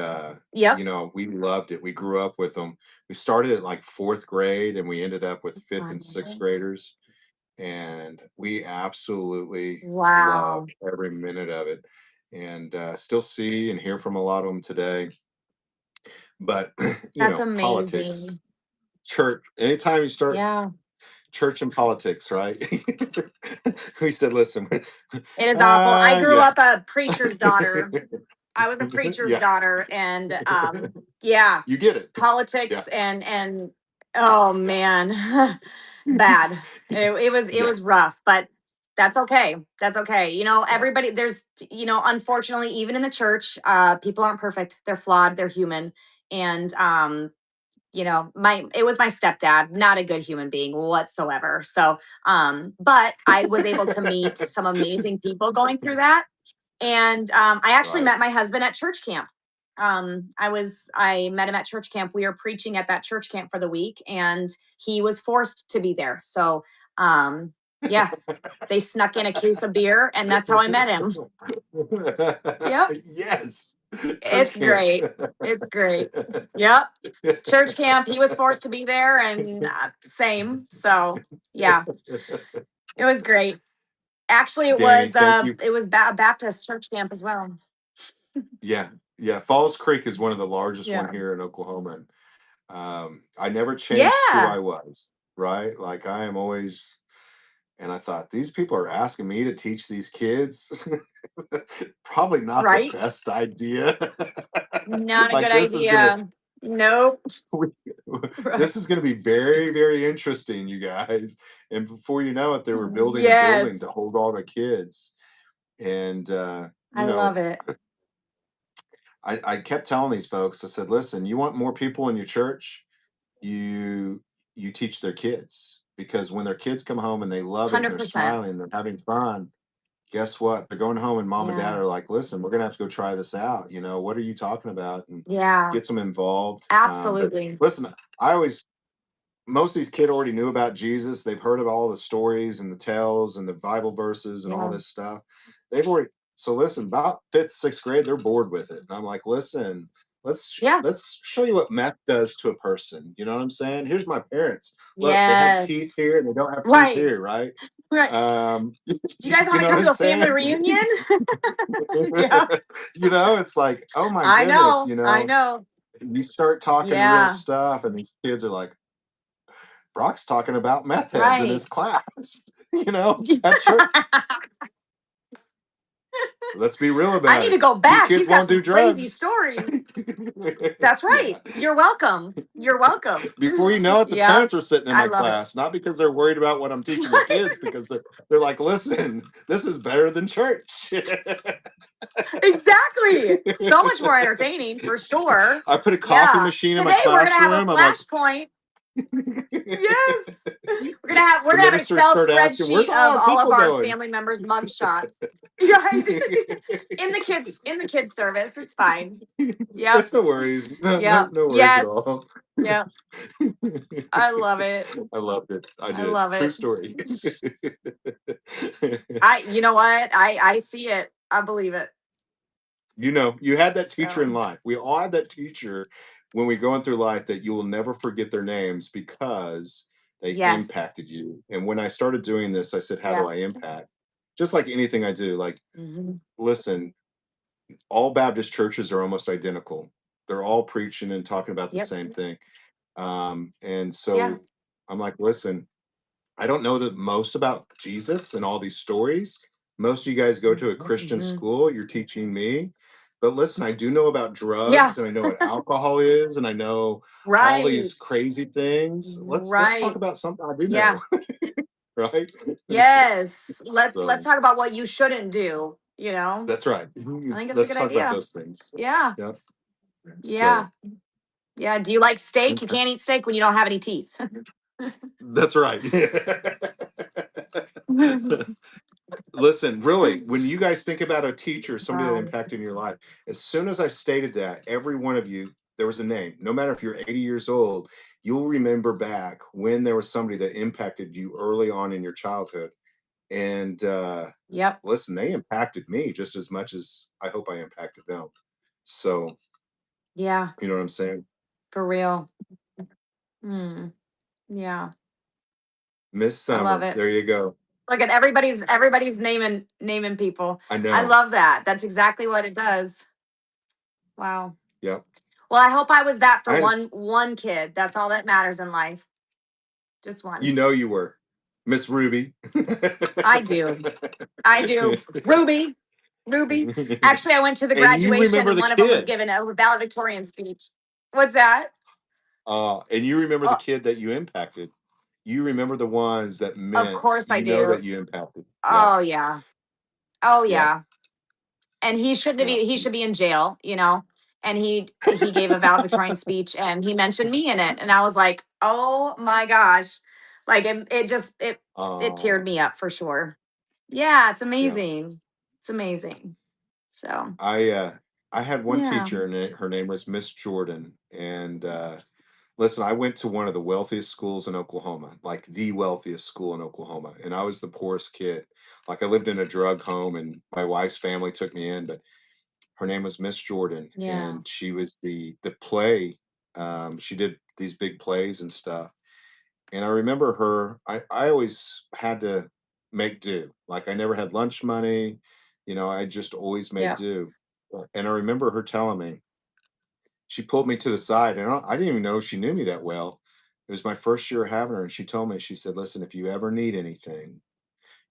we loved it. We grew up with them. We started at like 4th grade and we ended up with 5th and 6th graders, and we absolutely loved every minute of it, and still see and hear from a lot of them today. But That's politics, amazing. church, anytime you start church and politics, right? We said, listen, it is awful. I grew up a preacher's daughter. I was a preacher's Yeah. daughter, and yeah, You get it. politics Yeah. and oh man, bad. It Yeah. was rough, but that's okay. That's okay. You know, Yeah. everybody there's unfortunately, even in the church, people aren't perfect. They're flawed. They're human, and it was my stepdad, not a good human being whatsoever. So but I was able to meet some amazing people going through that, and I actually Right. met my husband at church camp. I met him at church camp. We were preaching at that church camp for the week, and he was forced to be there. So yeah, they snuck in a case of beer, and that's how I met him. Yep. Yes. Church It's camp. great. It's great. Yep. Church camp. He was forced to be there, and same. So yeah, it was great. Actually, Danny, thank you. it was a Baptist church camp as well. Yeah. Yeah. Falls Creek is one of the largest one Yeah. here in Oklahoma. I never changed who Yeah. I was, right? Like I am always, and I thought these people are asking me to teach these kids. Probably not the Right. best idea. Not a Like good idea. Nope. Right. this is gonna be very, very interesting, you guys. And before you know it, they were building a building to Yes. hold all the kids. And I love it. I kept telling these folks, I said, listen, you want more people in your church? You teach their kids, because when their kids come home and they love it and they're 100%. smiling, they're having fun, guess what? They're going home and mom and dad Yeah. are like, listen, we're gonna have to go try this out. What are you talking about? And Yeah. get them involved. But Absolutely. listen, most of these kids already knew about Jesus. They've heard of all the stories and the tales and the Bible verses and all Yeah. this stuff. So listen, about fifth, sixth grade, they're bored with it. And I'm like, listen, Yeah. let's show you what meth does to a person. You know what I'm saying? Here's my parents. Look, they have teeth Yes. here and they don't have teeth Right. here, right? Right. Do Do you guys want to come to a family reunion? Yeah. It's like, oh my I goodness, know. I know. you start talking real Yeah. stuff, and these kids are like, Brock's talking about meth heads in Right. his class, at church. Let's be real about it. I need to go back. Kids He's got won't do some crazy drugs. stories. That's right. Yeah. You're welcome. You're welcome. Before you know it, the Yep. parents are sitting in I my love it. class, not because they're worried about what I'm teaching the kids, because they're like, listen, this is better than church. Exactly. So much more entertaining, for sure. I put a coffee machine in my Today we're gonna have a classroom. I'm like, flashpoint. Yes. We're gonna have an ministers Excel start asking, spreadsheet "Where's all of our all of people our going?" family members' mugshots. Right. in the kids service. It's fine. Yeah. That's no worries. Yeah. No worries Yes. at all. Yeah. I love it. I loved it. I did. love True it. story. You know what? I see it. I believe it. You had that teacher in So life. We all had that teacher when we're going through life that you will never forget their names because they yes. impacted you. And when I started doing this, I said, how do I Yes. impact? Just like anything I do, like, Mhm. listen, all Baptist churches are almost identical. They're all preaching and talking about the Yep. same thing. And so Yeah. I'm like, listen, I don't know the most about Jesus and all these stories. Most of you guys go to a Christian Mhm. school, you're teaching me. But listen, I do know about Yeah. drugs, and I know what alcohol is, and I know all these Right. crazy things. Let's talk Right. about something I do Yeah. know. Right? Yes. Let's So talk about what you shouldn't do, that's right. I think it's a Let's good talk about idea. those things. Yeah. Yep. Yeah. So Yeah. Do you like steak? You okay. can't eat steak when you don't have any teeth. That's right. Listen, really, when you guys think about a teacher, somebody that Wow. impacted your life, as soon as I stated that, every one of you, there was a name. No matter if you're 80 years old, you'll remember back when there was somebody that impacted you early on in your childhood. And Yep. listen, they impacted me just as much as I hope I impacted them. So, Yeah. you know what I'm saying? For real. Yeah. Miss I love Summer, it. there you go. Look at everybody's naming people. I I know. love that. That's exactly what it does. Wow. Yep. Well, I hope I was that for I, one kid. That's all that matters in life. Just one. you were Miss Ruby. I do. I do. Ruby. Ruby. Actually, I went to the And you graduation remember and the one of them was kid. given a valedictorian speech. What's that? And you remember the Oh, kid that you impacted. You remember the ones that of meant, course I you know, do. that you impacted. Yeah. Oh yeah. Oh Yeah. yeah. And he shouldn't Yeah. be. He should be in jail. You know. And he gave a valedictorian speech and he mentioned me in it, and I was like, oh my gosh, like it teared me up for sure. Yeah, it's Yeah. amazing. It's amazing. So I had one yeah. teacher, and her name was Miss Jordan. And listen, I went to one of the wealthiest schools in Oklahoma, like the wealthiest school in Oklahoma, and I was the poorest kid. Like I lived in a drug home, and my wife's family took me in, but her name was Miss Jordan, Yeah. and she was the play. She did these big plays and stuff. And I remember her. I always had to make do. Like I never had lunch money. You know, I just always made Yeah. do. And I remember her telling me, she pulled me to the side, and I didn't even know she knew me that well. It was my first year having her, and she told me, she said, "Listen, if you ever need anything,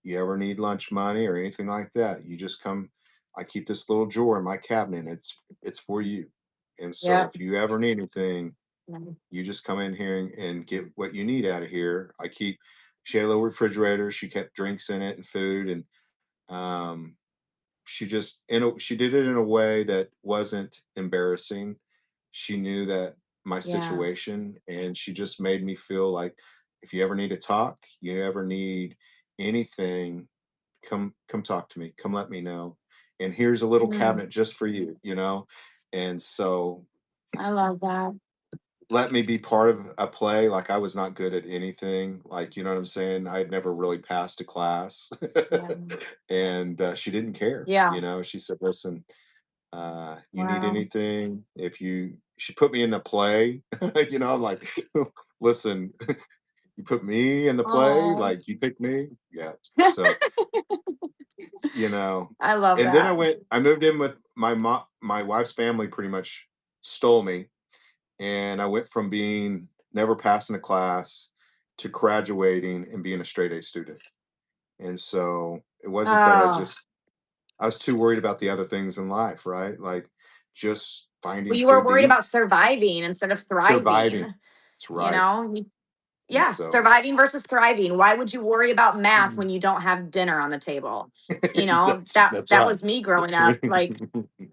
you ever need lunch money or anything like that, you just come. I keep this little drawer in my cabinet. And it's for you. And so Yeah. if you ever need anything, Yeah. you just come in here and get what you need out of here. I keep." She had a little refrigerator. She kept drinks in it and food, and um, she did it in a way that wasn't embarrassing. She knew that my Yeah. situation, and she just made me feel like, if you ever need to talk, you ever need anything, come talk to me. Come let me know. And here's a little Mhm. cabinet just for you, you know. And so I love that. let me be part of a play. Like I was not good at anything. Like, you know what I'm saying? I'd never really passed a class. Yeah. And she didn't care. Yeah. You know, she said, "Listen, you need Wow. anything, if you," she put me in a play. You know, I'm like, "Listen, you put me in the play, Oh. like you picked me." Yeah. So, you know, I love and then that. I moved in with my mom. My wife's family pretty much stole me, and I went from being never passing a class to graduating and being a straight A student. And so it wasn't that Oh. I was too worried about the other things in life, right? Like just Well, finding you were food to worried eat, about surviving instead of surviving. thriving. That's You right. know? And Yeah, so surviving versus thriving. Why would you worry about math mm, when you don't have dinner on the table? You know, that that's that right. was me growing up. Like,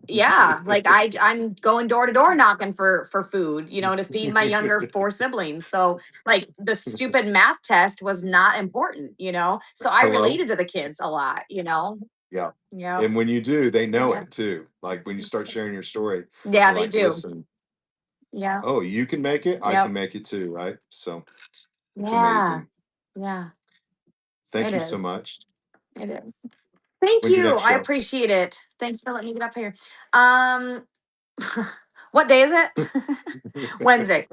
yeah, like I'm going door to door knocking for food, you know, to feed my younger four siblings. So like the stupid math test was not important, you know. So I Hello? related to the kids a lot, you know. Yeah. Yeah. And when you do, they know Yeah. it too. Like when you start sharing your story, Yeah, they're they like, do. "Listen, Yeah. oh, you can make it, I can Yep. make it too," right? So it's Yeah. amazing. Yeah. Thank It you so is. much. It is. Thank When's your you. next I show? appreciate it. Thanks for letting me get up here. Um what day is it? Wednesday.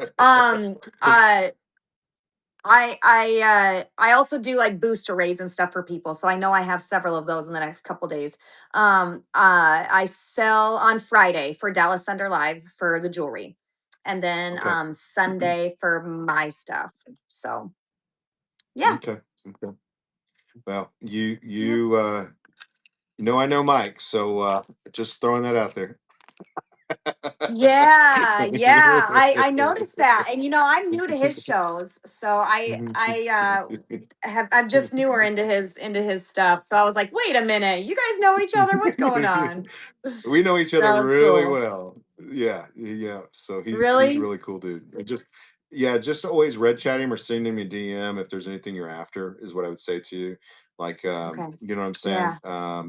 I also do like booster raids and stuff for people. So I know I have several of those in the next couple days. I sell on Friday for Dallas Thunder Live for the jewelry. And then Okay. Sunday for my stuff. So yeah. Okay. Okay. Well, you Yep. you you know I know Mike, so just throwing that out there. Yeah, yeah. I noticed that. And you know, I'm new to his shows. So I'm just newer into his stuff. So I was like, "Wait a minute. You guys know each other? What's going on?" We know each other That was really cool. well. Yeah, yeah. So he's a Really? really cool dude. Just yeah, just always red chat him or send him a DM if there's anything you're after, is what I would say to you. Like Okay. you know what I'm saying? Yeah.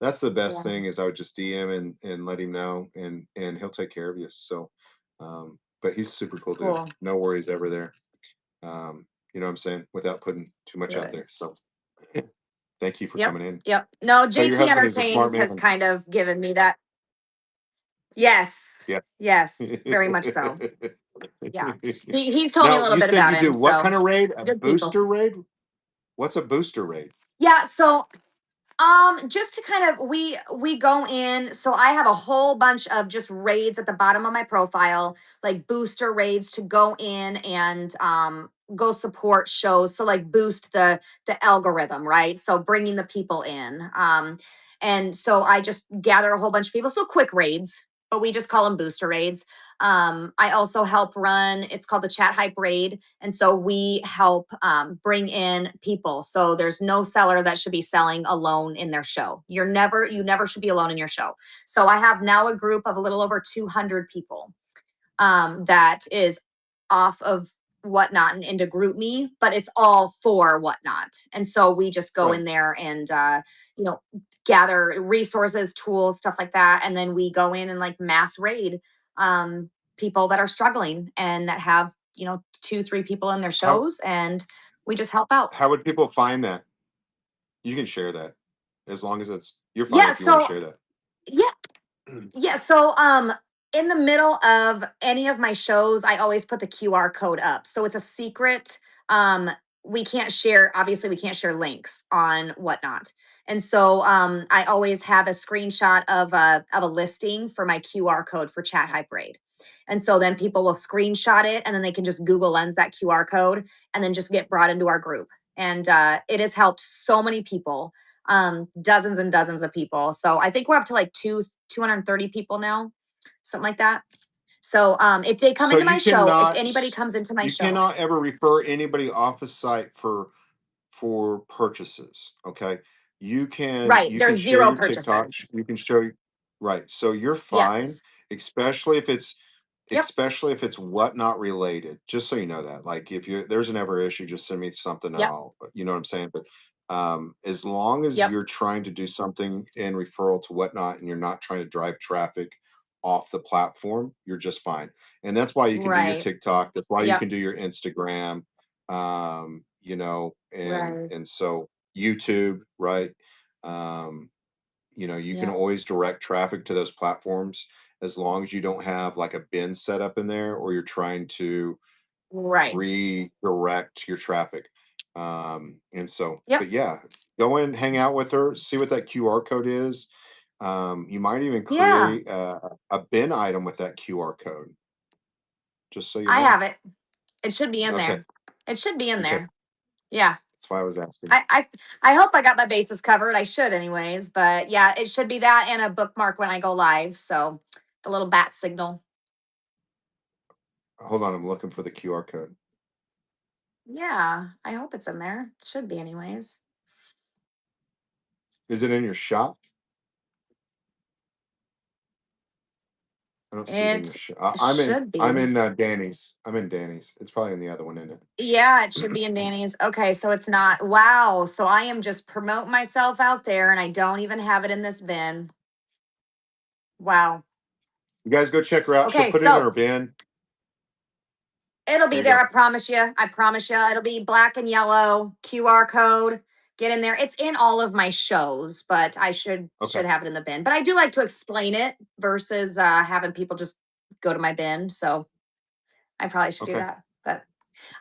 That's the best Yeah. thing, is I would just DM and let him know, and he'll take care of you. So but he's a super cool dude. Cool. No worries ever there. You know what I'm saying? Without putting too much out Good. there. So thank you for Yep. coming in. Yep. No, Tell your JT husband he's a smart Entertains has man. kind of given me that. Yes. Yeah. Yes. Very much so. Yeah. He's told me a Now, little you bit said about you him. do what kind So of raid? A good people. booster raid? What's a booster raid? Yeah. So just to kind of we go in, so I have a whole bunch of just raids at the bottom of my profile, like booster raids to go in and go support shows, so like boost the algorithm, right? So bringing the people in. And so I just gather a whole bunch of people. So quick raids, but we just call them booster raids. I also help run, it's called the Chat Hype Raid. And so we help bring in people. So there's no seller that should be selling alone in their show. You never should be alone in your show. So I have now a group of a little over 200 people that is off of Whatnot and into GroupMe, but it's all for Whatnot. And so we just go Right. in there and gather resources, tools, stuff like that, and then we go in and like mass raid people that are struggling and that have 2-3 people in their shows, and we just help out. How would people find that? You can share that as long as you're fine Yeah. if you want to So share that. yeah. So in the middle of any of my shows, I always put the QR code up. So it's a secret. We can't share, obviously we can't share links on Whatnot. And so I always have a screenshot of a listing for my QR code for Chat Hype Raid. And so then people will screenshot it and then they can just Google Lens that QR code and then just get brought into our group. And it has helped so many people, dozens and dozens of people. So I think we're up to like 230 people now, something like that. So if they come So into my you show, if cannot anybody comes into my you show, cannot ever refer anybody off a site for purchases. Okay. You can right, you can there's share 0 your TikTok. purchases. You can show right. So you're fine, Yes. especially if it's Yep. Whatnot related. Just so you know that. Like if there's an ever issue, just send me something and Yep. you know what I'm saying? But as long as Yep. you're trying to do something in referral to Whatnot and you're not trying to drive traffic off the platform, you're just fine. And that's why you can do your Right. TikTok. That's why you Yep. can do your Instagram. And Right. and so YouTube, right? You can Yep. always direct traffic to those platforms as long as you don't have like a bin set up in there or you're trying to Right. redirect your traffic. And so, Yep. but yeah, go in, hang out with her, see what that QR code is. You might even Yeah. create a bin item with that QR code, just so you I know. have it. It should be in Okay. there. It should be in Okay. there. Yeah. That's why I was asking. I hope I got my bases covered. I should anyways, but yeah, it should be that and a bookmark when I go live. So the little bat signal. Hold on, I'm looking for the QR code. Yeah, I hope it's in there. It should be anyways. Is it in your shop? I don't see it in your It shop. I'm should be. in Danny's. I'm in Danny's. It's probably in the other one, isn't it? Yeah, it should be in Danny's. Okay, so it's not. Wow. So I am just promoting myself out there and I don't even have it in this bin. Wow. You guys go check her out. She'll Okay, put it in so her bin. it'll be There you there. go. I promise you. I promise you. It'll be black and yellow QR code. Get in there. It's in all of my shows, but I should Okay. have it in the bin. But I do like to explain it versus having people just go to my bin. So I probably should do Okay. that. But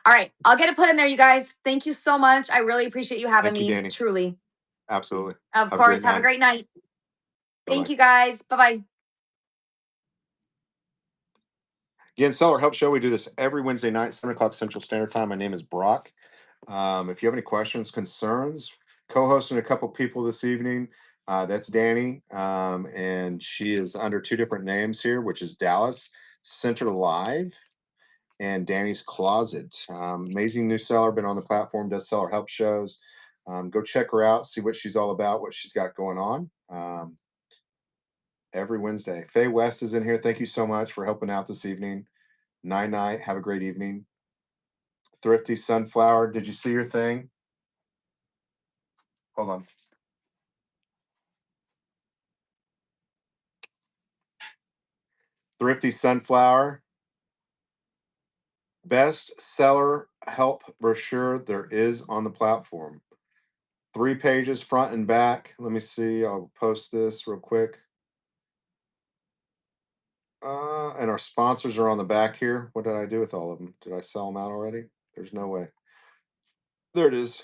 all right, I'll get it put in there, you guys. Thank you so much. I really appreciate you having Thank you, me. Danny. Truly. Absolutely. Of Have a course. great Have a night. great night. Bye-bye. Thank you, guys. Bye bye. Again, Seller Help Show. We do this every Wednesday night, 7 o'clock Central Standard Time. My name is Brock. If you have any questions, concerns, co-hosting a couple people this evening. That's Danny, and she is under 2 different names here, which is Dallas Center Live and Danny's Closet. Amazing new seller, been on the platform, does seller help shows. Go check her out, see what she's all about, what she's got going on. Every Wednesday. Faye West is in here. Thank you so much for helping out this evening. Night. Have a great evening. Thrifty Sunflower, did you see your thing? Hold on. Thrifty Sunflower, best seller help brochure there is on the platform. 3 pages, front and back. Let me see. I'll post this real quick. And our sponsors are on the back here. What did I do with all of them? Did I sell them out already? There's no way. There it is.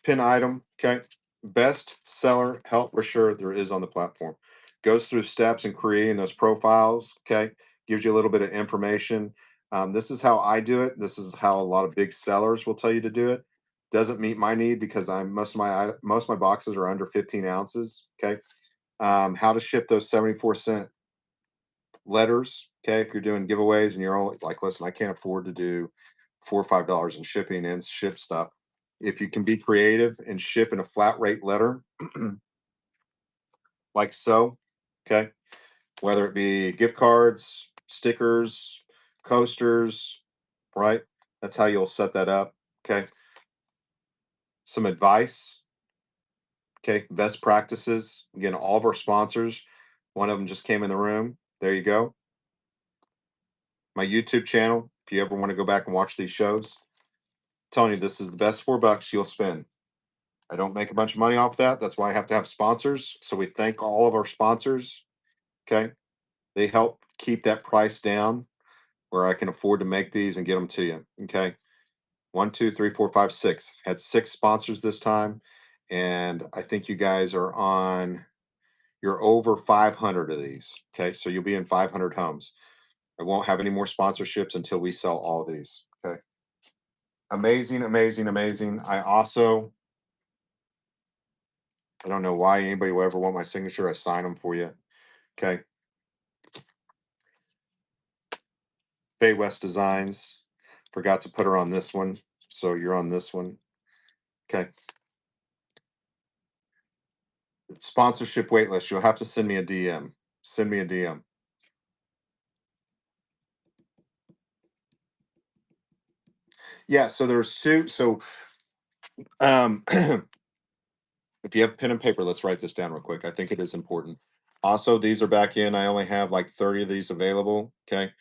Pin item. Okay. Best seller help brochure there is on the platform. Goes through steps in creating those profiles. Okay. Gives you a little bit of information. This is how I do it. This is how a lot of big sellers will tell you to do it. doesn't meet my need because most of my boxes are under 15 ounces. Okay. How to ship those 74-cent letters. Okay. If you're doing giveaways and you're only like, listen, I can't afford to do $4 or $5 in shipping and ship stuff. If you can be creative and ship in a flat rate letter, like so, okay, whether it be gift cards, stickers, coasters, right? That's how you'll set that up. Okay. Some advice. Okay. Best practices. Again, all of our sponsors, one of them just came in the room. There you go. My YouTube channel. If you ever want to go back and watch these shows, I'm telling you, this is the best $4 you'll spend. I don't make a bunch of money off that. That's why I have to have sponsors. So we thank all of our sponsors. Okay. They help keep that price down where I can afford to make these and get them to you. Okay. 1, 2, 3, 4, 5, 6. Had 6 sponsors this time. And I think you guys are on, you're over 500 of these. Okay. So you'll be in 500 homes. I won't have any more sponsorships until we sell all these. Okay. Amazing, amazing, amazing. I don't know why anybody will ever want my signature. I sign them for you. Okay. Bay West Designs. Forgot to put her on this one. So you're on this one. Okay. Sponsorship waitlist. You'll have to send me a DM. Send me a DM. Yeah, so there's two. So if you have pen and paper, let's write this down real quick. I think it is important. Also, these are back in. I only have like 30 of these available. Okay.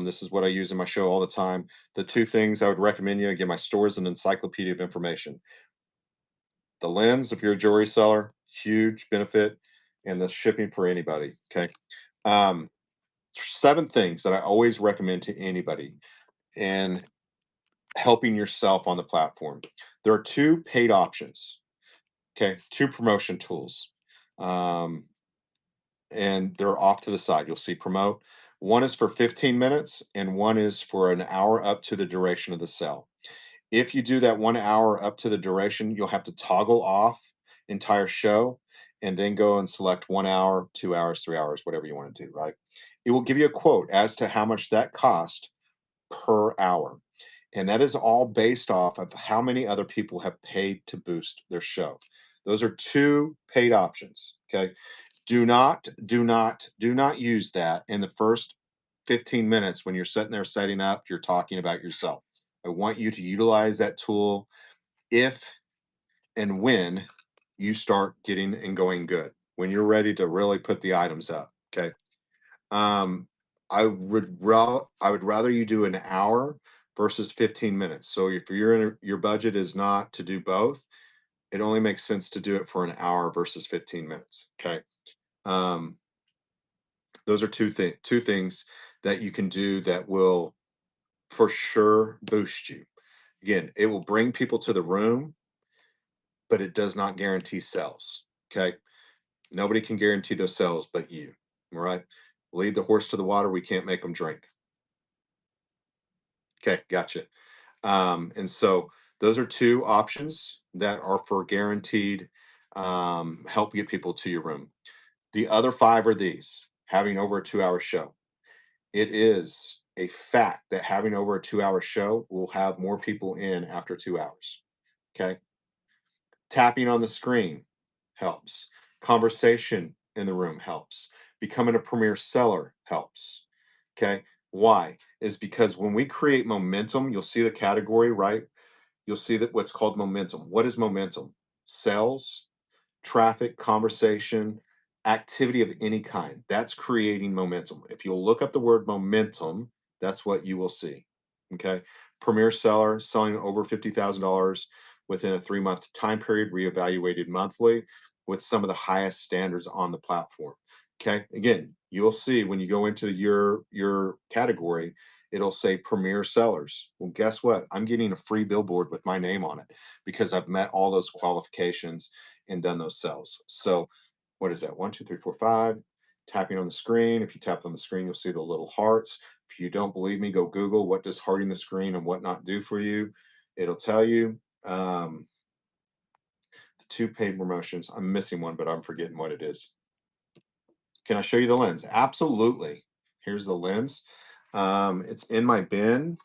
This is what I use in my show all the time. The two things I would recommend you again, my store is an encyclopedia of information. The lens, if you're a jewelry seller, huge benefit, and the shipping for anybody. Okay. Um, 7 things that I always recommend to anybody and helping yourself on the platform. There are 2 paid options. Okay. 2 promotion tools. And they're off to the side. You'll see promote. One is for 15 minutes and one is for an hour up to the duration of the sale. If you do that 1 hour up to the duration, you'll have to toggle off entire show and then go and select 1 hour, 2 hours, 3 hours, whatever you want to do, right? It will give you a quote as to how much that cost per hour. And that is all based off of how many other people have paid to boost their show. Those are 2 paid options. Okay. Do not use that in the first 15 minutes when you're sitting there setting up, you're talking about yourself. I want you to utilize that tool if and when you start getting and going good. When you're ready to really put the items up. Okay. Um, I would rather you do an hour versus 15 minutes. So if your budget is not to do both, it only makes sense to do it for an hour versus 15 minutes. Okay. Um, those are two things that you can do that will for sure boost you. Again, it will bring people to the room, but it does not guarantee sales. Okay. Nobody can guarantee those sales but you. All right. Lead the horse to the water. We can't make them drink. Okay. Gotcha. And so those are 2 options that are for guaranteed help get people to your room. The other 5 are these having over a 2-hour show. It is a fact that having over a 2-hour show will have more people in after 2 hours. Okay. Tapping on the screen helps. Conversation in the room helps. Becoming a premier seller helps. Okay. Why? Is because when we create momentum, you'll see the category, right? You'll see that what's called momentum. What is momentum? Sales, traffic, conversation, activity of any kind. That's creating momentum. If you'll look up the word momentum, that's what you will see. Okay. Premier seller selling over $50,000 within a 3-month time period, reevaluated monthly with some of the highest standards on the platform. Okay. Again, you'll see when you go into your category, it'll say premier sellers. Well, guess what? I'm getting a free billboard with my name on it because I've met all those qualifications and done those cells. So what is that? 1, 2, 3, 4, 5. Tapping on the screen. If you tap on the screen, you'll see the little hearts. If you don't believe me, go Google what does hearting the screen and whatnot do for you. It'll tell you. The two paid promotions. I'm missing one, but I'm forgetting what it is. Can I show you the lens? Absolutely. Here's the lens. It's in my bin.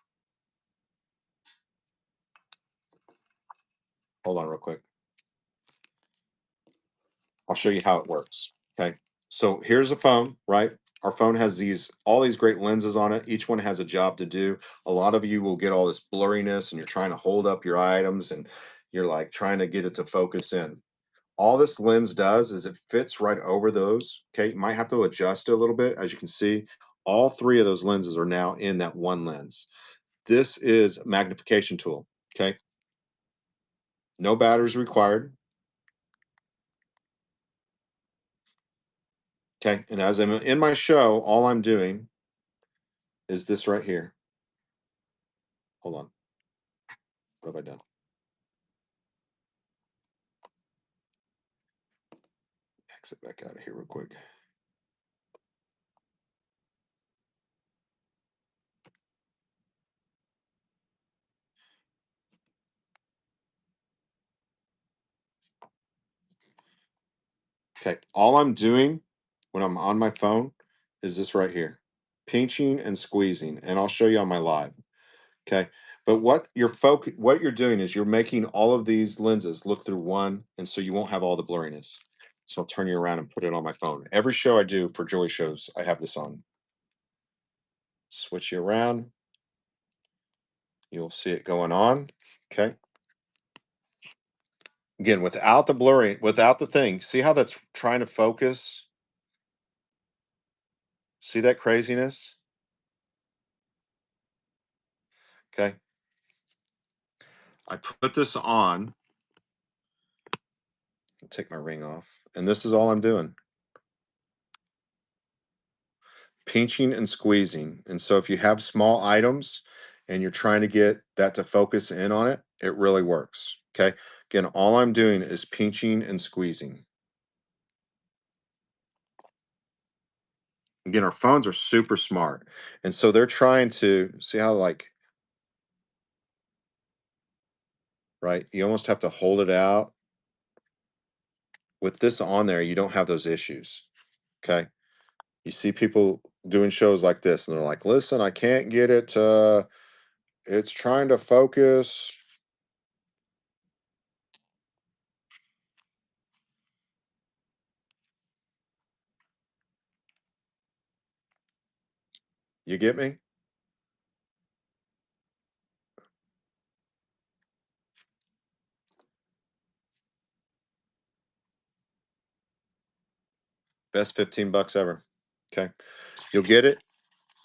Hold on real quick. I'll show you how it works. Okay. So here's a phone, right? Our phone has all these great lenses on it. Each one has a job to do. A lot of you will get all this blurriness and you're trying to hold up your items and you're like trying to get it to focus in. All this lens does is it fits right over those. Okay. You might have to adjust it a little bit. As you can see, all three of those lenses are now in that one lens. This is a magnification tool. Okay. No batteries required. Okay. And as I'm in my show, all I'm doing is this right here. Hold on. What have I done? Exit back out of here real quick. Okay. All I'm doing when I'm on my phone is this right here, pinching and squeezing. And I'll show you on my live. Okay. But what you're doing is you're making all of these lenses look through one, and so you won't have all the blurriness. So I'll turn you around and put it on my phone. Every show I do for Joy shows, I have this on. Switch you around. You'll see it going on. Okay. Again, without the blurring, without the thing. See how that's trying to focus? See that craziness? Okay. I put this on. Take my ring off. And this is all I'm doing. Pinching and squeezing. And so if you have small items and you're trying to get that to focus in on it, it really works. Okay. Again, all I'm doing is pinching and squeezing. Again, our phones are super smart. And so they're trying to see how, like, right? You almost have to hold it out. With this on there, you don't have those issues. Okay. You see people doing shows like this, and they're like, listen, I can't get it to, it's trying to focus. You get me? Best 15 bucks ever. Okay. You'll get it.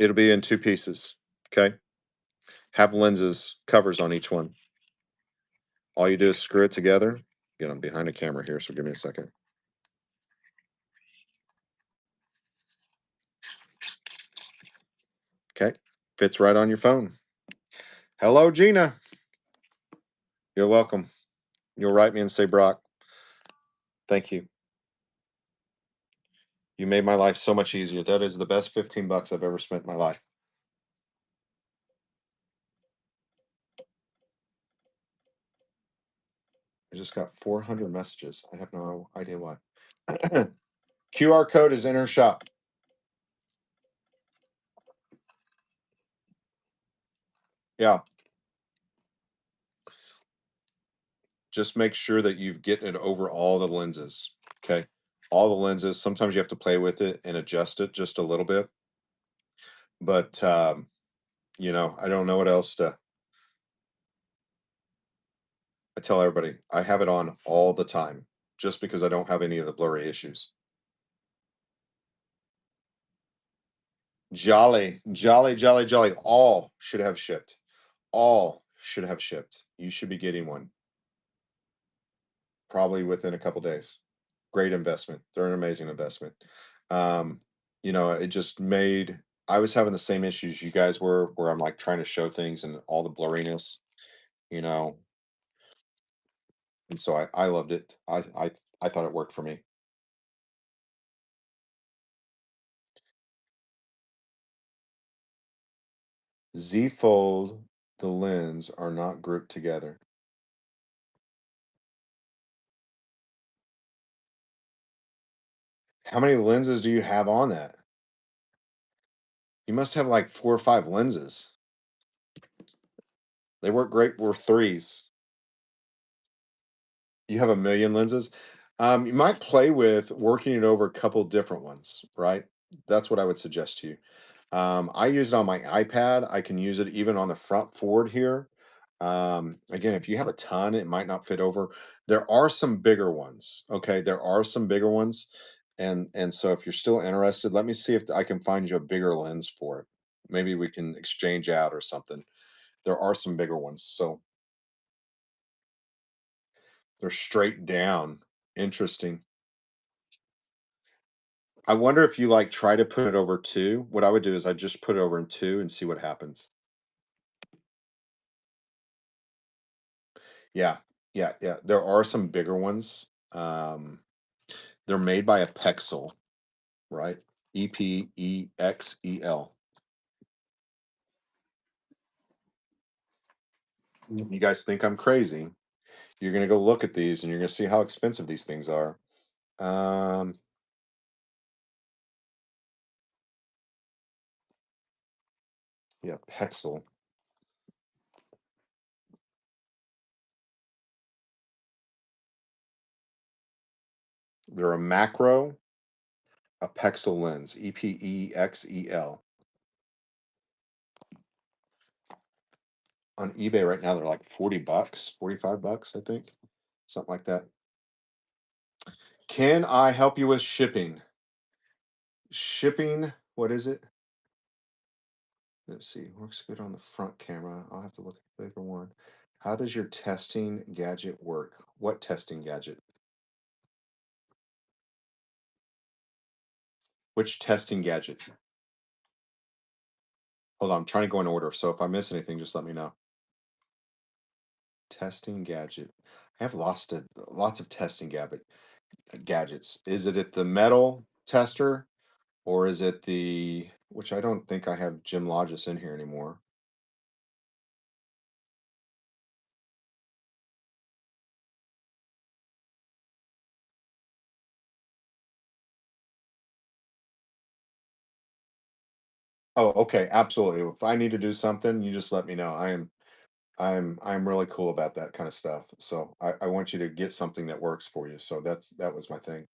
It'll be in two pieces. Okay. Have lenses covers on each one. All you do is screw it together. Again, I'm behind the camera here, so give me a second. Okay. Fits right on your phone. Hello, Gina. You're welcome. You'll write me and say, Brock, thank you. You made my life so much easier. That is the best 15 bucks I've ever spent in my life. I just got 400 messages. I have no idea why. QR code is in her shop. Yeah. Just make sure that you get it over all the lenses. Okay. All the lenses. Sometimes you have to play with it and adjust it just a little bit. But, I don't know what else to. I tell everybody I have it on all the time just because I don't have any of the blurry issues. Jolly, jolly, jolly, jolly. All should have shipped. All should have shipped. You should be getting one probably within a couple days. Great investment. They're an amazing investment. Um, it just made, I was having the same issues you guys were, where I'm like trying to show things and all the blurriness, you know, and so I loved it. I thought it worked for me. Z Fold, the lens are not grouped together. How many lenses do you have on that? You must have like 4 or 5 lenses. They work great with 3s. You have a million lenses. You might play with working it over a couple different ones, right? That's what I would suggest to you. I use it on my iPad. I can use it even on the front forward here. Again, if you have a ton, it might not fit over. There are some bigger ones. Okay, there are some bigger ones, and so if you're still interested, let me see if I can find you a bigger lens for it. Maybe we can exchange out or something. There are some bigger ones, so they're straight down. Interesting. I wonder if you like try to put it over 2. What I would do is I just put it over in 2 and see what happens. Yeah, yeah, yeah. There are some bigger ones. They're made by Epexel, right? Epexel. You guys think I'm crazy? You're gonna go look at these and you're gonna see how expensive these things are. Um, yeah, Pexel. They're a macro, a Pexel lens. Epexel. On eBay right now, they're like $40, $45, I think, something like that. Can I help you with shipping? Shipping, what is it? Let's see, works good on the front camera. I'll have to look at the bigger one. How does your testing gadget work? What testing gadget? Which testing gadget? Hold on, I'm trying to go in order. So if I miss anything, just let me know. Testing gadget. I have lots of testing gadgets. Is it at the metal tester or is it the, which I don't think I have Jim Logis in here anymore. Oh, okay, absolutely. If I need to do something, you just let me know. I'm really cool about that kind of stuff. So I want you to get something that works for you. So that was my thing.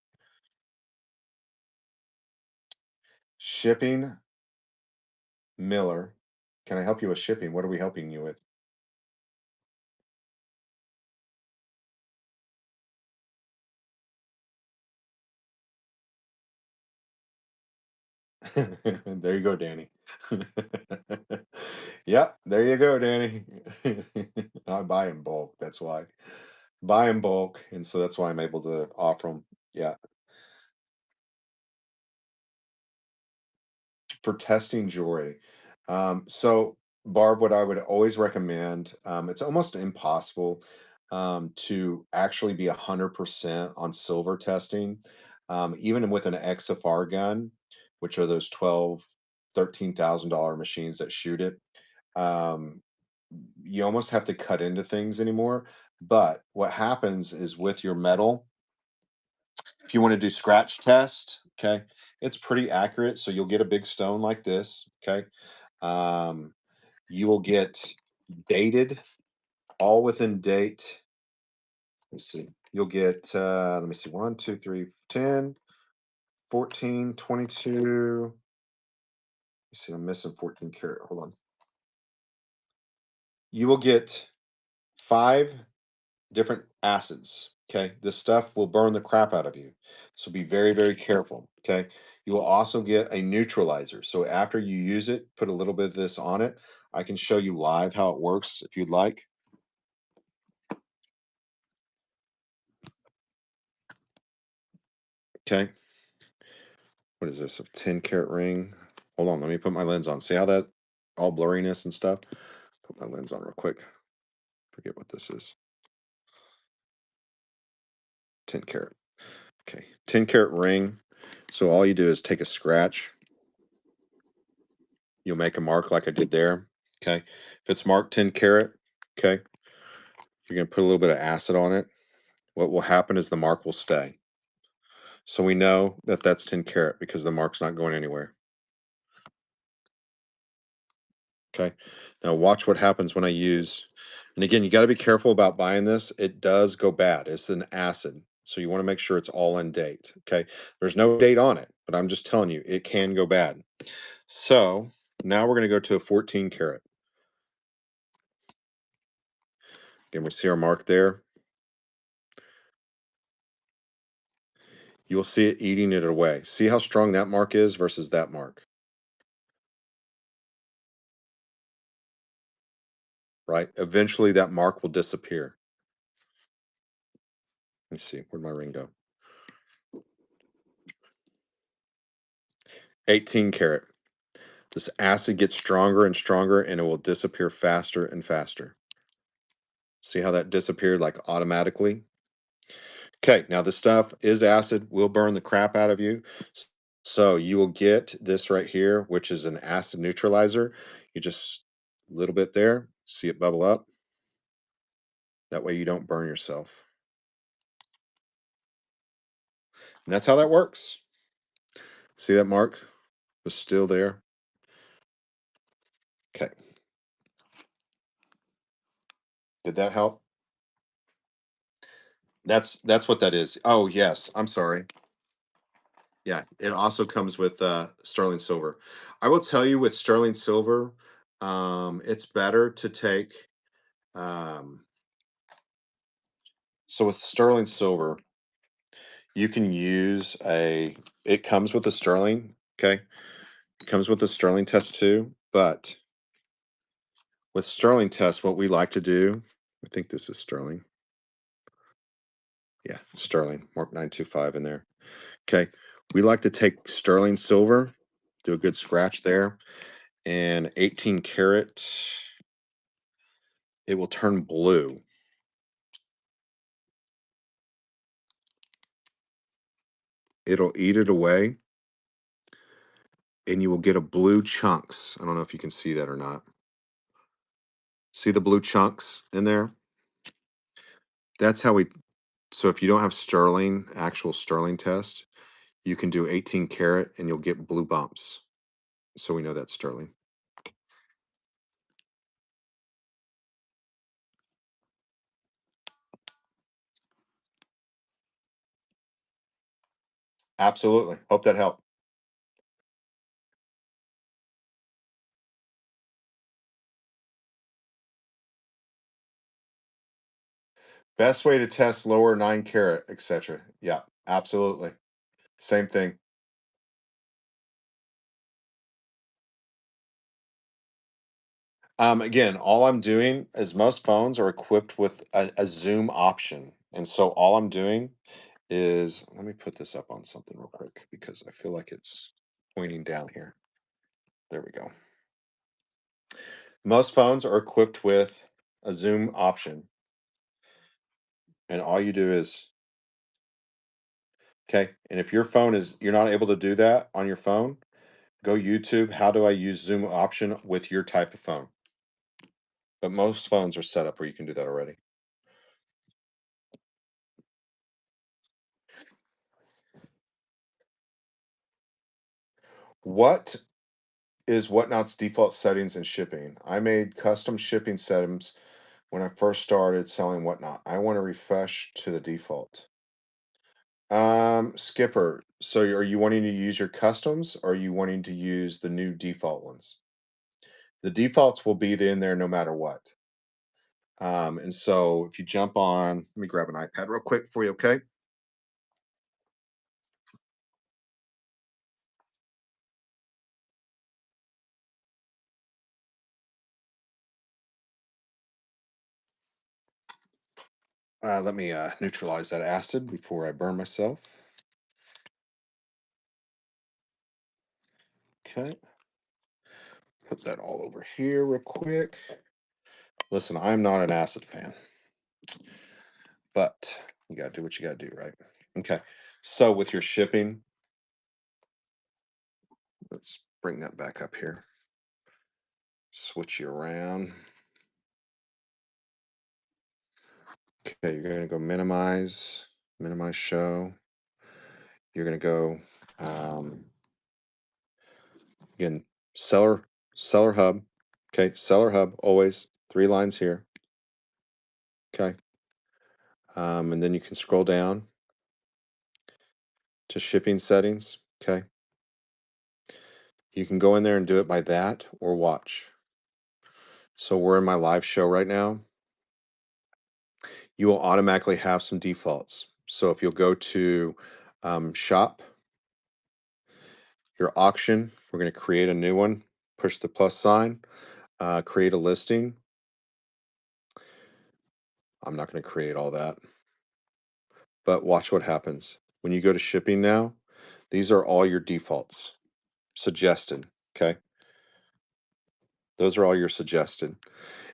Shipping, Miller. Can I help you with shipping? What are we helping you with? There you go, Danny. Yep, there you go, Danny. I buy in bulk. That's why. Buy in bulk, and so that's why I'm able to offer them. Yeah, for testing jewelry. So, Barb, what I would always recommend, it's almost impossible to actually be 100% on silver testing, even with an XFR gun, which are those 12, $13,000 machines that shoot it. Um, you almost have to cut into things anymore. But what happens is with your metal, if you want to do scratch test, okay, it's pretty accurate. So you'll get a big stone like this, okay. Um, you will get dated, all within date. Let's see. You'll get, let me see, 1, 2, 3, 10, 14, 22. Let's see, I'm missing 14 karat. Hold on. You will get 5 different acids. Okay. This stuff will burn the crap out of you. So be very, very careful. Okay. You will also get a neutralizer. So after you use it, put a little bit of this on it. I can show you live how it works if you'd like. Okay. What is this? A 10 karat ring? Hold on. Let me put my lens on. See how that all blurriness and stuff? Put my lens on real quick. Forget what this is. 10 karat. Okay. 10 karat ring. So all you do is take a scratch. You'll make a mark like I did there. Okay. If it's marked 10 karat, okay, you're going to put a little bit of acid on it. What will happen is the mark will stay. So we know that that's 10 carat because the mark's not going anywhere. Okay. Now watch what happens when I use, and again, you got to be careful about buying this. It does go bad. It's an acid. So you want to make sure it's all in date. Okay. There's no date on it, but I'm just telling you, it can go bad. So now we're going to go to a 14 carat. Again, we see our mark there. You will see it eating it away. See how strong that mark is versus that mark. Right? Eventually that mark will disappear. Let me see. Where'd my ring go? 18 carat. This acid gets stronger and stronger and it will disappear faster and faster. See how that disappeared like automatically? Okay, now this stuff is acid, will burn the crap out of you. So you will get this right here, which is an acid neutralizer. You just a little bit there, see it bubble up. That way you don't burn yourself. And that's how that works. See that mark was still there? Okay. Did that help? That's what that is. Oh, yes. I'm sorry. Yeah, it also comes with sterling silver. I will tell you with sterling silver, it's better to take um, so with sterling silver, you can use it comes with a sterling, okay? It comes with a sterling test too, but with sterling test, what we like to do, I think this is sterling. Yeah, sterling, mark 925 in there. Okay. We like to take sterling silver, do a good scratch there, and 18 karat, it will turn blue. It'll eat it away, and you will get a blue chunks. I don't know if you can see that or not. See the blue chunks in there? That's how we, so if you don't have sterling, actual sterling test, you can do 18 karat and you'll get blue bumps. So we know that's sterling. Absolutely. Hope that helped. Best way to test lower 9 carat, etc. Yeah, absolutely. Same thing. Again, all I'm doing is most phones are equipped with a zoom option. And so all I'm doing is, let me put this up on something real quick because I feel like it's pointing down here. There we go. Most phones are equipped with a zoom option. And all you do is, okay. And if your phone is, you're not able to do that on your phone, go YouTube, how do I use zoom option with your type of phone? But most phones are set up where you can do that already. What is Whatnot's default settings and shipping? I made custom shipping settings when I first started selling Whatnot. I want to refresh to the default. Skipper, so are you wanting to use your customs or are you wanting to use the new default ones? The defaults will be in there no matter what. And so if you jump on, let me grab an iPad real quick for you, okay? Let me neutralize that acid before I burn myself. Okay. Put that all over here real quick. Listen, I'm not an acid fan, but you got to do what you got to do, right? Okay. So with your shipping, let's bring that back up here. Switch you around. Okay, you're going to go minimize show. you're going to go again, seller hub. Okay, seller hub, always 3 lines here. Okay. And then you can scroll down to shipping settings. Okay. You can go in there and do it by that or watch. So we're in my live show right now. You will automatically have some defaults. So if you'll go to shop, your auction, we're going to create a new one, push the plus sign, create a listing. I'm not going to create all that, but watch what happens. When you go to shipping now, these are all your defaults suggested. Okay. Those are all your suggested.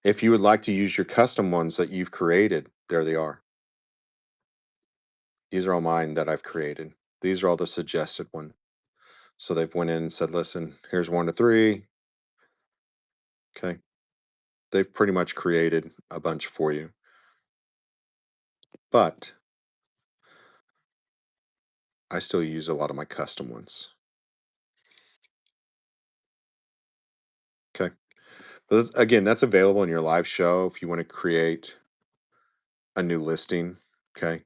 If you would like to use your custom ones that you've created, there they are. These are all mine that I've created. These are all the suggested one. So they've went in and said, listen, here's 1 to 3. Okay. They've pretty much created a bunch for you. But I still use a lot of my custom ones. Okay. But again, that's available in your live show if you want to create a new listing. Okay.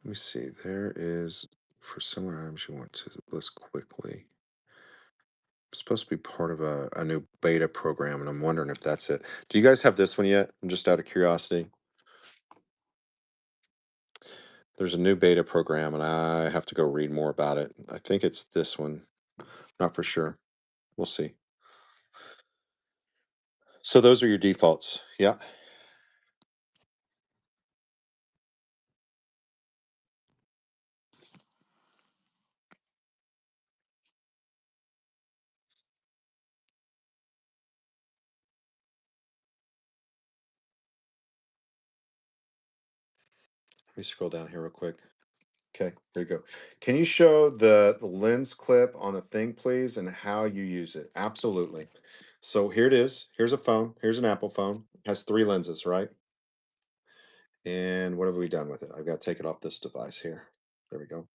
Let me see. There is, for similar items you want to list quickly. It's supposed to be part of a new beta program, and I'm wondering if that's it. Do you guys have this one yet? I'm just out of curiosity. There's a new beta program, and I have to go read more about it. I think it's this one. Not for sure. We'll see. So those are your defaults. Yeah. Let me scroll down here real quick. Okay, there you go. Can you show the lens clip on the thing, please, and how you use it? Absolutely. So here it is. Here's a phone. Here's an Apple phone. It has 3 lenses, right? And what have we done with it? I've got to take it off this device here. There we go.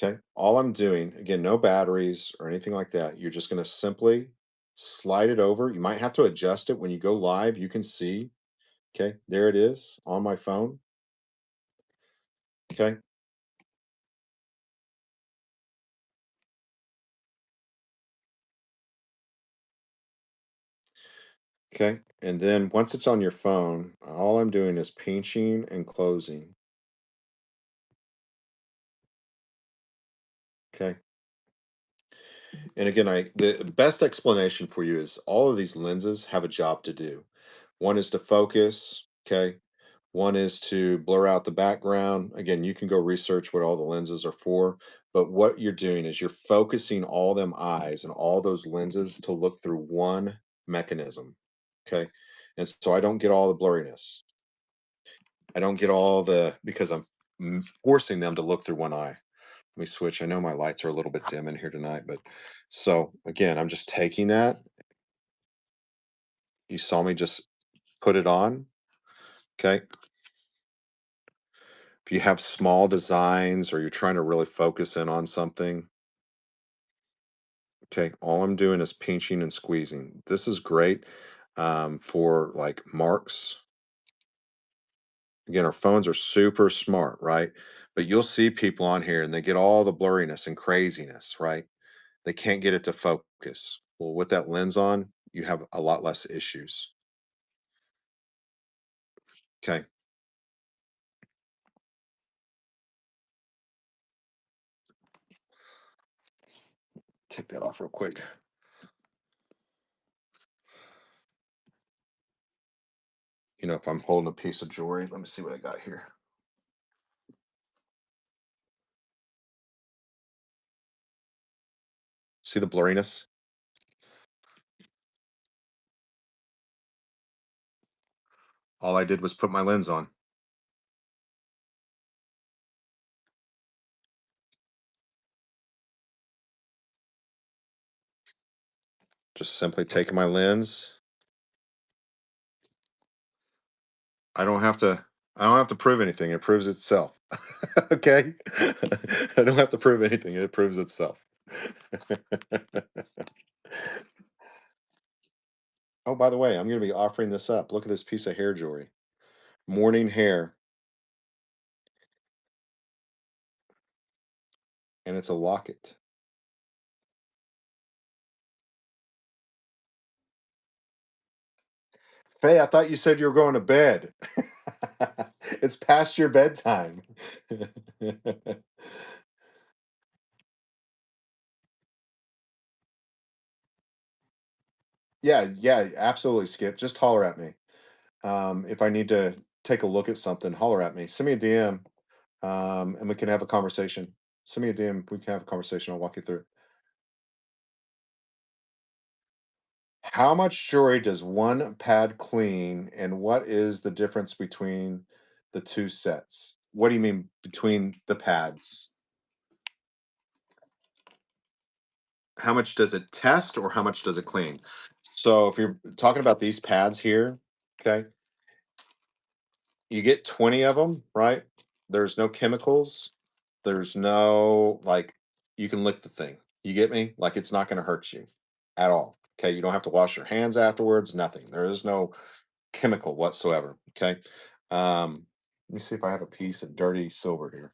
Okay. All I'm doing, again, no batteries or anything like that. You're just going to simply slide it over. You might have to adjust it when you go live. You can see. Okay. There it is on my phone. Okay. Okay. And then once it's on your phone, all I'm doing is pinching and closing. Okay. And again, the best explanation for you is all of these lenses have a job to do. One is to focus. Okay. One is to blur out the background. Again, you can go research what all the lenses are for, but what you're doing is you're focusing all them eyes and all those lenses to look through one mechanism. Okay. And so I don't get all the blurriness. I don't get all the, because I'm forcing them to look through one eye. Let me switch. I know my lights are a little bit dim in here tonight, but so again, I'm just taking that. You saw me just put it on. Okay. If you have small designs or you're trying to really focus in on something, okay, all I'm doing is pinching and squeezing. This is great for like marks. Again, our phones are super smart, right? But you'll see people on here and they get all the blurriness and craziness, right? They can't get it to focus. Well, with that lens on, you have a lot less issues. Okay. Take that off real quick. You know, if I'm holding a piece of jewelry, let me see what I got here. See the blurriness? All I did was put my lens on. Just simply taking my lens. I don't have to prove anything. It proves itself. Okay? I don't have to prove anything. It proves itself. Oh, by the way, I'm going to be offering this up. Look at this piece of hair jewelry. Morning hair. And it's a locket. Faye, I thought you said you were going to bed. It's past your bedtime. Yeah, absolutely, Skip. Just holler at me. If I need to take a look at something, holler at me. Send me a DM, and we can have a conversation. Send me a DM. We can have a conversation. I'll walk you through it. How much jewelry does one pad clean, and what is the difference between the two sets? What do you mean between the pads? How much does it test, or how much does it clean? So if you're talking about these pads here, okay, you get 20 of them, right? There's no chemicals. There's no, like, you can lick the thing. You get me? Like, it's not going to hurt you at all. Okay. You don't have to wash your hands afterwards. Nothing. There is no chemical whatsoever. Okay. Let me see if I have a piece of dirty silver here.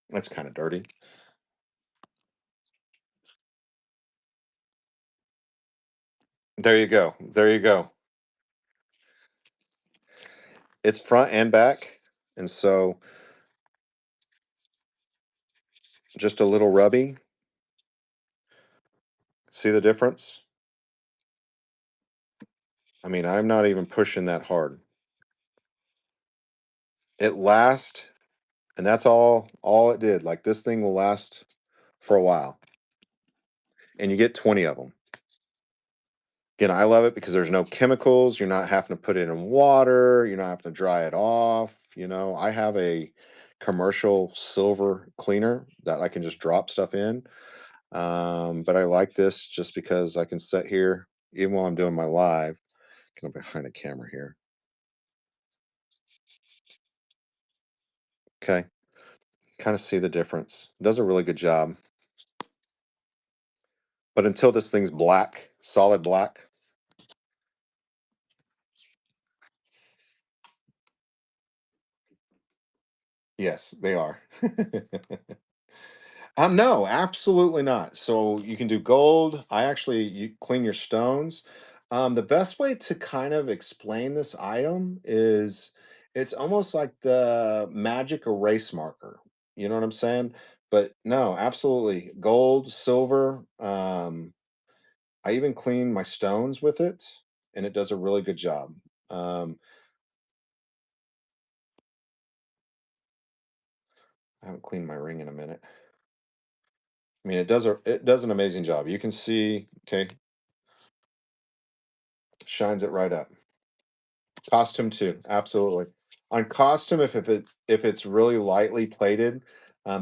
That's kind of dirty. There you go. There you go. It's front and back. And so just a little rubby. See the difference? I mean, I'm not even pushing that hard. It lasts, and that's all it did. Like, this thing will last for a while. And you get 20 of them. Again, I love it because there's no chemicals. You're not having to put it in water. You're not having to dry it off. I have a commercial silver cleaner that I can just drop stuff in. But I like this just because I can sit here, even while I'm doing my live. Go behind a camera here. Okay. Kind of see the difference. It does a really good job. But until this thing's black, solid black, yes, they are. No, absolutely not. So you can do gold. You clean your stones. The best way to kind of explain this item is it's almost like the magic erase marker. You know what I'm saying? But no, absolutely. Gold, silver. I even clean my stones with it, and it does a really good job. Um, I haven't cleaned my ring in a minute. I mean, it does an amazing job. You can see, okay, shines it right up. Costume too, absolutely. On costume, if it's really lightly plated,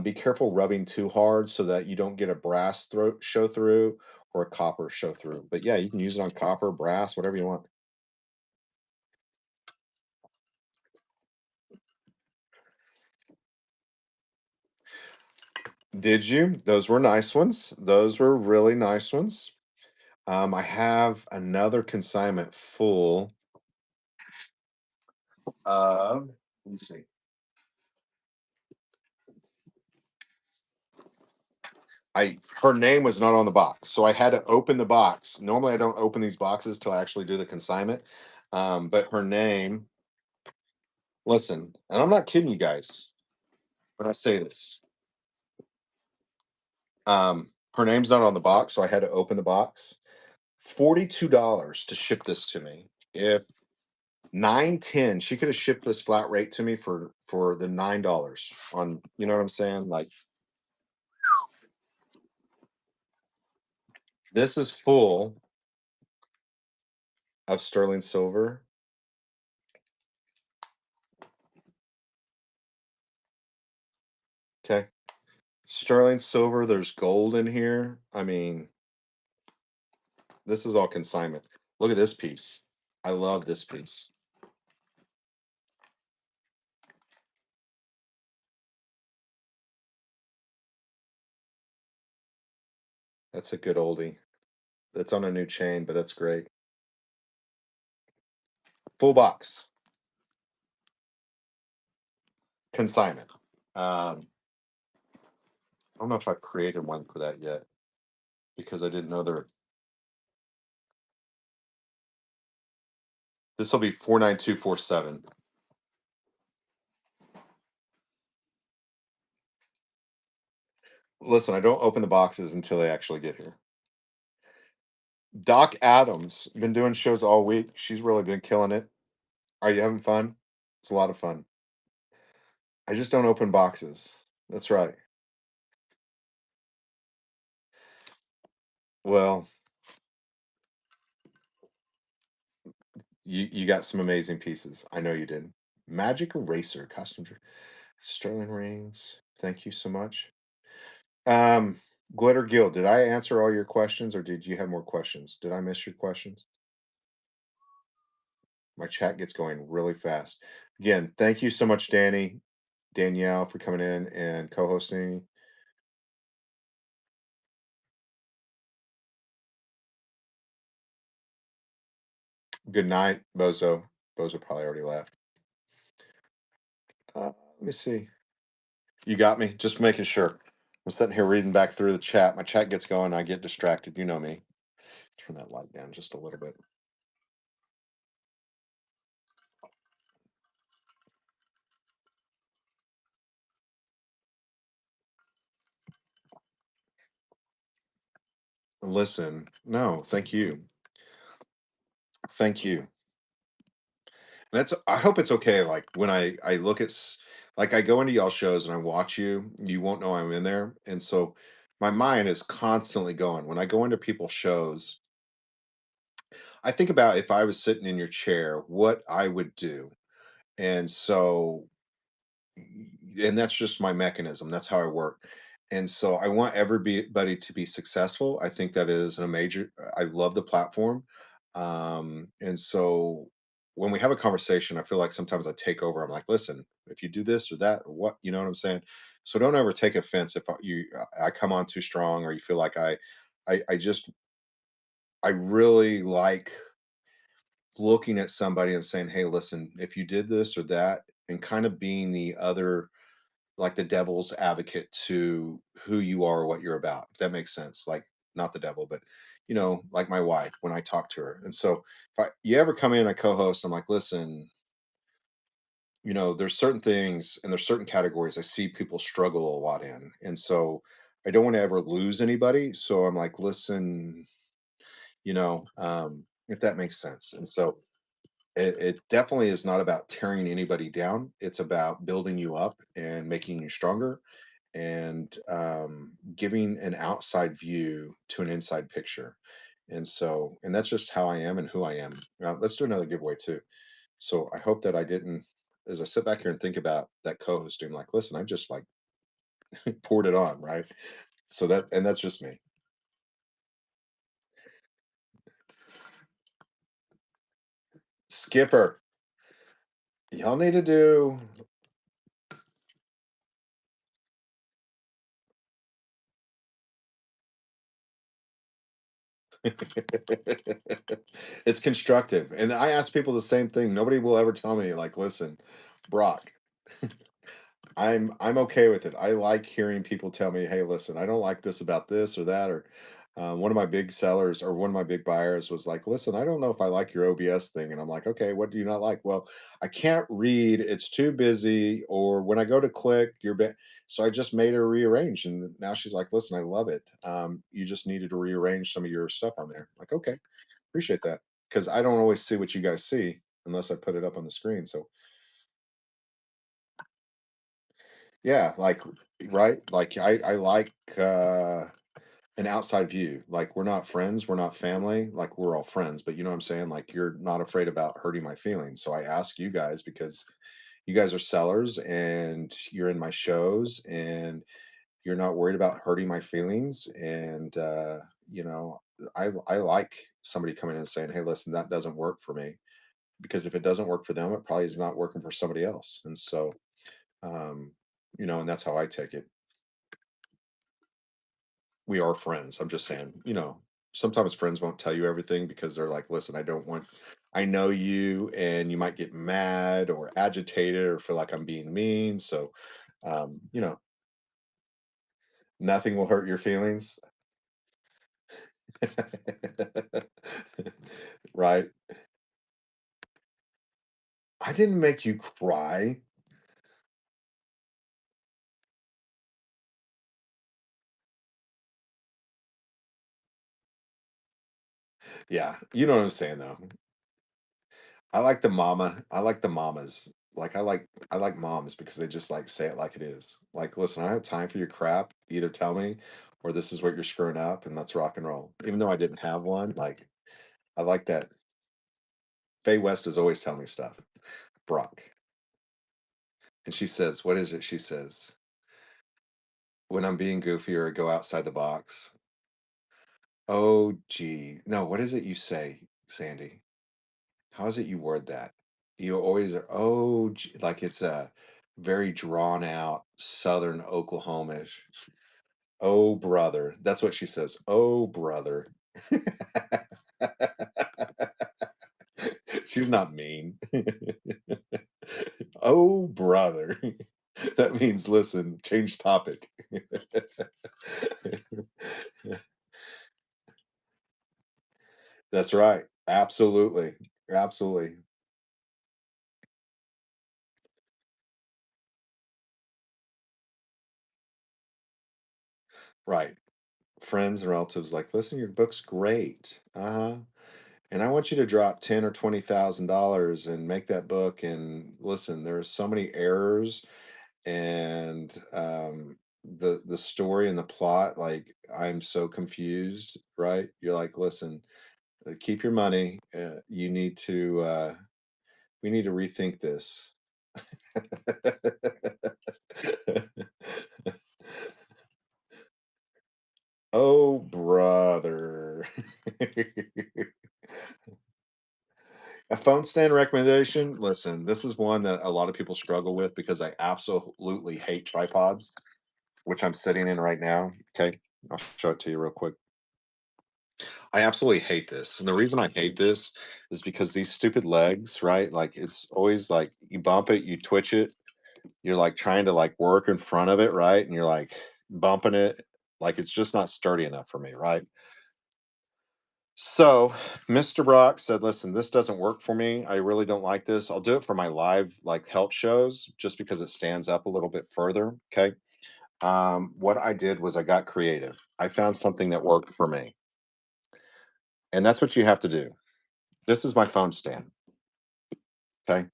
be careful rubbing too hard so that you don't get a brass throat show through or a copper show through. But yeah, you can use it on copper, brass, whatever you want. Did you? Those were nice ones. Those were really nice ones. I have another consignment full of, let's see. Her name was not on the box, so I had to open the box. Normally, I don't open these boxes till I actually do the consignment. But her name, listen, and I'm not kidding you guys when I say this. Her name's not on the box, so I had to open the box. $42 to ship this to me. If 910, she could have shipped this flat rate to me for the $9 on. You know what I'm saying? Like, this is full of sterling silver. Okay. Sterling silver, there's gold in here. I mean, This is all consignment. Look at this piece. I love this piece. That's a good oldie. That's on a new chain, but that's great. Full box. Consignment. I don't know if I've created one for that yet because I didn't know there. This will be 49247. Listen, I don't open the boxes until they actually get here. Doc Adams, been doing shows all week. She's really been killing it. Are you having fun? It's a lot of fun. I just don't open boxes. That's right. Well, you got some amazing pieces. I know you did. Magic Eraser custom sterling rings. Thank you so much. Glitter Guild, did I answer all your questions or did you have more questions? Did I miss your questions? My chat gets going really fast. Again, thank you so much, Danielle, for coming in and co-hosting. Good night, Bozo. Bozo probably already left. Let me see. You got me? Just making sure. I'm sitting here reading back through the chat. My chat gets going. I get distracted. You know me. Turn that light down just a little bit. Listen, no, thank you. Thank you. That's I hope it's okay. Like when I look at like I go into y'all shows and I watch you, you won't know I'm in there. And so my mind is constantly going. When I go into people's shows, I think about if I was sitting in your chair, what I would do. And so and that's just my mechanism. That's how I work. And so I want everybody to be successful. I think that is a major. I love the platform, and so when we have a conversation, I feel like sometimes I take over. I'm like, listen, if you do this or that, or what, you know what I'm saying. So don't ever take offense if I come on too strong or you feel like I just I really like looking at somebody and saying, hey, listen, if you did this or that, and kind of being the other like the devil's advocate to who you are or what you're about, if that makes sense. Like not the devil, but like my wife when I talk to her. And so if you ever come in a co-host, I'm like, listen, there's certain things and there's certain categories I see people struggle a lot in. And so I don't want to ever lose anybody. So I'm like, listen, if that makes sense. And so it definitely is not about tearing anybody down. It's about building you up and making you stronger and giving an outside view to an inside picture. And that's just how I am and who I am. Let's do another giveaway too. So I hope that I didn't, as I sit back here and think about that co-hosting, like, listen, I just like poured it on, right? So that's just me. Skipper, y'all need to do. It's constructive. And I ask people the same thing. Nobody will ever tell me, like, listen, Brock, I'm okay with it. I like hearing people tell me, hey, listen, I don't like this about this or that. Or one of my big sellers or one of my big buyers was like, listen, I don't know if I like your OBS thing. And I'm like, okay, what do you not like? Well, I can't read. It's too busy. Or when I go to click, so I just made her rearrange. And now she's like, listen, I love it. You just needed to rearrange some of your stuff on there. Like, okay, appreciate that. Because I don't always see what you guys see unless I put it up on the screen. So yeah, like right, like I like an outside view. Like we're not friends, we're not family, like we're all friends, but you know what I'm saying? Like you're not afraid about hurting my feelings. So I ask you guys because you guys are sellers and you're in my shows and you're not worried about hurting my feelings and you know, I like somebody coming in and saying, hey, listen, that doesn't work for me. Because if it doesn't work for them, it probably is not working for somebody else. And so, um, and that's how I take it. We are friends. I'm just saying, sometimes friends won't tell you everything because they're like, listen, I know you and you might get mad or agitated or feel like I'm being mean. So, um, you know, nothing will hurt your feelings. Right. I didn't make you cry. Yeah. You know what I'm saying though. I like the mamas. Like I like moms because they just like say it like it is. Like, listen, I don't have time for your crap. Either tell me or this is what you're screwing up and let's rock and roll. Even though I didn't have one, like I like that. Faye West is always telling me stuff. Brock. And she says, what is it? She says, when I'm being goofy or go outside the box. Oh gee. No, what is it you say, Sandy? How is it you word that? You always are, like it's a very drawn out Southern Oklahomish. Oh, brother. That's what she says. Oh, brother. She's not mean. Oh, brother. That means, listen, change topic. That's right. Absolutely. Absolutely. Right. Friends and relatives like, listen, your book's great. Uh-huh. And I want you to drop 10 or $20,000 and make that book. And listen, there's so many errors and the story and the plot. Like I'm so confused, right? You're like, listen, keep your money. You need to. We need to rethink this. Oh, brother. A phone stand recommendation. Listen, this is one that a lot of people struggle with because I absolutely hate tripods, which I'm sitting in right now. Okay. I'll show it to you real quick. I absolutely hate this. And the reason I hate this is because these stupid legs, right? Like it's always like you bump it, you twitch it, you're like trying to like work in front of it, right? And you're like bumping it. Like it's just not sturdy enough for me, right? So Mr. Brock said, listen, this doesn't work for me. I really don't like this. I'll do it for my live like help shows just because it stands up a little bit further. Okay. What I did was I got creative. I found something that worked for me. And that's what you have to do. This is my phone stand. Okay.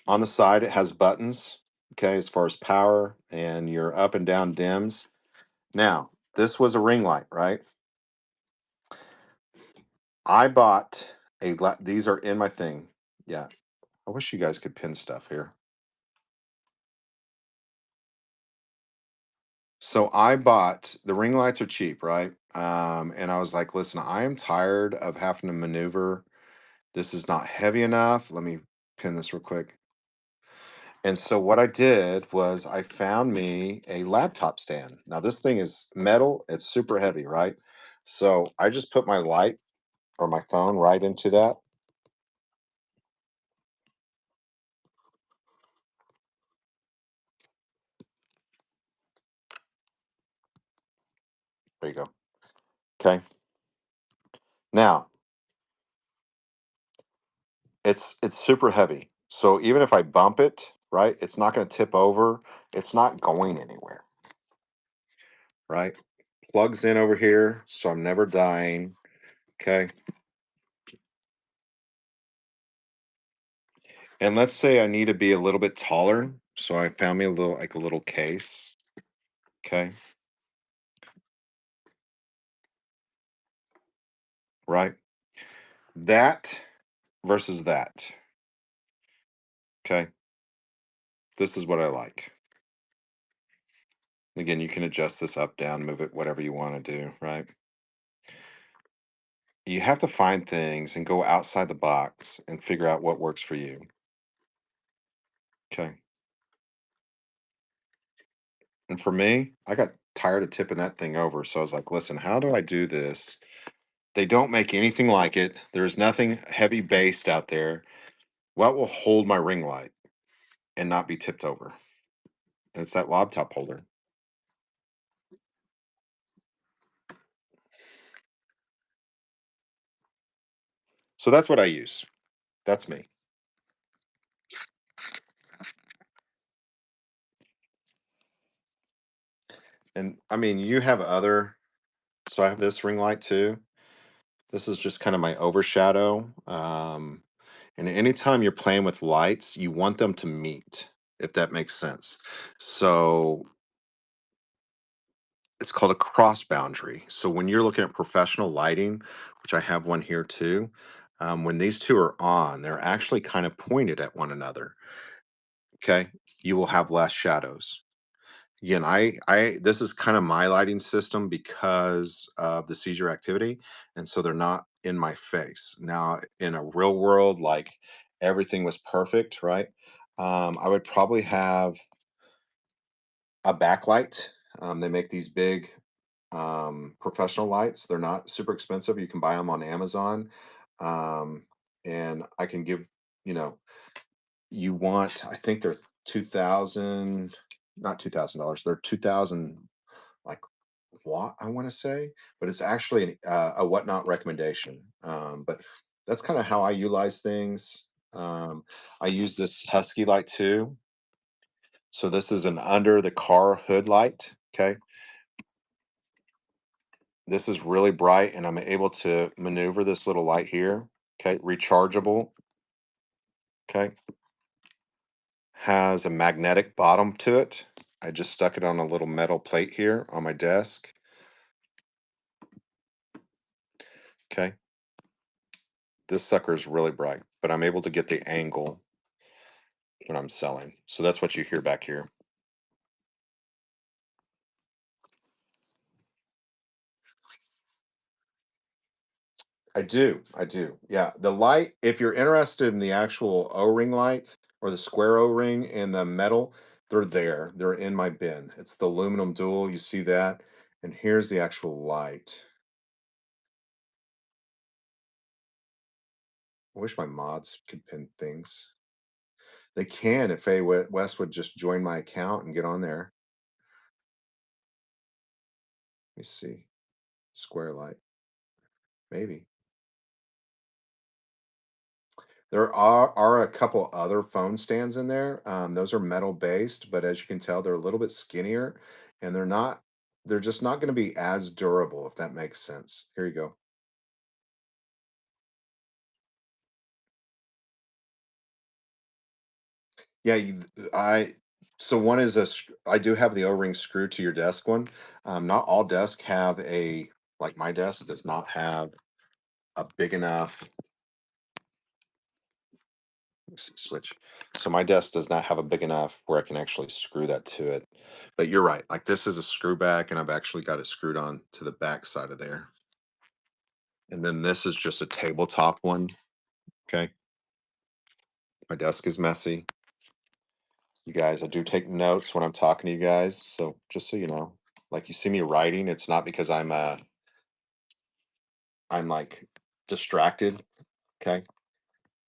On the side, it has buttons. Okay. As far as power and your up and down dims. Now, this was a ring light, right? I bought these are in my thing. Yeah. I wish you guys could pin stuff here. So I bought the ring lights are cheap, right? And I was like, listen, I am tired of having to maneuver. This is not heavy enough. Let me pin this real quick. And so what I did was I found me a laptop stand. Now this thing is metal, it's super heavy, right? So I just put my light or my phone right into that. There you go. Okay. Now it's super heavy. So even if I bump it, right, it's not going to tip over. It's not going anywhere, right? Plugs in over here, so I'm never dying. Okay. And let's say I need to be a little bit taller. So I found me a little case. Okay. Right. That versus that. Okay. This is what I like. Again, you can adjust this up, down, move it, whatever you want to do, right? You have to find things and go outside the box and figure out what works for you. Okay. And for me, I got tired of tipping that thing over. So I was like, listen, how do I do this? They don't make anything like it. There's nothing heavy based out there. What will hold my ring light and not be tipped over? And it's that lob top holder. So that's what I use. That's me. And I mean, you have other, so I have this ring light too. This is just kind of my overshadow. And anytime you're playing with lights, you want them to meet, if that makes sense. So it's called a cross boundary. So when you're looking at professional lighting, which I have one here too, when these two are on, they're actually kind of pointed at one another. Okay. You will have less shadows. Again, this is kind of my lighting system because of the seizure activity, and so they're not in my face. Now, in a real world, like everything was perfect, right? I would probably have a backlight. They make these big professional lights. They're not super expensive. You can buy them on Amazon, um, and I can give you know you want. I think they're 2,000, not $2,000. They're 2,000 like watt, I want to say, but it's actually a whatnot recommendation. But that's kind of how I utilize things. I use this Husky light too. So this is an under the car hood light. Okay. This is really bright, and I'm able to maneuver this little light here. Okay. Rechargeable. Okay. Has a magnetic bottom to it. I just stuck it on a little metal plate here on my desk. Okay. This sucker is really bright, but I'm able to get the angle when I'm selling. So that's what you hear back here. I do. I do. Yeah. The light, if you're interested in the actual O-ring light or the square O-ring and the metal, they're there. They're in my bin. It's the aluminum dual. You see that? And here's the actual light. I wish my mods could pin things. They can if West would just join my account and get on there. Let me see. Square light. Maybe. There are a couple other phone stands in there. Those are metal based, but as you can tell, they're a little bit skinnier, and they're just not going to be as durable, if that makes sense. Here you go. Yeah, so one is I do have the O-ring screw to your desk one. Not all desks have like my desk does not have a big enough switch. So my desk does not have a big enough where I can actually screw that to it. But you're right. Like this is a screw back, and I've actually got it screwed on to the back side of there. And then this is just a tabletop one. Okay. My desk is messy. You guys, I do take notes when I'm talking to you guys. So just so you know, like you see me writing, it's not because I'm like distracted. Okay.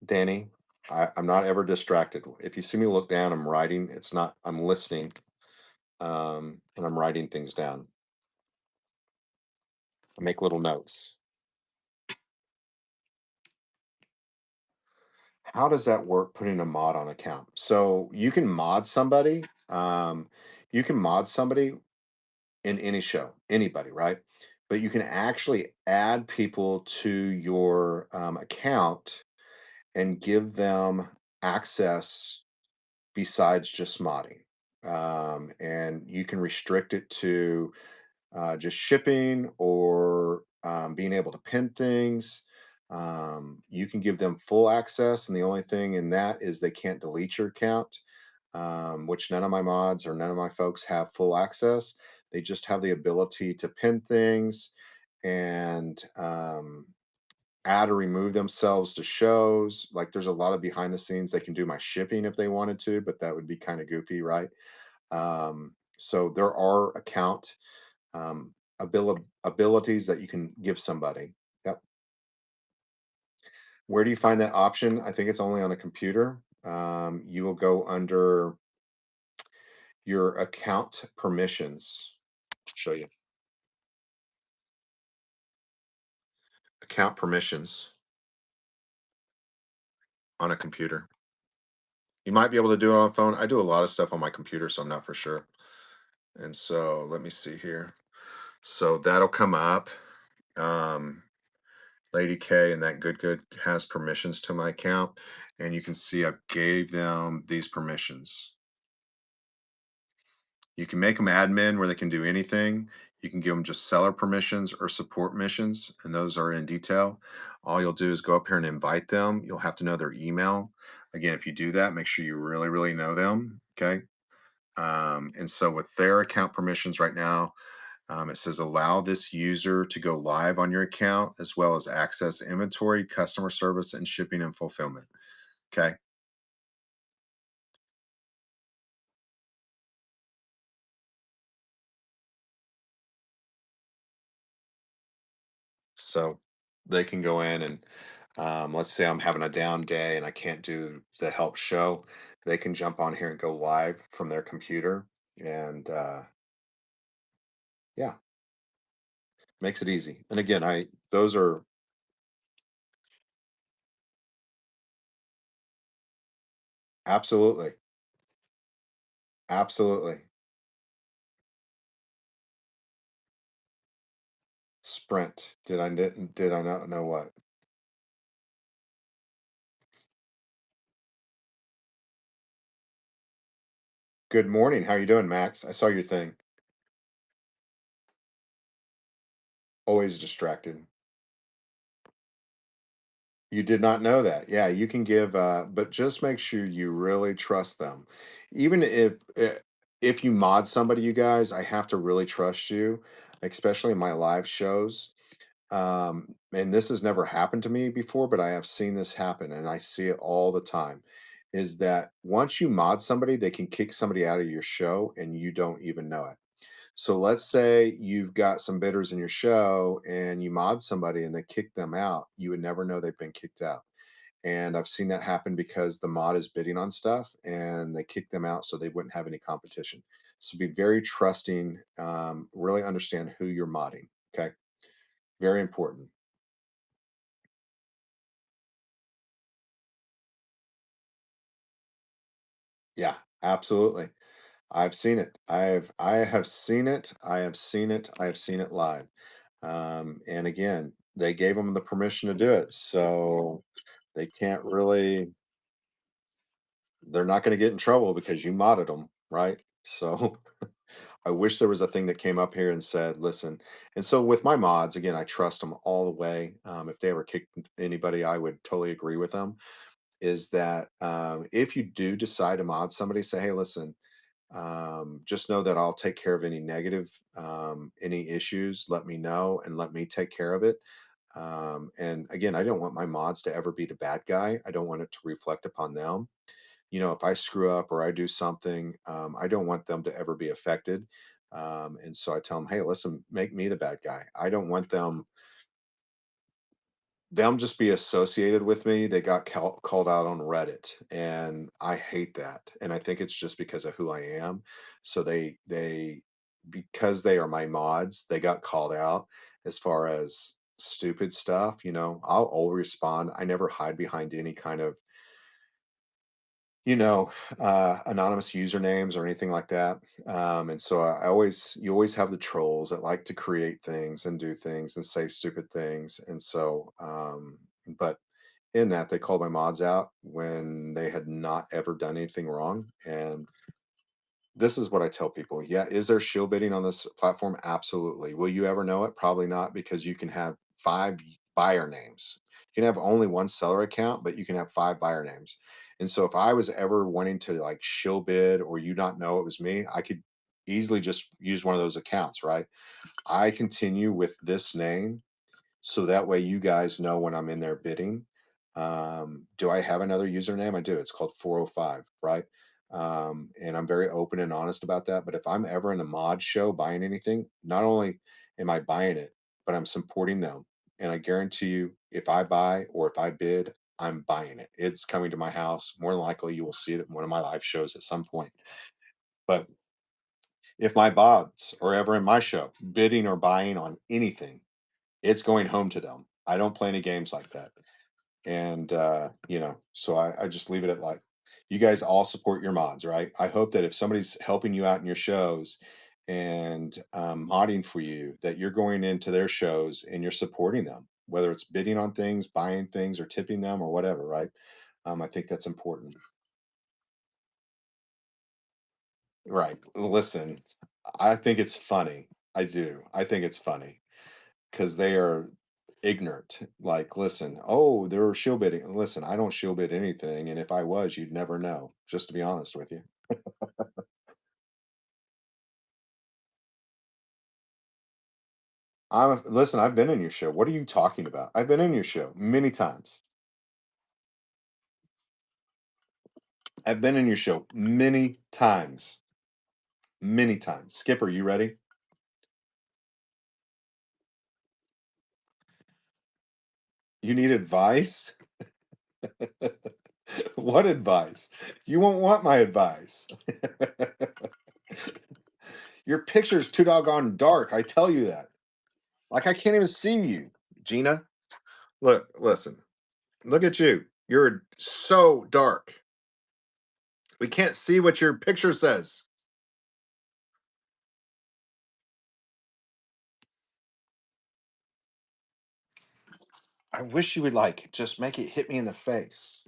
Danny, I'm not ever distracted. If you see me look down, I'm writing. It's not, I'm listening. And I'm writing things down. I make little notes. How does that work putting a mod on account? So you can mod somebody. You can mod somebody in any show, anybody, right? But you can actually add people to your account and give them access besides just modding. And you can restrict it to just shipping or being able to pin things. You can give them full access, and the only thing in that is they can't delete your account. which none of my mods or none of my folks have full access. They just have the ability to pin things and add or remove themselves to shows. Like there's a lot of behind the scenes. They can do my shipping if they wanted to, but that would be kind of goofy, right? So there are account abilities that you can give somebody. Yep. Where do you find that option? I think it's only on a computer. You will go under your account permissions. I'll show you. Account permissions on a computer. You might be able to do it on a phone. I do a lot of stuff on my computer, so I'm not for sure. And so let me see here. So that'll come up. Lady K and that good has permissions to my account. And you can see I gave them these permissions. You can make them admin where they can do anything. You can give them just seller permissions or support missions, and those are in detail. All you'll do is go up here and invite them. You'll have to know their email. Again, if you do that, make sure you really, really know them. Okay. And so with their account permissions right now, it says allow this user to go live on your account as well as access inventory, customer service, and shipping and fulfillment. Okay. So they can go in and let's say I'm having a down day and I can't do the help show. They can jump on here and go live from their computer. And yeah, makes it easy. And again, those are absolutely, absolutely. Sprint. Did I not know what? Good morning. How you doing, Max? I saw your thing. Always distracted. You did not know that. Yeah, you can give, but just make sure you really trust them. Even if you mod somebody, you guys, I have to really trust you, especially in my live shows. And this has never happened to me before, but I have seen this happen, and I see it all the time. Is that once you mod somebody, they can kick somebody out of your show, and you don't even know it. So let's say you've got some bidders in your show and you mod somebody and they kick them out. You would never know they've been kicked out. And I've seen that happen because the mod is bidding on stuff and they kick them out so they wouldn't have any competition. So be very trusting, really understand who you're modding. Okay. Very important. Yeah, absolutely. I've seen it. I have seen it. I have seen it. I have seen it live. And again, they gave them the permission to do it. So they can't really, they're not going to get in trouble because you modded them, right? So I wish there was a thing that came up here and said, listen. And so with my mods, again, I trust them all the way. If they ever kick anybody, I would totally agree with them. Is that if you do decide to mod somebody, say, hey, listen, just know that I'll take care of any negative, any issues. Let me know and let me take care of it. And again, I don't want my mods to ever be the bad guy. I don't want it to reflect upon them. If I screw up or I do something, I don't want them to ever be affected. And so I tell them, hey, listen, make me the bad guy. I don't want them just be associated with me. They got called out on Reddit, and I hate that. And I think it's just because of who I am. So they because they are my mods, they got called out as far as stupid stuff. I'll always respond. I never hide behind any kind of you know, anonymous usernames or anything like that. And so you always have the trolls that like to create things and do things and say stupid things. And so, but in that, they called my mods out when they had not ever done anything wrong. And this is what I tell people. Yeah, is there shield bidding on this platform? Absolutely. Will you ever know it? Probably not, because you can have 5 buyer names. can have only one seller account, but you can have 5 buyer names. And so if I was ever wanting to like shill bid or you not know it was me, I could easily just use one of those accounts, right? I continue with this name so that way you guys know when I'm in there bidding. Do I have another username? I do. It's called 405, right? And I'm very open and honest about that. But if I'm ever in a mod show buying anything, not only am I buying it, but I'm supporting them. And I guarantee you, if I buy or if I bid, I'm buying it. It's coming to my house. More than likely, you will see it at one of my live shows at some point. But if my bots are ever in my show bidding or buying on anything, it's going home to them. I don't play any games like that. And so I just leave it at like you guys all support your mods, right? I hope that if somebody's helping you out in your shows and modding for you, that you're going into their shows and you're supporting them, whether it's bidding on things, buying things, or tipping them or whatever, right? I think that's important. Right. Listen, I think it's funny. I do. I think it's funny because they are ignorant. Like, listen, oh, they're shield bidding. Listen, I don't shield bid anything, and if I was, you'd never know. Just to be honest with you. I'm listen. I've been in your show. What are you talking about? I've been in your show many times. I've been in your show many times. Many times. Skipper, you ready? You need advice? What advice? You won't want my advice. Your picture's too doggone dark. I tell you that. Like I can't even see you, Gina. Look, listen. Look at you. You're so dark. We can't see what your picture says. I wish you would like just make it hit me in the face.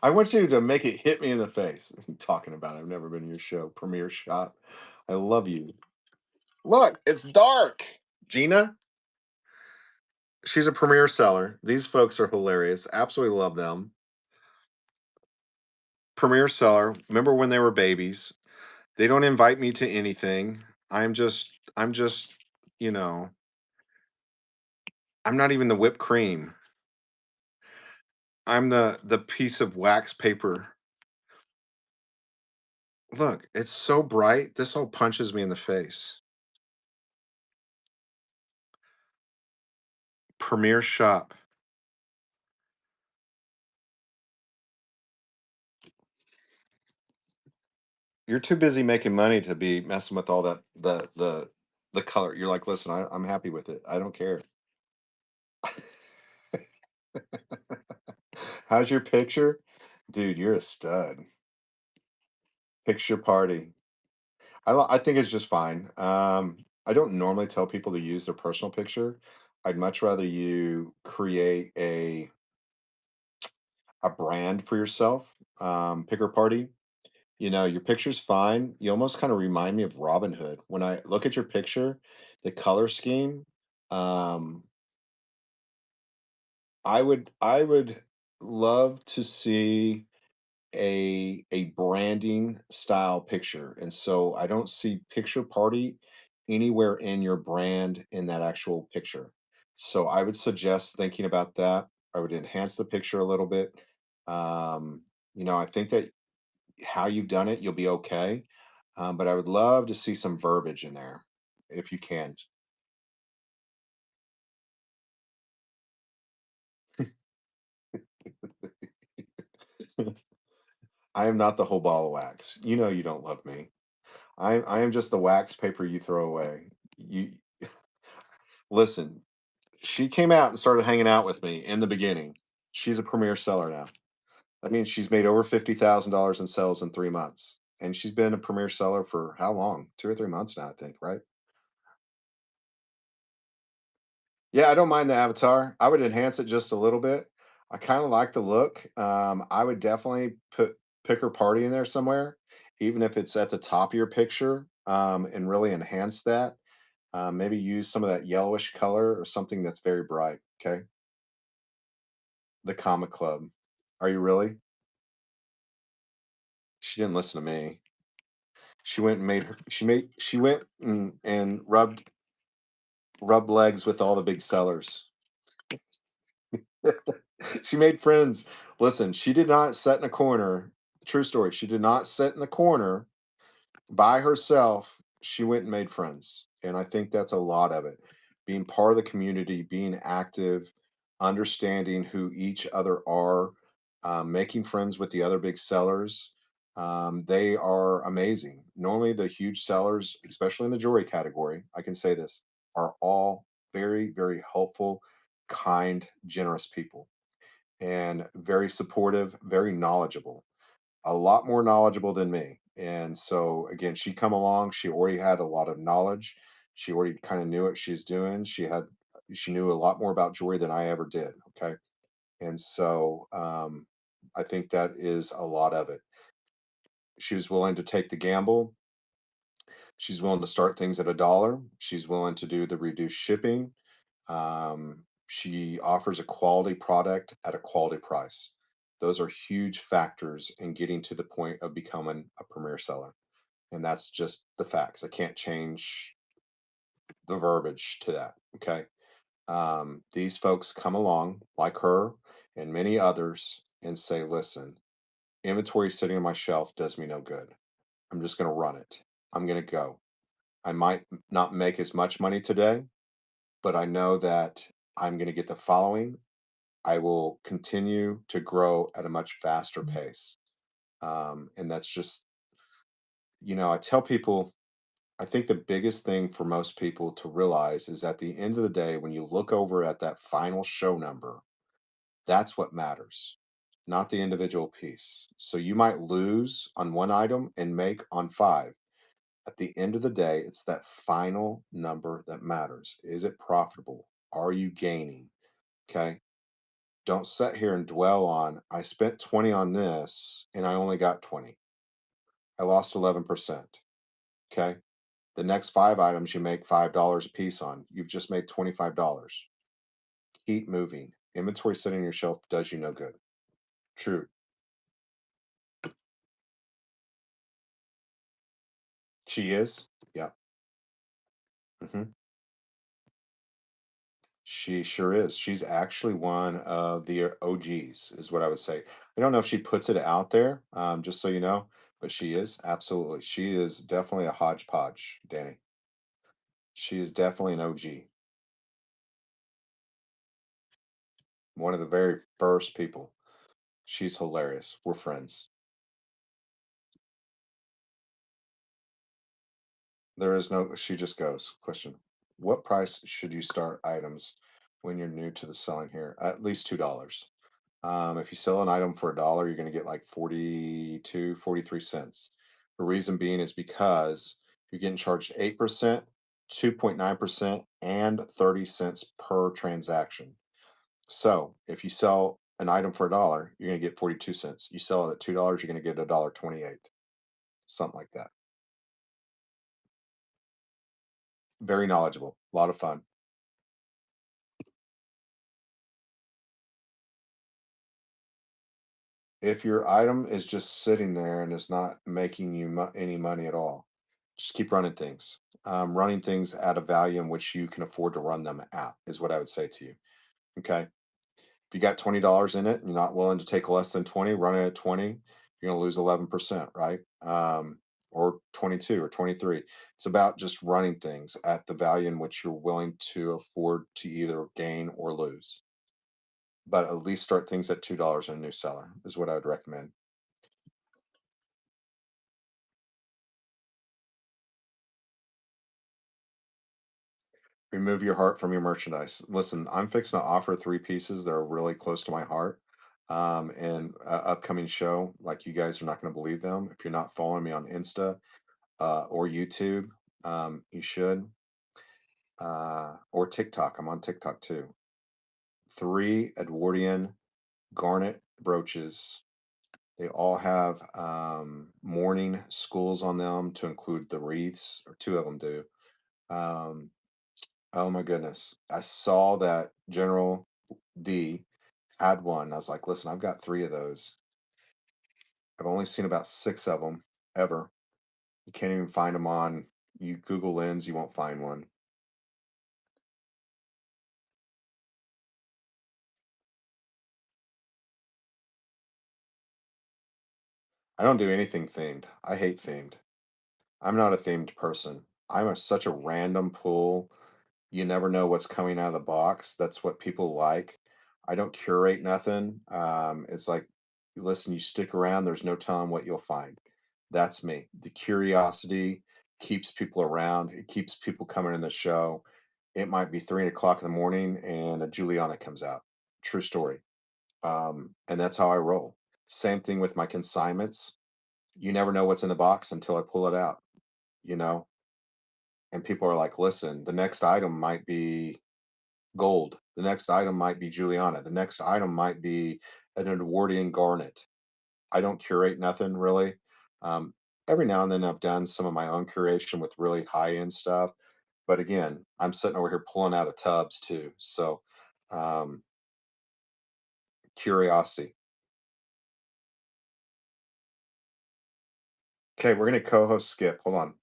I want you to make it hit me in the face. What are you talking about? I've never been in your show. Premiere shot. I love you. Look, it's dark. Gina, she's a premiere seller. These folks are hilarious. Absolutely love them. Premiere seller. Remember when they were babies? They don't invite me to anything. I'm just, you know, I'm not even the whipped cream. I'm the piece of wax paper. Look, it's so bright. This all punches me in the face. Premiere shop. You're too busy making money to be messing with all that the color. You're like, listen, I'm happy with it. I don't care. How's your picture? Dude, you're a stud. Picture party. I think it's just fine. I don't normally tell people to use their personal picture. I'd much rather you create a brand for yourself. Picker party. Your picture's fine. You almost kind of remind me of Robin Hood. When I look at your picture, the color scheme, um, I would love to see a branding style picture. And so I don't see picture party anywhere in your brand in that actual picture. So I would suggest thinking about that. I would enhance the picture a little bit. I think that how you've done it, you'll be okay. But I would love to see some verbiage in there if you can. I am not the whole ball of wax. You know you don't love me. I am just the wax paper you throw away. You listen. She came out and started hanging out with me in the beginning. She's a premier seller now. That means she's made over $50,000 in sales in 3 months, and she's been a premier seller for how long? 2 or 3 months now, I think. Right? Yeah, I don't mind the avatar. I would enhance it just a little bit. I kind of like the look. I would definitely put picker party in there somewhere, even if it's at the top of your picture. and really enhance that. Maybe use some of that yellowish color or something that's very bright. Okay. The Comic Club. Are you really? She didn't listen to me. She went and made her. She went and rubbed legs with all the big sellers. She made friends. Listen, she did not sit in a corner. True story. She did not sit in the corner by herself. She went and made friends. And I think that's a lot of it. Being part of the community, being active, understanding who each other are, making friends with the other big sellers. They are amazing. Normally, the huge sellers, especially in the jewelry category, I can say this, are all very, very helpful, kind, generous people and very supportive, very knowledgeable, a lot more knowledgeable than me. And so again, she come along, she already had a lot of knowledge. She already kind of knew what she's doing. She knew a lot more about jewelry than I ever did. Okay. And so I think that is a lot of it. She was willing to take the gamble. She's willing to start things at $1. She's willing to do the reduced shipping. She offers a quality product at a quality price. Those are huge factors in getting to the point of becoming a premier seller. And that's just the facts. I can't change the verbiage to that. Okay. These folks come along like her and many others and say, listen, inventory sitting on my shelf does me no good. I'm just going to run it. I'm going to go. I might not make as much money today, but I know that I'm going to get the following. I will continue to grow at a much faster pace. And that's just, I tell people, I think the biggest thing for most people to realize is at the end of the day, when you look over at that final show number, that's what matters, not the individual piece. So you might lose on one item and make on five. At the end of the day, it's that final number that matters. Is it profitable? Are you gaining? Okay. Don't sit here and dwell on, I spent 20 on this and I only got 20. I lost 11%. Okay. The next five items you make $5 a piece on. You've just made $25. Keep moving. Inventory sitting on your shelf does you no good. True. She is. Yeah. hmm She sure is. She's actually one of the OGs, is what I would say. I don't know if she puts it out there, just so you know, but she is absolutely. She is definitely a hodgepodge, Danny. She is definitely an OG. One of the very first people. She's hilarious. We're friends. There is no, she just goes. Question. What price should you start items when you're new to the selling here? At least $2. If you sell an item for $1, you're going to get like 42, 43 cents. The reason being is because you're getting charged 8%, 2.9%, and 30 cents per transaction. So if you sell an item for $1, you're going to get 42 cents. You sell it at $2, you're going to get $1.28, something like that. Very knowledgeable, a lot of fun. If your item is just sitting there and it's not making you any money at all, just keep running things. Running things at a value in which you can afford to run them at is what I would say to you. Okay. If you got $20 in it and you're not willing to take less than 20, run it at 20, you're going to lose 11%, right? Or 22 or 23. It's about just running things at the value in which you're willing to afford to either gain or lose. But at least start things at $2 in a new seller is what I would recommend. Remove your heart from your merchandise. Listen, I'm fixing to offer three pieces that are really close to my heart. And upcoming show, like you guys are not going to believe them. If you're not following me on Insta or YouTube, you should. Or TikTok. I'm on TikTok too. 3 Edwardian garnet brooches They all have morning schools on them to include the wreaths, or two of them do. Um, oh my goodness. I saw that General D had one. I was like, listen, I've got three of those. I've only seen about six of them ever. You can't even find them on you Google Lens, you won't find one. I don't do anything themed. I hate themed. I'm not a themed person. Such a random pull. You never know what's coming out of the box. That's what people like. I don't curate nothing. It's like, listen, you stick around, there's no telling what you'll find. That's me. The curiosity keeps people around, it keeps people coming in the show. It might be 3 o'clock in the morning and a Juliana comes out. True story. And that's how I roll. Same thing with my consignments. You never know what's in the box until I pull it out, you know? And people are like, listen, the next item might be gold. The next item might be Juliana. The next item might be an Edwardian garnet. I don't curate nothing really. Um, every now and then I've done some of my own curation with really high end stuff. But again, I'm sitting over here pulling out of tubs too. So, um, curiosity. Okay, we're going to co host Skip. Hold on.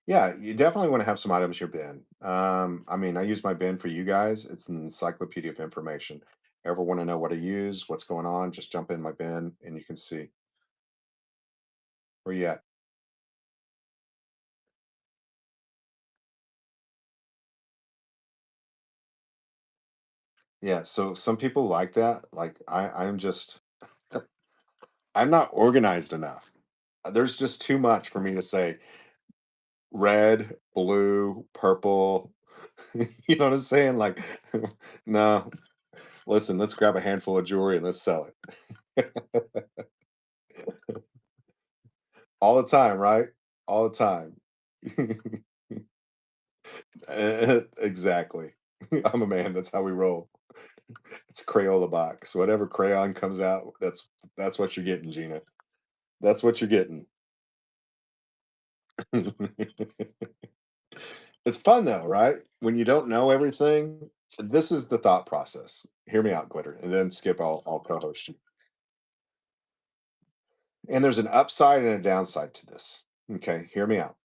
Yeah, you definitely want to have some items in your bin. I mean, I use my bin for you guys. It's an encyclopedia of information. Ever want to know what I use, what's going on, just jump in my bin and you can see where you at. Yeah, so some people like that. Like I'm just I'm not organized enough. There's just too much for me to say red, blue, purple. You know what I'm saying? Like, no, listen, let's grab a handful of jewelry and let's sell it. All the time, right? All the time. Exactly. I'm a man. That's how we roll. It's a Crayola box. Whatever crayon comes out, that's what you're getting, Gina. That's what you're getting. It's fun though, right? When you don't know everything, this is the thought process. Hear me out, Glitter, and then Skip, I'll co-host you. And there's an upside and a downside to this. Okay, hear me out.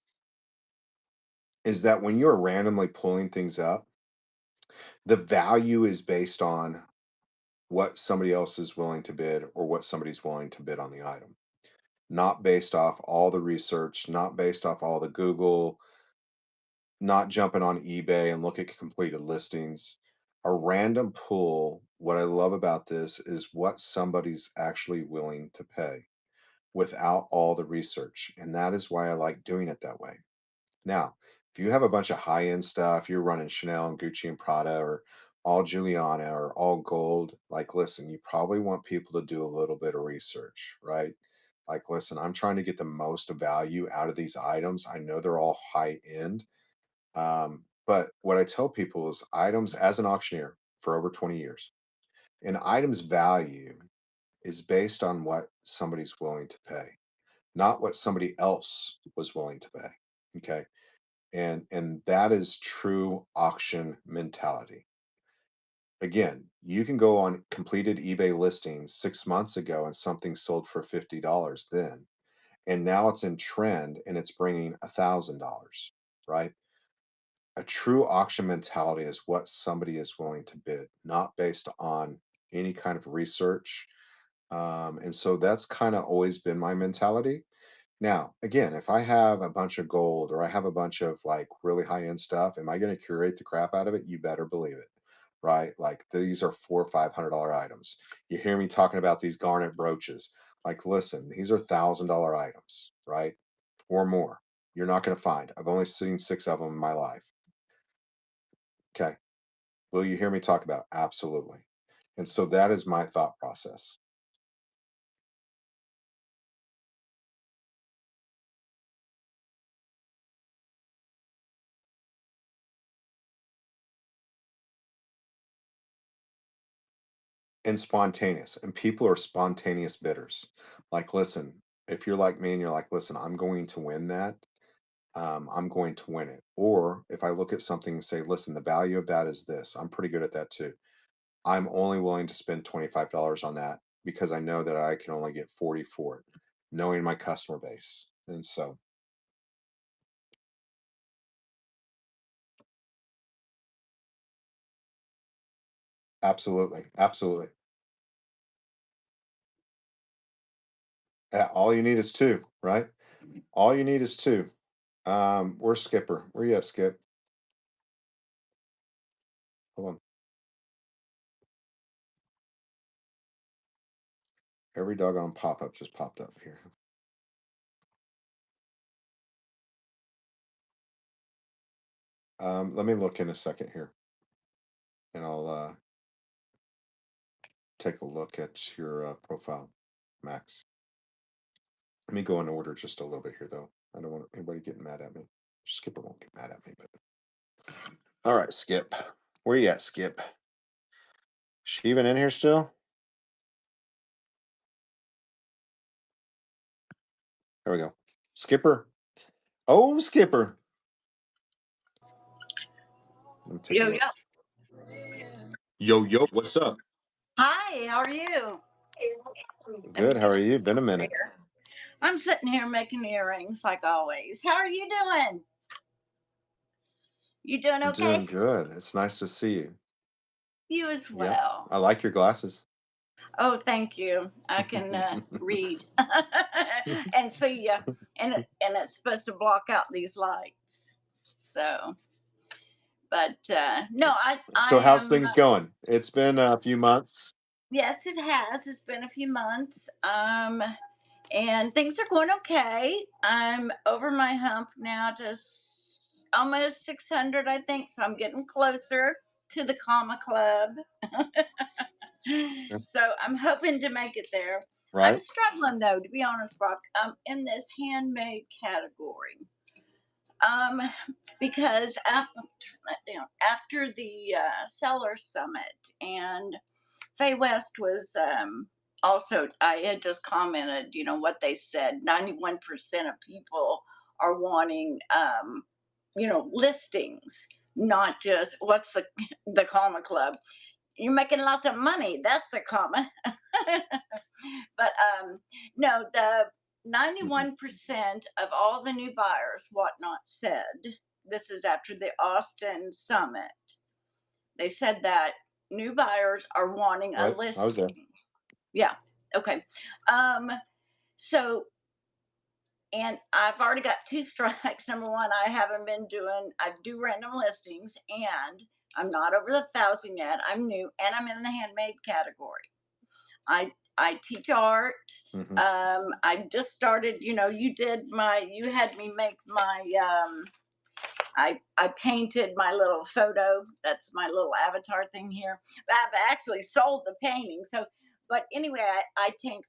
Is that when you're randomly pulling things up, the value is based on what somebody else is willing to bid or what somebody's willing to bid on the item, not based off all the research, not based off all the Google, not jumping on eBay and look at completed listings. A random pull, what I love about this is what somebody's actually willing to pay without all the research. And that is why I like doing it that way. Now, if you have a bunch of high end stuff, you're running Chanel and Gucci and Prada or all Juliana or all gold, like, listen, you probably want people to do a little bit of research, right? Like, listen, I'm trying to get the most value out of these items. I know they're all high end. But what I tell people is items as an auctioneer for over 20 years, an item's value is based on what somebody's willing to pay, not what somebody else was willing to pay. Okay. And that is true auction mentality. Again, you can go on completed eBay listings 6 months ago and something sold for $50 then, and now it's in trend and it's bringing $1,000, right? A true auction mentality is what somebody is willing to bid, not based on any kind of research. And so that's kind of always been my mentality. Now, again, if I have a bunch of gold or I have a bunch of like really high end stuff, am I going to curate the crap out of it? You better believe it, right? Like these are $400 or $500 items. You hear me talking about these garnet brooches. Like, listen, these are $1,000 items, right? Or more. You're not going to find. I've only seen six of them in my life. Okay. Will you hear me talk about? Absolutely. And so that is my thought process. and spontaneous. And people are spontaneous bidders. Like, listen, if you're like me and you're like, listen, I'm going to win that, I'm going to win it. Or if I look at something and say, listen, the value of that is this, I'm pretty good at that too. I'm only willing to spend $25 on that because I know that I can only get 40 for it, knowing my customer base. And so, absolutely, absolutely. All you need is two, right? All you need is two. Where's Skipper? Where you at, Skip? Hold on. Every doggone pop-up just popped up here. Let me look in a second here, and I'll take a look at your profile, Max. Let me go in order just a little bit here, though. I don't want anybody getting mad at me. Skipper won't get mad at me, but all right, Skip. Where you at, Skip? She even in here still? There we go. Skipper. Oh, Skipper. Let me take a Yo, look. yo. Yo, what's up? Hi, how are you? Good. How are you? Been a minute. I'm sitting here making earrings like always. How are you doing? You doing I'm okay? doing good. It's nice to see you. You as Yep. well. I like your glasses. Oh, thank you. I can read and see you, and it's supposed to block out these lights. So, but no, So I how's am. things going? It's been a few months. Yes, it has. It's been a few months. And things are going okay. I'm over my hump now to almost 600, I think. So I'm getting closer to the Comma Club. So I'm hoping to make it there. I'm Right. struggling though, to be honest, Brock. In this handmade category. Because after the Seller Summit, and Faye West was also, I had just commented, what they said 91% of people are wanting, listings, not just what's the comma club. You're making lots of money. That's a comma. But no, the 91% of all the new buyers, Whatnot said, this is after the Austin Summit, they said that new buyers are wanting a Right. I was there. listing. Yeah. Okay. So, and I've already got 2 strikes. Number one, I do random listings, and I'm not over the 1,000 yet. I'm new, and I'm in the handmade category. I teach art. Mhm. I just started, you had me make my, I painted my little photo. That's my little avatar thing here. But I've actually sold the painting. So, but anyway, I teach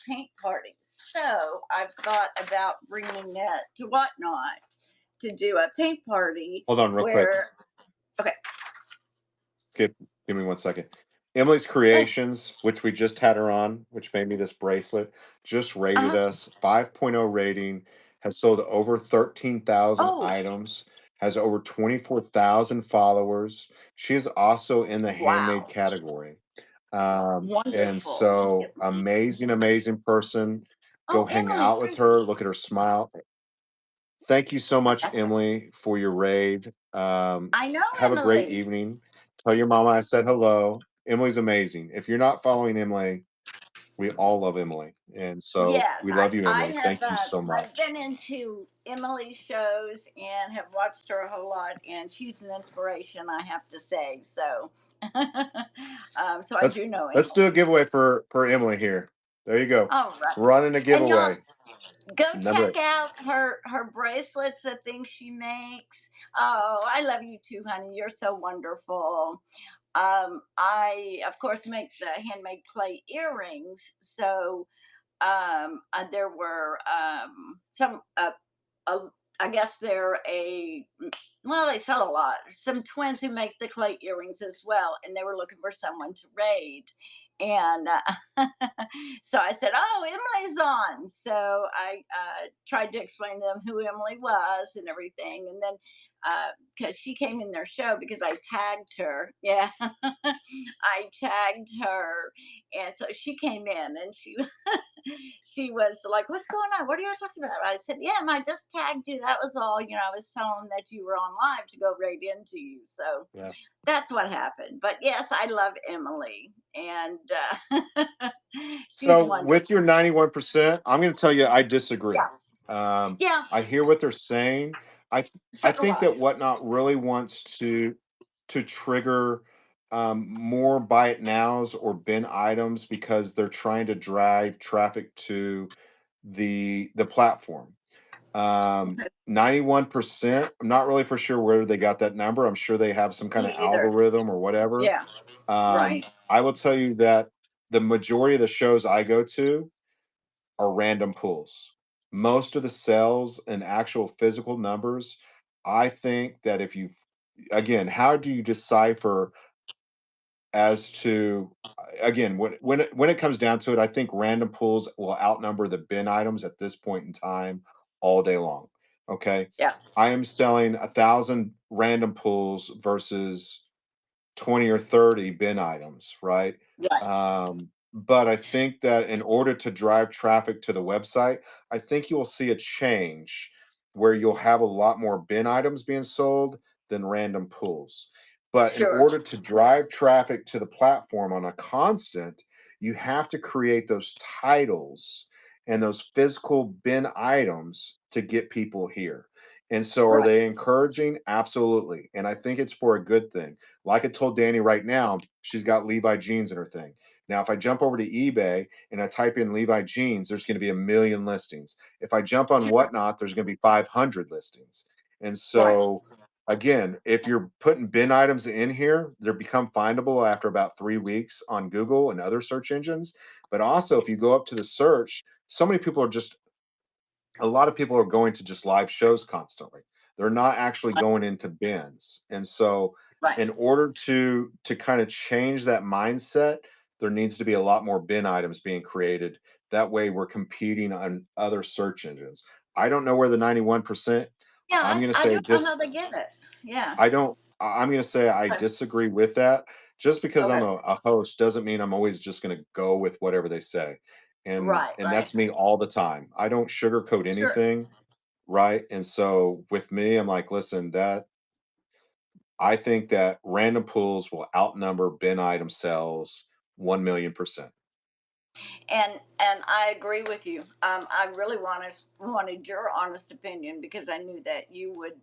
paint parties. So I've thought about bringing that to Whatnot to do a paint party. Hold on real quick. Okay. Skip, give me 1 second. Emily's Creations, which we just had her on, which made me this bracelet, just rated us 5.0 rating, has sold over 13,000 Oh. items, has over 24,000 followers. She is also in the handmade Wow. category. And Wonderful. so amazing person. Go Oh, hang Emily, out with her, look at her smile. Thank you so much, That's- Emily, for your raid. I know Have a great Emily. evening. Tell your mama I said hello. Emily's amazing. If you're not following Emily, we all love Emily. And so Yes, we love you, I Emily. have. Thank you so I've much. been into Emily's shows and have watched her a whole lot, and she's an inspiration, I have to say. So, so I do know Let's Emily. do a giveaway for Emily here. There you go. All right, Running a and y'all giveaway. go Number check out her bracelets, the things she makes. Oh, I love you too, honey. You're so wonderful. I of course make the handmade clay earrings, so there were some I guess they're well, they sell a lot. Some twins who make the clay earrings as well, and they were looking for someone to raid. And so I said, "Oh, Emily's on." So I tried to explain to them who Emily was and everything, and then because she came in their show because I tagged her. Yeah, I tagged her, and so she came in and she was like, "What's going on? What are you talking about?" I said, "Yeah, I just tagged you. That was all. I was telling them that you were on live to go right into you." So Yeah. that's what happened. But yes, I love Emily, and she's So wonderful. with your 91%, I'm going to tell you I disagree. Yeah, yeah. I hear what they're saying. I So I do think I. that Whatnot really wants to trigger more buy it nows or bin items because they're trying to drive traffic to the platform. Okay. 91%, I'm not really for sure where they got that number. I'm sure they have some kind of Me either. algorithm or whatever. Yeah. Right. I will tell you that the majority of the shows I go to are random pulls. Most of the sales and actual physical numbers, I think that if you, again, how do you decipher as to, again, when it comes down to it, I think random pulls will outnumber the bin items at this point in time all day long. Okay. Yeah. I am selling 1,000 random pulls versus 20 or 30 bin items, right? Right. But I think that in order to drive traffic to the website, I think you will see a change where you'll have a lot more bin items being sold than random pulls. But in Sure. order to drive traffic to the platform on a constant, you have to create those titles and those physical bin items to get people here. And so, are Right. they encouraging? Absolutely. And I think it's for a good thing. Like I told Danny right now, she's got Levi jeans in her thing. Now, if I jump over to eBay and I type in Levi jeans, there's going to be a million listings. If I jump on Sure. Whatnot, there's going to be 500 listings. And Right. so, again, if you're putting bin items in here, they become findable after about 3 weeks on Google and other search engines. But also, if you go up to the search, so many people are just a lot of people are going to just live shows constantly. They're not actually going into bins. And so Right. in order to kind of change that mindset, there needs to be a lot more bin items being created. That way we're competing on other search engines. I don't know where the 91%, Yeah, I'm going to I say don't know just how they get it. Yeah. I don't I'm going to say I Okay. disagree with that. Just because I'm Okay. a host doesn't mean I'm always just going to go with whatever they say. Right. And Right. that's me all the time. I don't sugarcoat Sure. anything. Right? And so with me, I'm like, listen, that I think that random pools will outnumber bin item sales 1,000,000%. And I agree with you. I really wanted your honest opinion because I knew that you would,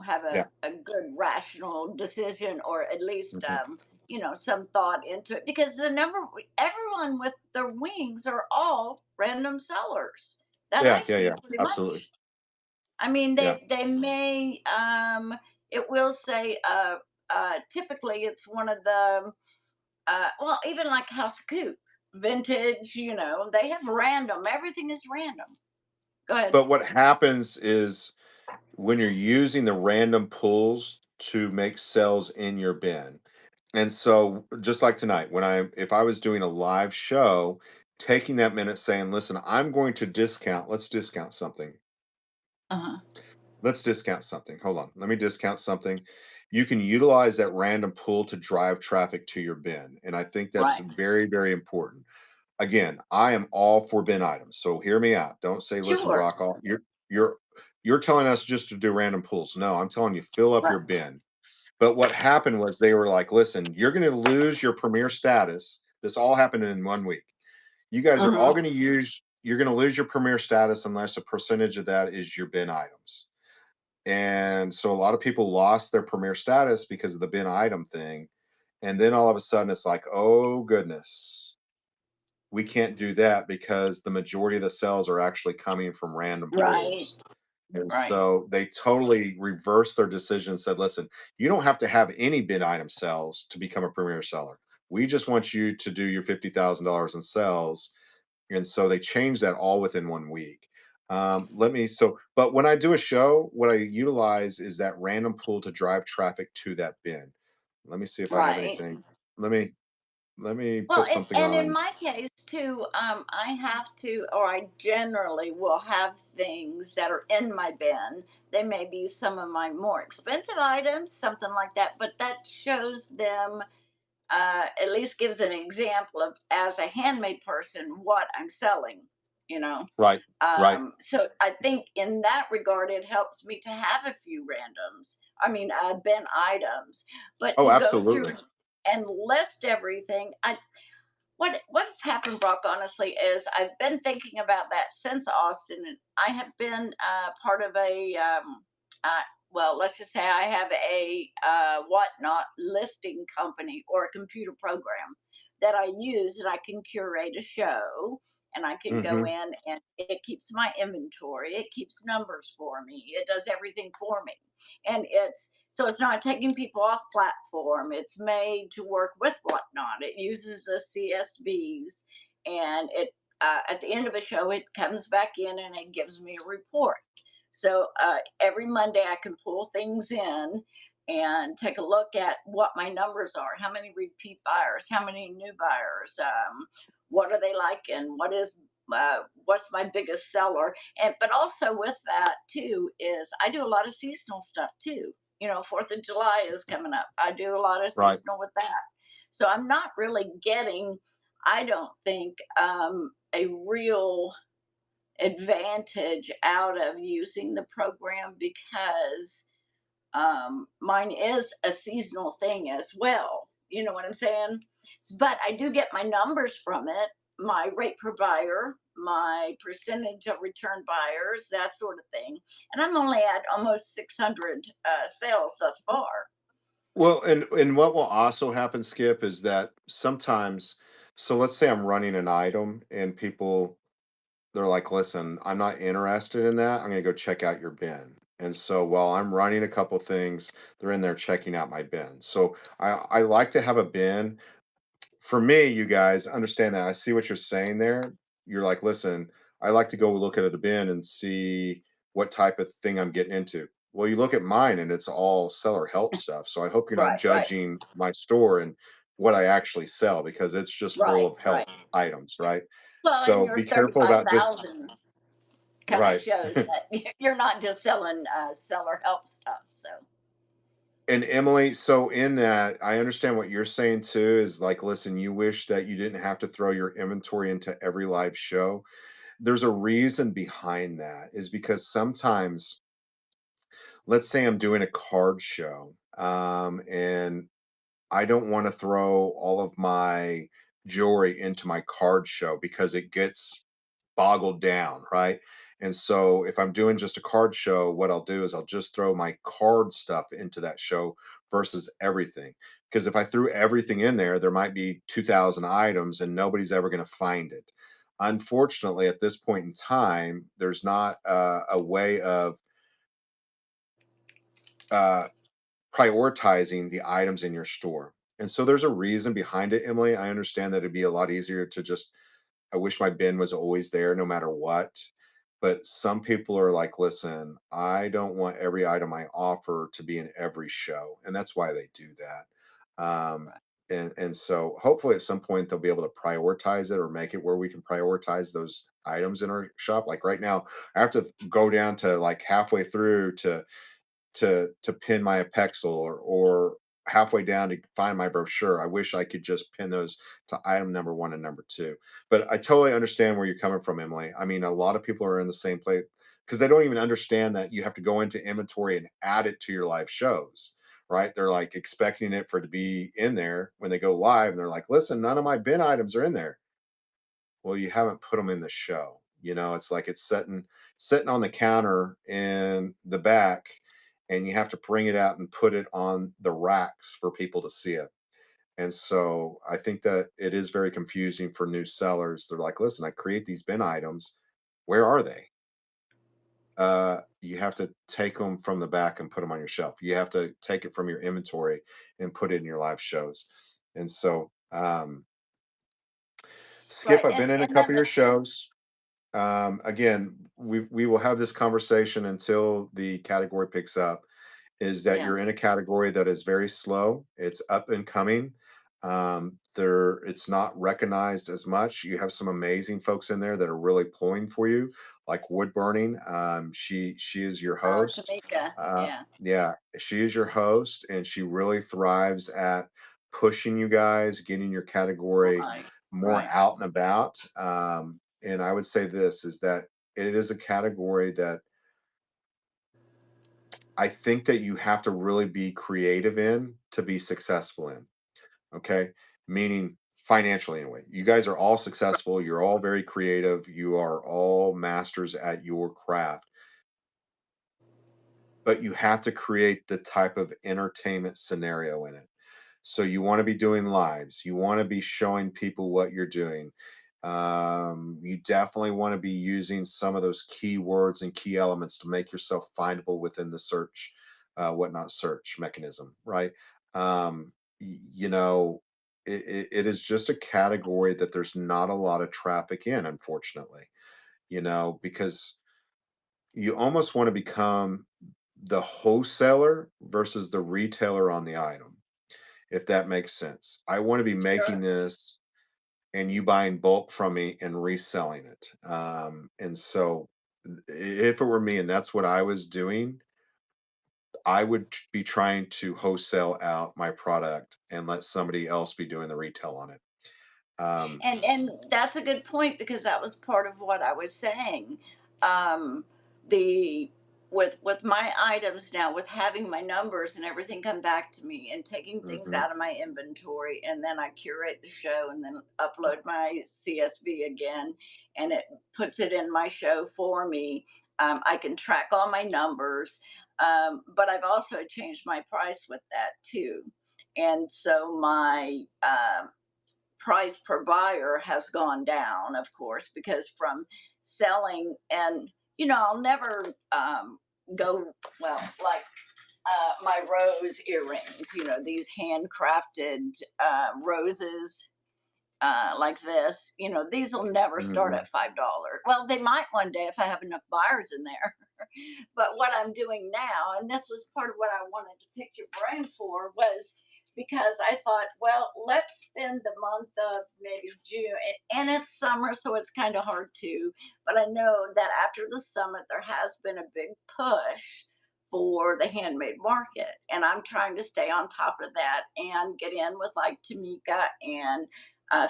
have Yeah. a good rational decision, or at least, Mhm. some thought into it. Because everyone with their wings are all random sellers that I Yeah, yeah, see yeah. pretty Absolutely. much. I mean, Yeah. they may, it will say, typically it's one of the, well, even like House Coop, vintage, they have random. Everything is random. Go ahead. But what happens is when you're using the random pulls to make sales in your bin. And so just like tonight, if I was doing a live show, taking that minute saying, listen, I'm going to discount, let's discount something. Uh huh. Let's discount something. Hold on. Let me discount something. You can utilize that random pull to drive traffic to your bin. And I think that's Right. very, very important. Again, I am all for bin items. So hear me out. Don't say, listen, Sure. Brock, you're you're telling us just to do random pulls. No, I'm telling you, fill up Right. your bin. But what happened was they were like, listen, you're going to lose your premier status. This all happened in 1 week. You guys are all Mm-hmm. going to you're going to lose your premier status unless a percentage of that is your bin items. And so a lot of people lost their premier status because of the bin item thing. And then all of a sudden it's like, oh goodness, we can't do that because the majority of the sales are actually coming from random Right. pulls. And Right. so they totally reversed their decision and said, listen, you don't have to have any bin item sales to become a premier seller. We just want you to do your $50,000 in sales. And so they changed that all within 1 week. Let me but when I do a show, what I utilize is that random pool to drive traffic to that bin. Let me see if I have Right. anything. Let me Well, put something and in on. my case too, I have to, or I generally will have things that are in my bin. They may be some of my more expensive items, something like that, but that shows them, at least gives an example of, as a handmade person, what I'm selling, you know. Right, right. So I think in that regard, it helps me to have a few randoms. I mean, bin items, but Oh, to go through absolutely. and list everything, what's happened, Brock, honestly, is I've been thinking about that since Austin. And I have been part of a well, let's just say I have a whatnot listing company or a computer program that I use, and I can curate a show, and I can go Hmm. in, and it keeps my inventory, it keeps numbers for me, it does everything for me, and it's not taking people off platform. It's made to work with Whatnot. It uses the CSVs, and it at the end of a show, it comes back in and it gives me a report. So every Monday, I can pull things in and take a look at what my numbers are. How many repeat buyers? How many new buyers? What are they liking? What's my biggest seller? And but also with that too is I do a lot of seasonal stuff too. You know, 4th of July is coming up. I do a lot of Right. seasonal with that. So I'm not really getting, I don't think, a real advantage out of using the program because mine is a seasonal thing as well. You know what I'm saying? But I do get my numbers from it, my rate per buyer, my percentage of return buyers, that sort of thing. And I'm only at almost 600 sales thus far. Well, and what will also happen, Skip, is that sometimes, so let's say I'm running an item and people, they're like, listen, I'm not interested in that. I'm going to go check out your bin. And so while I'm running a couple things, they're in there checking out my bin. So I like to have a bin. For me, you guys understand that. I see what you're saying there. You're like, listen, I like to go look at a bin and see what type of thing I'm getting into. Well, you look at mine and it's all seller help stuff. So I hope you're not Right, right, judging my store and what I actually sell because it's just full right, of help right. items, right? Well, and So your be careful about just 35,000 kind of right. shows that you're not just selling seller help stuff. So, And Emily, so in that, I understand what you're saying too, is like, listen, you wish that you didn't have to throw your inventory into every live show. There's a reason behind that, is because sometimes, let's say I'm doing a card show, and I don't want to throw all of my jewelry into my card show because it gets boggled down, right? And so if I'm doing just a card show, what I'll do is I'll just throw my card stuff into that show versus everything. Because if I threw everything in there, there might be 2,000 items and nobody's ever going to find it. Unfortunately, at this point in time, there's not a way of uh, prioritizing the items in your store. And so there's a reason behind it, Emily. I understand that it'd be a lot easier to just, I wish my bin was always there no matter what. But some people are like, listen, I don't want every item I offer to be in every show. And that's why they do that. And so hopefully at some point they'll be able to prioritize it or make it where we can prioritize those items in our shop. Like right now, I have to go down to like halfway through to pin my apexel or halfway down to find my brochure. I wish I could just pin those to item number 1 and number 2. But I totally understand where you're coming from, Emily. I mean, a lot of people are in the same place because they don't even understand that you have to go into inventory and add it to your live shows, right? They're like expecting it for it to be in there when they go live, and they're like, "Listen, none of my bin items are in there." Well, you haven't put them in the show. You know, it's like it's sitting on the counter in the back, and you have to bring it out and put it on the racks for people to see it. And so I think that it is very confusing for new sellers. They're like, listen, I create these bin items. Where are they? You have to take them from the back and put them on your shelf. You have to take it from your inventory and put it in your live shows. And so, Skip, right. I've been in a And then couple of your shows. again, we will have this conversation until the category picks up, is that Yeah. you're in a category that is very slow. It's up and coming. It's not recognized as much. You have some amazing folks in there that are really pulling for you, like wood burning. She is your Oh, host. Tamika. Yeah. Yeah, she is your host, and she really thrives at pushing you guys, getting your category Right. more Right. out and about. And I would say this is that it is a category that I think that you have to really be creative in to be successful in. Okay. Meaning financially, anyway. You guys are all successful. You're all very creative. You are all masters at your craft, but you have to create the type of entertainment scenario in it. So you want to be doing lives. You want to be showing people what you're doing. You definitely want to be using some of those keywords and key elements to make yourself findable within the search, whatnot search mechanism, right? You know, it is just a category that there's not a lot of traffic in, unfortunately. Because you almost want to become the wholesaler versus the retailer on the item, if that makes sense. I want to be making Sure. this and you buying bulk from me and reselling it. And so if it were me and that's what I was doing, I would be trying to wholesale out my product and let somebody else be doing the retail on it. Um, And that's a good point because that was part of what I was saying. Um, the with my items now, with having my numbers and everything come back to me, and taking things mhm, out of my inventory, and then I curate the show, and then upload my CSV again, and it puts it in my show for me. I can track all my numbers, but I've also changed my price with that too, and so my price per buyer has gone down, of course, because from selling, and I'll never go, well, like my rose earrings, these handcrafted roses like this. These will never start mhm. at $5. Well, they might one day if I have enough buyers in there. But what I'm doing now, and this was part of what I wanted to pick your brain for, was because I thought, well, let's spend the month of maybe June, and it's summer, so it's kind of hard to. But I know that after the summit, there has been a big push for the handmade market, and I'm trying to stay on top of that and get in with like Tamika and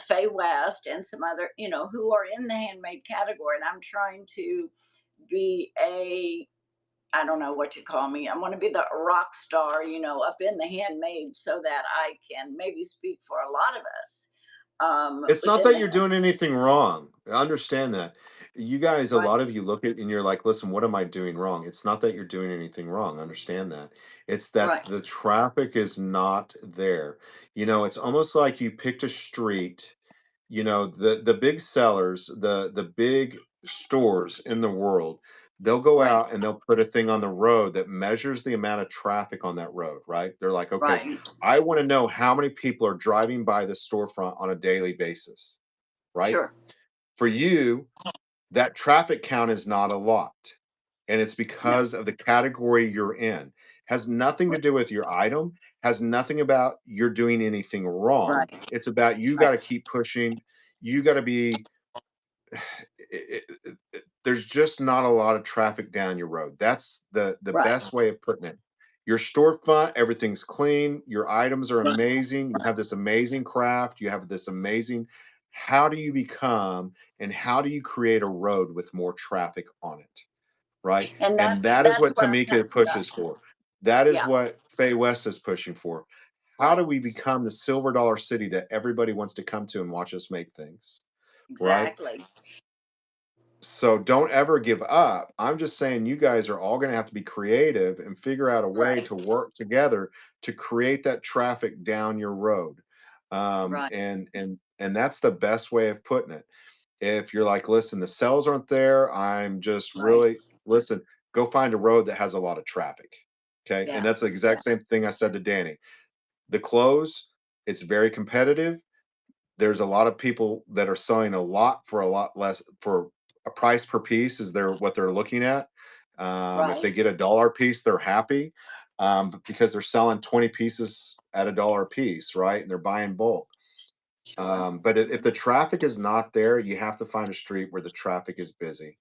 Faye West and some other, who are in the handmade category. And I'm trying to be I don't know what you call me. I want to be the rock star, up in the handmade so that I can maybe speak for a lot of us It's not within that the you're doing anything wrong. I understand that. You guys, a right, lot of you look at and you're like, listen, what am I doing wrong? It's not that you're doing anything wrong. Understand that. It's that right, the traffic is not there. It's almost like you picked a street. The big sellers, the big stores in the world, they'll go right, out and they'll put a thing on the road that measures the amount of traffic on that road, right? They're like, okay, right. I want to know how many people are driving by the storefront on a daily basis, right? Sure. For you, that traffic count is not a lot. And it's No. because of the category you're in. Has nothing to Right. do with your item, has nothing about you're doing anything wrong. Right. It's about you got Right. to keep pushing. You got to be there's just not a lot of traffic down your road. That's the Right. best way of putting it. Your storefront, everything's clean. Your items are Right. amazing. You have this amazing craft. You have this amazing. How do you become and how do you create a road with more traffic on it? Right. And And that's that is that's what where I'm kind Tamika of pushes stuck. for. That is Yeah. what Faye West is pushing for. How do Right. we become the silver dollar city that everybody wants to come to and watch us make things? Right. Exactly. So don't ever give up. I'm just saying you guys are all going to have to be creative and figure out a way Right. to work together to create that traffic down your road. Right. And that's the best way of putting it. If you're like, listen, the cells aren't there, I'm just Right. really listen, go find a road that has a lot of traffic. Okay. And Yeah. that's the Yeah. exact same thing I said to Danny. The clothes, it's very competitive. There's a lot of people that are selling a lot for a lot less for a price per piece is what they're looking at. If they Right. get $1 a piece, they're happy, because they're selling 20 pieces at $1 a piece, right? And they're buying bulk. Sure. But if the traffic is not there, you have to find a street where the traffic is busy,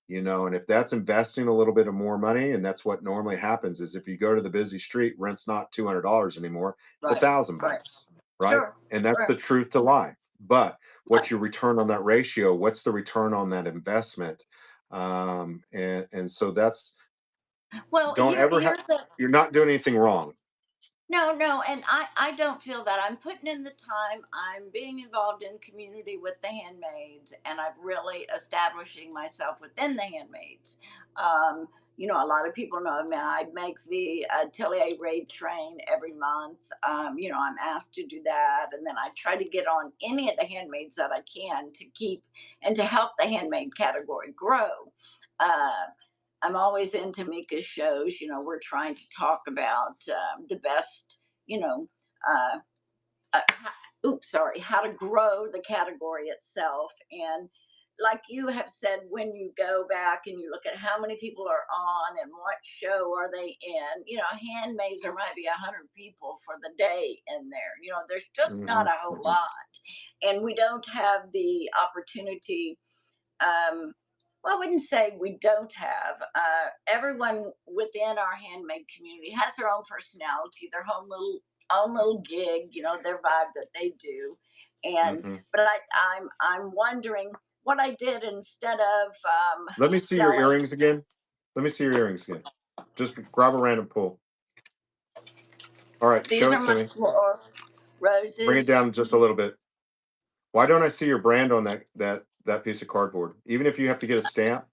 and if that's investing a little bit of more money, and that's what normally happens, is if you go to the busy street, rent's not $200 anymore, it's Right. Right. $1,000, right? Sure. And that's Right. the truth to life. But what's Right. your return on that ratio? What's the return on that investment? And so that's, Well, don't ever have, here's a you're not doing anything wrong. no, and I don't feel that. I'm putting in the time. I'm being involved in community with the handmaids, and I'm really establishing myself within the handmaids. Um, a lot of people know me. I make the Atelier Raid Train every month. I'm asked to do that, and then I try to get on any of the handmaids that I can to keep and to help the handmade category grow. Uh, I'm always in Tamika's shows. We're trying to talk about the best, you know, uh, how to grow the category itself. And like you have said, when you go back and you look at how many people are on and what show are they in, handmaids, there might be 100 people for the day in there. There's just not Mhm, a whole mhm. lot. And we don't have the opportunity. Um, well, I wouldn't say we don't have. Everyone within our handmade community has their own personality, their own little gig, their vibe that they do. And Mhm. but I'm wondering what I did instead of Let me see your selling. earrings again. Let me see your earrings again. Just grab a random pull. All right, These show are it to my me. floral Bring it roses. down just a little bit. Why don't I see your brand on that piece of cardboard? Even if you have to get a stamp,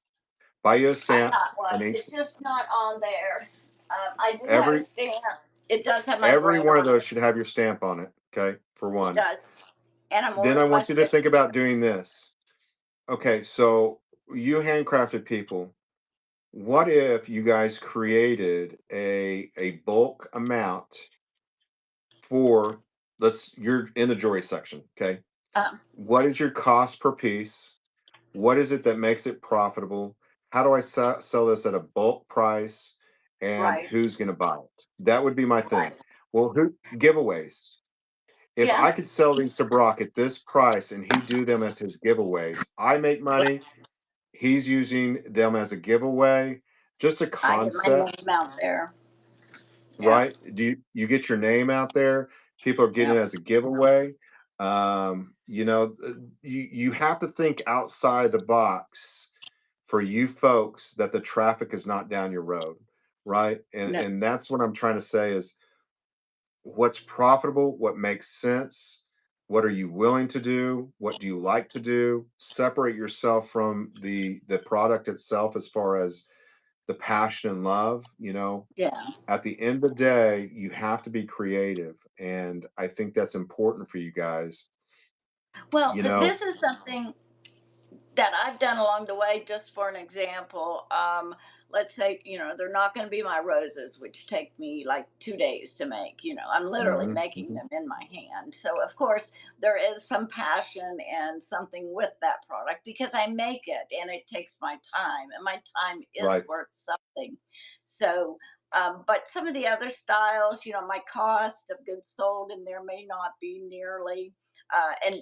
buy you a I stamp. got one. And It's just not on there. I do have a every stamp. It does have my every brand one of on those it. should have your stamp on it. Okay, for It one. does. And I'm Then I ordering my want you to think stickers. about doing this. Okay, so you handcrafted people. What if you guys created a bulk amount for, you're in the jewelry section, okay? Um, What is your cost per piece? What is it that makes it profitable? How do I sell this at a bulk price? And right. who's going to buy it? That would be my thing. Right. Well, who giveaways? If Yeah. I could sell these to Brock at this price and he do them as his giveaways, I make money. He's using them as a giveaway. Just a I get my concept, name out there. Yeah. right? Do you get your name out there? People are getting Yeah. it as a giveaway. You have to think outside the box for you folks, that the traffic is not down your road, right? And No. and that's what I'm trying to say is what's profitable, what makes sense, what are you willing to do, what do you like to do? Separate yourself from the product itself as far as the passion and love. Yeah. At the end of the day, you have to be creative, and I think that's important for you guys. Well, You know, this is something that I've done along the way, just for an example. Let's say, they're not going to be my roses, which take me like 2 days to make. I'm literally mhm, making mhm, them in my hand. So, of course, there is some passion and something with that product because I make it and it takes my time, and my time is right, worth something. So, but some of the other styles, my cost of goods sold in there may not be nearly, and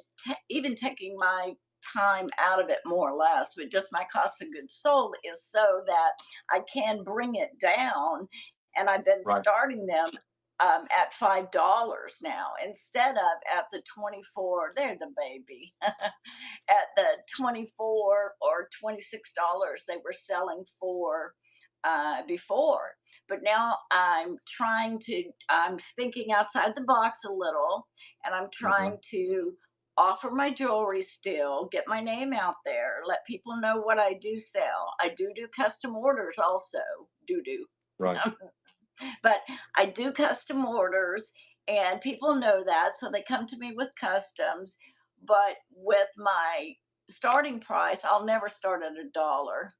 even taking my time out of it more or less, but just my cost of goods sold is so that I can bring it down. And I've been right, starting them at $5 now instead of at the 24. There's a baby. At the 24 or $26 they were selling for before. But now I'm thinking outside the box a little, and I'm mhm, trying to offer my jewelry still, get my name out there, let people know what I do sell. I do custom orders also, do. right. But I do custom orders, and people know that, so they come to me with customs. But with my starting price, I'll never start at $1,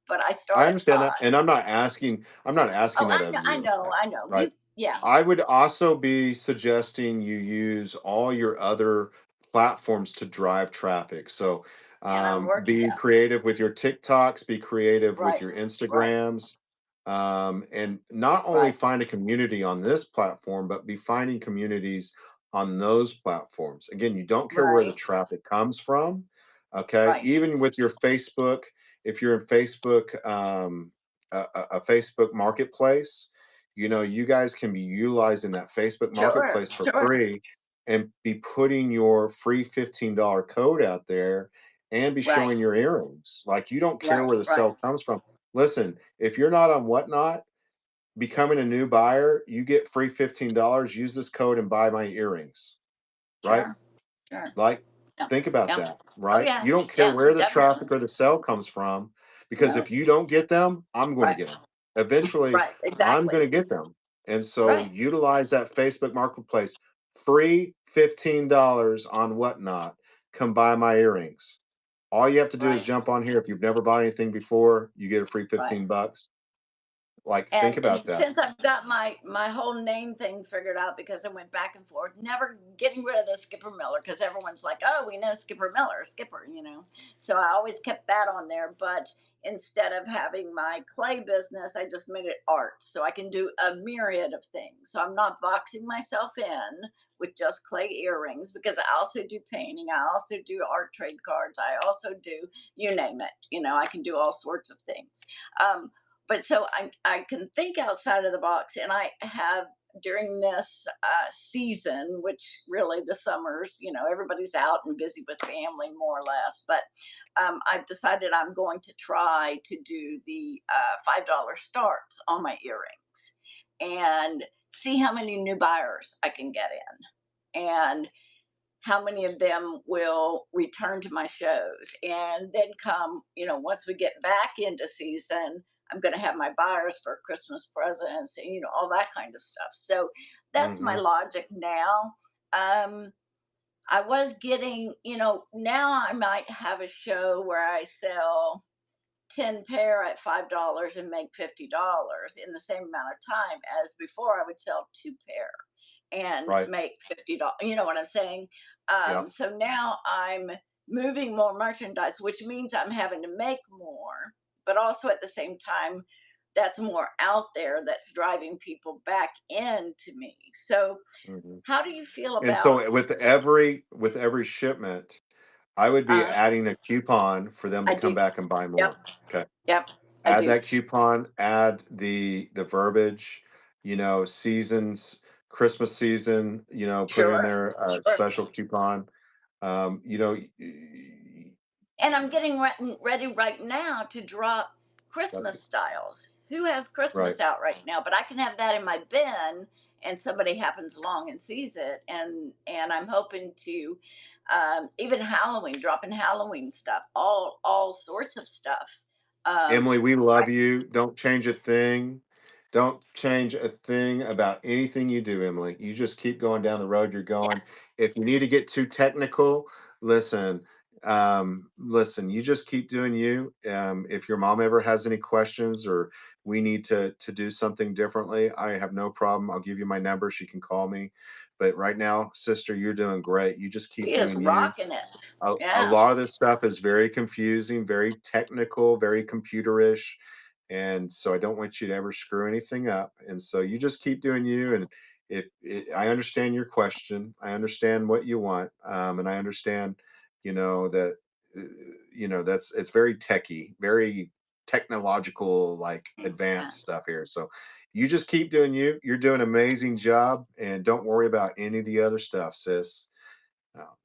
but I I start at understand that, 5. and I'm not asking Oh, that of I you, know, I know. right? Yeah, I would also be suggesting you use all your other platforms to drive traffic. So, And I'm working. Be Yeah. creative with your TikToks, be creative with Right. your Right. Instagrams. And not only Right. find a community on this platform, but be finding communities on those platforms. Again, you don't care where the Right. traffic comes from. Okay. Right. Even with your Facebook, if you're in Facebook, a Facebook marketplace, you guys can be utilizing that Facebook Sure. marketplace for Sure. free and be putting your free $15 code out there and be Right. showing your earrings. Like, you don't care Right. where the Right. sale comes from. Listen, if you're not on Whatnot, becoming a new buyer, you get free $15. Use this code and buy my earrings, right? Sure. Sure. Like, Yeah. think about Yeah. that, Oh right? yeah. You don't care Yeah. where the Definitely. traffic or the sale comes from, because No. if you don't get them, I'm going to Right. get them. Eventually, Right. I'm going Exactly. to get them. And so Right. utilize that Facebook marketplace. Free $15 on Whatnot. Come buy my earrings. All you have to do is Right. jump on here. If you've never bought anything before, you get a free Right. 15 bucks. Like, think about And that. since I've got my whole name thing figured out, because I went back and forth, never getting rid of the Skipper Miller, because everyone's like, oh, we know Skipper Miller, Skipper, So I always kept that on there. But instead of having my clay business, I just made it art, so I can do a myriad of things. So I'm not boxing myself in with just clay earrings, because I also do painting, I also do art trade cards, I also do, you name it. I can do all sorts of things. But so I can think outside of the box, and I have, during this season, which really the summers, everybody's out and busy with family more or less. But I've decided I'm going to try to do the $5 starts on my earrings and see how many new buyers I can get in, and how many of them will return to my shows. And then come, once we get back into season, I'm going to have my buyers for Christmas presents and, all that kind of stuff. So that's my Mhm. logic now. I was getting, now I might have a show where I sell 10 pair at $5 and make $50 in the same amount of time as before I would sell 2 pair and Right. make $50. You know what I'm saying? Yeah. So now I'm moving more merchandise, which means I'm having to make more, but also at the same time, that's more out there that's driving people back into me. So Mhm. how do you feel And about, so with every shipment, I would be uh, adding a coupon for them to I come do. back and buy Yep. more. Okay. Yep. I Add do. that coupon, add the verbiage, seasons, Christmas season, put in Sure. there a Sure. special coupon. Um, you know, y- And I'm getting ready right now to drop y- Christmas styles. Who has right. Christmas out right now? But I can have that in my bin, and somebody happens along and sees it, and I'm hoping to, even Halloween, dropping Halloween stuff, all sorts of stuff. Emily, we I, love you. Don't change a thing. Don't change a thing about anything you do, Emily. You just keep going down the road you're yeah, going. If you need to get too technical, listen. Listen, you just keep doing you. If your mom ever has any questions, or we need to do something differently, I have no problem. I'll give you my number. She can call me. But right now, sister, you're doing great. You just he keep is doing you. rocking it. A Yeah. lot of this stuff is very confusing, very technical, very computerish. And so I don't want you to ever screw anything up. And so you just keep doing you. And I understand your question. I understand what you want. And I understand, that, uh, it's very techy, very technological, like Yeah. advanced stuff here. So you just keep doing you. You're doing an amazing job. And don't worry about any of the other stuff, sis.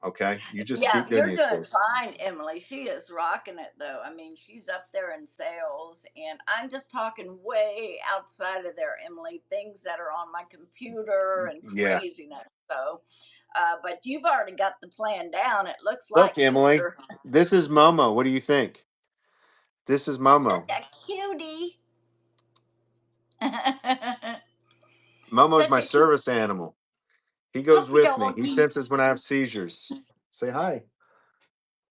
Okay, you just Yeah, keep doing you're you, doing sis. fine, Emily. She is rocking it, though. I mean, she's up there in sales, and I'm just talking way outside of there, Emily. Things that are on my computer and Yeah. craziness. So, but you've already got the plan down. It looks Look, like, Emily, sister. this is Momo. What do you think? This is Such Momo. a cutie. Momo's Such my a cute service animal. He goes puppy with me. He doggy. senses when I have seizures. Say hi.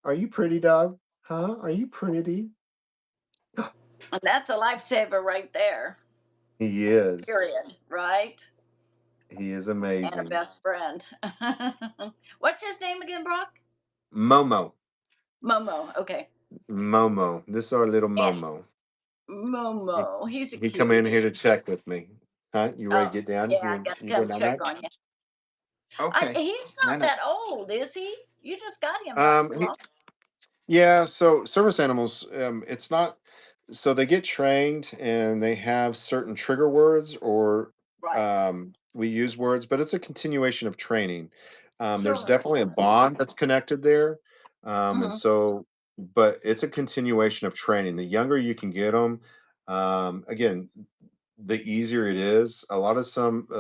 Are you pretty, dog? Huh? Are you pretty? And that's a lifesaver right there. He is. Period. Right? He is And a amazing. best friend. What's his name again, Brock? Momo. Momo. Okay. Momo. This is our little Yeah. Momo. He, Momo. He's a he come in here to cutie. check with me. Huh? You ready to Oh, get down? yeah. I gotta Can you go come down check there? on you. Okay. He's I not know. that old, is he? You just got him not too He, long. yeah, so service animals, it's not, so they get trained and they have certain trigger words or Right. we use words, but it's a continuation of training. There's Sure. definitely a bond that's connected there. And Hmm. so, but it's a continuation of training. The younger you can get them, again, the easier it is. A lot of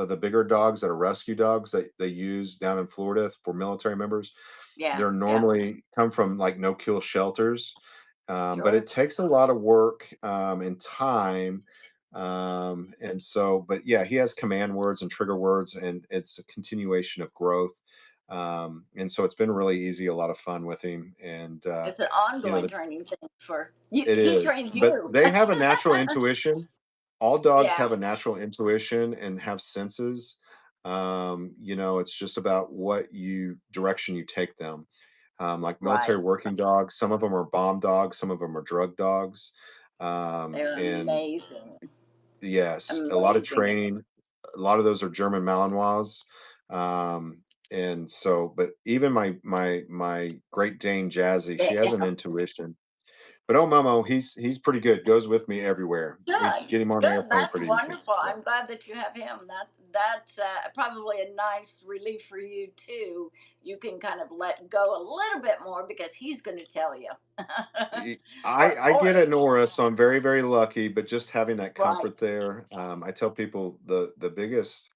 the bigger dogs that are rescue dogs that they use down in Florida for military members, Yeah. they're Yeah. normally come from like no kill shelters, but Sure. it takes a lot of work and time. And so, but yeah, he has command words and trigger words, and it's a continuation of growth. And so it's been really easy, a lot of fun with him, and It's an you know, ongoing training thing for you. it He is. trains But you. they have a natural intuition. All dogs Yeah. have a natural intuition and have senses. It's just about what you direction you take them. Like military Right. working dogs, some of them are bomb dogs, some of them are drug dogs. They're And amazing. yes, a lot of Amazing. training. A lot of those are German Malinois. Um, and so, but even my Great Dane Jazzy, she has Yeah. an intuition. But oh, Momo, he's pretty good. Goes with me everywhere. We Good, get him on the good. airplane That's pretty easy. wonderful. Yeah. I'm glad that you have him. That's probably a nice relief for you too. You can kind of let go a little bit more because he's going to tell you. I or I or get a Nora, so I'm very, very lucky. But just having that comfort right. there, I tell people the biggest,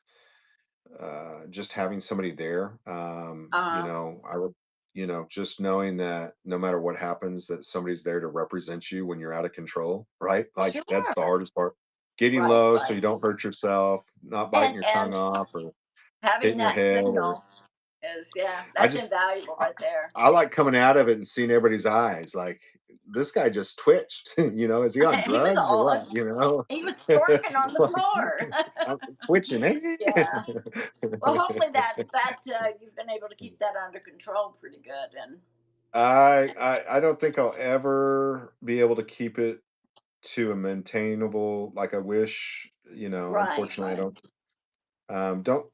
just having somebody there. Uh, I would, just knowing that no matter what happens, that somebody's there to represent you when you're out of control, right? Like that's the sure. hardest part. Getting Right, low so right. you don't hurt yourself, not biting And your tongue and off or having hitting your that head or signal is, yeah, I that's just invaluable I, right there. I like coming out of it and seeing everybody's eyes like this guy just twitched. Is he on He was drugs or all what? he was twerking on the Like, floor. I'm twitching. Yeah. Well, hopefully that you've been able to keep that under control pretty good. And I don't think I'll ever be able to keep it to a maintainable like I wish. right, Unfortunately, I right. don't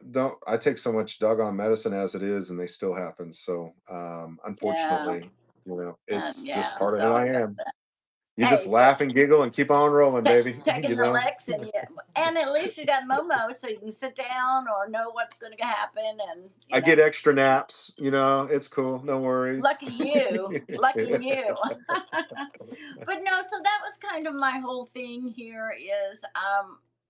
I take so much doggone medicine as it is, and they still happen. So, Yeah. unfortunately, it's just Yeah, I'm part of who I sorry about am. that. You just Hey, but laugh and giggle and keep on rolling, baby. checking the Lex, and at least you got Momo, so you can sit down or know what's going to happen, and I get extra naps. It's cool. No worries. lucky you, lucky you. But no, so that was kind of my whole thing here. Is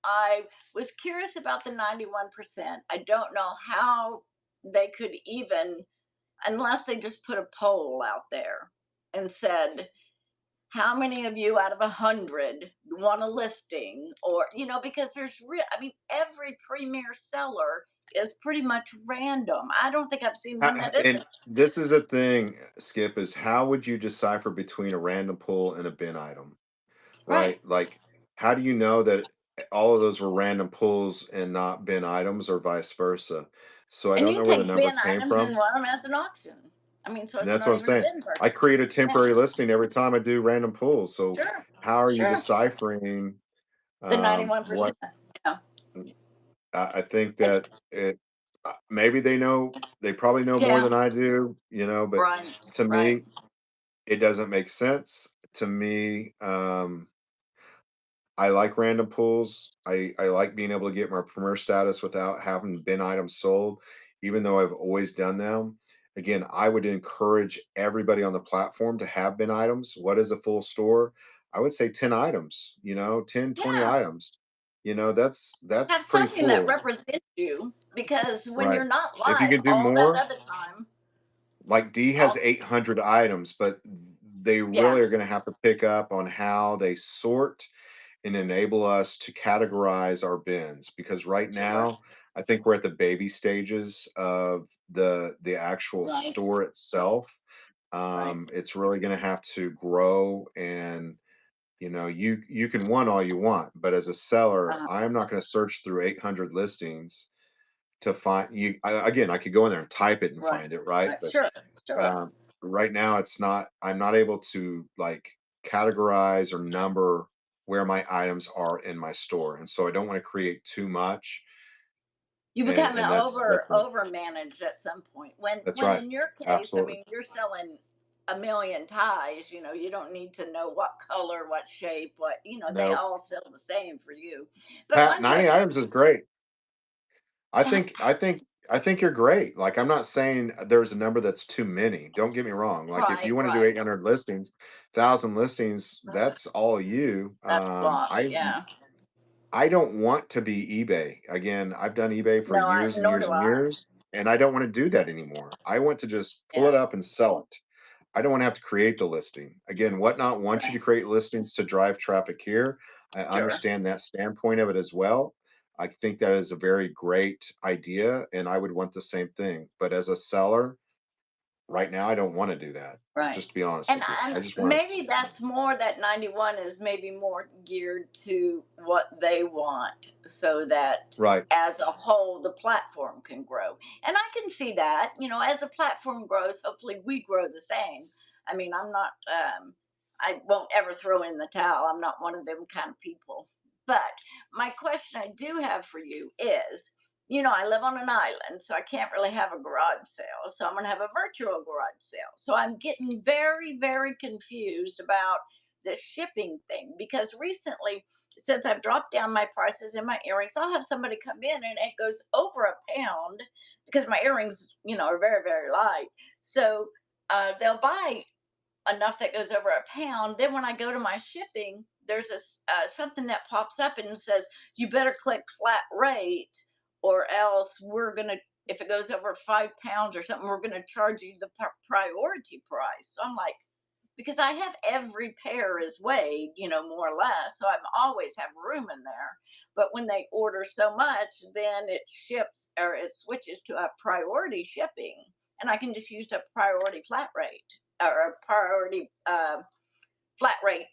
I was curious about the 91%. I don't know how they could even, unless they just put a poll out there and said, how many of you out of 100 want a listing, or because there's real, I mean, every premier seller is pretty much random. I don't think I've seen one that And isn't. this is the thing, Skip, is how would you decipher between a random pull and a bin item, Right. right? Like, how do you know that all of those were random pulls and not bin items or vice versa? So I And don't you know can where the take number bin came items and from. run them as an auction. I mean, so it's That's what not I'm even a saying. bin I purchase. create a Yeah. temporary listing every time I do random pulls. So Sure. how are you Sure. deciphering The 91%. what Yeah. I think that it maybe they probably know more Yeah. than I do, but Right. to Right. me it doesn't make sense. To me, I like random pulls. I like being able to get my premier status without having bin items sold, even though I've always done them. Again, I would encourage everybody on the platform to have bin items. What is a full store? I would say 10 items, 10, 20 Yeah. items. That's Have pretty something that full, represents you, because when right? you're not If you live can do all that more, other time, like D has all 800 items, but they yeah. really are going to have to pick up on how they sort and enable us to categorize our bins, because right Sure. now I think we're at the baby stages of the actual Right. store itself. Right. It's really going to have to grow, and you can want all you want, but as a seller, Uh, I'm not going to search through 800 listings to find you. Again, I could go in there and type it and right. find it, right? Right. Sure. Sure. Um, right now I'm not able to like categorize or number where my items are in my store. And so I don't want to create too much. You And become that's not, over managed at some point. that's When right. in your case, I Absolutely. mean, you're selling a million ties. You don't need to know what color, what shape, what they No. all sell the same for you. But Pat, one 90 question, items is great. I think you're great. Like I'm not saying there's a number that's too many. Don't get me wrong. Like if you right, want to do right, 800 listings, 1,000 listings, that's all you. that's a lot. I Yeah. I don't want to be eBay. Again, I've done eBay for No, years and nor years do and I. years, and I don't want to do that anymore. I want to just pull Yeah. it up and sell it. I don't want to have to create the listing. Again, Whatnot wants you Right. to create listings to drive traffic here. I Sure. understand that standpoint of it as well. I think that is a very great idea, and I would want the same thing. But as a seller, right now, I don't want to do that. Right. Just to be honest And with you, I and just want to. maybe that's more that 91 is maybe more geared to what they want so that Right. as a whole the platform can grow. And I can see that, as the platform grows, hopefully we grow the same. I mean, I'm not I won't ever throw in the towel. I'm not one of them kind of people. But my question I do have for you is, I live on an island, so I can't really have a garage sale. So I'm going to have a virtual garage sale. So I'm getting very, very confused about the shipping thing because recently, since I've dropped down my prices in my earrings, I'll have somebody come in and it goes over a pound because my earrings, are very, very light. So they'll buy enough that goes over a pound. Then when I go to my shipping, there's something that pops up and says, you better click flat rate or else we're going to, if it goes over 5 pounds or something, we're going to charge you the priority price. So I'm like, because I have every pair is weighed, more or less. So I always have room in there. But when they order so much, then it ships or it switches to a priority shipping. And I can just use a priority flat rate or a priority flat rate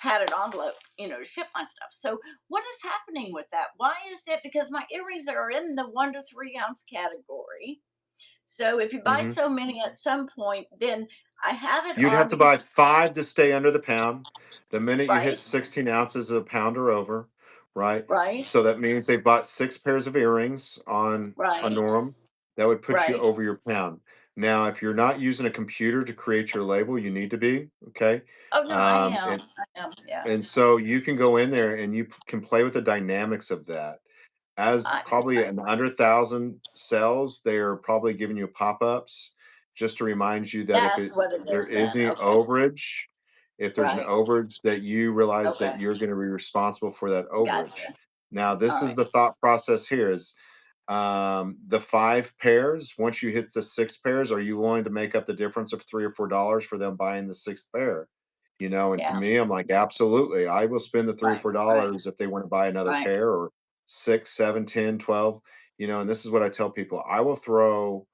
padded envelope, to ship my stuff. So what is happening with that? Why is it? Because my earrings are in the 1 to 3 ounce category. So if you buy Mhm. so many at some point, then I have it You'd have on to because buy 5 to stay under the pound. The minute you hit right, 16 ounces of a pound or over, right? right, So that means they bought 6 pairs of earrings on a right, norm. That would put you right. over your pound. Now, if you're not using a computer to create your label, you need to be, okay? Oh no, I am. And I am. Yeah. and so you can go in there and you can play with the dynamics of that. As probably I an under 1,000 sells, they're probably giving you pop-ups just to remind you that that's what it there is is then. any Okay. overage, if there's an Right. overage that you realize that Okay. you're going to be responsible for that overage. Gotcha. Now, All this is right. the thought process here is the 5 pairs, once you hit the 6 pairs, are you willing to make up the difference of $3 or $4 for them buying the 6th pair? And to Yeah. me, I'm like, absolutely. I will spend the three or Right. four Right. dollars if they want to buy another Right. pair or 6, 7, 10, 12. And this is what I tell people. I will throw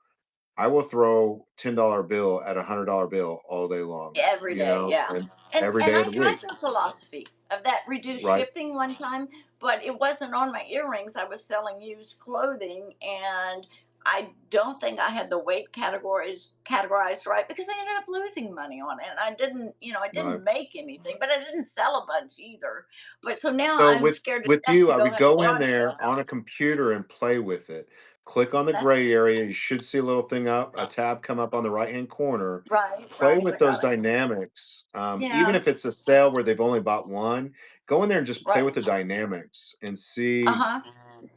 $10 bill at $100 bill all day long, Every day, yeah. and And every and day of I the tried week. the philosophy of that reduced Right. shipping one time, but it wasn't on my earrings. I was selling used clothing and I don't think I had the weight categorized right because I ended up losing money on it. And I Right. didn't make anything, but I didn't sell a bunch either. But so now So I'm with scared to with death you, to I go would have a go in garage sale there on a house. computer and play with it. Click on the That's gray area. You should see a little thing up, a tab come up on the right-hand corner. right, Play right. I with those got it. dynamics. Even Yeah, if it's a sale where they've only bought one, go in there and just play right. with the dynamics and see Uh-huh.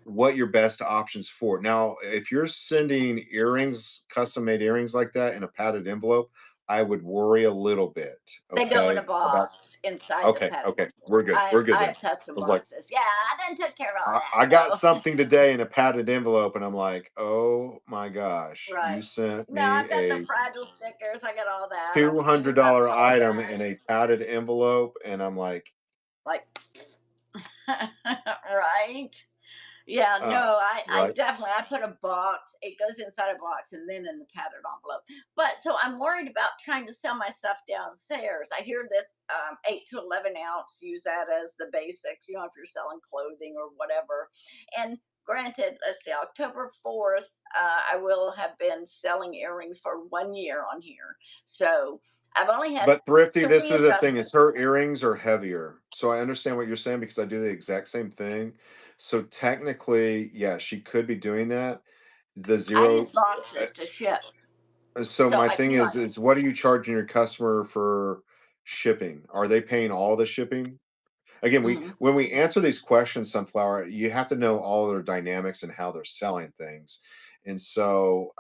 what your best options for. Now, if you're sending earrings, custom made earrings like that in a padded envelope, I would worry a little bit, They go in a okay, about box inside the okay, padded okay, envelope. we're good. We're good I then. have custom I was like, boxes. Yeah, I done took care of all I that. got So something today in a padded envelope, and I'm like, oh my gosh, you right. sent No, me I've got the a fragile stickers. I got all that. I'm even got $200 color item in guides. a padded envelope, and I'm like, Like right. Yeah, uh, no, I right, definitely I put a box. It goes inside a box and then in the padded envelope. But so I'm worried about trying to sell my stuff downstairs. I hear this 8 to 11 ounce. Use that as the basics. If you're selling clothing or whatever. And granted, let's see, October 4th, I will have been selling earrings for 1 year on here. So I've only had But Thrifty, this 3 is the thing: is adjustments. her earrings are heavier. So I understand what you're saying because I do the exact same thing. So technically, yeah, she could be doing that. The I use zero. boxes to ship. So So my I, thing you know, is what are you charging your customer for shipping? Are they paying all the shipping? Again, mhm, when we answer these questions, Sunflower, you have to know all their dynamics and how they're selling things. And so,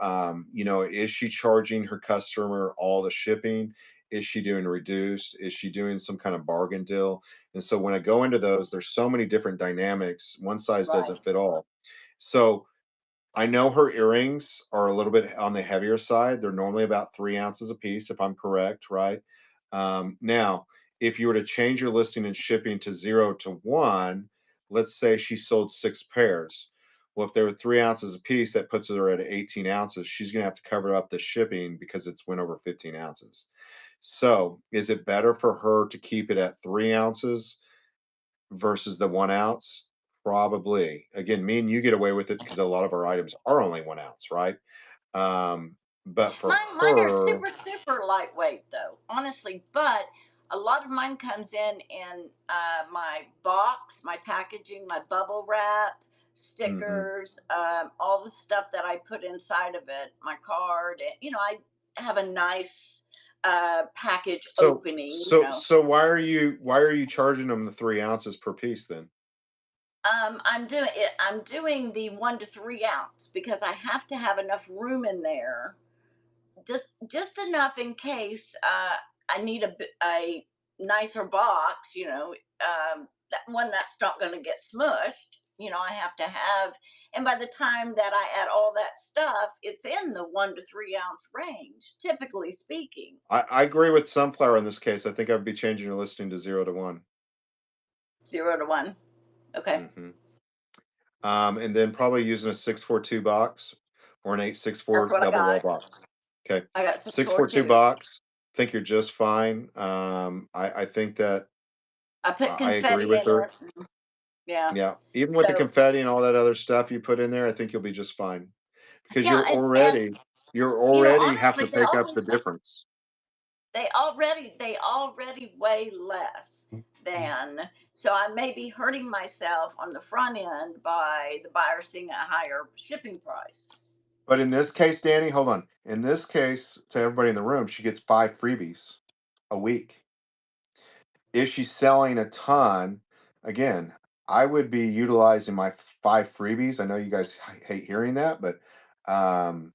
is she charging her customer all the shipping? Is she doing reduced? Is she doing some kind of bargain deal? And so when I go into those, there's so many different dynamics. One size right. doesn't fit all. So I know her earrings are a little bit on the heavier side. They're normally about 3 ounces a piece, if I'm correct, right? Now, if you were to change your listing and shipping to 0 to 1, let's say she sold 6 pairs. Well, if they were 3 ounces a piece, that puts her at 18 ounces. She's going to have to cover up the shipping because it's went over 15 ounces. So, is it better for her to keep it at 3 ounces versus the 1 ounce? Probably. Again, me and you get away with it because a lot of our items are only 1 ounce, right? Um, but for Mine are her, super, super lightweight though, honestly. But a lot of mine comes in my box, my packaging, my bubble wrap, mhm. stickers, all the stuff that I put inside of it, my card. And, I have a nice package So opening. so why are you charging them the 3 ounces per piece then? I'm doing the 1 to 3 ounce because I have to have enough room in there, just enough in case I need a nicer box. That one that's not going to get smushed. I have to have, and by the time that I add all that stuff, it's in the 1 to 3 ounce range, typically speaking. I agree with Sunflower in this case. I think I'd be changing your listing to 0 to 1. 0 to 1. Okay, Hmm. And then probably using a 642 box or an that's 864 what I double wall got. box. Okay. I got 642 642. box. Think you're just fine. I think that I put I agree confetti with in her. it. Yeah. Yeah. Even with the So confetti and all that other stuff you put in there, I think you'll be just fine. Because yeah, and you're already have honestly, to pick up the difference. they already weigh less than, so I may be hurting myself on the front end by the buyer seeing a higher shipping price. But in this case, Danny, hold on. In this case, to everybody in the room, she gets 5 freebies a week. Is she selling a ton? Again, I would be utilizing my 5 freebies. I know you guys hate hearing that, but um,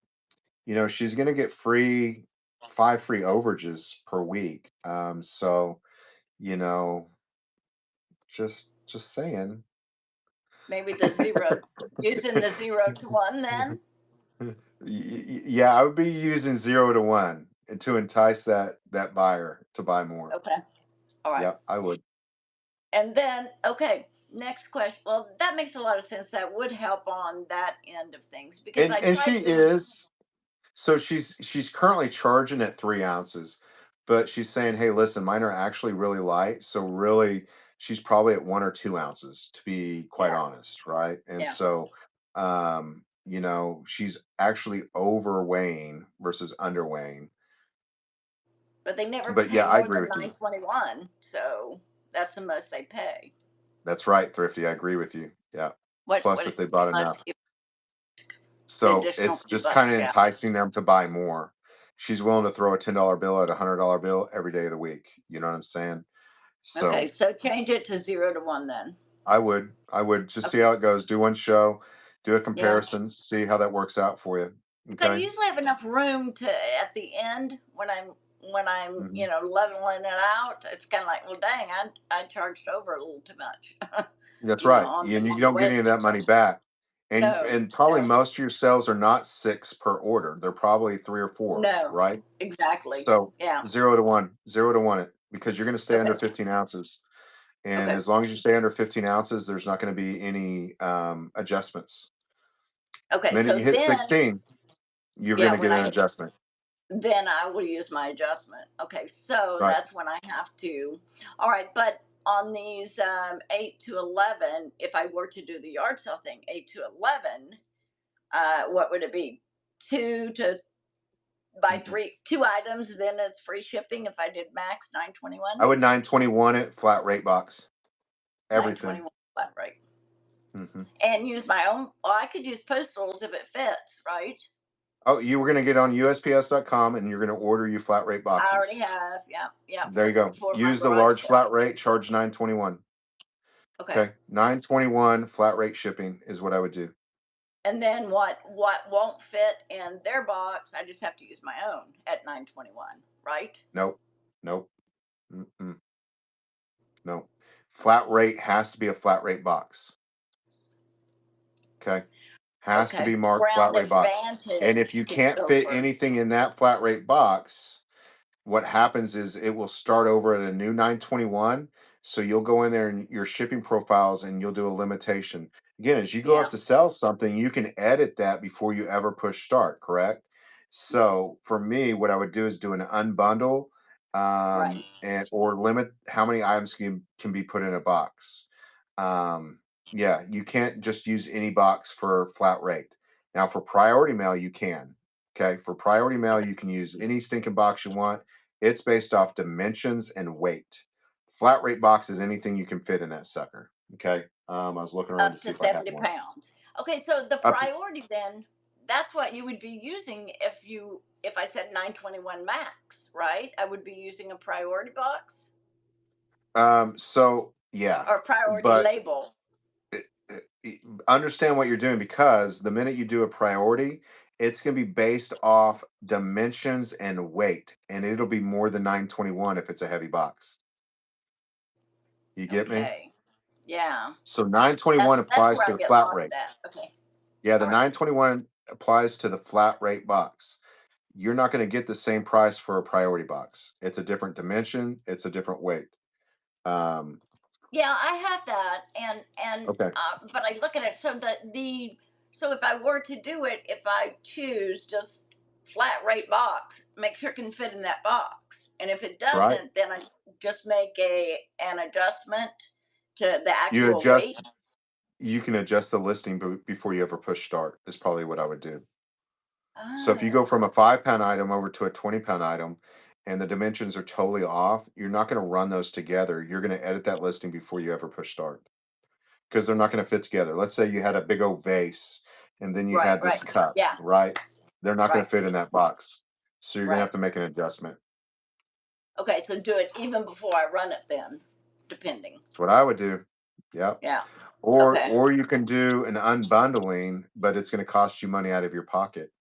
she's going to get 5 free overages per week. So you know, just saying. Maybe the zero, using the 0 to 1 then. Yeah, I would be using 0 to 1 to entice that buyer to buy more. Okay, all right. Yeah, I would. And then, okay, next question. Well, that makes a lot of sense. That would help on that end of things because I And she tried to. is. So she's currently charging at 3 ounces, but she's saying, "Hey, listen, mine are actually really light, so really, she's probably at 1 or 2 ounces, to be quite Yeah, honest, right?" And yeah, so, she's actually overweighing versus underweighing. but they never But pay yeah, I more agree than with you. 921, so that's the most they pay. That's right, Thrifty. I agree with you. Yeah. Plus, What if they bought unless enough, you the so additional it's two just kind bucks, of yeah. enticing them to buy more. She's willing to throw a $10 bill at a $100 bill every day of the week. You know what I'm saying? Okay, So so change it to 0 to 1 then. I would just see Okay, how it goes. Do one show, do a yeah. comparison, see how that works out for you. So I Okay. usually have enough room to at the end when I'm Mhm. leveling it out. It's kind of like, well, dang, I charged over a little too much, That's right. on And you the don't get any weight. of that money back. And No, and probably no, most of your sales are not 6 per order. They're probably 3 or 4, no, right? exactly. So Yeah. 0 to 1, 0 to 1 it because you're going to stay under Okay. 15 ounces. And Okay. as long as you stay under 15 ounces, there's not going to be any adjustments. Okay. Minute So you hit then, 16, you're going yeah, to when get I an hit, adjustment. then I will use my adjustment. Okay. So Right. that's when I have to. All right. But on these 8 to 11, if I were to do the yard sale thing, 8 to 11, what would it be? Two to buy Mhm. two items, then it's free shipping. If I did max 921, I would 921 it, flat rate box. Everything. 921 flat rate. Mhm. And use my own. Well, I could use postals if it fits, right? Oh, you were going to get on USPS.com and you're going to order you flat rate I boxes. already have. Yeah. There you go. For my Use the garage large sale. flat rate, charge 921. Okay. Okay. 921 flat rate shipping is what I would do. And then what won't fit in their box, I just have to use my own at 921, right? Nope. Mm-mm. No. Flat rate has to be a flat rate box. Okay. Has to Okay. be marked Ground flat rate box. And if Advantage you could can't go fit for anything in that flat rate box, what happens is it will start over at a new 921. So you'll go in there and your shipping profiles and you'll do a limitation. Again, as you go yeah. up to sell something, you can edit that before you ever push start, correct? So for me, what I would do is do an unbundle Right. and or limit how many items can be put in a box. Yeah, you can't just use any box for flat rate. Now for priority mail, you can. Okay, for priority mail, you can use any stinking box you want. It's based off dimensions and weight. Flat rate box is anything you can fit in that sucker. Okay, I was looking around to Up see to if I had 70 one. pounds. Okay, so the Up to priority then, that's what you would be using if I said 921 max, right? I would be using a priority box so yeah, or priority but label. understand what you're doing because the minute you do a priority, it's going to be based off dimensions and weight, and it'll be more than 921 if it's a heavy box. You get me? Okay. Yeah. So 921 That's applies where to I the get flat lost rate. at. Okay. Yeah, the All right. 921 applies to the flat rate box. You're not going to get the same price for a priority box. It's a different dimension, it's a different weight. Um, Yeah, I have that, and okay. but I look at it so so if I were to do it, if I choose just flat rate box, make sure it can fit in that box, and if it Right? doesn't, then I just make an adjustment to the You actual weight. adjust you can adjust the listing before you ever push start is probably what I would do. So if you go Oh, from a 5 pound item over to a 20 pound item and the dimensions are totally off, you're not going to run those together. You're going to edit that listing before you ever push start because they're not going to fit together. Let's say you had a big old vase and then you right, had this cup, yeah, right? They're not going right, to fit in that box. So you're going to right. have to make an adjustment. Okay, so do it even before I run it, then, depending. That's what I would do. Yep. Yeah. Or Okay. or you can do an unbundling, but it's going to cost you money out of your pocket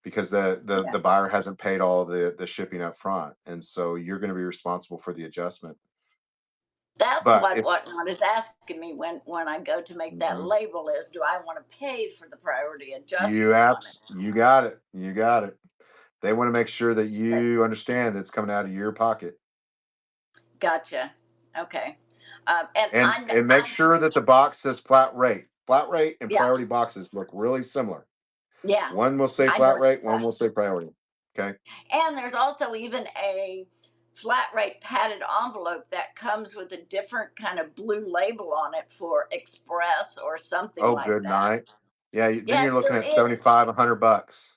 because Yeah. the buyer hasn't paid all the shipping up front, and so you're going to be responsible for the adjustment. That's But what if whatnot is asking me when I go to make that Mhm. label is, do I want to pay for the priority you adjustment on it? apps you got it, you got it. They want to make sure that Okay, you understand that it's coming out of your pocket, gotcha. Okay, and and make I sure that the box says flat rate. Flat rate and yeah, priority boxes look really similar. yeah, One will say I flat noticed rate, one that. will say priority. Okay. And there's also even a flat rate padded envelope that comes with a different kind of blue label on it for express or something Oh, like good that. night. Yeah, then you're Yes, looking there at is. 75, $100,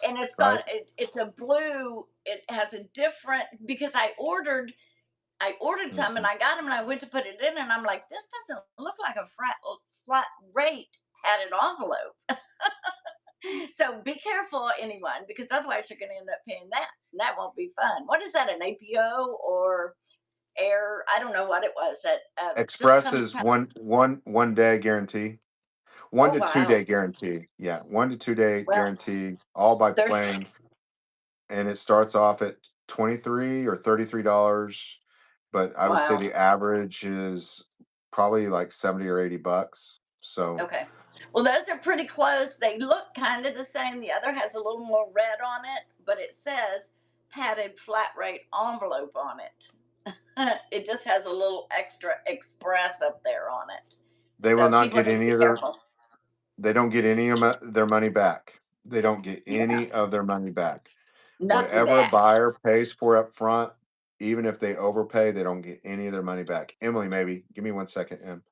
And right? it's a blue. It has a different because I ordered some and Mhm. I got them and I went to put it in and I'm like, this doesn't look like a flat rate padded envelope. So be careful, anyone, because otherwise you're going to end up paying that. And that won't be fun. What is that, an APO or air? I don't know what it was. That just Express comes is kind one day guarantee, one oh, to two wow. day guarantee. Yeah, 1 to 2 day Well, guarantee, all by there's, plane, and it starts off at 23 or $33. But I would say wow. the average is probably like 70 or $80. So Okay. Well, those are pretty close. They look kind of the same. The other has a little more red on it, but it says padded flat rate envelope on it. It just has a little extra express up there on it. they will So not people get need to any be of their careful. they don't get any of their money back. They don't get Yeah, any of their money back. nothing Whatever a back. buyer pays for up front even if they overpay, they don't get any of their money back. Emily, maybe give me 1 second, Em.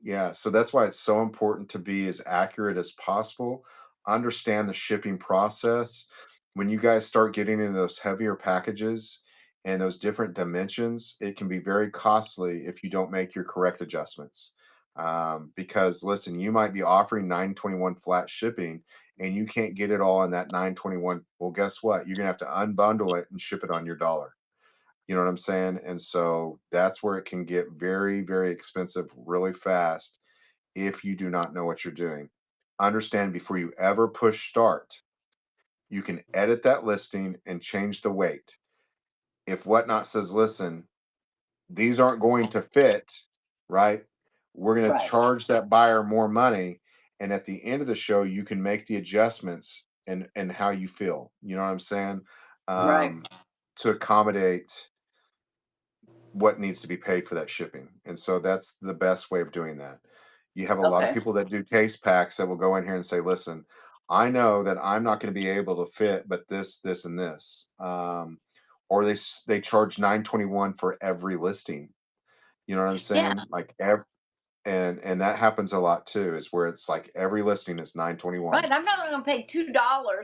Yeah, so that's why it's so important to be as accurate as possible. Understand the shipping process. When you guys start getting into those heavier packages and those different dimensions, it can be very costly if you don't make your correct adjustments. Because listen, you might be offering 921 flat shipping and you can't get it all in that 921. Well, guess what? You're gonna have to unbundle it and ship it on your dollar. You know what I'm saying? And so that's where it can get very, very expensive really fast if you do not know what you're doing. Understand before you ever push start, you can edit that listing and change the weight. If Whatnot says, listen, these aren't going to fit, right? We're going to Right. charge that buyer more money. And at the end of the show, you can make the adjustments and how you feel. You know what I'm saying? Right. To accommodate what needs to be paid for that shipping. And so that's the best way of doing that. You have a lot of Okay. people that do case packs that will go in here and say, listen, I know that I'm not going to be able to fit, but this, and this. Or they charge 921 for every listing. You know what I'm Yeah. saying? Like and that happens a lot too, is where it's like every listing is 921. Right. I'm not going to pay $2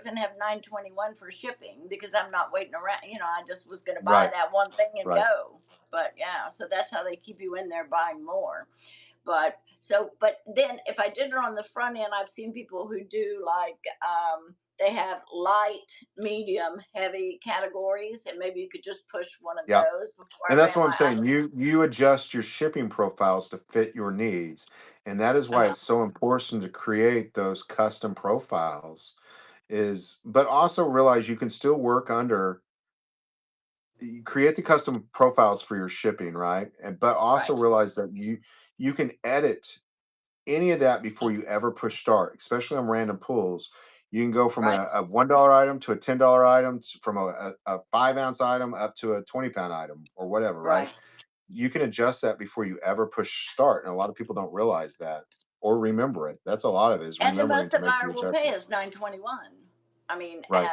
and have 921 for shipping because I'm not waiting around. I just was going to buy Right, that one thing and right. go. But yeah, so that's how they keep you in there buying more. But then if I did it on the front end, I've seen people who do like they have light, medium, heavy categories, and maybe you could just push one of Yeah. those before I And that's ran what I'm my saying. other. You adjust your shipping profiles to fit your needs. And that is why Uh, it's so important to create those custom profiles but also realize you can still work under you create the custom profiles for your shipping, right? But also right, realize that you can edit any of that before you ever push start, especially on random pulls. You can go from right, a $1 item to a $10 item, from a 5-ounce item up to a 20-pound item or whatever, right? right. You can adjust that before you ever push start. And a lot of people don't realize that or remember it. That's a lot of it, is And the remembering most to a make buyer the will pay adjustments. is 921. I mean, Right.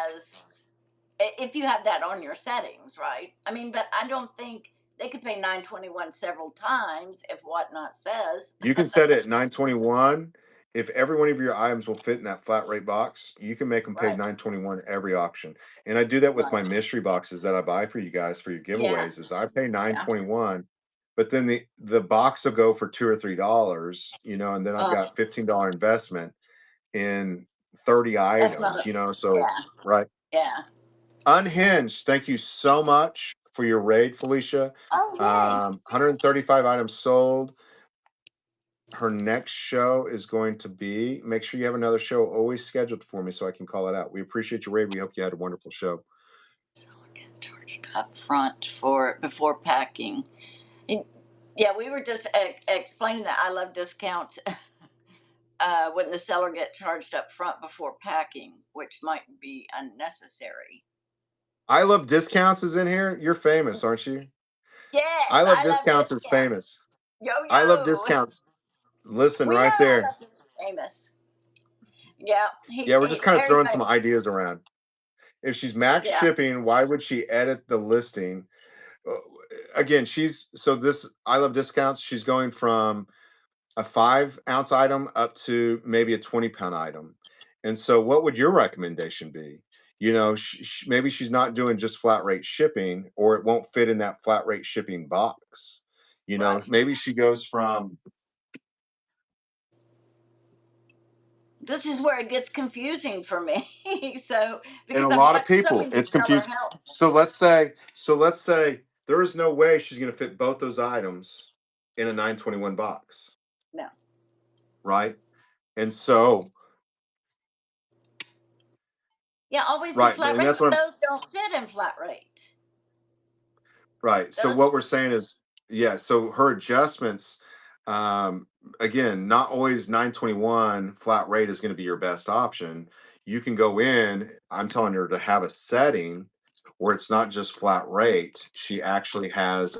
if you have that on your settings, right? I mean, but I don't think they could pay 921 several times if Whatnot says. You can set it at 921. If every one of your items will fit in that flat rate box, you can make them pay Right, 921 every auction. And I do that with right. my mystery boxes that I buy for you guys for your Yeah, giveaways, is I pay yeah. 921, but then the box will go for $2 or $3, and then I've Uh, got $15 investment in 30 that's not items, a, so yeah, right. yeah. Unhinged, thank you so much for your raid, Felicia. Oh, yay. 135 items sold. Her next show is going to be, make sure you have another show always scheduled for me so I can call it out. We appreciate your raid. We hope you had a wonderful show. Someone get charged up front for before packing. And, yeah, we were just explaining that I love discounts when the seller get charged up front before packing, which might be unnecessary. I Love Discounts is in here. You're famous, aren't you? Yes, I Love I love Discounts is discounts. famous. Yo I Love yo. Discounts. Listen We know right I there. love this famous. Yeah, Yeah, we're just kind of very throwing some famous. ideas around. If she's max Yeah. shipping, why would she edit the listing? Uh, Again, this I Love Discounts. She's going from a 5-ounce item up to maybe a 20-pound item. And so, what would your recommendation be? Maybe she's not doing just flat rate shipping, or it won't fit in that flat rate shipping box. Right. Maybe she goes from, This is where it gets confusing for me. So and a because I've lot of watched so people, many it's seller confused. help. So let's say there is no way she's going to fit both those items in a 921 box, No. right? And so, Yeah, always do right, flat and rate. that's what I'm Those don't fit in flat rate. right. So Those what we're saying is, yeah, so her adjustments, um, again, not always 921 flat rate is going to be your best option. You can go in, I'm telling her to have a setting where it's not just flat rate. She actually has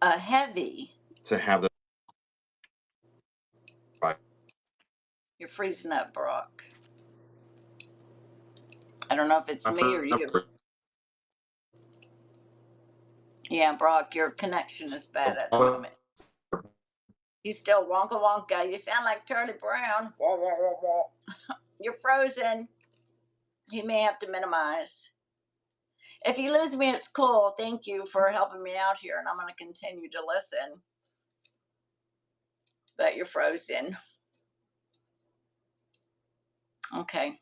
a heavy. to have the right. You're freezing up, Brock. I don't know if it's me or you. Yeah, Brock, your connection is bad at the moment. You still wonka wonka. You sound like Charlie Brown. Wah, wah, wah, wah. You're frozen. You may have to minimize. If you lose me, it's cool. Thank you for helping me out here, and I'm going to continue to listen. But you're frozen. Okay.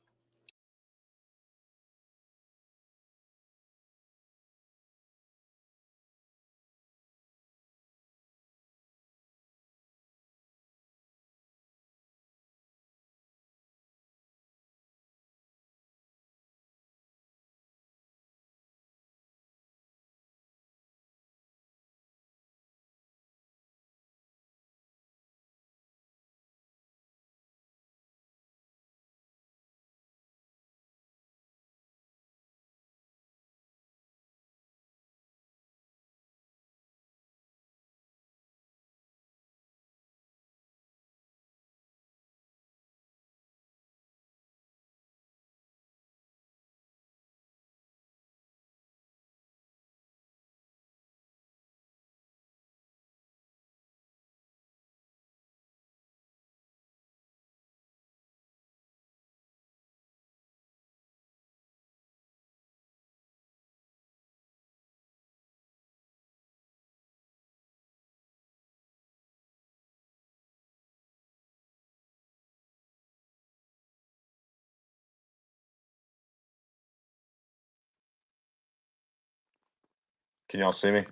Can y'all see me?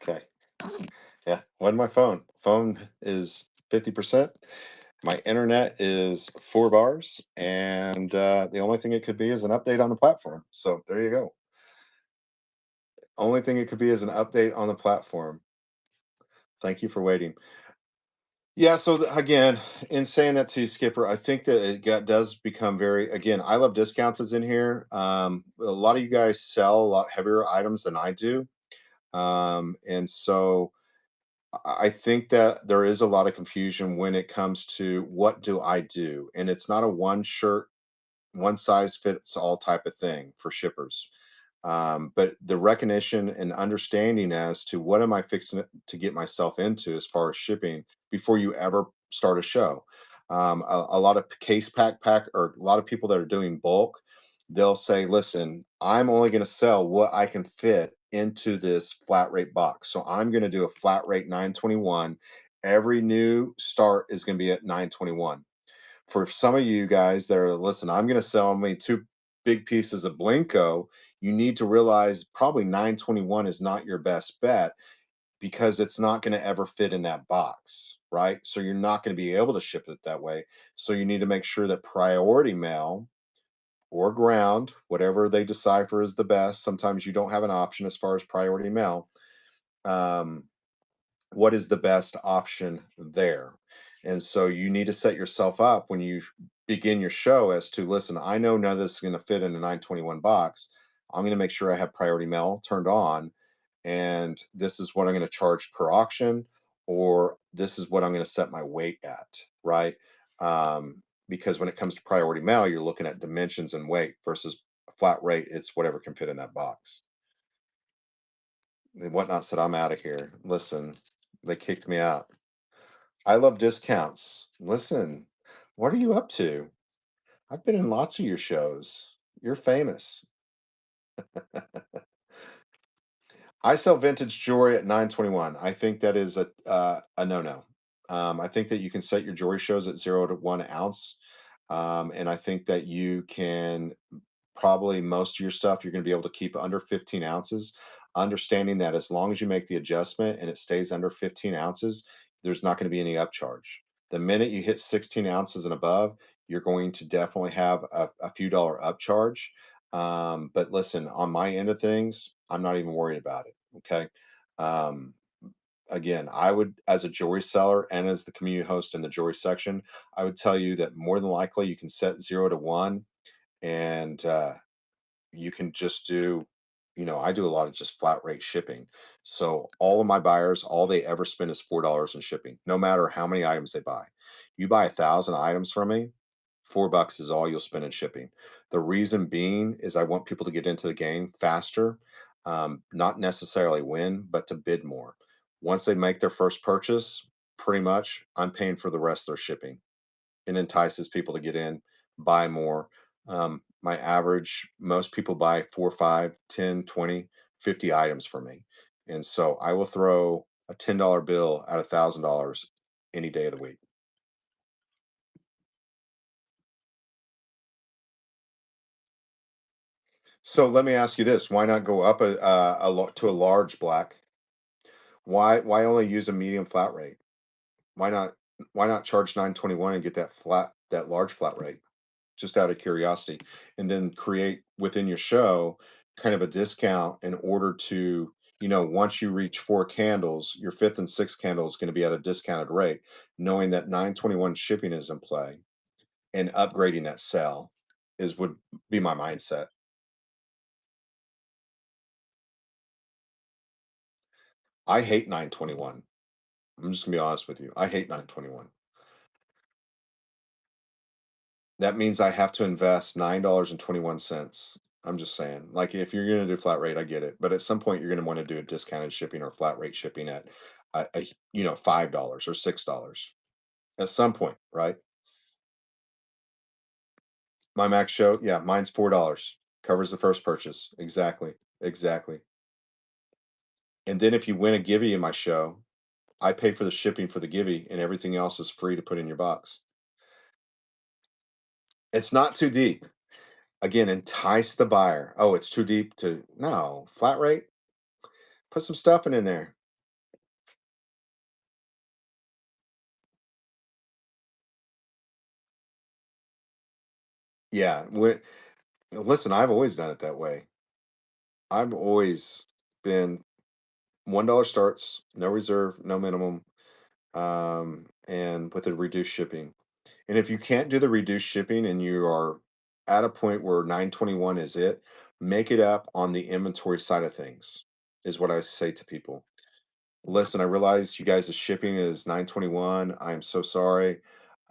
Okay. Yeah. When my phone is 50%. My internet is 4 bars, and the only thing it could be is an update on the platform. So there you go. Only thing it could be is an update on the platform. Thank you for waiting. Yeah, so again, in saying that to you, Skipper, I think that does become very, again, I love discounts is in here. A lot of you guys sell a lot heavier items than I do. And so I think that there is a lot of confusion when it comes to what do I do? And it's not a one size fits all type of thing for shippers. But the recognition and understanding as to what am I fixing to get myself into as far as shipping before you ever start a show. A lot of case pack or a lot of people that are doing bulk, they'll say, listen, I'm only going to sell what I can fit into this flat rate box. So I'm going to do a flat rate 921. Every new start is going to be at 921. For some of you guys that are, listen, I'm going to sell me 2 big pieces of Blinko. You need to realize probably 921 is not your best bet because it's not going to ever fit in that box, right? So you're not going to be able to ship it that way. So you need to make sure that priority mail or ground, whatever they decipher is the best. Sometimes you don't have an option as far as priority mail. Um, what is the best option there? And so you need to set yourself up when you begin your show as to, listen, I know none of this is going to fit in a 921 box. I'm going to make sure I have priority mail turned on, and this is what I'm going to charge per auction, or this is what I'm going to set my weight at, right? Because when it comes to priority mail, you're looking at dimensions and weight versus a flat rate. It's whatever can fit in that box. And Whatnot said, I'm out of here. Listen, they kicked me out. I love discounts. Listen, what are you up to? I've been in lots of your shows. You're famous. I sell vintage jewelry at 921. I think that is a no-no. I think that you can set your jewelry shows at 0 to 1 ounce. And I think that you can probably most of your stuff you're going to be able to keep under 15 ounces, understanding that as long as you make the adjustment and it stays under 15 ounces, there's not going to be any upcharge. The minute you hit 16 ounces and above, you're going to definitely have a few dollar upcharge. But listen, on my end of things, I'm not even worried about it. Okay. Um, Again, I would, as a jewelry seller and as the community host in the jewelry section, I would tell you that more than likely you can set 0 to 1, and you can just do I do a lot of just flat rate shipping. So all of my buyers, all they ever spend is $4 in shipping, no matter how many items they buy. You buy 1,000 items from me, $4 is all you'll spend in shipping. The reason being is I want people to get into the game faster, not necessarily win, but to bid more. Once they make their first purchase, pretty much I'm paying for the rest of their shipping. It entices people to get in, buy more. My average, most people buy 4, 5, 10, 20, 50 items from me. And so I will throw a $10 bill at $1,000 any day of the week. So let me ask you this: why not go up to a large black? Why only use a medium flat rate? Why not charge 921 and get that large flat rate? Just out of curiosity, and then create within your show kind of a discount in order to, once you reach 4 candles, your fifth and sixth candle is going to be at a discounted rate, knowing that 921 shipping is in play, and upgrading that sell would be my mindset. I hate 921. I'm just gonna be honest with you. I hate 921. That means I have to invest $9.21. I'm just saying, like, if you're gonna do flat rate, I get it, but at some point you're gonna want to do a discounted shipping or flat rate shipping at $5 or $6 at some point, right? My max show, yeah, mine's $4, covers the first purchase. Exactly, exactly. And then if you win a givey in my show, I pay for the shipping for the givey, and everything else is free to put in your box. It's not too deep. Again, entice the buyer. Oh, it's too deep to no flat rate. Put some stuffing in there. Yeah. Listen, I've always done it that way. I've always been $1 starts, no reserve, no minimum, and with a reduced shipping. And if you can't do the reduced shipping and you are at a point where 921 is it, make it up on the inventory side of things, is what I say to people. Listen, I realize you guys' shipping is 921. I'm so sorry.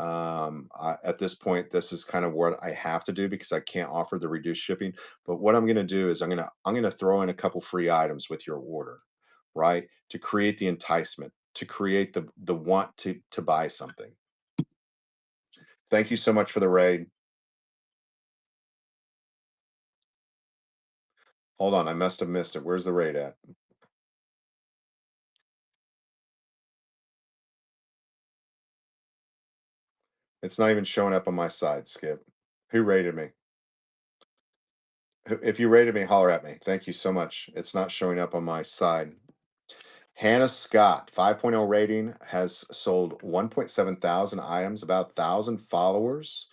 At this point, this is kind of what I have to do because I can't offer the reduced shipping. But what I'm going to do is I'm going to throw in a couple free items with your order, right? To create the enticement, to create the want to buy something. Thank you so much for the raid. Hold on, I must have missed it. Where's the raid at? It's not even showing up on my side, Skip. Who rated me? If you rated me, holler at me. Thank you so much. It's not showing up on my side. Hannah Scott, 5.0 rating, has sold 1.7 thousand items, about 1,000 followers.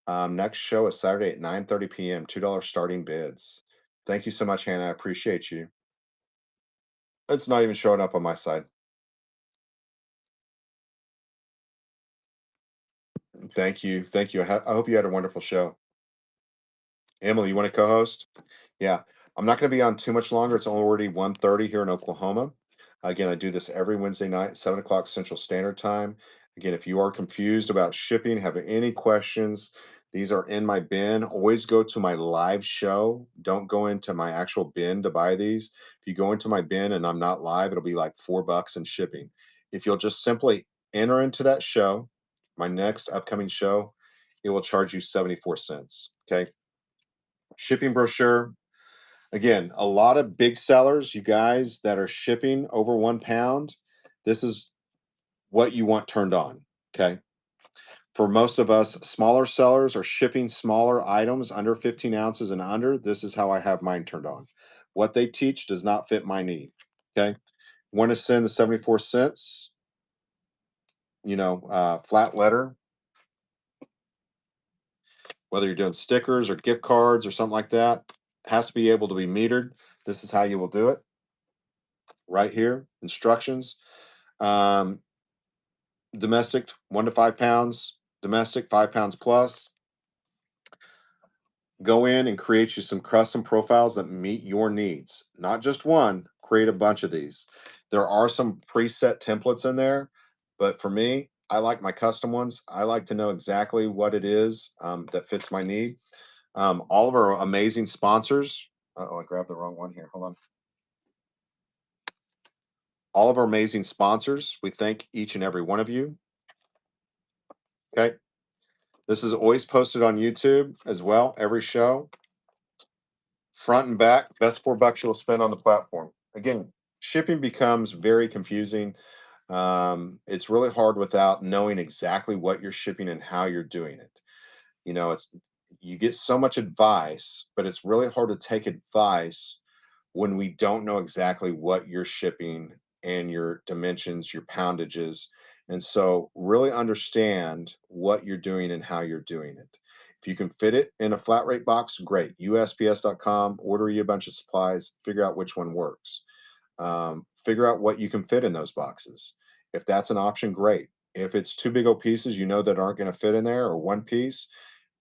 Next show is Saturday at 9:30 p.m. $2 starting bids. Thank you so much, Hannah. I appreciate you. It's not even showing up on my side. Thank you. Thank you. I hope you had a wonderful show. Emily, you want to co-host? Yeah. I'm not going to be on too much longer. It's already 1:30 here in Oklahoma. Again, I do this every Wednesday night, 7 o'clock Central Standard Time. Again, if you are confused about shipping, have any questions, these are in my bin. Always go to my live show. Don't go into my actual bin to buy these. If you go into my bin and I'm not live, it'll be like $4 in shipping. If you'll just simply enter into that show, my next upcoming show, it will charge you 74 cents. Okay. Shipping brochure. Again, a lot of big sellers, you guys that are shipping over 1 pound, this is what you want turned on. Okay. For most of us, smaller sellers are shipping smaller items under 15 ounces and under. This is how I have mine turned on. What they teach does not fit my need. Okay. Want to send the 74 cents, flat letter, whether you're doing stickers or gift cards or something like that, has to be able to be metered. This is how you will do it. Right here, instructions. Um, domestic 1 to 5 pounds, domestic 5 pounds plus. go in and create you some custom profiles that meet your needs. Not just one, create a bunch of these. There are some preset templates in there, but for me, I like my custom ones. I like to know exactly what it is that fits my need. All of our amazing sponsors. Oh, I grabbed the wrong one here. Hold on. All of our amazing sponsors, we thank each and every one of you. Okay. This is always posted on YouTube as well, every show. Front and back, best $4 you'll spend on the platform. Again, shipping becomes very confusing. It's really hard without knowing exactly what you're shipping and how you're doing it. You know, it's you get so much advice, but it's really hard to take advice when we don't know exactly what you're shipping and your dimensions, your poundages. And so, really understand what you're doing and how you're doing it. If you can fit it in a flat rate box, great. USPS.com, order you a bunch of supplies, figure out which one works. Figure out what you can fit in those boxes. If that's an option, great. If it's two big old pieces you know that aren't going to fit in there, or one piece,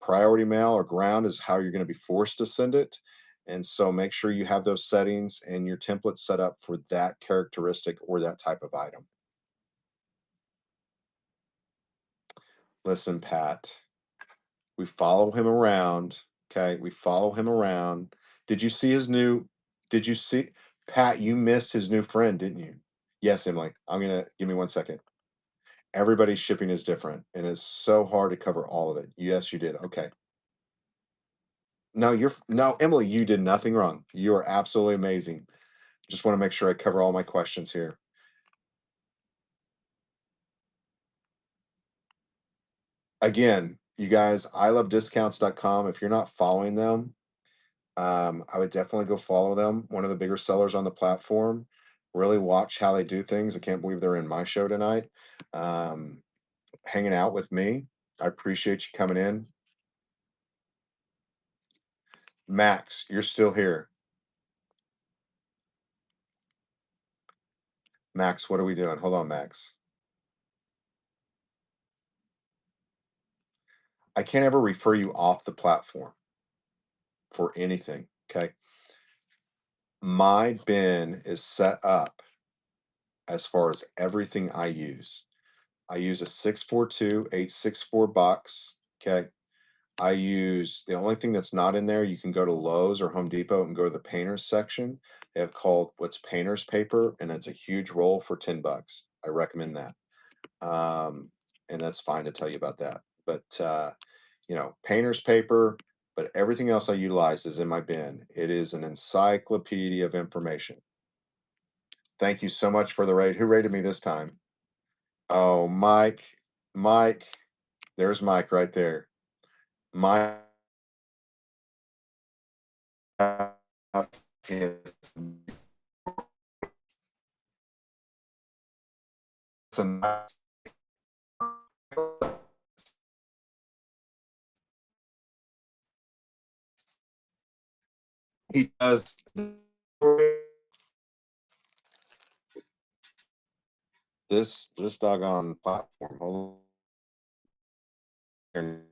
priority mail or ground is how you're going to be forced to send it. And so make sure you have those settings and your template set up for that characteristic or that type of item. Listen, Pat, we follow him around. Okay. We follow him around. Did you see his new? Did you see, Pat? You missed his new friend, didn't you? Yes, Emily. I'm going to give me 1 second. Everybody's shipping is different and it's so hard to cover all of it. Yes, you did. Okay. No, Emily, you did nothing wrong. You are absolutely amazing. Just want to make sure I cover all my questions here. Again, you guys, ilovediscounts.com. If you're not following them, I would definitely go follow them. One of the bigger sellers on the platform. Really watch how they do things. I can't believe they're in my show tonight, hanging out with me. I appreciate you coming in. Max, you're still here. Max, what are we doing? Hold on, Max. I can't ever refer you off the platform for anything. Okay. My bin is set up as far as everything I use. I use a 642-864 box. Okay. I use the only thing that's not in there, you can go to Lowe's or Home Depot and go to the painters section. They have called what's painters paper, and it's a huge roll for $10. I recommend that. And that's fine to tell you about that. But painter's paper, but everything else I utilize is in my bin. It is an encyclopedia of information. Thank you so much for the rate. Who rated me this time? Oh, Mike. Mike. There's Mike right there. Mike is he does this doggone platform. Hold on.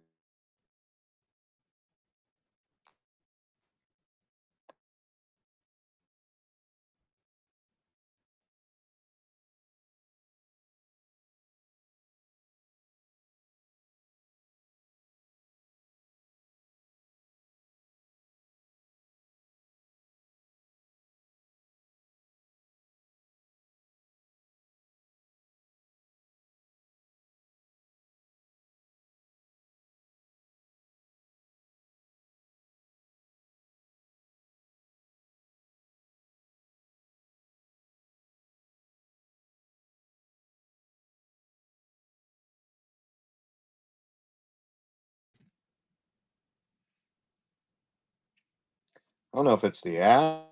I don't know if it's the app,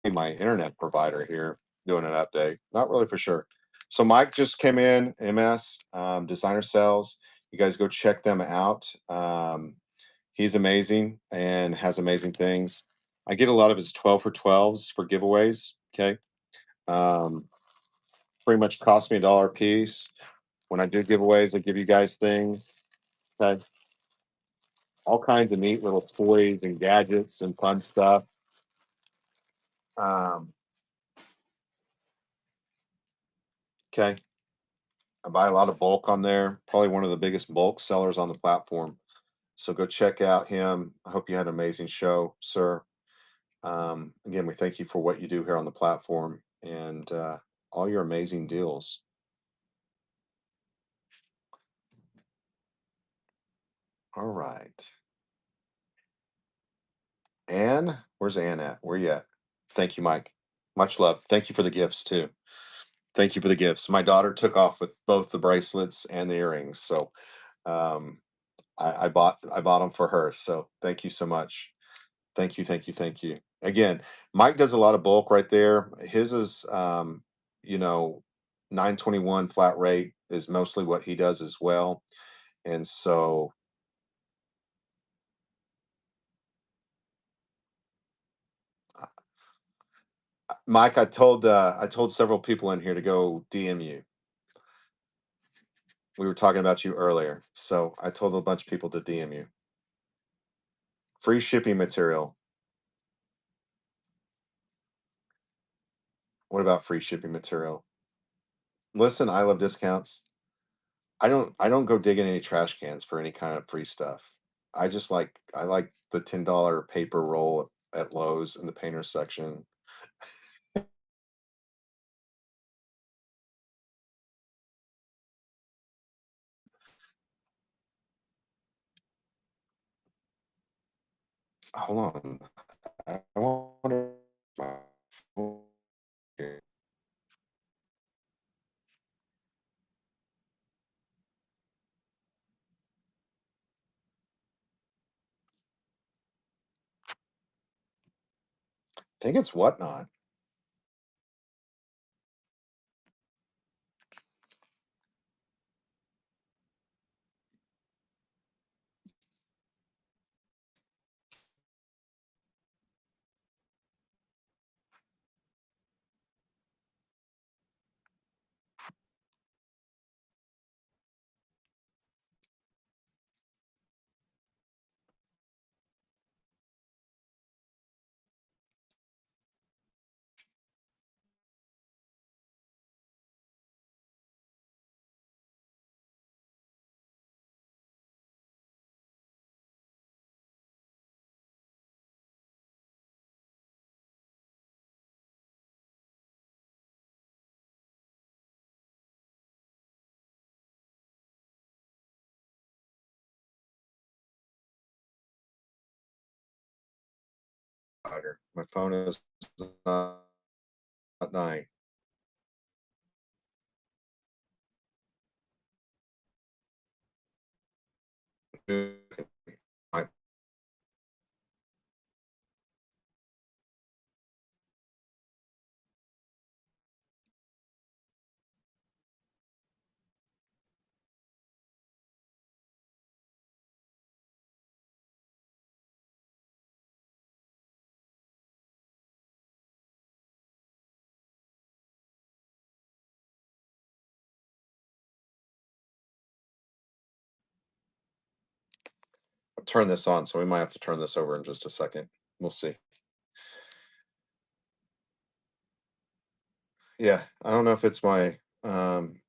my internet provider here doing an update. Not really for sure. So Mike just came in, MS Designer Sales. You guys go check them out. He's amazing and has amazing things. I get a lot of his 12 for 12s for giveaways. Okay. Pretty much cost me $1 a piece. When I do giveaways, I give you guys things. Okay. all kinds of neat little toys and gadgets and fun stuff. Um, okay. I buy a lot of bulk on there, probably one of the biggest bulk sellers on the platform. So go check out him. I hope you had an amazing show, sir. Again, we thank you for what you do here on the platform and all your amazing deals. All right. Anne, where's Anne at? Where you at? Thank you, Mike. Much love. Thank you for the gifts too. Thank you for the gifts. My daughter took off with both the bracelets and the earrings, so um, I bought them for her. So thank you so much. Thank you, thank you, thank you. Again, Mike does a lot of bulk right there. His is, you know, 921 flat rate is mostly what he does as well. And so, Mike, I told several people in here to go DM you. We were talking about you earlier, so I told a bunch of people to DM you. Free shipping material. What about free shipping material? Listen, I love discounts. I don't go digging any trash cans for any kind of free stuff. I like the $10 paper roll at Lowe's in the painter section. Hold on. I wonder if my phone here. I think it's Whatnot. My phone is not dying. I turn this on, so we might have to turn this over in just a second. We'll see. Yeah, I don't know if it's my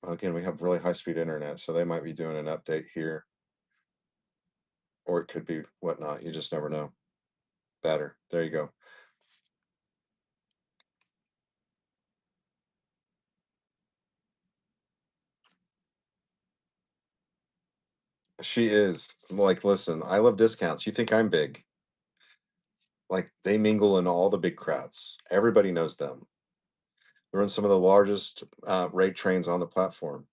again, we have really high speed internet, so they might be doing an update here, or it could be Whatnot. You just never know. Better. There you go. She is like, listen, I love discounts. You think I'm big? Like they mingle in all the big crowds. Everybody knows them. They're in some of the largest rate trains on the platform.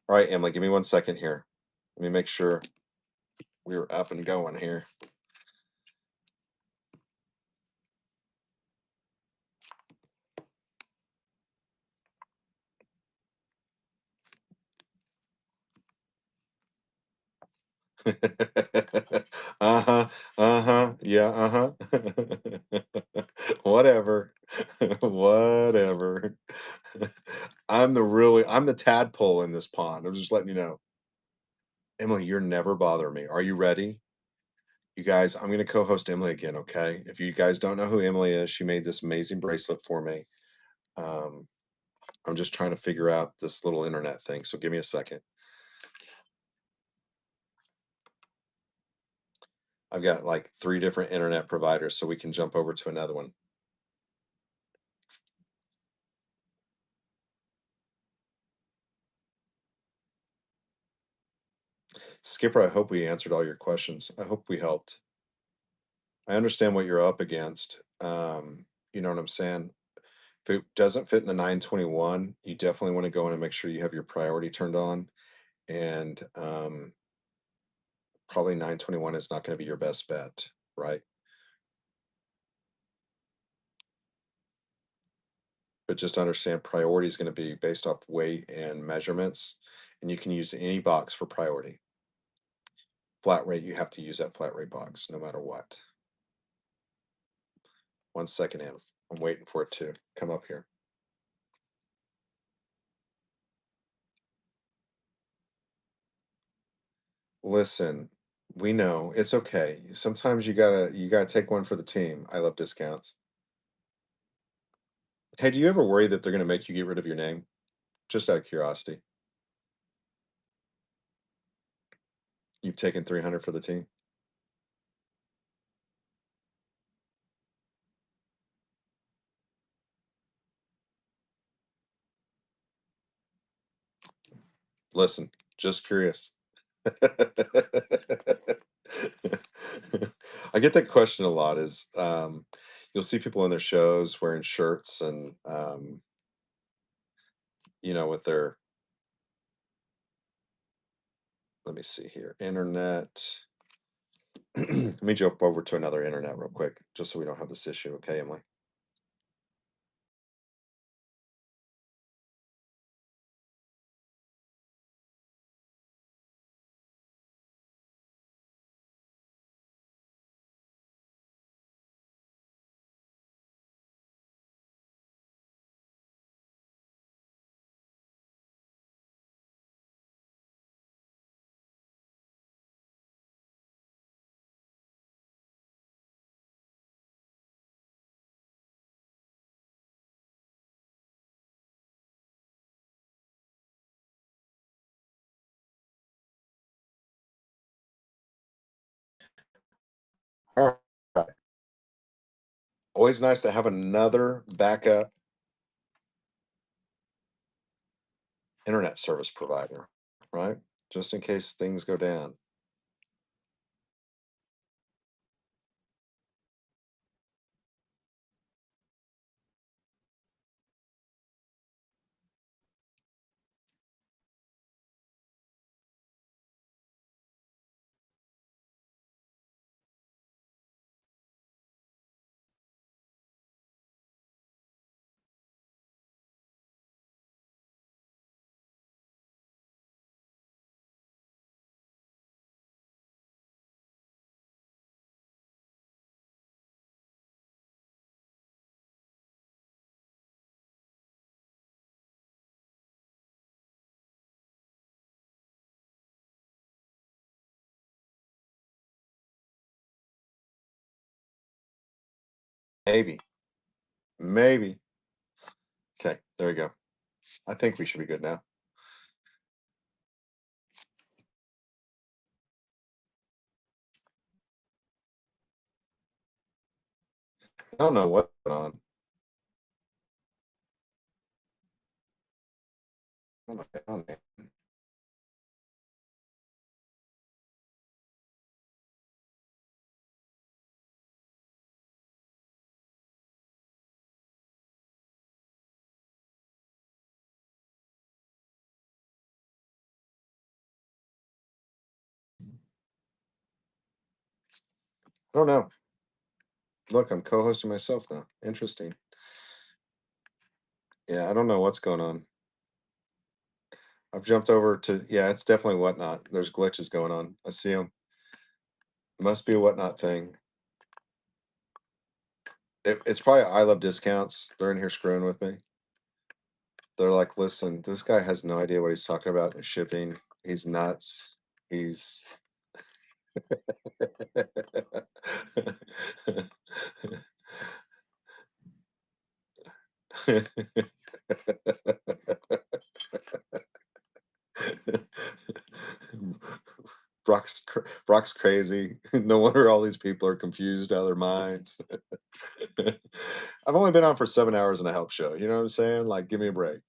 All right, Emily, give me 1 second here. Let me make sure we were up and going here. Uh-huh. Uh-huh. Yeah, uh-huh. Whatever. Whatever. I'm the tadpole in this pond. I'm just letting you know. Emily, you're never bothering me. Are you ready? You guys, I'm going to co-host Emily again, okay? If you guys don't know who Emily is, she made this amazing bracelet for me. I'm just trying to figure out this little internet thing, so give me a second. I've got like 3 different internet providers, so we can jump over to another one. Skipper, I hope we answered all your questions. I hope we helped. I understand what you're up against. You know what I'm saying? If it doesn't fit in the 921, you definitely want to go in and make sure you have your priority turned on. And probably 921 is not going to be your best bet, right? But just understand priority is going to be based off weight and measurements. And you can use any box for priority. Flat rate, you have to use that flat rate box no matter what. 1 second in. I'm waiting for it to come up here. Listen, we know it's okay. Sometimes you gotta take one for the team. I love discounts. Hey, do you ever worry that they're gonna make you get rid of your name? Just out of curiosity. You've taken 300 for the team. Listen, just curious. I get that question a lot is you'll see people in their shows wearing shirts and with their, let me see here, internet. Let me jump over to another internet real quick, just so we don't have this issue. Okay, Emily? All right. Always nice to have another backup internet service provider, right? Just in case things go down. Maybe. Maybe. Okay, there we go. I think we should be good now. I don't know what's going on. Oh my God, man. I don't know. Look, I'm co-hosting myself now. Interesting. Yeah, I don't know what's going on. I've jumped over to, yeah, it's definitely Whatnot. There's glitches going on. I see them. Must be a Whatnot thing. It's probably I Love Discounts. They're in here screwing with me. They're like, listen, this guy has no idea what he's talking about in shipping. He's nuts. He's Brock's crazy. No wonder all these people are confused out of their minds. I've only been on for 7 hours in a help show. You know what I'm saying? Like, give me a break.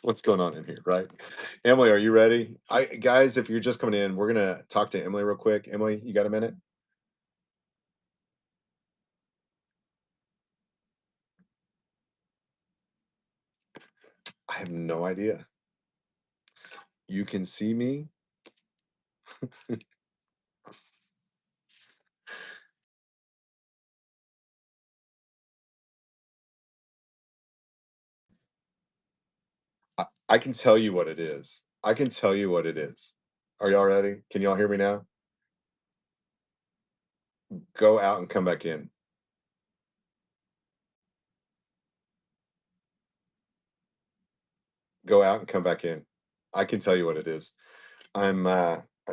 What's going on in here, right? Emily, are you ready? Guys, if you're just coming in, we're gonna talk to Emily real quick. Emily, you got a minute? I have no idea. You can see me. I can tell you what it is. I can tell you what it is. Are y'all ready? Can y'all hear me now? Go out and come back in. Go out and come back in. I can tell you what it is. I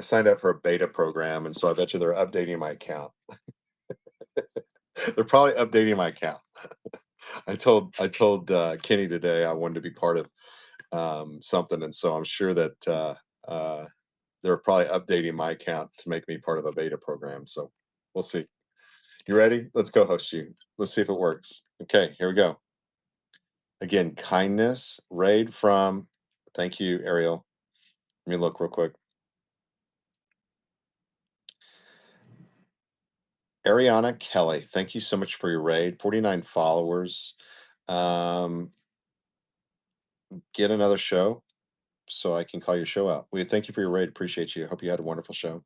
signed up for a beta program, and so I bet you they're updating my account. They're probably updating my account. I told Kenny today I wanted to be part of something, and so I'm sure that they're probably updating my account to make me part of a beta program. So we'll see. You ready? Let's go host you. Let's see if it works. Okay, here we go. Again, kindness, raid from, thank you, Ariel. Let me look real quick. Ariana Kelly, thank you so much for your raid. 49 followers. Get another show so I can call your show out. We thank you for your raid. Appreciate you. Hope you had a wonderful show.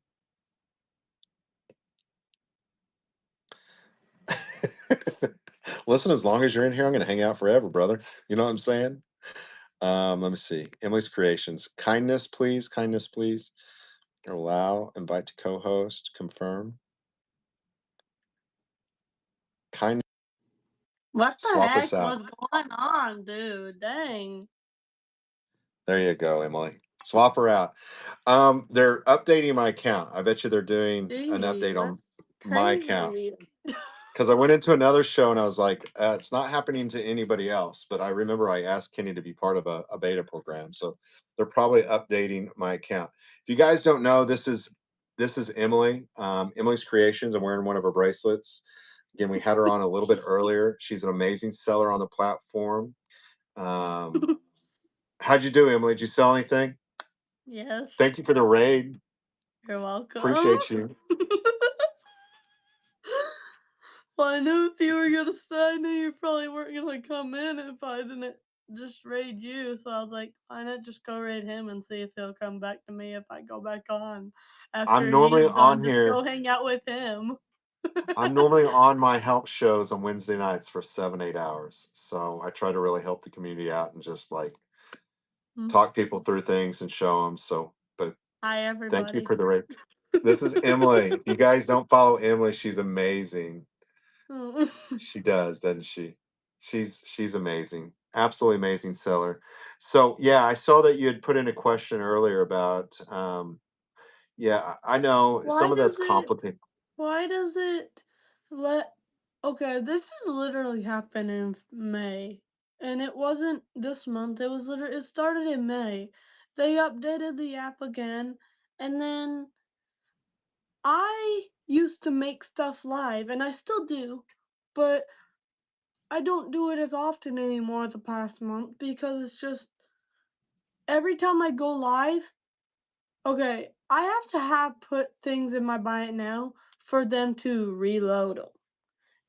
Listen, as long as you're in here, I'm going to hang out forever, brother. You know what I'm saying? Let me see. Emily's Creations. Kindness, please. Kindness, please. Allow. Invite to co-host. Confirm. Kindness. What the Swap heck us out. was going on, dude? Dang. There you go, Emily. Swap her out. They're updating my account. I bet you they're doing an update on That's my account. crazy. Because I went into another show and I was like, it's not happening to anybody else. But I remember I asked Kenny to be part of a beta program. So they're probably updating my account. If you guys don't know, this is Emily. Emily's Creations. I'm wearing one of her bracelets. Again, we had her on a little bit earlier. She's an amazing seller on the platform. How'd you do, Emily? Did you sell anything? Yes. Thank you for the raid. You're welcome. Appreciate you. Well, I knew if you were gonna sign in, you probably weren't gonna come in if I didn't just raid you. So I was like, why not just go raid him and see if he'll come back to me if I go back on. After I'm normally he's on done, just here. go hang out with him. I'm normally on my help shows on Wednesday nights for 7, 8 hours. So I try to really help the community out and just like talk people through things and show them. So, but Hi, everybody. thank you for the raid. This is Emily. If you guys don't follow Emily, she's amazing. She does, doesn't she? She's amazing. Absolutely amazing seller. So yeah, I saw that you had put in a question earlier about yeah, I know Why some of that's does it- complicated. Why does it let? Okay, this has literally happened in May, and it wasn't this month. It was literally it started in May. They updated the app again, and then I used to make stuff live, and I still do, but I don't do it as often anymore the past month because it's just every time I go live. Okay, I have to have put things in my buy it now for them to reload them.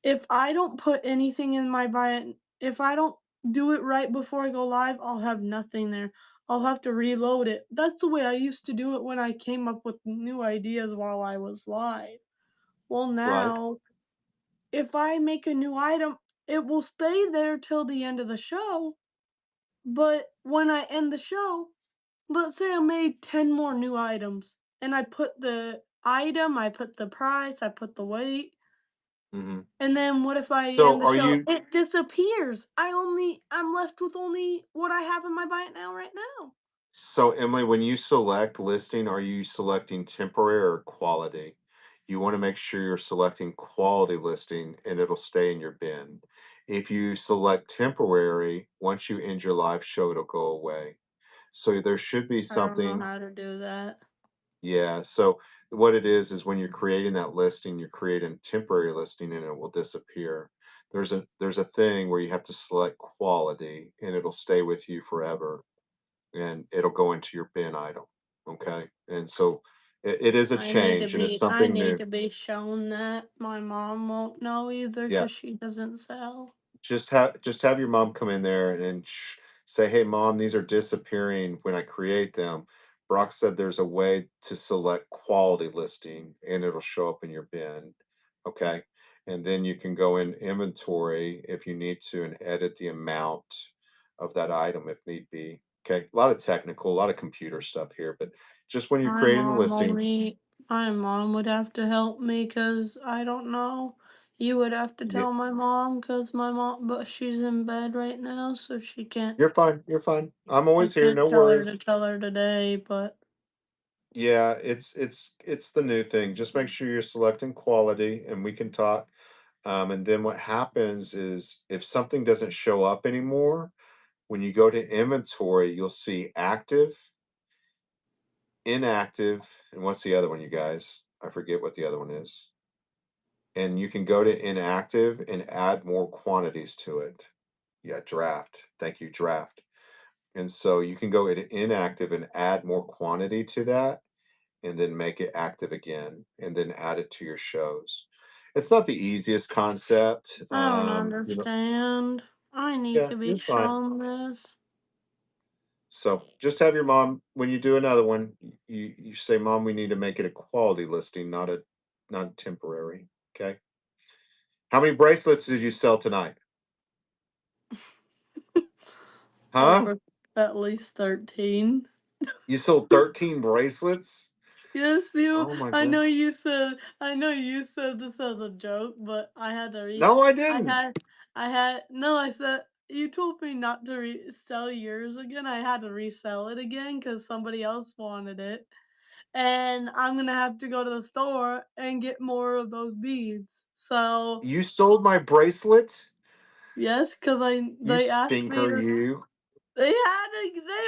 If I don't put anything in my buy it, if I don't do it right before I go live, I'll have nothing there. I'll have to reload it. That's the way I used to do it when I came up with new ideas while I was live. Well, now, if I make a new item, it will stay there till the end of the show. But when I end the show, let's say I made 10 more new items and I put the item, I put the price, I put the weight. Mm-hmm. And then what if I So end the are show? you? It disappears. I'm left with only what I have in my bite now right now. So, Emily, when you select listing, are you selecting temporary or quality? You want to make sure you're selecting quality listing and it'll stay in your bin. If you select temporary, once you end your live show, it'll go away. So there should be I don't know something. how to do that. Yeah. So what it is when you're creating that listing, you're creating a temporary listing and it will disappear. There's a thing where you have to select quality and it'll stay with you forever and it'll go into your bin item. Okay. And so it is a change and it's I something need new. to be shown that. My mom won't know either Yeah. because she doesn't sell. Just have your mom come in there and say, "Hey, mom, these are disappearing when I create them." Brock said there's a way to select quality listing and it'll show up in your bin. Okay. And then you can go in inventory if you need to and edit the amount of that item if need be. Okay. A lot of technical, a lot of computer stuff here, but just when you're My creating the mom listing, only. My mom would have to help me because I don't know. You would have to y- tell my mom because my mom, but she's in bed right now, so she can't. you're fine. You're fine. I'm I always here. can't No worries. tell her today, but Yeah, it's the new thing. Just make sure you're selecting quality and we can talk. And then what happens is if something doesn't show up anymore, when you go to inventory, you'll see active, inactive, and what's the other one, you guys? I forget what the other one is. And you can go to inactive and add more quantities to it. Yeah, draft. Thank you, draft. And so you can go to inactive and add more quantity to that and then make it active again and then add it to your shows. It's not the easiest concept. I don't understand. I need Yeah, to be you're fine. shown this. So just have your mom when you do another one, you say, "Mom, we need to make it a quality listing, not temporary." Okay. How many bracelets did you sell tonight? Huh? Over at least 13. You sold 13 bracelets? Yes, you. Oh my I god. know you said. I know you said this as a joke, but I had to No, I I didn't. had. I had. No, I said you told me not to sell yours again. I had to resell it again because somebody else wanted it, and I'm gonna have to go to the store and get more of those beads. So You sold my bracelet? yes, because You they asked me stinker, to. you. They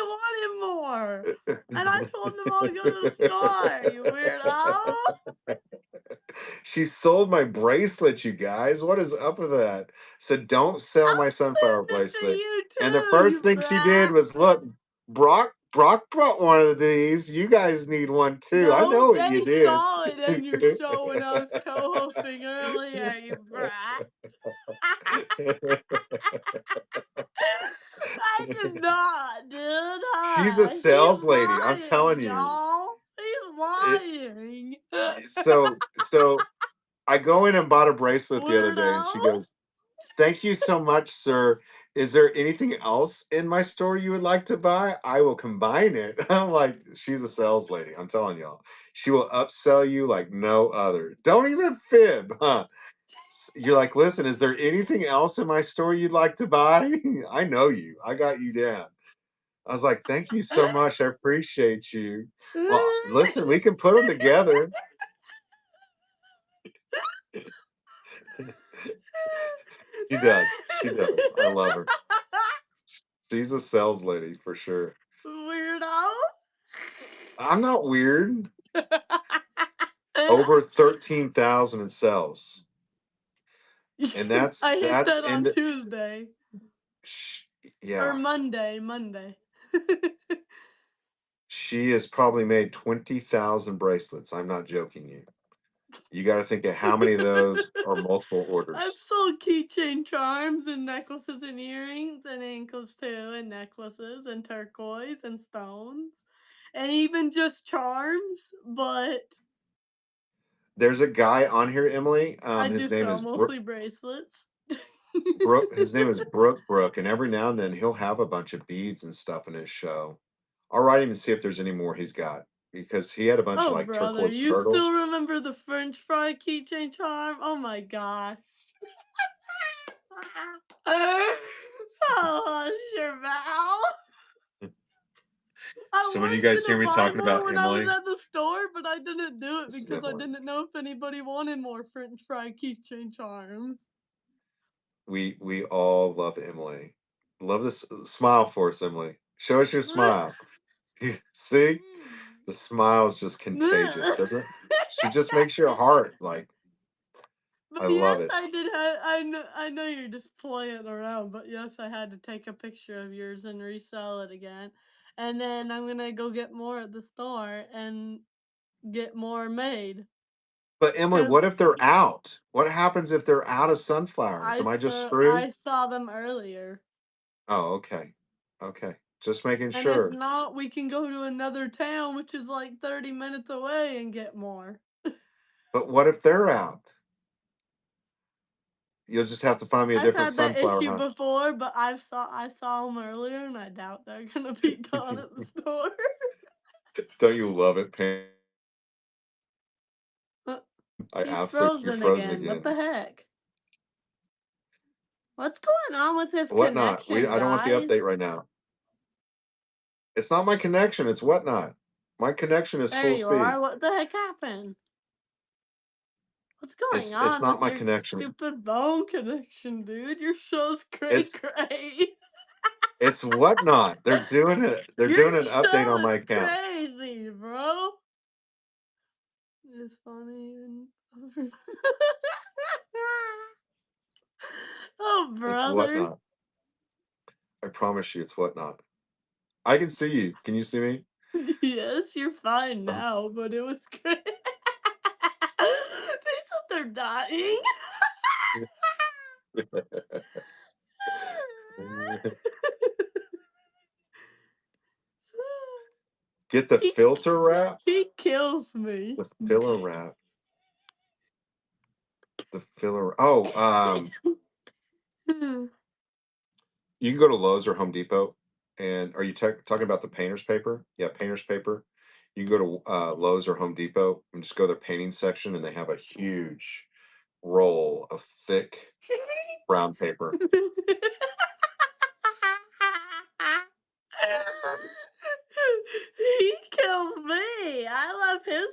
wanted more, and I told them I'll go to the store. You weirdo. She sold my bracelet, you guys. What is up with that? Said, don't sell my I'll sunflower send it to bracelet. you And the too, first you thing she did brat. was, look, Brock brought one of these. You guys need one too. I No, know what you they did. saw it in your show when I was co-hosting earlier, you brat. I did not, dude. She's a Huh? sales lady. I'm He's lying, telling you. y'all. He's It, lying. so I go in and bought a bracelet the other day, and Weirdo. she goes, "Thank you so much, sir. Is there anything else in my store you would like to buy? I will combine it." I'm like, she's a sales lady. I'm telling y'all. She will upsell you like no other. Don't even fib, huh? You're like, listen, is there anything else in my store you'd like to buy? I know you. I got you down. I was like, thank you so much. I appreciate you. Well, listen, we can put them together. She does. She does. I love her. She's a sales lady for sure. Weirdo. I'm not weird. Over 13,000 in sales. And that's I hit that's that on in Tuesday sh- or yeah. Monday. She has probably made 20,000 bracelets. I'm not joking you. You got to think of how many of those are multiple I've orders. sold keychain charms and necklaces and earrings and ankles too, and necklaces and turquoise and stones, and even just charms. But There's a guy on here, Emily. I His do name sell is mostly bracelets. Brooke. His name is Brooke, and every now and then he'll have a bunch of beads and stuff in his show. I'll write him and see if there's any more he's got. because he had a bunch of Oh, like brother, turquoise you turtles. still remember the French fry keychain charm? Oh my gosh. Oh, your mouth. I So when you was guys hear gonna me buy talking more about when I was Emily, at the store, but I didn't do it this is because I Emily. didn't know if anybody wanted more French fry keychain charms. We all love Emily. Love this smile for us, Emily. Show us your smile. See, the smile is just contagious, doesn't it? She just makes your heart like. I But love yes, it. I did. I know you're just playing around, but yes, I had to take a picture of yours and resell it again. And then I'm gonna go get more at the store and get more made. But Emily, Cause what if they're out? What happens if they're out of sunflowers? Am I just screwed? I saw them earlier. Oh, okay. Okay. Just making And if sure. not, we can go to another town, which is like 30 minutes away, and get more. But what if they're out? You'll just have to find me a I've different had that sunflower, issue huh? before, but I saw them earlier, and I doubt they're gonna be gone at the store. Don't you love it, Pam? I He's absolutely, you're frozen frozen again. What the again. heck? What's going on with his Whatnot. connection, I don't want the update guys? right now. It's not my connection. It's whatnot. My connection is There full you speed. are. What the heck happened? What's going It's on not with my your connection. stupid phone connection, dude? Your show's cray It's cray. it's whatnot. They're doing it. They're Your doing an update show on is my account. crazy, bro. It's funny and oh, It's brother. whatnot. I promise you, it's whatnot. I can see you. Can you see me? Yes, you're fine Oh. now, but it was great. They said they're dying. Get the he, filter wrap, he kills me. the filler wrap, the filler. Oh, you can go to Lowe's or Home Depot. And are you talking about the painter's paper? Yeah, painter's paper. You can go to Lowe's or Home Depot and just go to their painting section, and they have a huge roll of thick brown paper. He kills me. I love his.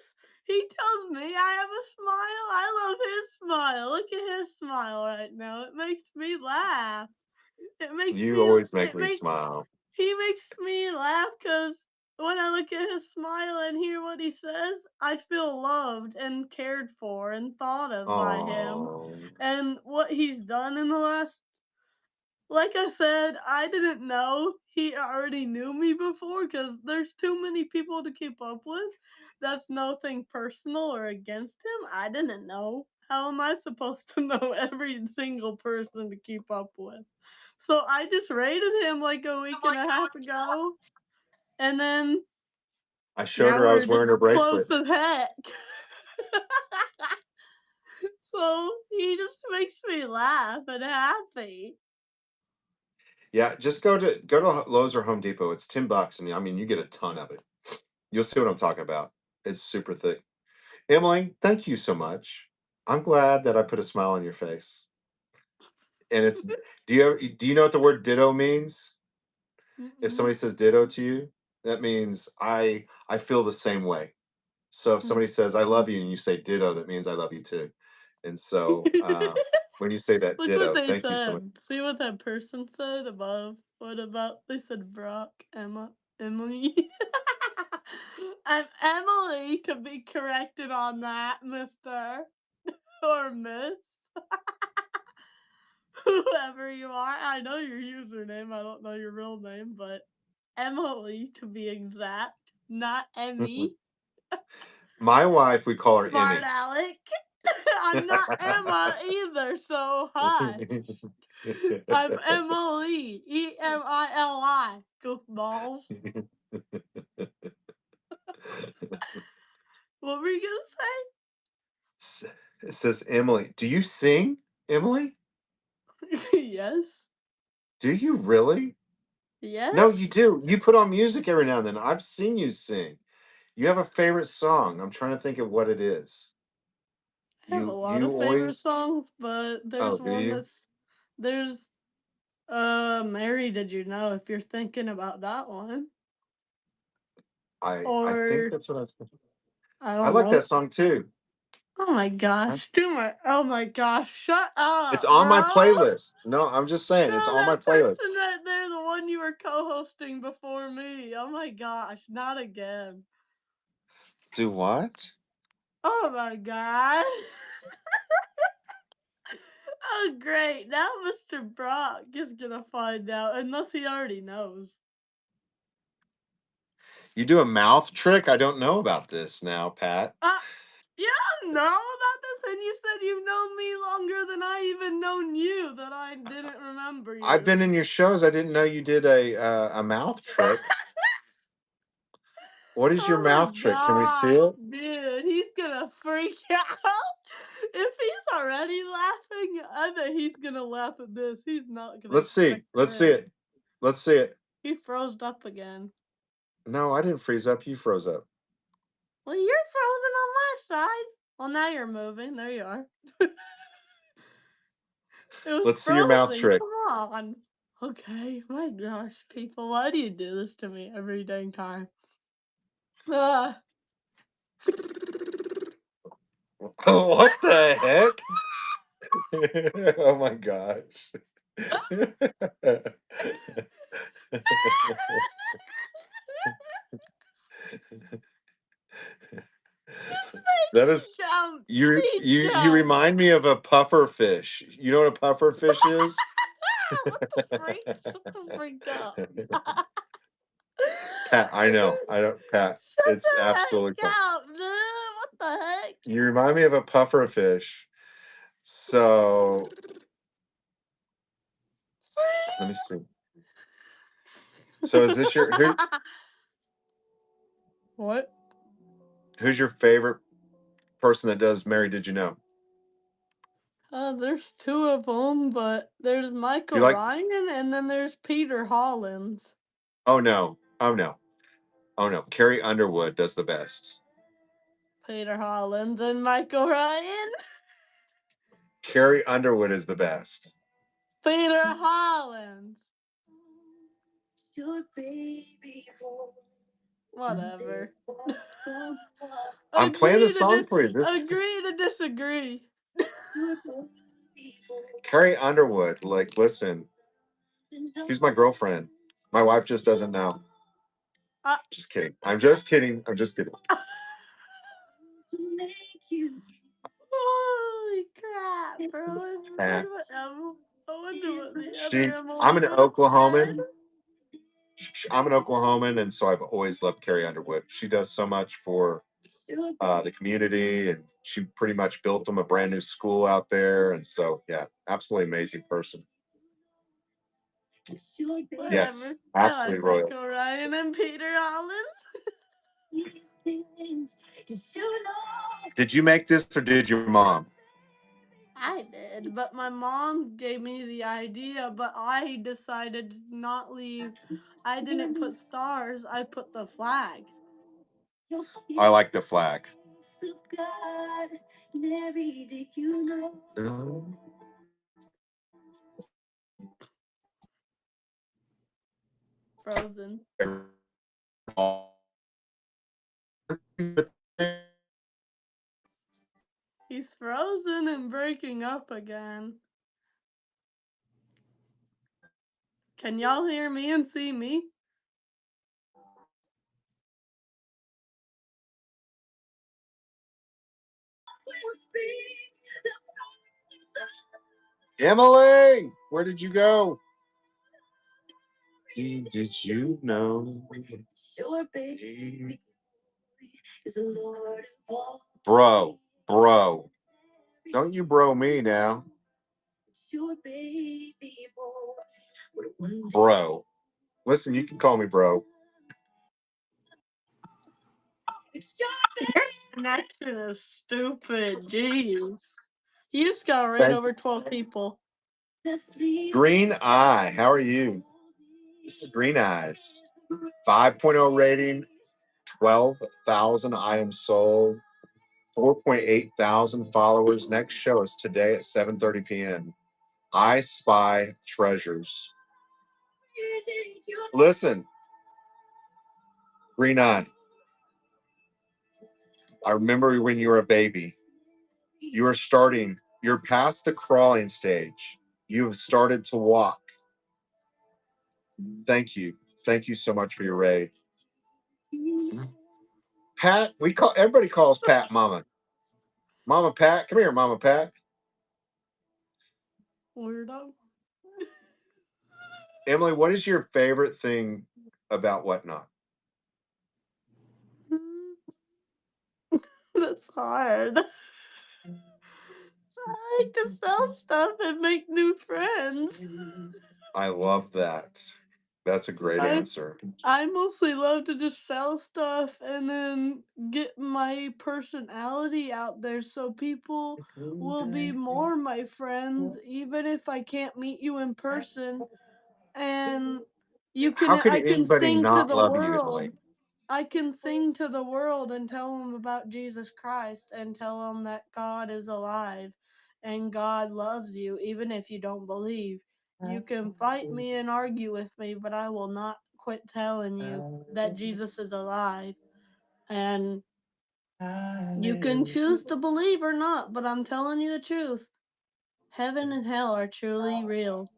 He tells me I have a smile. I love his smile. Look at his smile right now. It makes me laugh. It makes You me. always make It me makes. smile. He makes me laugh because when I look at his smile and hear what he says, I feel loved and cared for and thought of by him. Oh, And what he's done in the last, like I said, I didn't know he already knew me before because there's too many people to keep up with. That's nothing personal or against him. I didn't know. How am I supposed to know every single person to keep up with? So I just rated him like a week and a half ago, and then I showed now her I we're was wearing just her close bracelet. as heck. So he just makes me laugh and happy. Yeah, just go to Lowe's or Home Depot. It's $10, and I mean you get a ton of it. You'll see what I'm talking about. It's super thick. Emily, thank you so much. I'm glad that I put a smile on your face. And it's do you know what the word ditto means? If Mm-mm. somebody says ditto to you, that means I feel the same way. So if somebody says I love you and you say ditto, that means I love you too. And so when you say that Look what ditto, they thank you so much. said. See what that person said above. What about they said Brock, Emily. I'm Emily to be corrected on that, Mister or Miss. Whoever you are. I know your username. I don't know your real name, but Emily to be exact, not Mm-mm. Emmy. My wife, we call her Smart Emmy. Alec. I'm not Emma either, so hush. I'm Emily. Emily. Goofballs. What were you It says Emily. Do you sing, Emily? gonna say? Yes. Do you really? Yes. No, you do. You put on music every now and then. I've seen you sing. You have a favorite song. I'm trying to think of what it is. I have a lot You of favorite always. songs, but Oh, there's do one you? there's Mary, Did You Know, if you're thinking about that one. I think Or that's what I was thinking. I I don't like know. that song too. Oh my gosh. Oh my gosh. Shut It's up, on my bro. playlist. No, I'm just saying No, it's on my that playlist. person right there, the one you were co-hosting before me. Oh my gosh, not again. Do what? Oh my god. Oh great. Now Mr. Brock is gonna find out, unless he already knows. You do a mouth trick? I don't know about this now, Pat. You don't know about this, and you said you've known me longer than I even known you, that I didn't remember you. I've been in your shows. I didn't know you did a mouth trick. What is your Oh my mouth trick? Can we see gosh, it? dude, he's gonna freak out. If he's already laughing, I bet he's gonna laugh at this. He's not gonna Let's see. expect Let's see this. it. Let's see it. He froze up again. No, I didn't freeze up. You froze up. Well, you're frozen on my side. Well, now you're moving. There you are. It was Let's see your mouth frozen. trick. Come on. Okay, my gosh, people, why do you do this to me every dang time? Ah. What the heck? Oh my gosh. That is Jump. you He you jumped. remind me of a puffer fish. You know what a puffer fish is? What the freak? Shut the freak up. Pat, I know. I don't Pat. Shut It's the absolutely heck fun. up, dude. What the heck? You remind me of a puffer fish. So let me see. So is this What? who's your favorite person that does Mary Did You Know? There's two of them, but there's You Michael like Ryan and then there's Peter Hollins. Oh no. Oh no. Oh no. Carrie Underwood does the best. Peter Hollins and Michael Ryan. Carrie Underwood is the best. Peter Hollins. Whatever. I'm playing the Agree to song for you. This agree to disagree. Carrie Underwood, like, listen, she's my girlfriend. My wife just doesn't know. Uh, Just kidding. I'm just kidding. I'm just kidding. Holy crap, bro. Pat. I wonder what the She, other I'm Emily an would have said. Oklahoman. I'm an Oklahoman, and so I've always loved Carrie Underwood. She does so much for the community, and she pretty much built them a brand new school out there. And so, yeah, absolutely amazing person. Whatever. Yes, I absolutely like royal. Michael Ryan and Peter Hollins. Did you make this, or did your mom? I did, but my mom gave me the idea, but I decided to not leave. I didn't put stars, I put the flag. I like the flag. Frozen. He's frozen and breaking up again. Can y'all hear me and see me? Emily, where did you go? Did you know? Bro, don't you bro me now, bro. Listen, you can call me bro. Your connection is stupid. Jeez. You just got right Thank over 12 people. Green Eye, how are you? This is Green Eyes. 5.0 rating, 12,000 items sold, 4.8 thousand followers. Next show is today at 7:30 p.m. I Spy Treasures. Listen, Green Eye, I remember when you were a baby. You're past the crawling stage. You have started to walk. Thank you. Thank you so much for your raid. Pat, everybody calls Pat Mama. Mama Pat, come here, Mama Pat. Weirdo. Emily, what is your favorite thing about Whatnot? That's hard. I like to sell stuff and make new friends. I love that. That's a great answer. I mostly love to just sell stuff and then get my personality out there so people will be more my friends, even if I can't meet you in person. And How could I can anybody sing to not the love you, world. Emily? I can sing to the world and tell them about Jesus Christ and tell them that God is alive and God loves you, even if you don't believe. You can fight me and argue with me, but I will not quit telling you that Jesus is alive. And you can choose to believe or not, but I'm telling you the truth. Heaven and hell are truly real,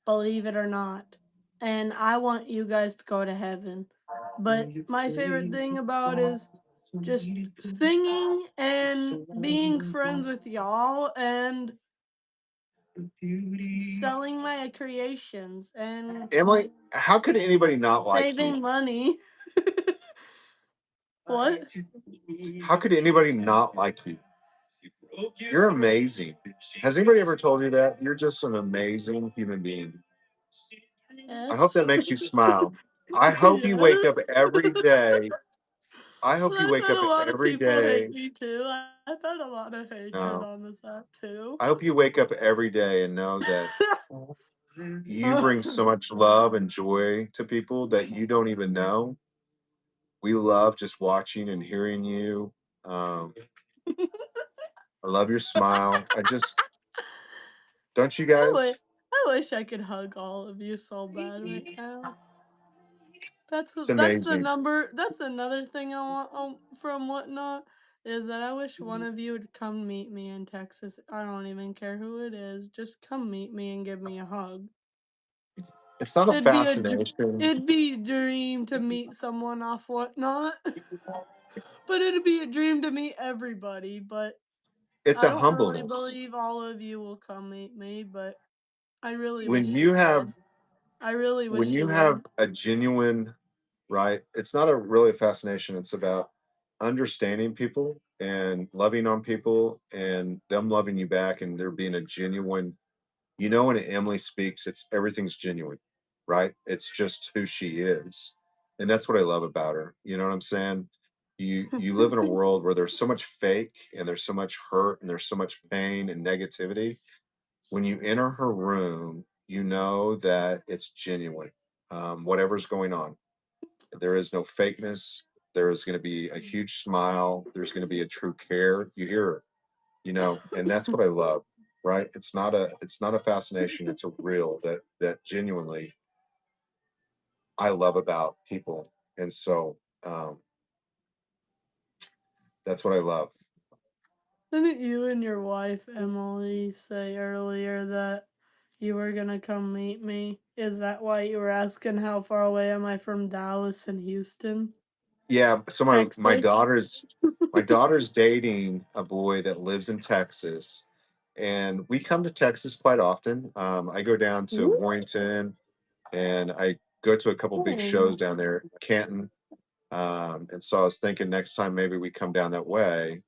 believe it or not. And I want you guys to go to heaven. But my favorite thing about is just singing and being friends with y'all and selling my creations and Emily, how could anybody not like saving you? money. What? How could anybody not like you? You're amazing. Has anybody ever told you that? You're just an amazing human being. I hope that makes you smile. I hope you wake up every day. I hope you I've wake had up a lot of every people day. hate me too. I've had a lot of hatred No. on this app too. I hope you wake up every day and know that you bring so much love and joy to people that you don't even know. We love just watching and hearing you. I love your smile. Don't you guys? I wish I could hug all of you so bad right now. That's It's that's the amazing. number. That's another thing I want from Whatnot is that I wish one of you would come meet me in Texas. I don't even care who it is. Just come meet me and give me a hug. It's not a fascination. It'd be a dream to meet someone off Whatnot. But it'd be a dream to meet everybody. But It's I a don't really humbleness. believe all of you will come meet me. But I really When wish you have would. I really when wish you you have would. a genuine, right? It's not a really fascination. It's about understanding people and loving on people and them loving you back and there being a genuine, when Emily speaks, everything's genuine, right? It's just who she is. And that's what I love about her. You know what I'm saying? You live in a world where there's so much fake and there's so much hurt and there's so much pain and negativity. When you enter her room, you know that it's genuine. Whatever's going on, there is no fakeness. There is going to be a huge smile. There's going to be a true care. You hear her, and that's what I love. Right? It's not a fascination. It's a real that genuinely I love about people, and so that's what I love. Didn't you and your wife, Emily, say earlier that you were gonna come meet me? Is that why you were asking how far away am I from Dallas and Houston? Yeah. So my Texas? daughter's dating a boy that lives in Texas, and we come to Texas quite often. I go down to Ooh. Warrington, and I go to a couple big shows down there, Canton. And so I was thinking next time maybe we come down that way,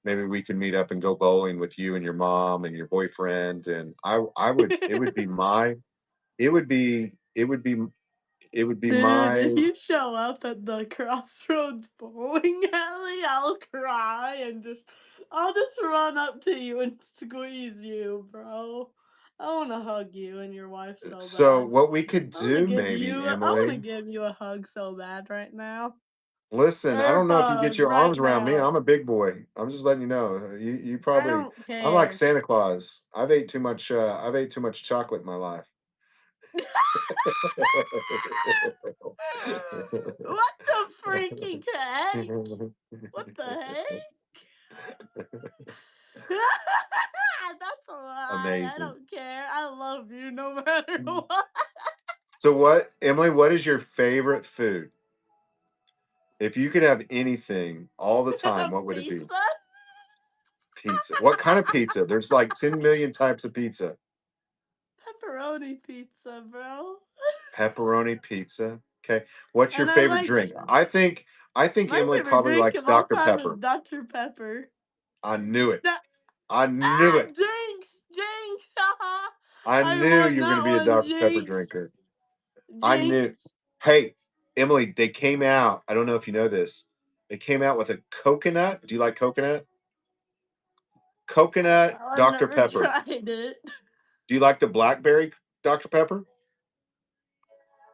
maybe we can meet up and go bowling with you and your mom and your boyfriend. And I would it would be my it would be it would be it would be Dude, my if you show up at the Crossroads bowling alley, I'll cry and I'll just run up to you and squeeze you, bro. I wanna hug you and your wife so so bad. what we could do maybe, I wanna Emily. give you a hug so bad right now. Listen, I don't know if you get AirPods your right arms around me. now. I'm a big boy. I'm just letting you know. You I probably. don't I'm like care. Santa Claus. I've ate too much. I've ate too much chocolate in my life. What the freaking heck? What the heck? That's a lie. I Amazing. don't care. I love you no matter what. So what, Emily? What is your favorite food? If you could have anything all the time, what would it be? Pizza? Pizza. What kind of pizza? There's like 10 million types of pizza. Pepperoni pizza, bro. Pepperoni pizza. Okay. What's your And I favorite like drink? I think my Emily favorite probably drink likes of all Dr. time is Pepper. Dr. Pepper. I knew it. No, I knew it. Jinx! Jinx! I I knew won you were going that to be a one, Dr. Pepper Jinx. drinker. I knew. Jinx. Hey, Emily, they came out. I don't know if you know this. They came out with a coconut. Do you like coconut? Coconut Oh, I've Dr. never Pepper. tried it. Do you like the blackberry Dr. Pepper?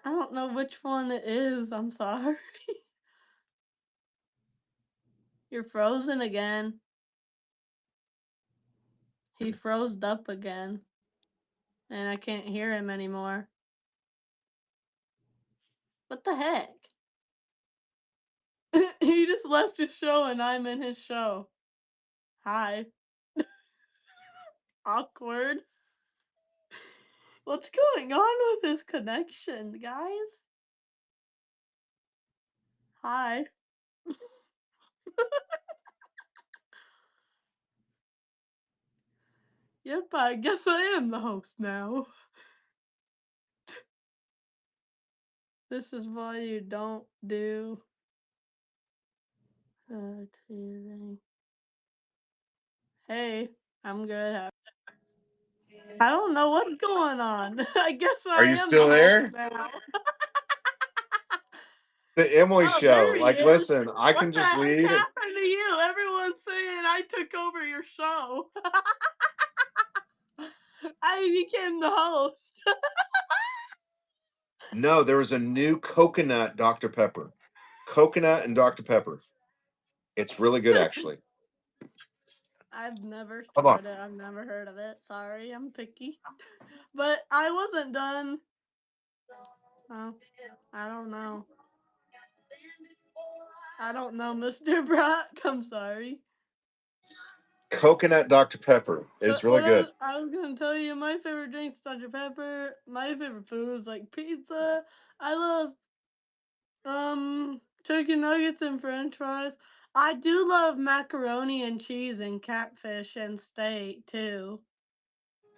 I don't know which one it is. I'm sorry. You're frozen again. He froze up again. And I can't hear him anymore. What the heck? He just left his show and I'm in his show. Hi. Awkward. What's going on with his connection, guys? Hi. Yep, I guess I am the host now. This is why you don't do teasing. Hey, I'm good. I don't know what's going on. I guess Are I you am still the there? host now. The Emily Oh, show. there he Like, is. listen, I What can the just heck lead. happened to you? Everyone's saying I took over your show. I became the host. No, there was a new coconut Dr. Pepper. Coconut and Dr. Pepper. It's really good, actually. I've never Come on. tried it. I've never heard of it. Sorry, I'm picky. But I wasn't done. Oh, I don't know. I don't know, Mr. Brock. I'm sorry. Coconut Dr. Pepper is really good. I was gonna tell you, my favorite drink's Dr. Pepper. My favorite food is like pizza. I love chicken nuggets and French fries. I do love macaroni and cheese and catfish and steak too.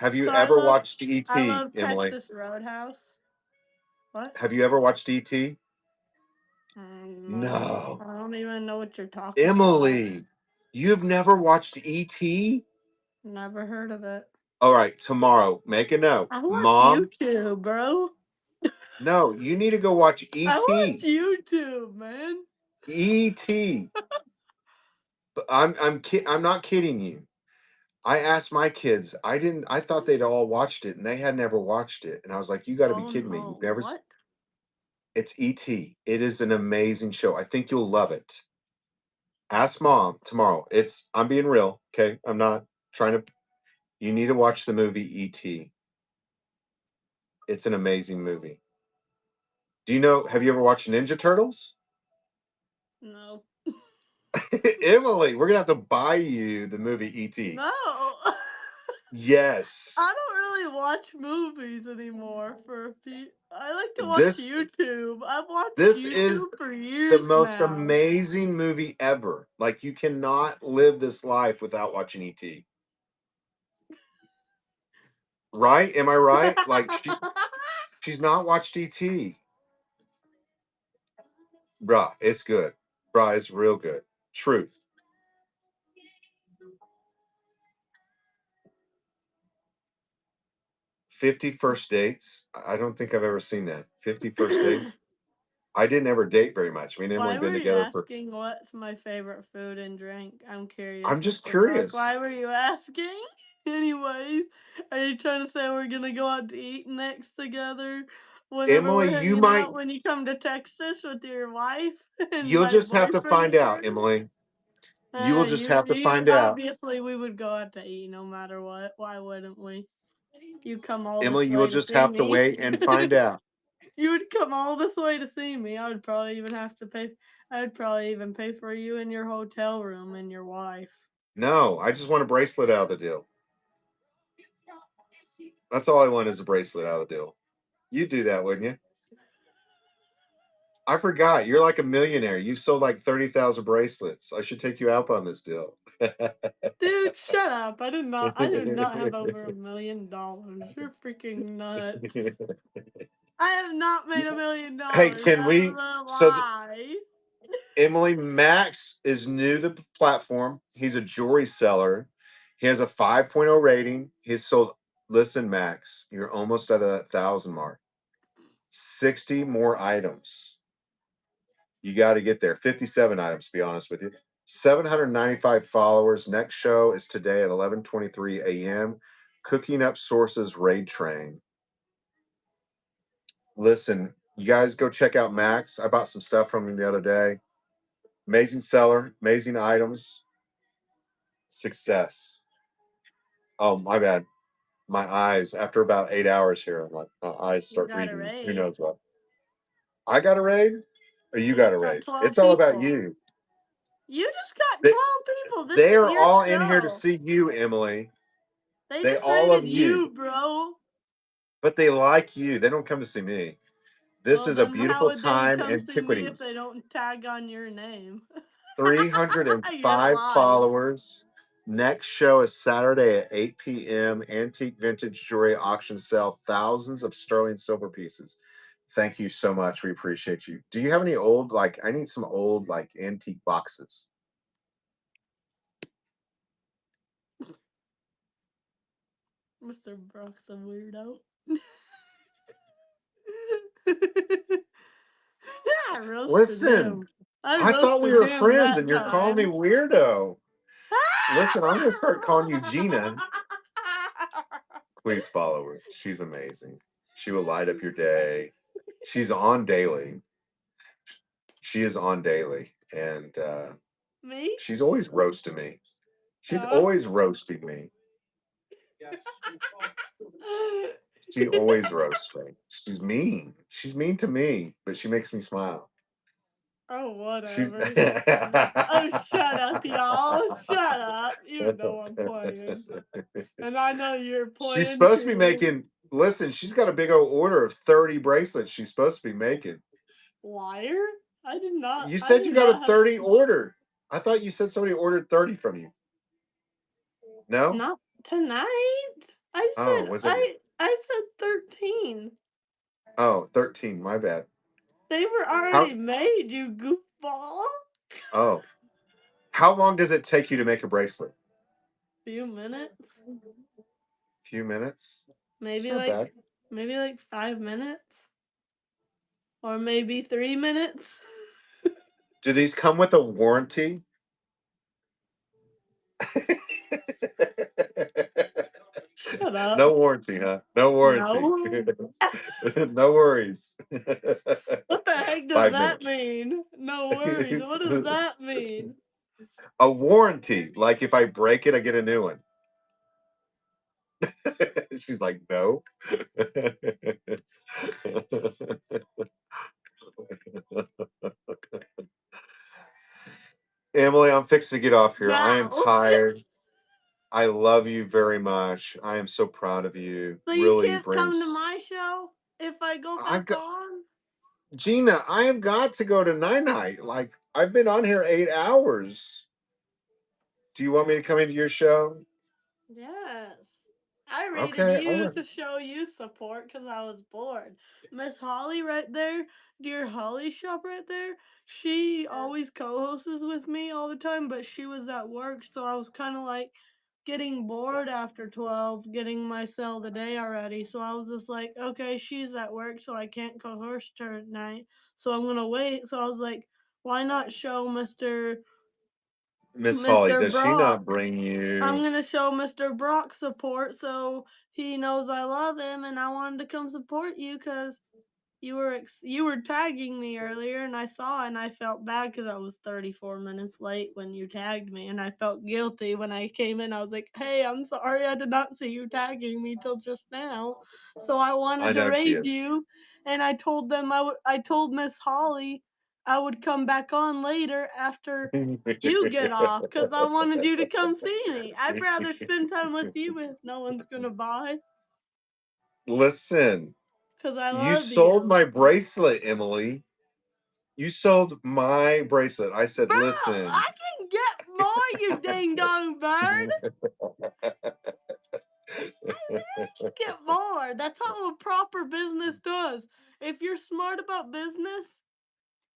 Have you So ever watched I E.T., love Emily? Texas Roadhouse. What? Have you ever watched E.T.? No. No. I don't even know what you're talking about. Emily, you've never watched E.T.? Never heard of it. All right, tomorrow, make a note. I watch Mom, YouTube, bro. no, you need to go watch I watch E.T. YouTube, man. E.T. I'm not kidding you. I asked my kids. I thought they'd all watched it and they had never watched it. And I was like, you got to be Oh kidding me. no, You've never what? It's E.T. It is an amazing show. I think you'll love it. Ask mom tomorrow. I'm being real, okay? I'm not trying to. You need to watch the movie E.T. It's an amazing movie. Have you ever watched Ninja Turtles? No. Emily, we're gonna have to buy you the movie E.T. No. Yes. I don't really watch movies anymore for a few. I like to watch This YouTube. I've watched this is YouTube for the years most now. amazing movie ever. Like, you cannot live this life without watching E.T. Right? Am I right? Like, she's not watched ET. Bruh, it's good. Bruh, it's real good. Truth. "50 First Dates." I don't think I've ever seen that. 50 First Dates. I didn't ever date very much. Me and Emily Why have were been you together for. asking what's my favorite food and drink? I'm curious, I'm just Mr. Brock. curious. Why were you asking? Anyways, are you trying to say we're gonna go out to eat next together? Whenever we're Emily, you hanging might, out when you come to Texas with your wife and you'll my just have to boyfriend find out, here. Emily. You will just have to find out. Obviously, we would go out to eat no matter what. Why wouldn't we? You come all Emily, this you will way to just see have to me. wait and find out. You would come all this way to see me. I would probably even have to pay. I would probably even pay for you in your hotel room and your wife. No, I just want a bracelet out of the deal. That's all I want is a bracelet out of the deal. You'd do that, wouldn't you? I forgot. You're like a millionaire. You sold like 30,000 bracelets. I should take you out on this deal. Dude, shut up. I did not have over $1 million. You're freaking nuts. I have not made $1 million. Hey, can we? So, lie. Emily, Max is new to the platform. He's a jewelry seller. He has a 5.0 rating. He's sold, listen, Max, you're almost at 1,000 mark. 60 more items. You got to get there. 57 items, to be honest with you. 795 followers. Next show is today at 11:23 a.m. Cooking Up Sources Raid Train. Listen, you guys go check out Max. I bought some stuff from him the other day. Amazing seller, amazing items. Success. Oh, my bad. My eyes, after about 8 hours here, my eyes start got a reading. Who raid. knows what? I got a raid? Or you got a just got raid? 12 It's all about people. you. You just got They- 12 people. This They is are your all show. in here to see you, Emily. They They just all rated of you. you, bro. But they like you. They don't come to see me. This Well, is a then how beautiful would they time. come see me if Antiquities. they don't tag on your name? 305 You're lying. followers. Next show is Saturday at 8 p.m. Antique vintage jewelry auction sale. Thousands of sterling silver pieces. Thank you so much. We appreciate you. Do you have any old, like, I need some old, like, antique boxes. Mr. Brock's a weirdo. I roasted Listen, him. I thought we were roasted him friends that and you're calling me time. weirdo. Listen, I'm going to start calling you Gina. Please follow her. She's amazing. She will light up your day. She's on daily. She is on daily. And Me? she's always roasting me. She's Oh. always roasting me. She always roasts me. She's mean. She's mean to me, but she makes me smile. Oh, whatever. She's Oh, shut up, y'all. Shut up. You know I'm playing. And I know you're playing. She's supposed to be too. making, listen, she's got a big old order of 30 bracelets she's supposed to be making. Liar? I did not. You I said did you got not a 30 order. I thought you said somebody ordered 30 from you. No? Not tonight. I Oh, said was it? I said 13. Oh, 13. My bad. They were already made, you goofball. Oh. How long does it take you to make a bracelet? Few minutes. Few minutes? Maybe It's not bad. maybe like 5 minutes. Or maybe 3 minutes. Do these come with a warranty? Shut up. No warranty, huh? No warranty. No. No worries. What the heck does 5 that minutes. mean? No worries. What does that mean? A warranty. Like if I break it, I get a new one. She's like, no. Emily, I'm fixing to get off here. I am No. tired. I love you very much. I am so proud of you. So Really you can't come to brings. my show if I go I back got on? Gina. I have got to go to night. Like I've been on here 8 hours. Do you want me to come into your show? Yes. I rated Okay. you All right. to show you support because I was bored. Miss Holly right there, dear Holly shop right there, she always co-hosts with me all the time, but she was at work, so I was kind of like getting bored after 12, getting my sell the day already. So I was just like, okay, she's at work, so I can't co-host her at night. So I'm going to wait. So I was like, why not show Miss Holly, Mr. does she Brock? not bring you? I'm gonna show Mr. Brock support so he knows I love him and I wanted to come support you because you were tagging me earlier, and I saw, and I felt bad because I was 34 minutes late when you tagged me, and I felt guilty when I came in. I was like, "Hey, I'm sorry, I did not see you tagging me till just now." So I I wanted to know she raid is. you, and I told them I told Miss Holly I would come back on later after you get off because I wanted you to come see me. I'd rather spend time with you if no one's gonna buy Listen, because I you love sold you. my bracelet, Emily. You sold my bracelet. I said, Bro, listen. I can get more, you ding dong bird. Get more. That's how a proper business does. If you're smart about business,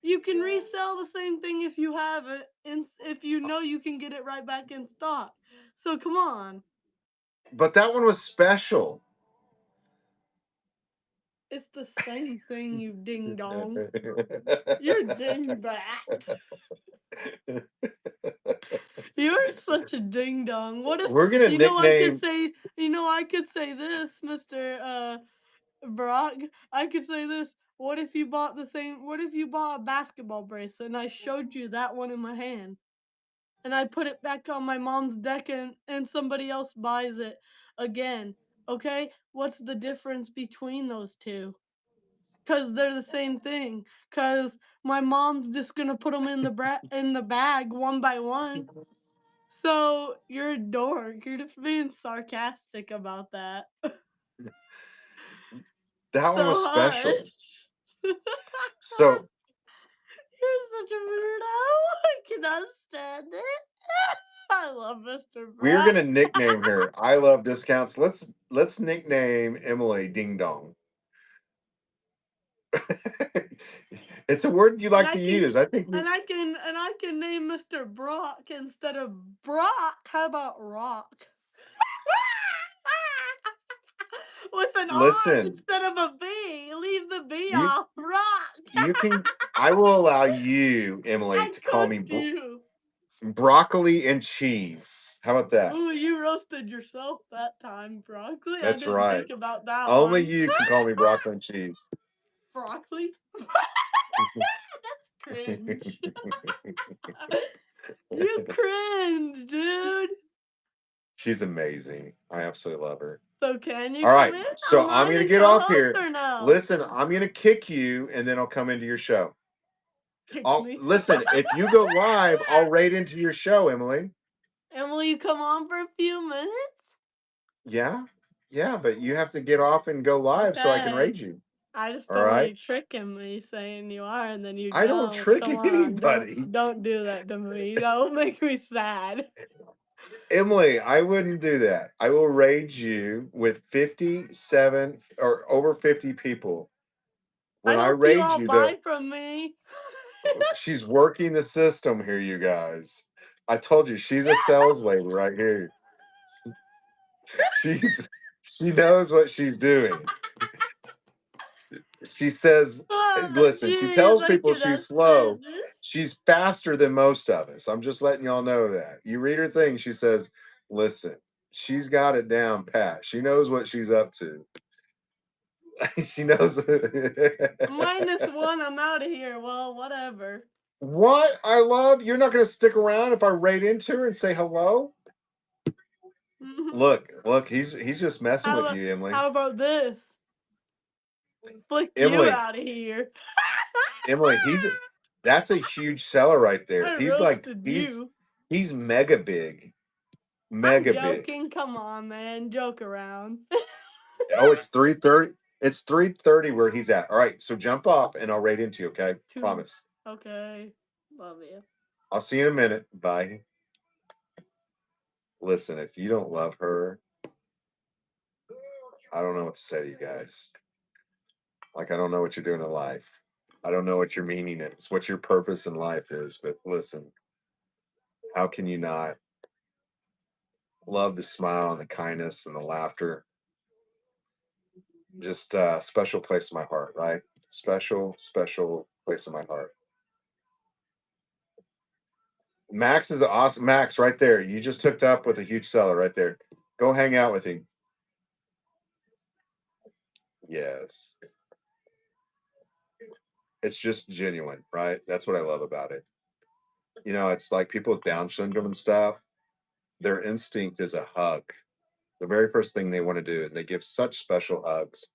you can resell the same thing if you have it, and if you know you can get it right back in stock. So come on, But that one was special. it's the same thing, you ding dong. You're dingbat. You're such a ding dong. What if We're gonna I could nickname. say? I could say this, Mister Brock. I could say this. What if you bought a basketball bracelet and I showed you that one in my hand, and I put it back on my mom's deck, and somebody else buys it again? Okay, what's the difference between those two? Cause they're the same thing. Cause my mom's just gonna put them in the bag one by one. So you're a dork. You're just being sarcastic about that. That one was So special. hush. So You're such a weirdo. I cannot stand it. I love Mr. we're Brock. gonna nickname her. I love discounts. Let's nickname Emily Ding Dong. It's a word you And like I to can use. I think and I can name Mr. Brock instead of Brock. How about Rock? With an R listen, instead of a B. Leave the B you off. Rock. you can I will allow you, Emily, I to call me cooked you. broccoli and cheese. How about that? Ooh, you roasted yourself that time, broccoli. I That's didn't right. think about that Only one. you can call me broccoli and cheese. Broccoli? That's cringe. You cringe, dude. She's amazing. I absolutely love her. So can you All come right, in? so I'm I'm gonna letting get off co-host here. or no? Listen, I'm gonna kick you, and then I'll come into your show. Kick I'll me. listen. If you go live, I'll raid into your show, Emily. And will you come on for a few minutes? Yeah, yeah, but you have to get off and go live so I can Okay. raid you. I just All don't want right. you tricking me saying you are and then you I don't don't. trick Come on, anybody, don't do that to me. That will make me sad. Emily. I wouldn't do that. I will raid you with 57 or over 50 people. I When I hope you raid all you, buy from me. she's working the system here, you guys. I told you she's a sales lady right here. She knows what she's doing. She says, Oh, listen, she jeez, tells I people cannot she's stand slow. this. She's faster than most of us. I'm just letting y'all know that. You read her thing, she says, listen, she's got it down pat. She knows what she's up to. She knows. -1, I'm out of here. Well, whatever. What I love, you're not going to stick around if I raid into her and say hello. Look, he's just messing with you, Emily. How about this? Flick you Emily, out of here. Emily, that's a huge seller right there. I He's like roasted he's you. he's mega big. I'm Mega big. joking. Come on, man. Joke around. Oh, it's 3:30. It's 3:30 where he's at. All right, so jump off and I'll raid into you, okay? Promise. Okay. Love you. I'll see you in a minute. Bye. Listen, if you don't love her, I don't know what to say to you guys. Like, I don't know what you're doing in life. I don't know what your meaning is, what your purpose in life is. But listen, how can you not love the smile and the kindness and the laughter? Just a special place in my heart, right? Special place in my heart. Max is awesome. Max, right there. You just hooked up with a huge seller right there. Go hang out with him. Yes. it's just genuine, right? That's what I love about it. You know, it's like people with Down syndrome and stuff, their instinct is a hug. The very first thing they want to do, and they give such special hugs.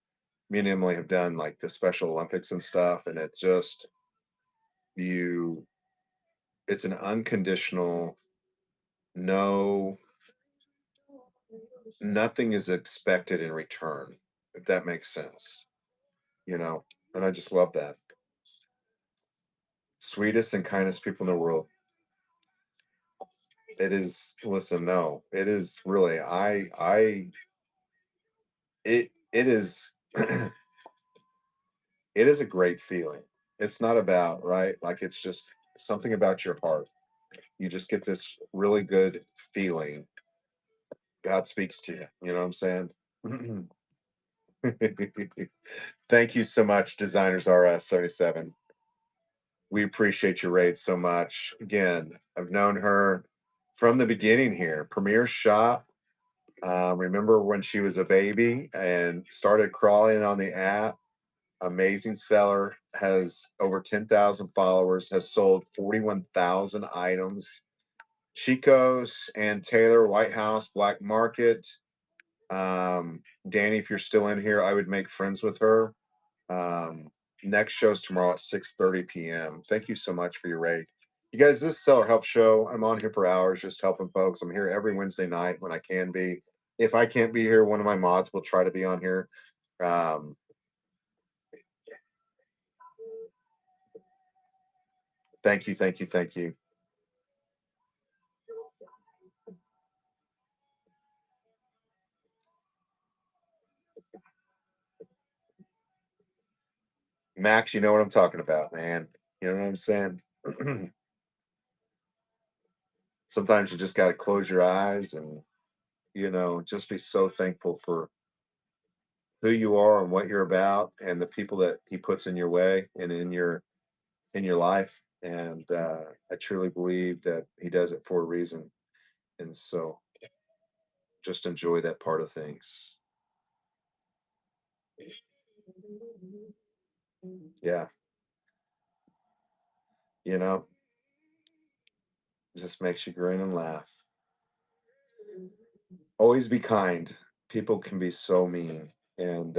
Me and Emily have done like the Special Olympics and stuff, and it just you it's an unconditional no, nothing is expected in return, if that makes sense, you know. And I just love that. Sweetest and kindest people in the world. It is, listen, no, it is really, it is, it is a great feeling. It's not about, right? Like it's just something about your heart. You just get this really good feeling. God speaks to you. You know what I'm saying? Thank you so much, Designers RS 77. We appreciate your raid so much. Again, I've known her from the beginning here. Premier Shop. Remember when she was a baby and started crawling on the app? Amazing seller, has over 10,000 followers, has sold 41,000 items. Chico's and Taylor, White House, Black Market. Danny, if you're still in here, I would make friends with her. Next show's tomorrow at 6:30 p.m. Thank you so much for your raid. You guys, this is Seller Help Show. I'm on here for hours just helping folks. I'm here every Wednesday night when I can be. If I can't be here, one of my mods will try to be on here. Thank you, thank you, thank you. Max, you know what I'm talking about, man. You know what I'm saying? Sometimes you just got to close your eyes and, you know, just be so thankful for who you are and what you're about and the people that he puts in your way and in your life. And I truly believe that he does it for a reason. And so just enjoy that part of things. Yeah. You know, just makes you grin and laugh. Always be kind. People can be so mean. And,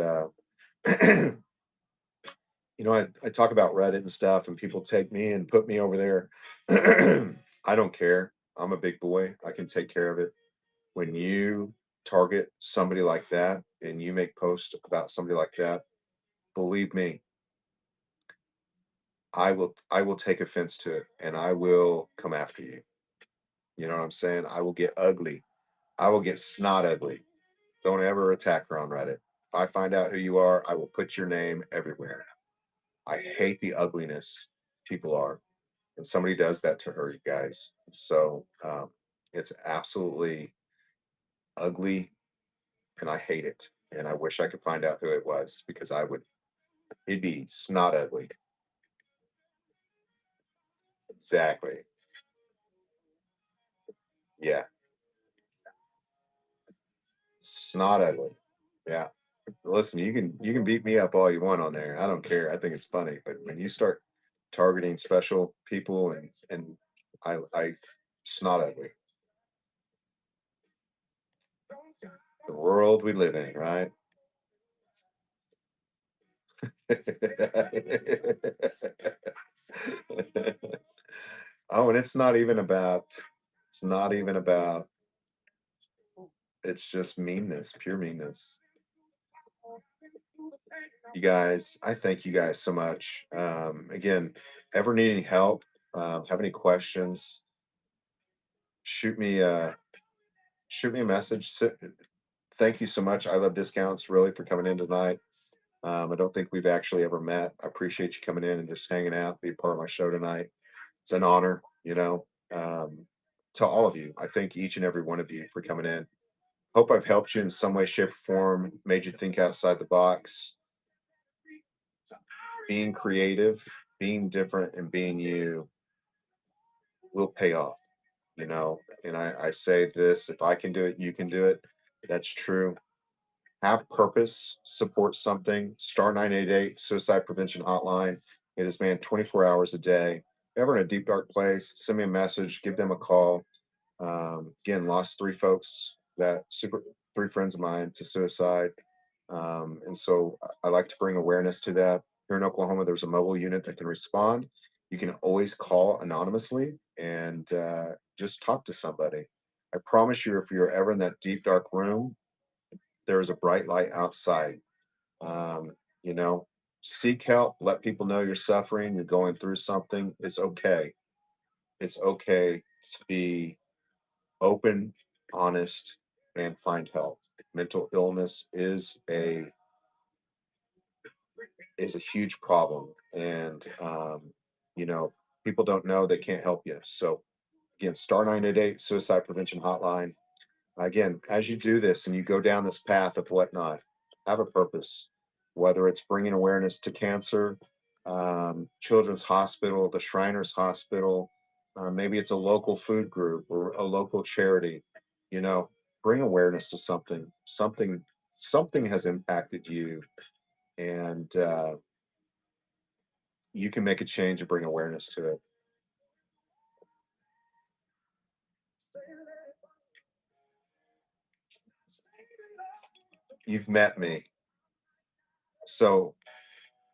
you know, I talk about Reddit and stuff, and people take me and put me over there. I don't care. I'm a big boy. I can take care of it. When you target somebody like that and you make posts about somebody like that, believe me, I will take offense to it and I will come after you. You know what I'm saying? I will get ugly. I will get snot ugly. Don't ever attack her on Reddit. If I find out who you are, I will put your name everywhere. I hate the ugliness people are. And somebody does that to her, you guys. So it's absolutely ugly and I hate it. And I wish I could find out who it was because it'd be snot ugly. Exactly. Yeah. Snot ugly. Yeah. Listen, you can beat me up all you want on there. I don't care. I think it's funny. But when you start targeting special people and I snot ugly. The world we live in, right? Oh, and it's not even about it's just meanness, pure meanness. You guys, I thank you guys so much. Again, ever need any help, have any questions, shoot me a message. Thank you so much. I love discounts really for coming in tonight. I don't think we've actually ever met. I appreciate you coming in and just hanging out, be a part of my show tonight. It's an honor, you know. To all of you, I thank each and every one of you for coming in. Hope I've helped you in some way, shape, or form, made you think outside the box. Being creative, being different, and being you will pay off, you know. And I say this, if I can do it, you can do it. That's true. Have purpose, support something. Star 988 Suicide Prevention Hotline. It is manned 24 hours a day. If you're ever in a deep, dark place, send me a message, give them a call. Again, lost three friends of mine to suicide. And so I like to bring awareness to that. Here in Oklahoma, there's a mobile unit that can respond. You can always call anonymously and just talk to somebody. I promise you, if you're ever in that deep, dark room, there is a bright light outside. Um, you know, seek help, let people know you're suffering, you're going through something. It's okay. It's okay to be open, honest, and find help. Mental illness is a huge problem, and you know, people don't know, they can't help you. So again, star 988 suicide prevention hotline. Again, as you do this and you go down this path of whatnot, have a purpose, whether it's bringing awareness to cancer, Children's Hospital, the Shriners Hospital, maybe it's a local food group or a local charity. You know, bring awareness to something. Something has impacted you, and you can make a change and bring awareness to it. You've met me, so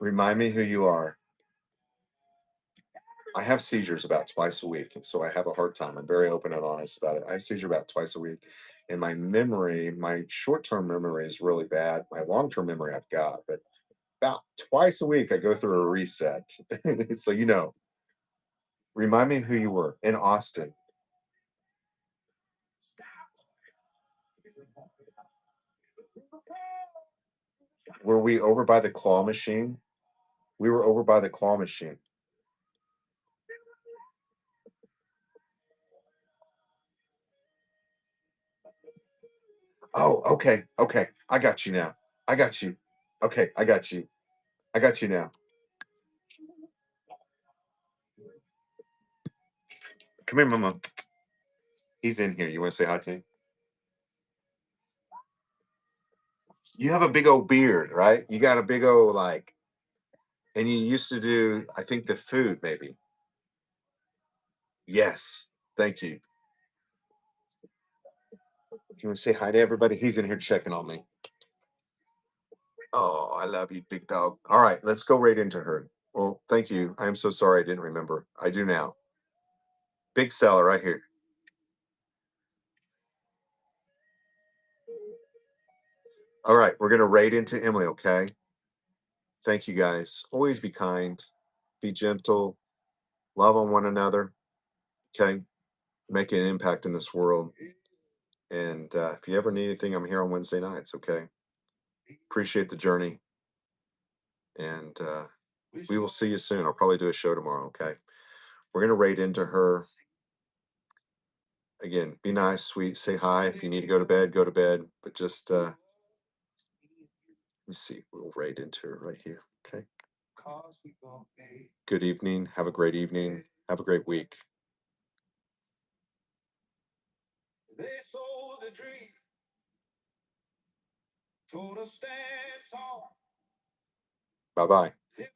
remind me who you are. I have seizures about twice a week, and so I have a hard time. I'm very open and honest about it. I have seizure about twice a week, and my short-term memory is really bad. My long-term memory I've got, but about twice a week I go through a reset. So remind me who you were in Austin. Were we over by the claw machine? We were over by the claw machine. Oh, okay, okay. I got you now. I got you. Okay, I got you. I got you now. Come here, Mama. He's in here. You want to say hi to him? You have a big old beard, right? You got a big old and you used to do, I think, the food, maybe. Yes. Thank you. You want to say hi to everybody? He's in here checking on me. Oh, I love you, big dog. All right, let's go right into her. Well, thank you. I am so sorry I didn't remember. I do now. Big seller right here. All right, we're going to raid into Emily, okay? Thank you, guys. Always be kind, be gentle, love on one another, okay? Make an impact in this world. And if you ever need anything, I'm here on Wednesday nights, okay? Appreciate the journey. And we will see you soon. I'll probably do a show tomorrow, okay? We're going to raid into her. Again, be nice, sweet, say hi. If you need to go to bed, go to bed. But just, let me see. We'll raid into her right here, okay? Good evening. Have a great evening. Have a great week. They sold the dream. Told us stand tall. Bye bye.